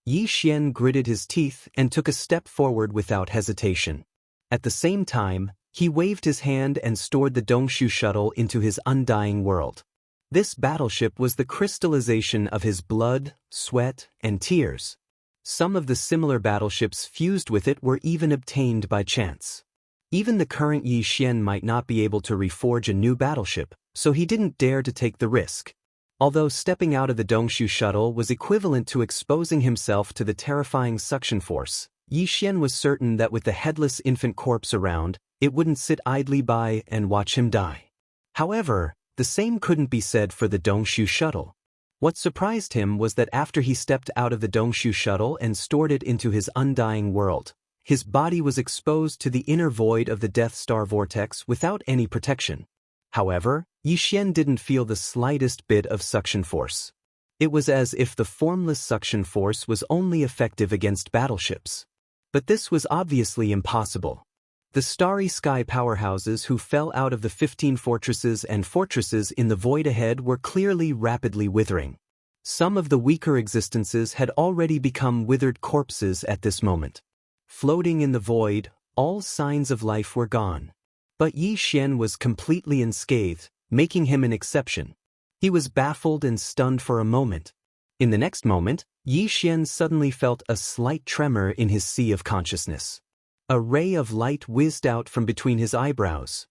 Speaker 1: Yi Xian gritted his teeth and took a step forward without hesitation. At the same time, he waved his hand and stored the Dongshu shuttle into his undying world. This battleship was the crystallization of his blood, sweat, and tears. Some of the similar battleships fused with it were even obtained by chance. Even the current Yi Xian might not be able to reforge a new battleship, so he didn't dare to take the risk. Although stepping out of the Dongshu shuttle was equivalent to exposing himself to the terrifying suction force, Yi Xian was certain that with the headless infant corpse around, it wouldn't sit idly by and watch him die. However, the same couldn't be said for the Dongshu shuttle. What surprised him was that after he stepped out of the Dongshu shuttle and stored it into his undying world, his body was exposed to the inner void of the Death Star vortex without any protection. However, Yi Xian didn't feel the slightest bit of suction force. It was as if the formless suction force was only effective against battleships. But this was obviously impossible. The starry sky powerhouses who fell out of the 15 fortresses and fortresses in the void ahead were clearly rapidly withering. Some of the weaker existences had already become withered corpses at this moment. Floating in the void, all signs of life were gone. But Yi Xian was completely unscathed, making him an exception. He was baffled and stunned for a moment. In the next moment, Yi Xian suddenly felt a slight tremor in his sea of consciousness. A ray of light whizzed out from between his eyebrows.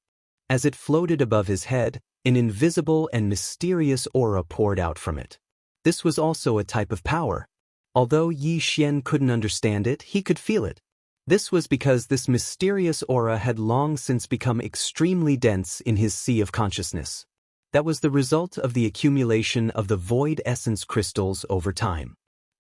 Speaker 1: As it floated above his head, an invisible and mysterious aura poured out from it. This was also a type of power. Although Yi Xian couldn't understand it, he could feel it. This was because this mysterious aura had long since become extremely dense in his sea of consciousness. That was the result of the accumulation of the void essence crystals over time.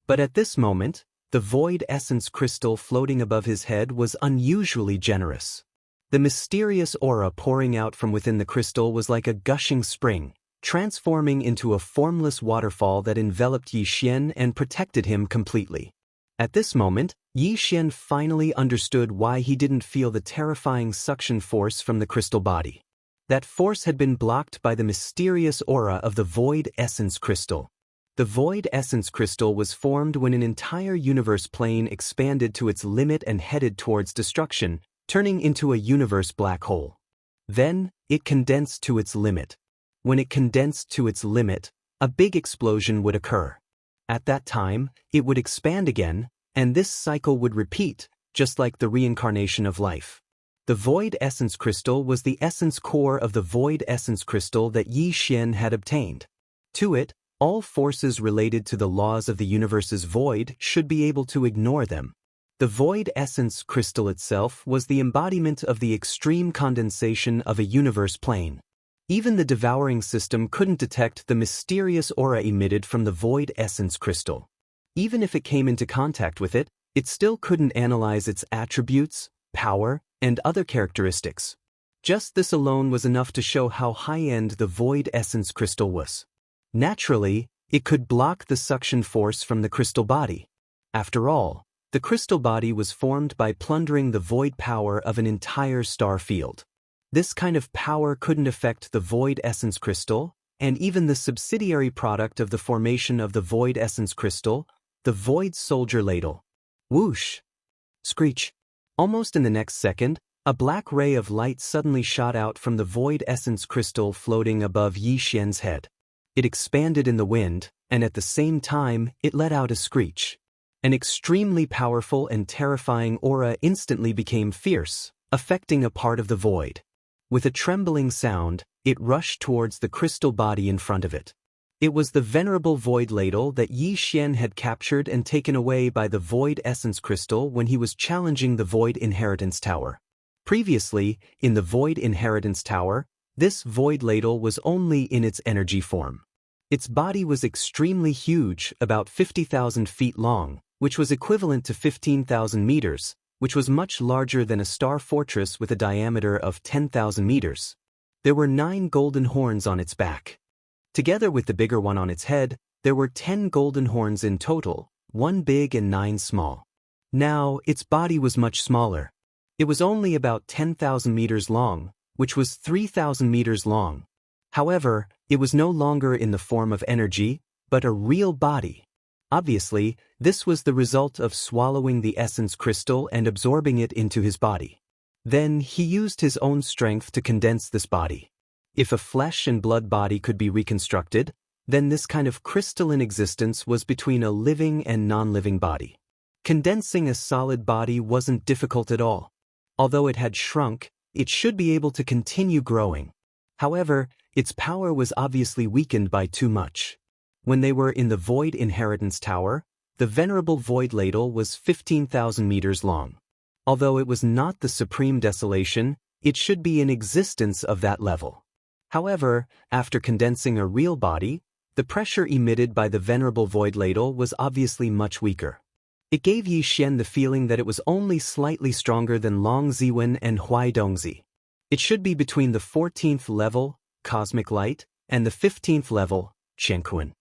Speaker 1: But at this moment, the void essence crystal floating above his head was unusually generous. The mysterious aura pouring out from within the crystal was like a gushing spring, transforming into a formless waterfall that enveloped Yi Xian and protected him completely. At this moment, Yi Xian finally understood why he didn't feel the terrifying suction force from the crystal body. That force had been blocked by the mysterious aura of the void essence crystal. The void essence crystal was formed when an entire universe plane expanded to its limit and headed towards destruction, turning into a universe black hole. Then, it condensed to its limit. When it condensed to its limit, a big explosion would occur. At that time, it would expand again, and this cycle would repeat, just like the reincarnation of life. The void essence crystal was the essence core of the void essence crystal that Yi Xian had obtained. To it, all forces related to the laws of the universe's void should be able to ignore them. The void essence crystal itself was the embodiment of the extreme condensation of a universe plane. Even the devouring system couldn't detect the mysterious aura emitted from the void essence crystal. Even if it came into contact with it, it still couldn't analyze its attributes, power, and other characteristics. Just this alone was enough to show how high-end the void essence crystal was. Naturally, it could block the suction force from the crystal body. After all, the crystal body was formed by plundering the void power of an entire star field. This kind of power couldn't affect the void essence crystal, and even the subsidiary product of the formation of the void essence crystal, the void soldier ladle. Whoosh! Screech! Almost in the next second, a black ray of light suddenly shot out from the void essence crystal floating above Yi Xian's head. It expanded in the wind, and at the same time, it let out a screech. An extremely powerful and terrifying aura instantly became fierce, affecting a part of the void. With a trembling sound, it rushed towards the crystal body in front of it. It was the venerable void ladle that Yi Xian had captured and taken away by the void essence crystal when he was challenging the void inheritance tower. Previously, in the void inheritance tower, this void ladle was only in its energy form. Its body was extremely huge, about 50,000 feet long, which was equivalent to 15,000 meters, which was much larger than a star fortress with a diameter of 10,000 meters. There were 9 golden horns on its back. Together with the bigger one on its head, there were 10 golden horns in total, 1 big and 9 small. Now, its body was much smaller. It was only about 10,000 meters long, which was 3,000 meters long. However, it was no longer in the form of energy, but a real body. Obviously, this was the result of swallowing the essence crystal and absorbing it into his body. Then he used his own strength to condense this body. If a flesh and blood body could be reconstructed, then this kind of crystalline existence was between a living and non-living body. Condensing a solid body wasn't difficult at all. Although it had shrunk, it should be able to continue growing. However, its power was obviously weakened by too much. When they were in the Void Inheritance Tower, the venerable Void Ladle was 15,000 meters long. Although it was not the supreme desolation, it should be in existence of that level. However, after condensing a real body, the pressure emitted by the venerable Void Ladle was obviously much weaker. It gave Yi Xian the feeling that it was only slightly stronger than Long Ziwen and Huai Dongzi. It should be between the 14th level, Cosmic Light, and the 15th level, Qianquan.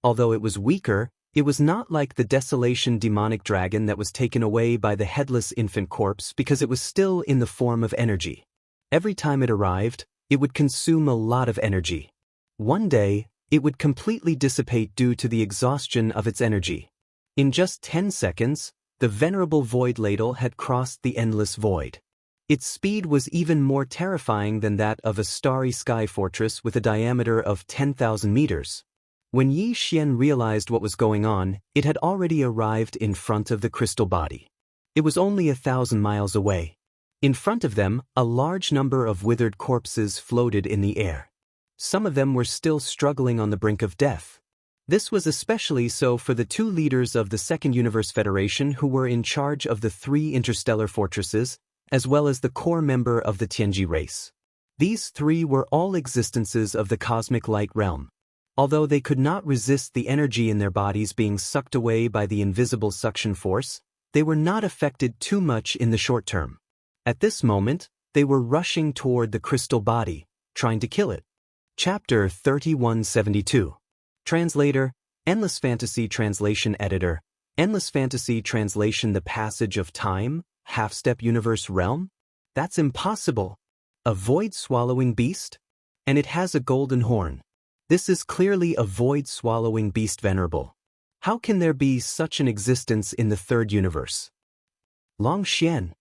Speaker 1: Although it was weaker, it was not like the Desolation demonic dragon that was taken away by the headless infant corpse because it was still in the form of energy. Every time it arrived, it would consume a lot of energy. One day, it would completely dissipate due to the exhaustion of its energy. In just 10 seconds, the venerable Void Ladle had crossed the endless void. Its speed was even more terrifying than that of a starry sky fortress with a diameter of 10,000 meters. When Yi Xian realized what was going on, it had already arrived in front of the crystal body. It was only 1,000 miles away. In front of them, a large number of withered corpses floated in the air. Some of them were still struggling on the brink of death. This was especially so for the two leaders of the Second Universe Federation who were in charge of the 3 interstellar fortresses, as well as the core member of the Tianji race. These 3 were all existences of the cosmic light realm. Although they could not resist the energy in their bodies being sucked away by the invisible suction force, they were not affected too much in the short term. At this moment, they were rushing toward the crystal body, trying to kill it. Chapter 3172. Translator, Endless Fantasy Translation Editor, Endless Fantasy Translation. The passage of time, half-step universe realm? That's impossible. A void-swallowing beast? And it has a golden horn. This is clearly a void-swallowing beast venerable. How can there be such an existence in the third universe? Long Xian.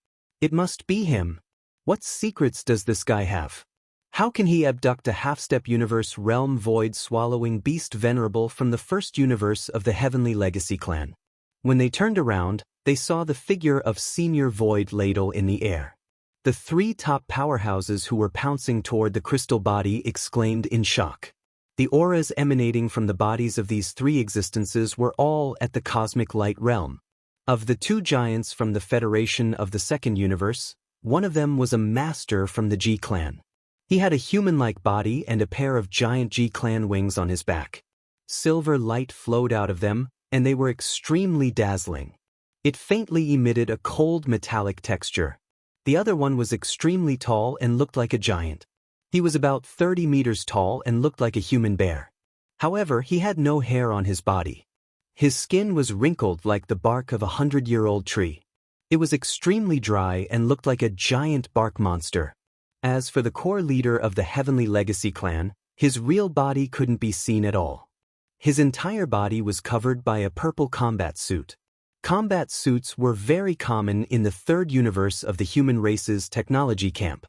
Speaker 1: It must be him. What secrets does this guy have? How can he abduct a half-step universe realm void-swallowing beast venerable from the first universe of the Heavenly Legacy clan? When they turned around, they saw the figure of Senior Void Ladle in the air. The 3 top powerhouses who were pouncing toward the crystal body exclaimed in shock. The auras emanating from the bodies of these 3 existences were all at the cosmic light realm. Of the 2 giants from the Federation of the Second Universe, one of them was a master from the G clan. He had a human-like body and a pair of giant G clan wings on his back. Silver light flowed out of them, and they were extremely dazzling. It faintly emitted a cold metallic texture. The other one was extremely tall and looked like a giant. He was about 30 meters tall and looked like a human bear. However, he had no hair on his body. His skin was wrinkled like the bark of a 100-year-old tree. It was extremely dry and looked like a giant bark monster. As for the core leader of the Heavenly Legacy clan, his real body couldn't be seen at all. His entire body was covered by a purple combat suit. Combat suits were very common in the third universe of the human race's technology camp.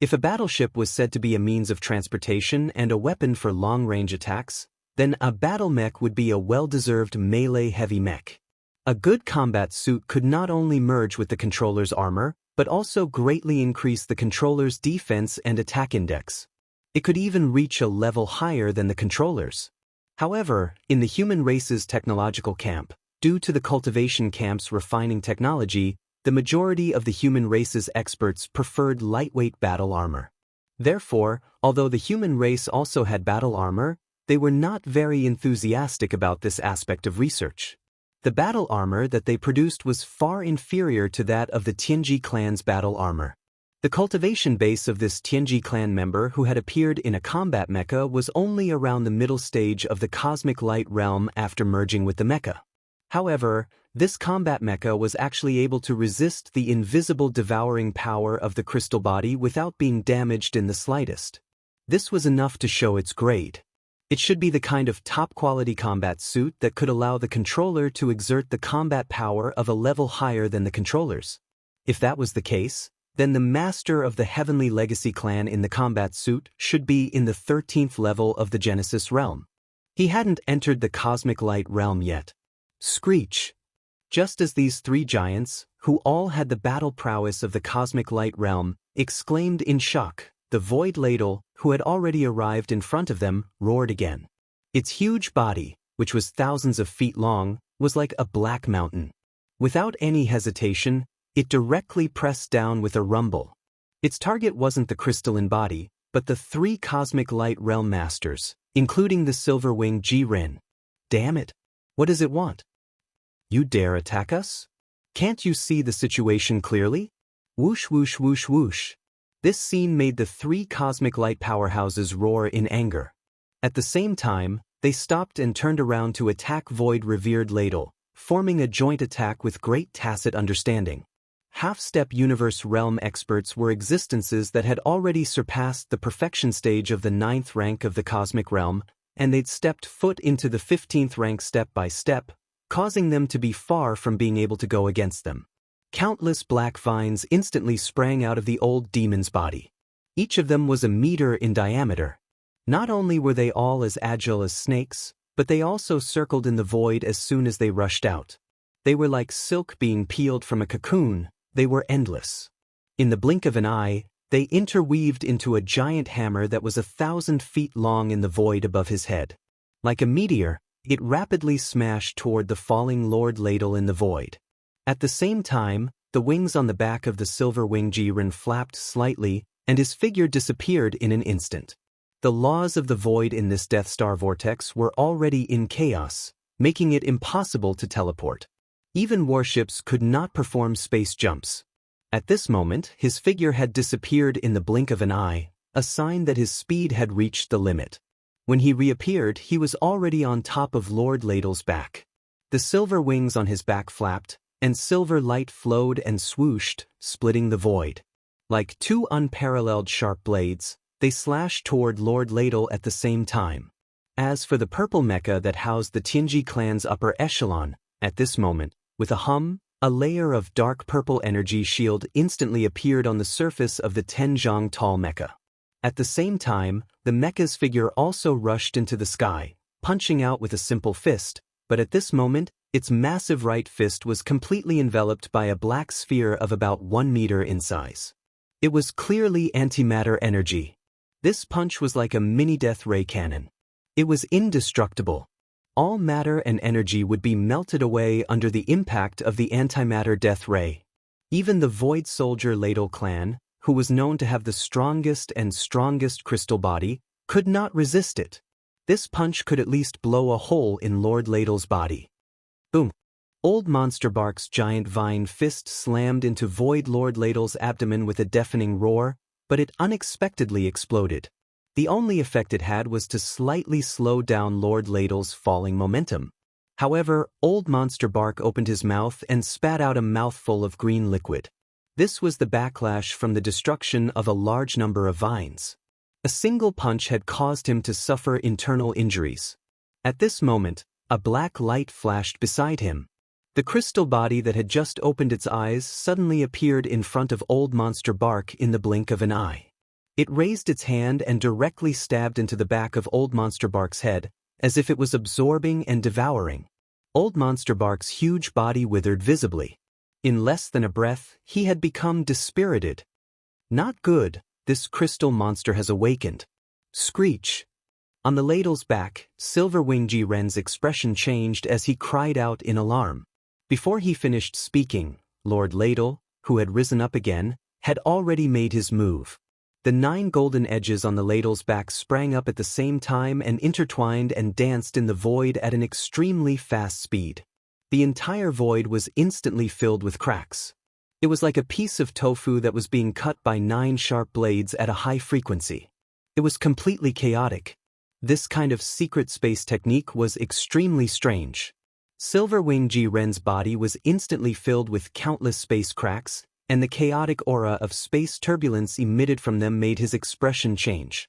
Speaker 1: If a battleship was said to be a means of transportation and a weapon for long-range attacks, then a battle mech would be a well-deserved melee heavy mech. A good combat suit could not only merge with the controller's armor, but also greatly increase the controller's defense and attack index. It could even reach a level higher than the controller's. However, in the human race's technological camp, due to the cultivation camp's refining technology, the majority of the human race's experts preferred lightweight battle armor. Therefore, although the human race also had battle armor, they were not very enthusiastic about this aspect of research. The battle armor that they produced was far inferior to that of the Tianji clan's battle armor. The cultivation base of this Tianji clan member who had appeared in a combat mecha was only around the middle stage of the cosmic light realm after merging with the mecha. However, this combat mecha was actually able to resist the invisible devouring power of the crystal body without being damaged in the slightest. This was enough to show its grade. It should be the kind of top-quality combat suit that could allow the controller to exert the combat power of a level higher than the controller's. If that was the case, then the master of the Heavenly Legacy clan in the combat suit should be in the 13th level of the Genesis realm. He hadn't entered the Cosmic Light realm yet. Screech! Just as these three giants, who all had the battle prowess of the Cosmic Light realm, exclaimed in shock, the Void Ladle, who had already arrived in front of them, roared again. Its huge body, which was thousands of feet long, was like a black mountain. Without any hesitation, it directly pressed down with a rumble. Its target wasn't the crystalline body, but the three Cosmic Light Realm Masters, including the Silver Wing Jiren. Damn it! What does it want? You dare attack us? Can't you see the situation clearly? Whoosh whoosh whoosh whoosh. This scene made the three Cosmic Light powerhouses roar in anger. At the same time, they stopped and turned around to attack Void Revered Ladle, forming a joint attack with great tacit understanding. Half-step universe realm experts were existences that had already surpassed the perfection stage of the 9th rank of the cosmic realm, and they'd stepped foot into the 15th rank step by step, causing them to be far from being able to go against them. Countless black vines instantly sprang out of the old demon's body. Each of them was a meter in diameter. Not only were they all as agile as snakes, but they also circled in the void as soon as they rushed out. They were like silk being peeled from a cocoon. They were endless. In the blink of an eye, they interweaved into a giant hammer that was 1,000 feet long in the void above his head. Like a meteor, it rapidly smashed toward the falling Lord Ladle in the void. At the same time, the wings on the back of the Silver Wing Jiren flapped slightly, and his figure disappeared in an instant. The laws of the void in this Death Star vortex were already in chaos, making it impossible to teleport. Even warships could not perform space jumps. At this moment, his figure had disappeared in the blink of an eye, a sign that his speed had reached the limit. When he reappeared, he was already on top of Lord Ladle's back. The silver wings on his back flapped, and silver light flowed and swooshed, splitting the void. Like two unparalleled sharp blades, they slashed toward Lord Ladle at the same time. As for the purple mecha that housed the Tianji clan's upper echelon, at this moment, with a hum, a layer of dark purple energy shield instantly appeared on the surface of the Tenjiang tall mecha. At the same time, the mecha's figure also rushed into the sky, punching out with a simple fist, but at this moment, its massive right fist was completely enveloped by a black sphere of about 1 meter in size. It was clearly antimatter energy. This punch was like a mini death ray cannon. It was indestructible. All matter and energy would be melted away under the impact of the antimatter death ray. Even the Void Soldier Ladle clan, who was known to have the strongest crystal body, could not resist it. This punch could at least blow a hole in Lord Ladle's body. Boom! Old Monster Bark's giant vine fist slammed into Void Lord Ladle's abdomen with a deafening roar, but it unexpectedly exploded. The only effect it had was to slightly slow down Lord Ladle's falling momentum. However, Old Monster Bark opened his mouth and spat out a mouthful of green liquid. This was the backlash from the destruction of a large number of vines. A single punch had caused him to suffer internal injuries. At this moment, a black light flashed beside him. The crystal body that had just opened its eyes suddenly appeared in front of Old Monster Bark in the blink of an eye. It raised its hand and directly stabbed into the back of Old Monster Bark's head, as if it was absorbing and devouring. Old Monster Bark's huge body withered visibly. In less than a breath, he had become dispirited. Not good, this crystal monster has awakened. Screech! On the ladle's back, Silver Wing Jiren's expression changed as he cried out in alarm. Before he finished speaking, Lord Ladle, who had risen up again, had already made his move. The 9 golden edges on the ladle's back sprang up at the same time and intertwined and danced in the void at an extremely fast speed. The entire void was instantly filled with cracks. It was like a piece of tofu that was being cut by 9 sharp blades at a high frequency. It was completely chaotic. This kind of secret space technique was extremely strange. Silver Wing Jiren's body was instantly filled with countless space cracks, and the chaotic aura of space turbulence emitted from them made his expression change.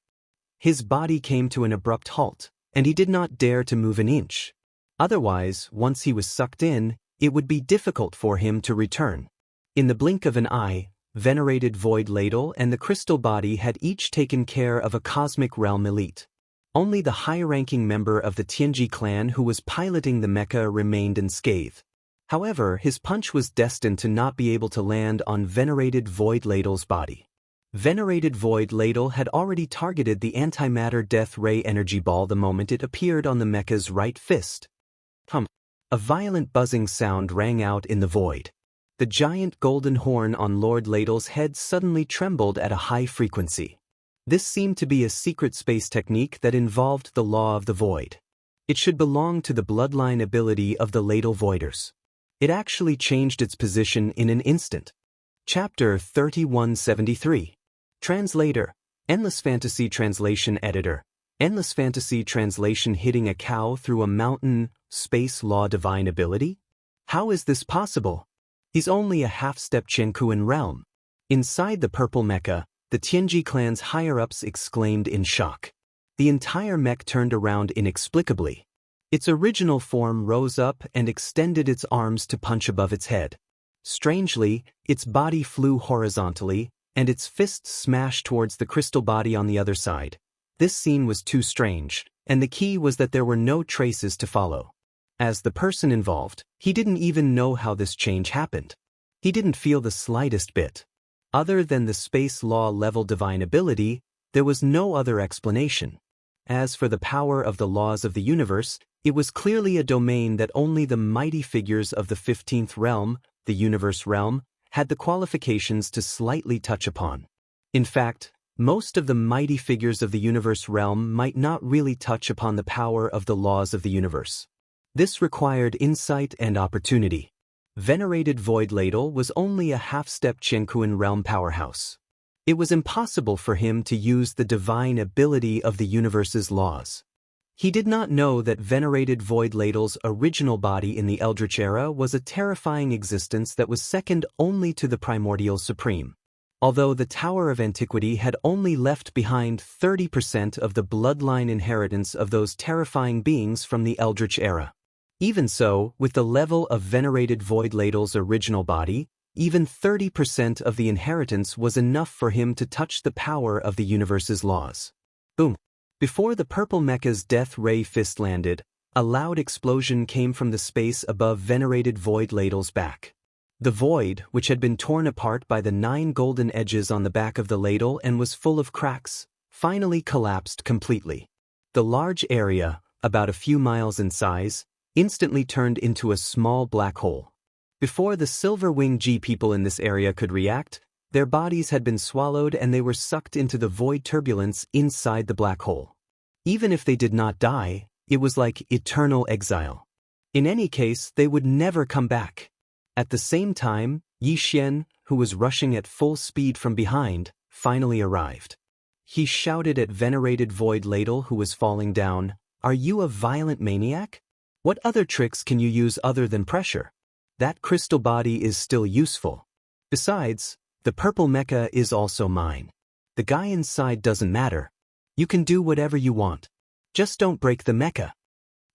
Speaker 1: His body came to an abrupt halt, and he did not dare to move an inch. Otherwise, once he was sucked in, it would be difficult for him to return. In the blink of an eye, Venerated Void Ladle and the Crystal Body had each taken care of a Cosmic Realm elite. Only the high-ranking member of the Tianji clan who was piloting the mecha remained unscathed. However, his punch was destined to not be able to land on Venerated Void Ladle's body. Venerated Void Ladle had already targeted the antimatter death ray energy ball the moment it appeared on the mecha's right fist. A violent buzzing sound rang out in the void. The giant golden horn on Lord Ladle's head suddenly trembled at a high frequency. This seemed to be a secret space technique that involved the law of the void. It should belong to the bloodline ability of the Ladle Voiders. It actually changed its position in an instant. Chapter 3173. Translator, Endless Fantasy Translation Editor. Endless Fantasy Translation hitting a cow through a mountain, space law divine ability? How is this possible? He's only a half-step Chenkuan realm. Inside the purple mecha, the Tianji clan's higher-ups exclaimed in shock. The entire mech turned around inexplicably. Its original form rose up and extended its arms to punch above its head. Strangely, its body flew horizontally, and its fists smashed towards the crystal body on the other side. This scene was too strange, and the key was that there were no traces to follow. As the person involved, he didn't even know how this change happened. He didn't feel the slightest bit. Other than the space law level divine ability, there was no other explanation. As for the power of the laws of the universe, it was clearly a domain that only the mighty figures of the 15th realm, the universe realm, had the qualifications to slightly touch upon. In fact, most of the mighty figures of the universe realm might not really touch upon the power of the laws of the universe. This required insight and opportunity. Venerated Void Ladle was only a half-step Chenkuan realm powerhouse. It was impossible for him to use the divine ability of the universe's laws. He did not know that Venerated Void Ladle's original body in the Eldritch era was a terrifying existence that was second only to the Primordial Supreme. Although the Tower of Antiquity had only left behind 30% of the bloodline inheritance of those terrifying beings from the Eldritch era. Even so, with the level of Venerated Void Ladle's original body, even 30% of the inheritance was enough for him to touch the power of the universe's laws. Boom! Before the purple mecha's death ray fist landed, a loud explosion came from the space above Venerated Void Ladle's back. The void, which had been torn apart by the 9 golden edges on the back of the ladle and was full of cracks, finally collapsed completely. The large area, about a few miles in size, instantly turned into a small black hole. Before the Silver Wing G people in this area could react, their bodies had been swallowed and they were sucked into the void turbulence inside the black hole. Even if they did not die, it was like eternal exile. In any case, they would never come back. At the same time, Yi Xian, who was rushing at full speed from behind, finally arrived. He shouted at Venerated Void Ladle, who was falling down, "Are you a violent maniac? What other tricks can you use other than pressure? That crystal body is still useful. Besides, the purple mecha is also mine. The guy inside doesn't matter. You can do whatever you want. Just don't break the mecha."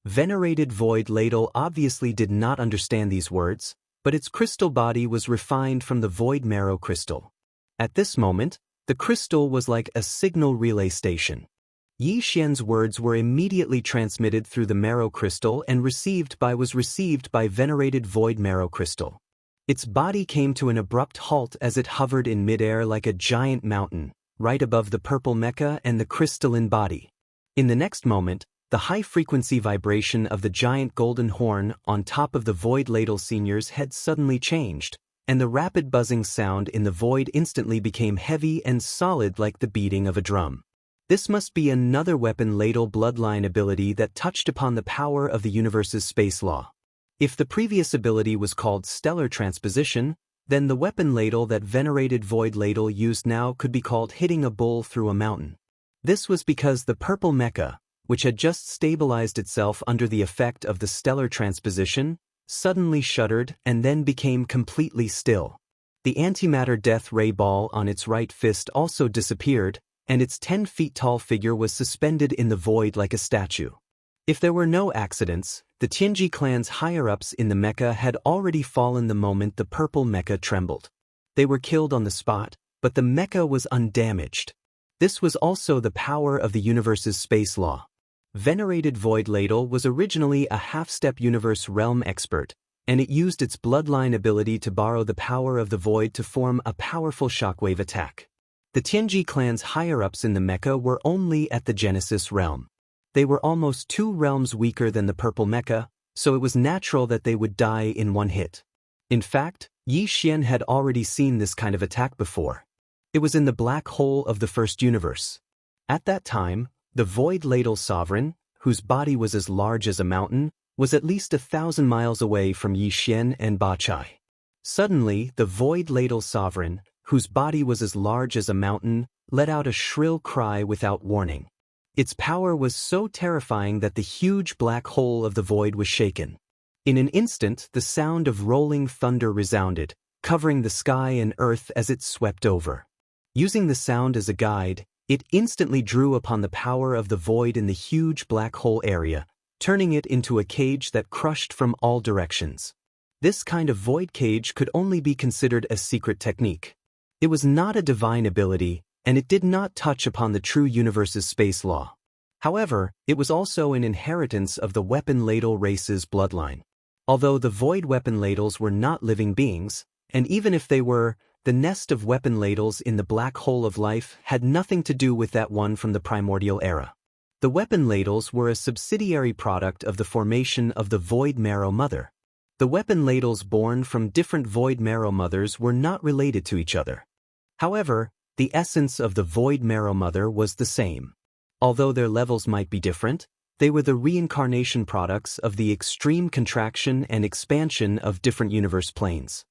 Speaker 1: Venerated Void Ladle obviously did not understand these words, but its crystal body was refined from the void marrow crystal. At this moment, the crystal was like a signal relay station. Yi Xian's words were immediately transmitted through the marrow crystal and received by Venerated Void Marrow Crystal. Its body came to an abrupt halt as it hovered in midair like a giant mountain, right above the purple mecha and the crystalline body. In the next moment, the high-frequency vibration of the giant golden horn on top of the Void Ladle Senior's head suddenly changed, and the rapid buzzing sound in the void instantly became heavy and solid like the beating of a drum. This must be another weapon Ladle bloodline ability that touched upon the power of the universe's space law. If the previous ability was called Stellar Transposition, then the weapon Ladle that Venerated Void Ladle used now could be called Hitting a Bull Through a Mountain. This was because the purple mecha, which had just stabilized itself under the effect of the stellar transposition, suddenly shuddered and then became completely still. The antimatter death ray ball on its right fist also disappeared, and its 10 feet tall figure was suspended in the void like a statue. If there were no accidents, the Tianji clan's higher-ups in the mecha had already fallen the moment the purple mecha trembled. They were killed on the spot, but the mecha was undamaged. This was also the power of the universe's space law. Venerated Void Ladle was originally a half-step universe realm expert, and it used its bloodline ability to borrow the power of the void to form a powerful shockwave attack. The Tianji clan's higher-ups in the mecha were only at the Genesis realm. They were almost 2 realms weaker than the purple mecha, so it was natural that they would die in one hit. In fact, Yi Xian had already seen this kind of attack before. It was in the black hole of the first universe. At that time, the Void Ladle Sovereign, whose body was as large as a mountain, was at least 1,000 miles away from Yi Xian and Ba Chai. Suddenly, the Void Ladle Sovereign, whose body was as large as a mountain, let out a shrill cry without warning. Its power was so terrifying that the huge black hole of the void was shaken. In an instant, the sound of rolling thunder resounded, covering the sky and earth as it swept over. Using the sound as a guide, it instantly drew upon the power of the void in the huge black hole area, turning it into a cage that crushed from all directions. This kind of void cage could only be considered a secret technique. It was not a divine ability, and it did not touch upon the true universe's space law. However, it was also an inheritance of the weapon ladle race's bloodline. Although the void weapon ladles were not living beings, and even if they were, the nest of weapon ladles in the black hole of life had nothing to do with that one from the primordial era. The weapon ladles were a subsidiary product of the formation of the Void Marrow Mother. The weapon ladles born from different Void Marrow Mothers were not related to each other. However, the essence of the Void Marrow Mother was the same. Although their levels might be different, they were the reincarnation products of the extreme contraction and expansion of different universe planes.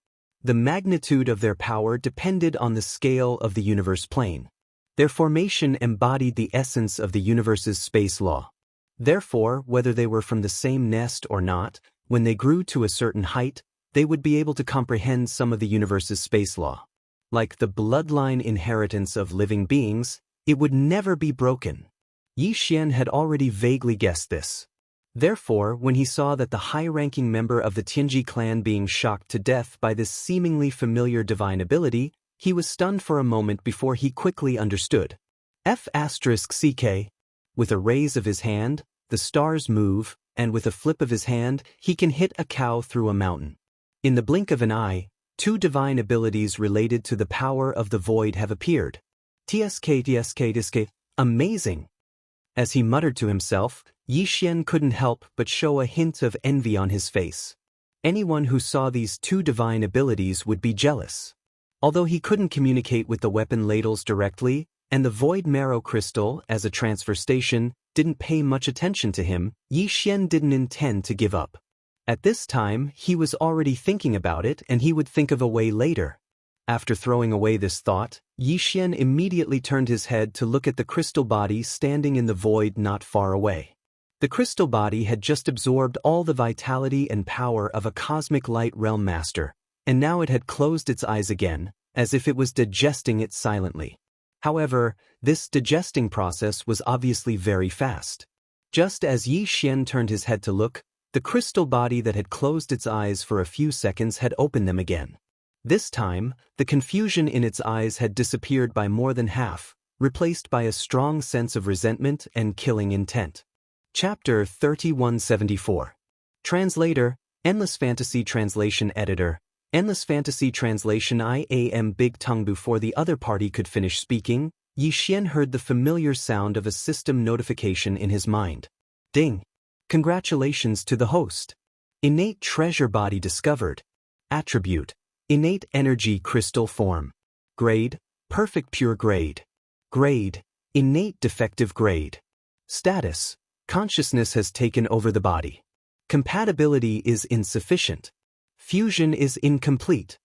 Speaker 1: The magnitude of their power depended on the scale of the universe plane. Their formation embodied the essence of the universe's space law. Therefore, whether they were from the same nest or not, when they grew to a certain height, they would be able to comprehend some of the universe's space law. Like the bloodline inheritance of living beings, it would never be broken. Yi Xian had already vaguely guessed this. Therefore, when he saw that the high-ranking member of the Tianji clan being shocked to death by this seemingly familiar divine ability, he was stunned for a moment before he quickly understood. F***CK. With a raise of his hand, the stars move, and with a flip of his hand, he can hit a cow through a mountain. In the blink of an eye, 2 divine abilities related to the power of the void have appeared. TSK. Amazing! As he muttered to himself, Yi Xian couldn't help but show a hint of envy on his face. Anyone who saw these 2 divine abilities would be jealous. Although he couldn't communicate with the weapon ladles directly, and the Void Marrow Crystal, as a transfer station, didn't pay much attention to him, Yi Xian didn't intend to give up. At this time, he was already thinking about it and he would think of a way later. After throwing away this thought, Yi Xian immediately turned his head to look at the crystal body standing in the void not far away. The crystal body had just absorbed all the vitality and power of a cosmic light realm master, and now it had closed its eyes again, as if it was digesting it silently. However, this digesting process was obviously very fast. Just as Yi Xian turned his head to look, the crystal body that had closed its eyes for a few seconds had opened them again. This time, the confusion in its eyes had disappeared by more than half, replaced by a strong sense of resentment and killing intent. Chapter 3174. Translator, Endless Fantasy Translation Editor. Endless Fantasy Translation. I am Big Tongue. Before the other party could finish speaking, Yi Xian heard the familiar sound of a system notification in his mind. Ding! Congratulations to the host. Innate treasure body discovered. Attribute: innate energy crystal form. Grade: perfect pure grade. Grade: innate defective grade. Status: consciousness has taken over the body. Compatibility is insufficient. Fusion is incomplete.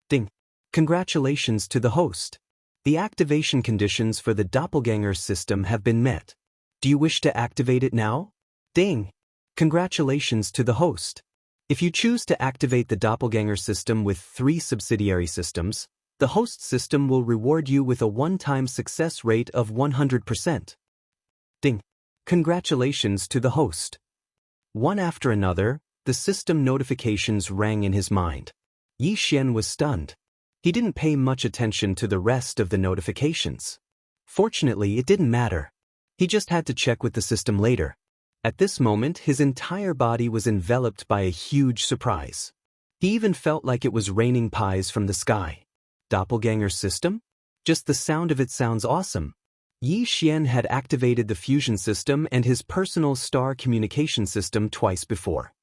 Speaker 1: Ding! Congratulations to the host. The activation conditions for the doppelganger system have been met. Do you wish to activate it now? Ding! Congratulations to the host. If you choose to activate the doppelganger system with 3 subsidiary systems, the host system will reward you with a one-time success rate of 100%. Ding! Congratulations to the host. One after another, the system notifications rang in his mind. Yi Xian was stunned. He didn't pay much attention to the rest of the notifications. Fortunately, it didn't matter. He just had to check with the system later. At this moment, his entire body was enveloped by a huge surprise. He even felt like it was raining pies from the sky. Doppelganger system? Just the sound of it sounds awesome. Yi Xian had activated the fusion system and his personal star communication system twice before.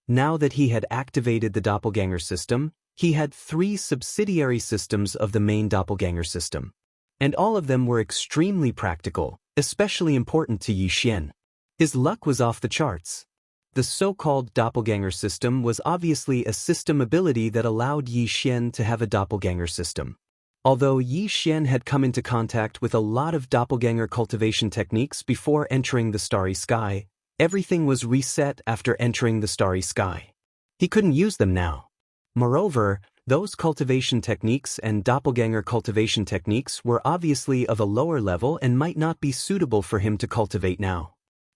Speaker 1: Now that he had activated the doppelganger system, he had 3 subsidiary systems of the main doppelganger system. And all of them were extremely practical, especially important to Yi Xian. His luck was off the charts. The so-called doppelganger system was obviously a system ability that allowed Yi Xian to have a doppelganger system. Although Yi Xian had come into contact with a lot of doppelganger cultivation techniques before entering the starry sky, everything was reset after entering the starry sky. He couldn't use them now. Moreover, those cultivation techniques and doppelganger cultivation techniques were obviously of a lower level and might not be suitable for him to cultivate now.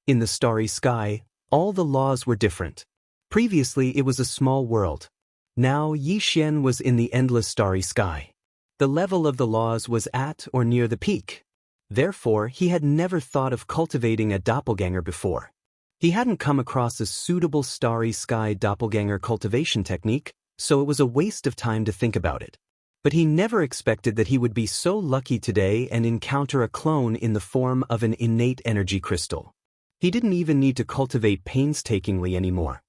Speaker 1: In the starry sky, all the laws were different. Previously, it was a small world. Now, Yi Xian was in the endless starry sky. The level of the laws was at or near the peak. Therefore, he had never thought of cultivating a doppelganger before. He hadn't come across a suitable starry sky doppelganger cultivation technique, so it was a waste of time to think about it. But he never expected that he would be so lucky today and encounter a clone in the form of an innate energy crystal. He didn't even need to cultivate painstakingly anymore.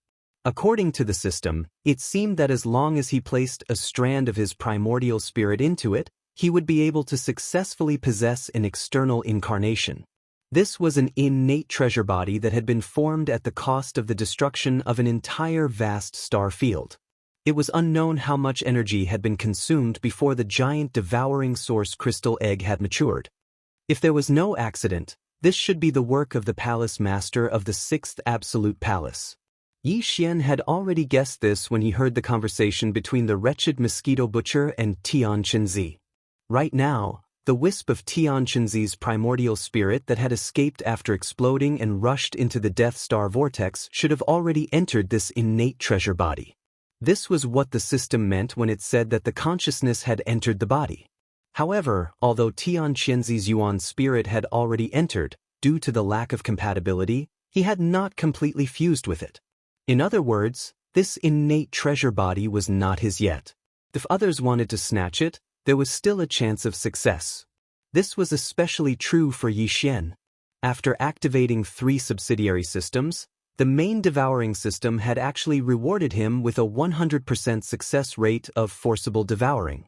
Speaker 1: According to the system, it seemed that as long as he placed a strand of his primordial spirit into it, he would be able to successfully possess an external incarnation. This was an innate treasure body that had been formed at the cost of the destruction of an entire vast star field. It was unknown how much energy had been consumed before the giant devouring source crystal egg had matured. If there was no accident, this should be the work of the palace master of the 6th absolute palace. Yi Xian had already guessed this when he heard the conversation between the wretched mosquito butcher and Tian Qinzi. Right now, the wisp of Tian Qinzi's primordial spirit that had escaped after exploding and rushed into the Death Star vortex should have already entered this innate treasure body. This was what the system meant when it said that the consciousness had entered the body. However, although Tian Qinzi's Yuan spirit had already entered, due to the lack of compatibility, he had not completely fused with it. In other words, this innate treasure body was not his yet. If others wanted to snatch it, there was still a chance of success. This was especially true for Yi Xian. After activating 3 subsidiary systems, the main devouring system had actually rewarded him with a 100% success rate of forcible devouring.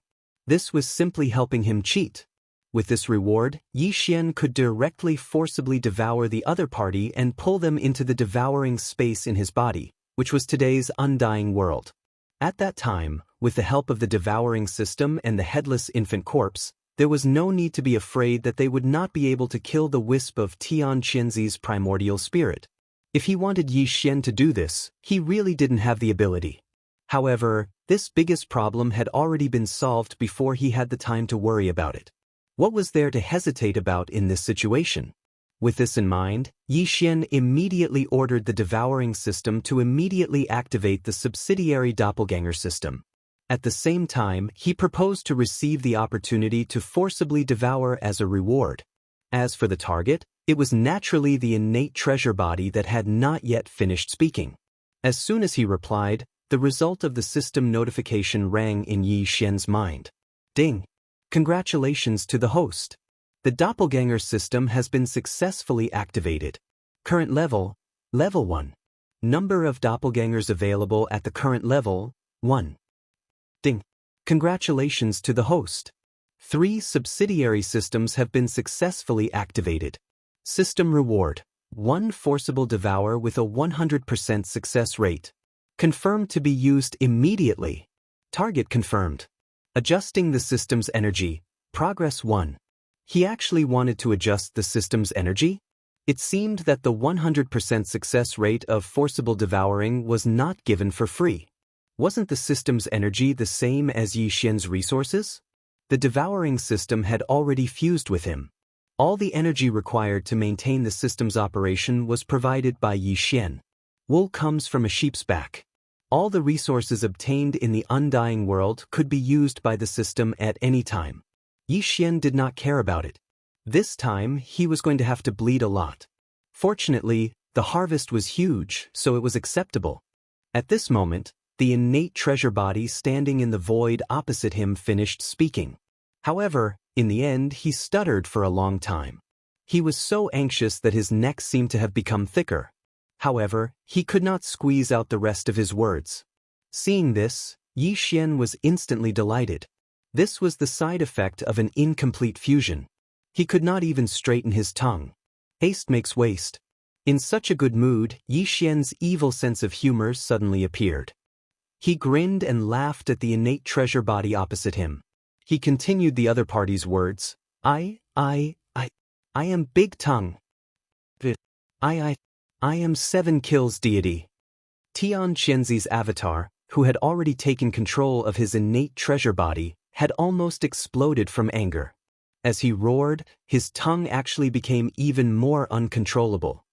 Speaker 1: This was simply helping him cheat. With this reward, Yi Xian could directly forcibly devour the other party and pull them into the devouring space in his body, which was today's undying world. At that time, with the help of the devouring system and the headless infant corpse, there was no need to be afraid that they would not be able to kill the wisp of Tian Qinzi's primordial spirit. If he wanted Yi Xian to do this, he really didn't have the ability. However, this biggest problem had already been solved before he had the time to worry about it. What was there to hesitate about in this situation? With this in mind, Yi Xian immediately ordered the devouring system to immediately activate the subsidiary doppelganger system. At the same time, he proposed to receive the opportunity to forcibly devour as a reward. As for the target, it was naturally the innate treasure body that had not yet finished speaking. As soon as he replied, the result of the system notification rang in Yi Xian's mind. Ding! Congratulations to the host. The doppelganger system has been successfully activated. Current level, level 1. Number of doppelgangers available at the current level, 1. Ding! Congratulations to the host. 3 subsidiary systems have been successfully activated. System reward, 1 forcible devour with a 100% success rate. Confirmed to be used immediately. Target confirmed. Adjusting the system's energy, progress 1. He actually wanted to adjust the system's energy? It seemed that the 100% success rate of forcible devouring was not given for free. Wasn't the system's energy the same as Yi Xian's resources? The devouring system had already fused with him. All the energy required to maintain the system's operation was provided by Yi Xian. Wool comes from a sheep's back. All the resources obtained in the undying world could be used by the system at any time. Yi Xian did not care about it. This time, he was going to have to bleed a lot. Fortunately, the harvest was huge, so it was acceptable. At this moment, the innate treasure body standing in the void opposite him finished speaking. However, in the end, he stuttered for a long time. He was so anxious that his neck seemed to have become thicker. However, he could not squeeze out the rest of his words. Seeing this, Yi Xian was instantly delighted. This was the side effect of an incomplete fusion. He could not even straighten his tongue. Haste makes waste. In such a good mood, Yi Xian's evil sense of humor suddenly appeared. He grinned and laughed at the innate treasure body opposite him. He continued the other party's words. I am Big Tongue. I am 7 kills deity. Tian Qianzi's avatar, who had already taken control of his innate treasure body, had almost exploded from anger. As he roared, his tongue actually became even more uncontrollable.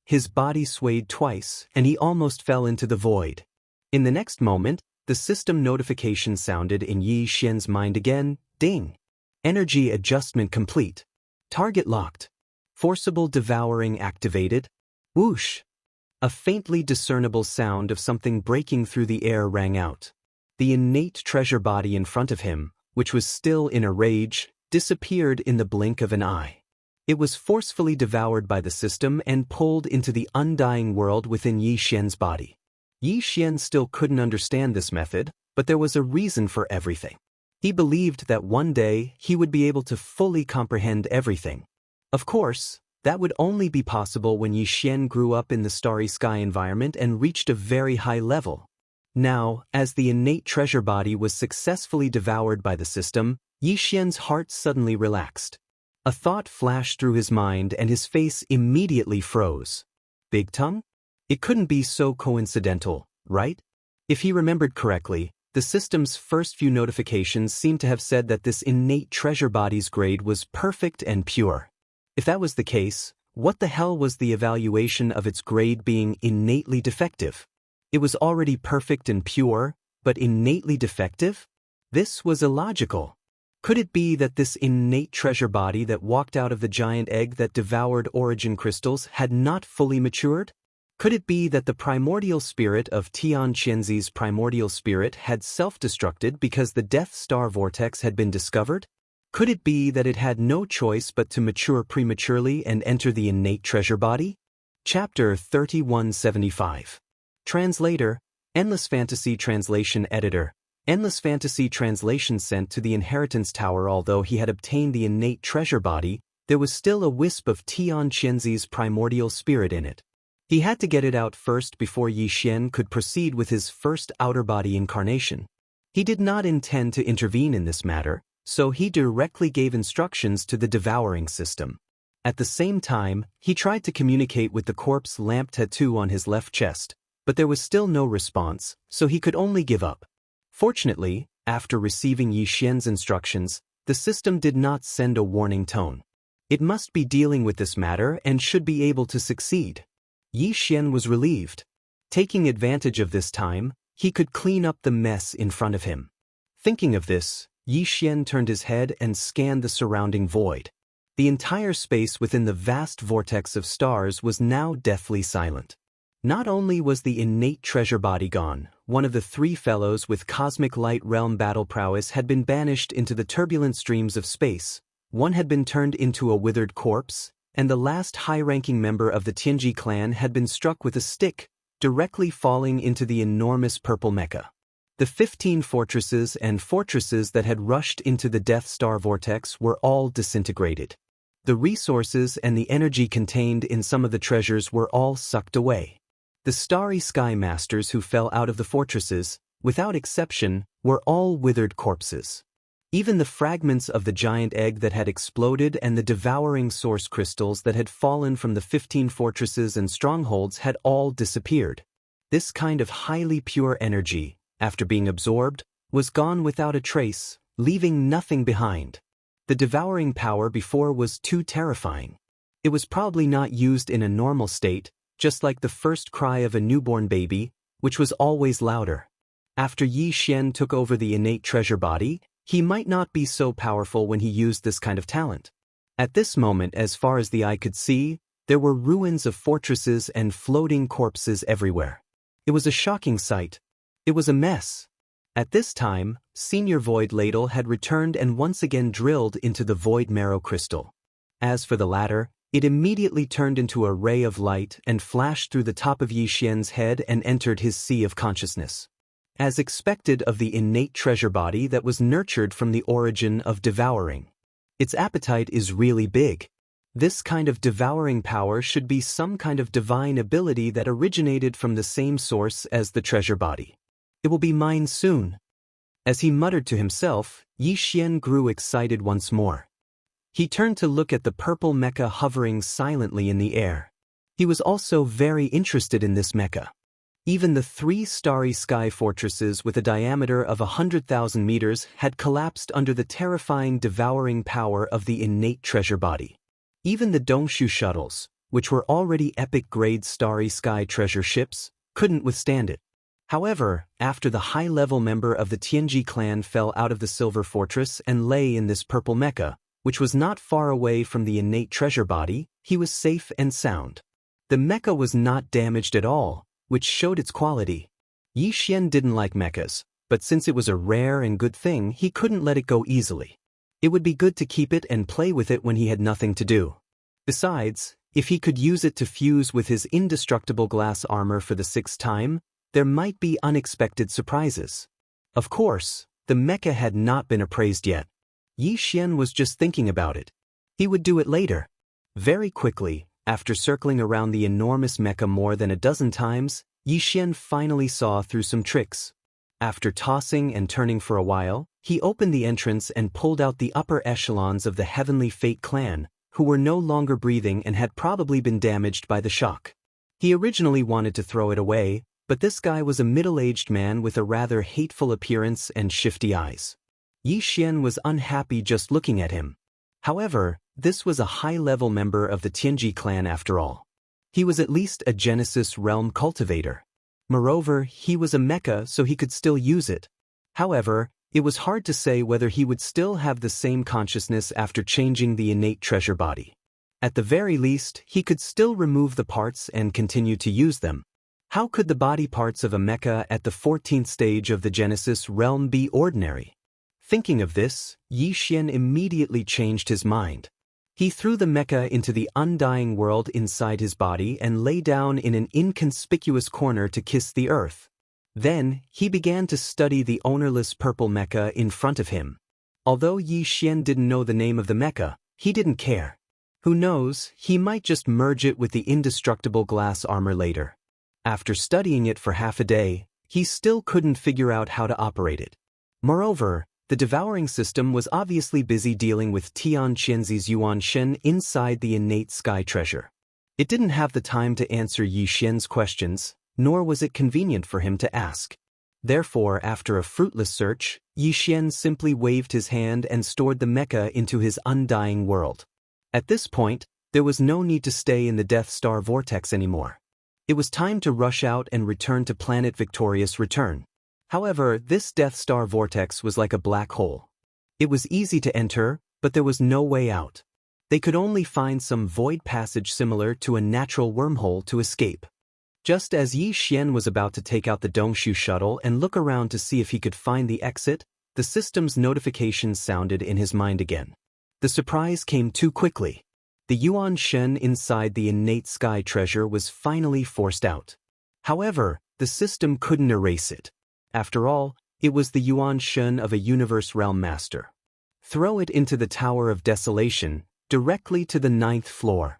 Speaker 1: His body swayed twice, and he almost fell into the void. In the next moment, the system notification sounded in Yi Xian's mind again. Ding! Energy adjustment complete. Target locked. Forcible devouring activated. Whoosh! A faintly discernible sound of something breaking through the air rang out. The innate treasure body in front of him, which was still in a rage, disappeared in the blink of an eye. It was forcefully devoured by the system and pulled into the undying world within Yi Xian's body. Yi Xian still couldn't understand this method, but there was a reason for everything. He believed that one day he would be able to fully comprehend everything. Of course, that would only be possible when Yi Xian grew up in the starry sky environment and reached a very high level. Now, as the innate treasure body was successfully devoured by the system, Yi Xian's heart suddenly relaxed. A thought flashed through his mind and his face immediately froze. Big Tongue? It couldn't be so coincidental, right? If he remembered correctly, the system's first few notifications seemed to have said that this innate treasure body's grade was perfect and pure. If that was the case, what the hell was the evaluation of its grade being innately defective? It was already perfect and pure, but innately defective? This was illogical. Could it be that this innate treasure body that walked out of the giant egg that devoured origin crystals had not fully matured? Could it be that the primordial spirit of Tian Qianzi's primordial spirit had self-destructed because the Death Star vortex had been discovered? Could it be that it had no choice but to mature prematurely and enter the innate treasure body? Chapter 3175. Translator, Endless Fantasy Translation Editor. Endless Fantasy Translation sent to the Inheritance Tower. Although he had obtained the innate treasure body, there was still a wisp of Tian Qianzi's primordial spirit in it. He had to get it out first before Yi Xian could proceed with his first outer body incarnation. He did not intend to intervene in this matter, so he directly gave instructions to the devouring system. At the same time, he tried to communicate with the corpse lamp tattoo on his left chest, but there was still no response, so he could only give up. Fortunately, after receiving Yi Xian's instructions, the system did not send a warning tone. It must be dealing with this matter and should be able to succeed. Yi Xian was relieved. Taking advantage of this time, he could clean up the mess in front of him. Thinking of this, Yi Xian turned his head and scanned the surrounding void. The entire space within the vast vortex of stars was now deathly silent. Not only was the innate treasure body gone, one of the 3 fellows with cosmic light realm battle prowess had been banished into the turbulent streams of space, one had been turned into a withered corpse, and the last high-ranking member of the Tianji clan had been struck with a stick, directly falling into the enormous purple mecha. The 15 fortresses and fortresses that had rushed into the Death Star vortex were all disintegrated. The resources and the energy contained in some of the treasures were all sucked away. The starry sky masters who fell out of the fortresses, without exception, were all withered corpses. Even the fragments of the giant egg that had exploded and the devouring source crystals that had fallen from the 15 fortresses and strongholds had all disappeared. This kind of highly pure energy, after being absorbed, was gone without a trace, leaving nothing behind. The devouring power before was too terrifying. It was probably not used in a normal state, just like the first cry of a newborn baby, which was always louder. After Yi Xian took over the innate treasure body, he might not be so powerful when he used this kind of talent. At this moment, as far as the eye could see, there were ruins of fortresses and floating corpses everywhere. It was a shocking sight. It was a mess. At this time, Senior Void Ladle had returned and once again drilled into the Void Marrow crystal. As for the latter, it immediately turned into a ray of light and flashed through the top of Yi Xian's head and entered his sea of consciousness. As expected of the innate treasure body that was nurtured from the origin of devouring. Its appetite is really big. This kind of devouring power should be some kind of divine ability that originated from the same source as the treasure body. It will be mine soon. As he muttered to himself, Yi Xian grew excited once more. He turned to look at the purple mecha hovering silently in the air. He was also very interested in this mecha. Even the 3 starry sky fortresses with a diameter of 100,000 meters had collapsed under the terrifying devouring power of the innate treasure body. Even the Dongshu shuttles, which were already epic-grade starry sky treasure ships, couldn't withstand it. However, after the high-level member of the Tianji clan fell out of the Silver Fortress and lay in this purple mecha, which was not far away from the innate treasure body, he was safe and sound. The mecha was not damaged at all, which showed its quality. Yi Xian didn't like mechas, but since it was a rare and good thing, he couldn't let it go easily. It would be good to keep it and play with it when he had nothing to do. Besides, if he could use it to fuse with his indestructible glass armor for the 6th time, there might be unexpected surprises. Of course, the mecha had not been appraised yet. Yi Xian was just thinking about it. He would do it later. Very quickly, after circling around the enormous mecha more than a dozen times, Yi Xian finally saw through some tricks. After tossing and turning for a while, he opened the entrance and pulled out the upper echelons of the Heavenly Fate clan, who were no longer breathing and had probably been damaged by the shock. He originally wanted to throw it away, but this guy was a middle-aged man with a rather hateful appearance and shifty eyes. Yi Xian was unhappy just looking at him. However, this was a high-level member of the Tianji clan after all. He was at least a Genesis realm cultivator. Moreover, he was a mecha, so he could still use it. However, it was hard to say whether he would still have the same consciousness after changing the innate treasure body. At the very least, he could still remove the parts and continue to use them. How could the body parts of a mecha at the 14th stage of the Genesis realm be ordinary? Thinking of this, Yi Xian immediately changed his mind. He threw the mecha into the undying world inside his body and lay down in an inconspicuous corner to kiss the earth. Then, he began to study the ownerless purple mecha in front of him. Although Yi Xian didn't know the name of the mecha, he didn't care. Who knows, he might just merge it with the indestructible glass armor later. After studying it for half a day, he still couldn't figure out how to operate it. Moreover, the devouring system was obviously busy dealing with Tian Qianzi's Yuan Shen inside the innate sky treasure. It didn't have the time to answer Yi Xian's questions, nor was it convenient for him to ask. Therefore, after a fruitless search, Yi Xian simply waved his hand and stored the mecha into his undying world. At this point, there was no need to stay in the Death Star vortex anymore. It was time to rush out and return to Planet Victorious Return. However, this Death Star vortex was like a black hole. It was easy to enter, but there was no way out. They could only find some void passage similar to a natural wormhole to escape. Just as Yi Xian was about to take out the Dongshu shuttle and look around to see if he could find the exit, the system's notification sounded in his mind again. The surprise came too quickly. The Yuan Shen inside the innate sky treasure was finally forced out. However, the system couldn't erase it. After all, it was the Yuan Shen of a universe realm master. Throw it into the Tower of Desolation, directly to the 9th floor.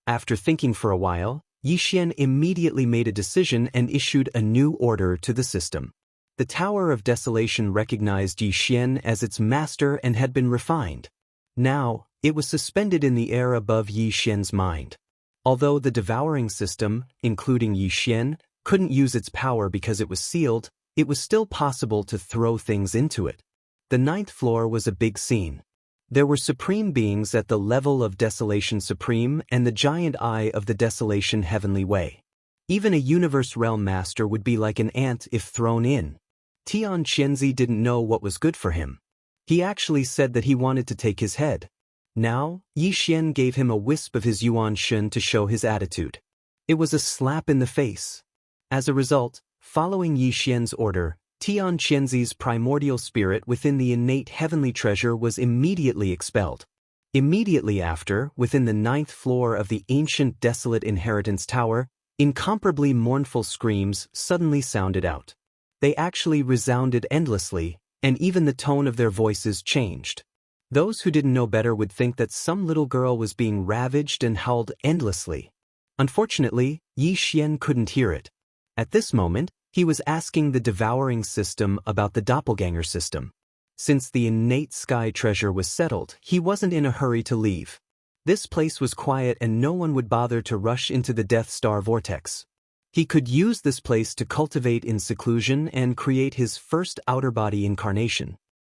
Speaker 1: After thinking for a while, Yi Xian immediately made a decision and issued a new order to the system. The Tower of Desolation recognized Yi Xian as its master and had been refined. Now, it was suspended in the air above Yi Xian's mind. Although the devouring system, including Yi Xian, couldn't use its power because it was sealed, it was still possible to throw things into it. The 9th floor was a big scene. There were supreme beings at the level of Desolation Supreme and the giant eye of the Desolation Heavenly Way. Even a universe realm master would be like an ant if thrown in. Tian Qianzi didn't know what was good for him. He actually said that he wanted to take his head. Now, Yi Xian gave him a wisp of his Yuan Shun to show his attitude. It was a slap in the face. As a result, following Yi Xian's order, Tian Qianzi's primordial spirit within the innate heavenly treasure was immediately expelled. Immediately after, within the 9th floor of the ancient desolate inheritance tower, incomparably mournful screams suddenly sounded out. They actually resounded endlessly, and even the tone of their voices changed. Those who didn't know better would think that some little girl was being ravaged and howled endlessly. Unfortunately, Yi Xian couldn't hear it. At this moment, he was asking the devouring system about the doppelganger system. Since the innate sky treasure was settled, he wasn't in a hurry to leave. This place was quiet and no one would bother to rush into the Death Star vortex. He could use this place to cultivate in seclusion and create his first outer body incarnation.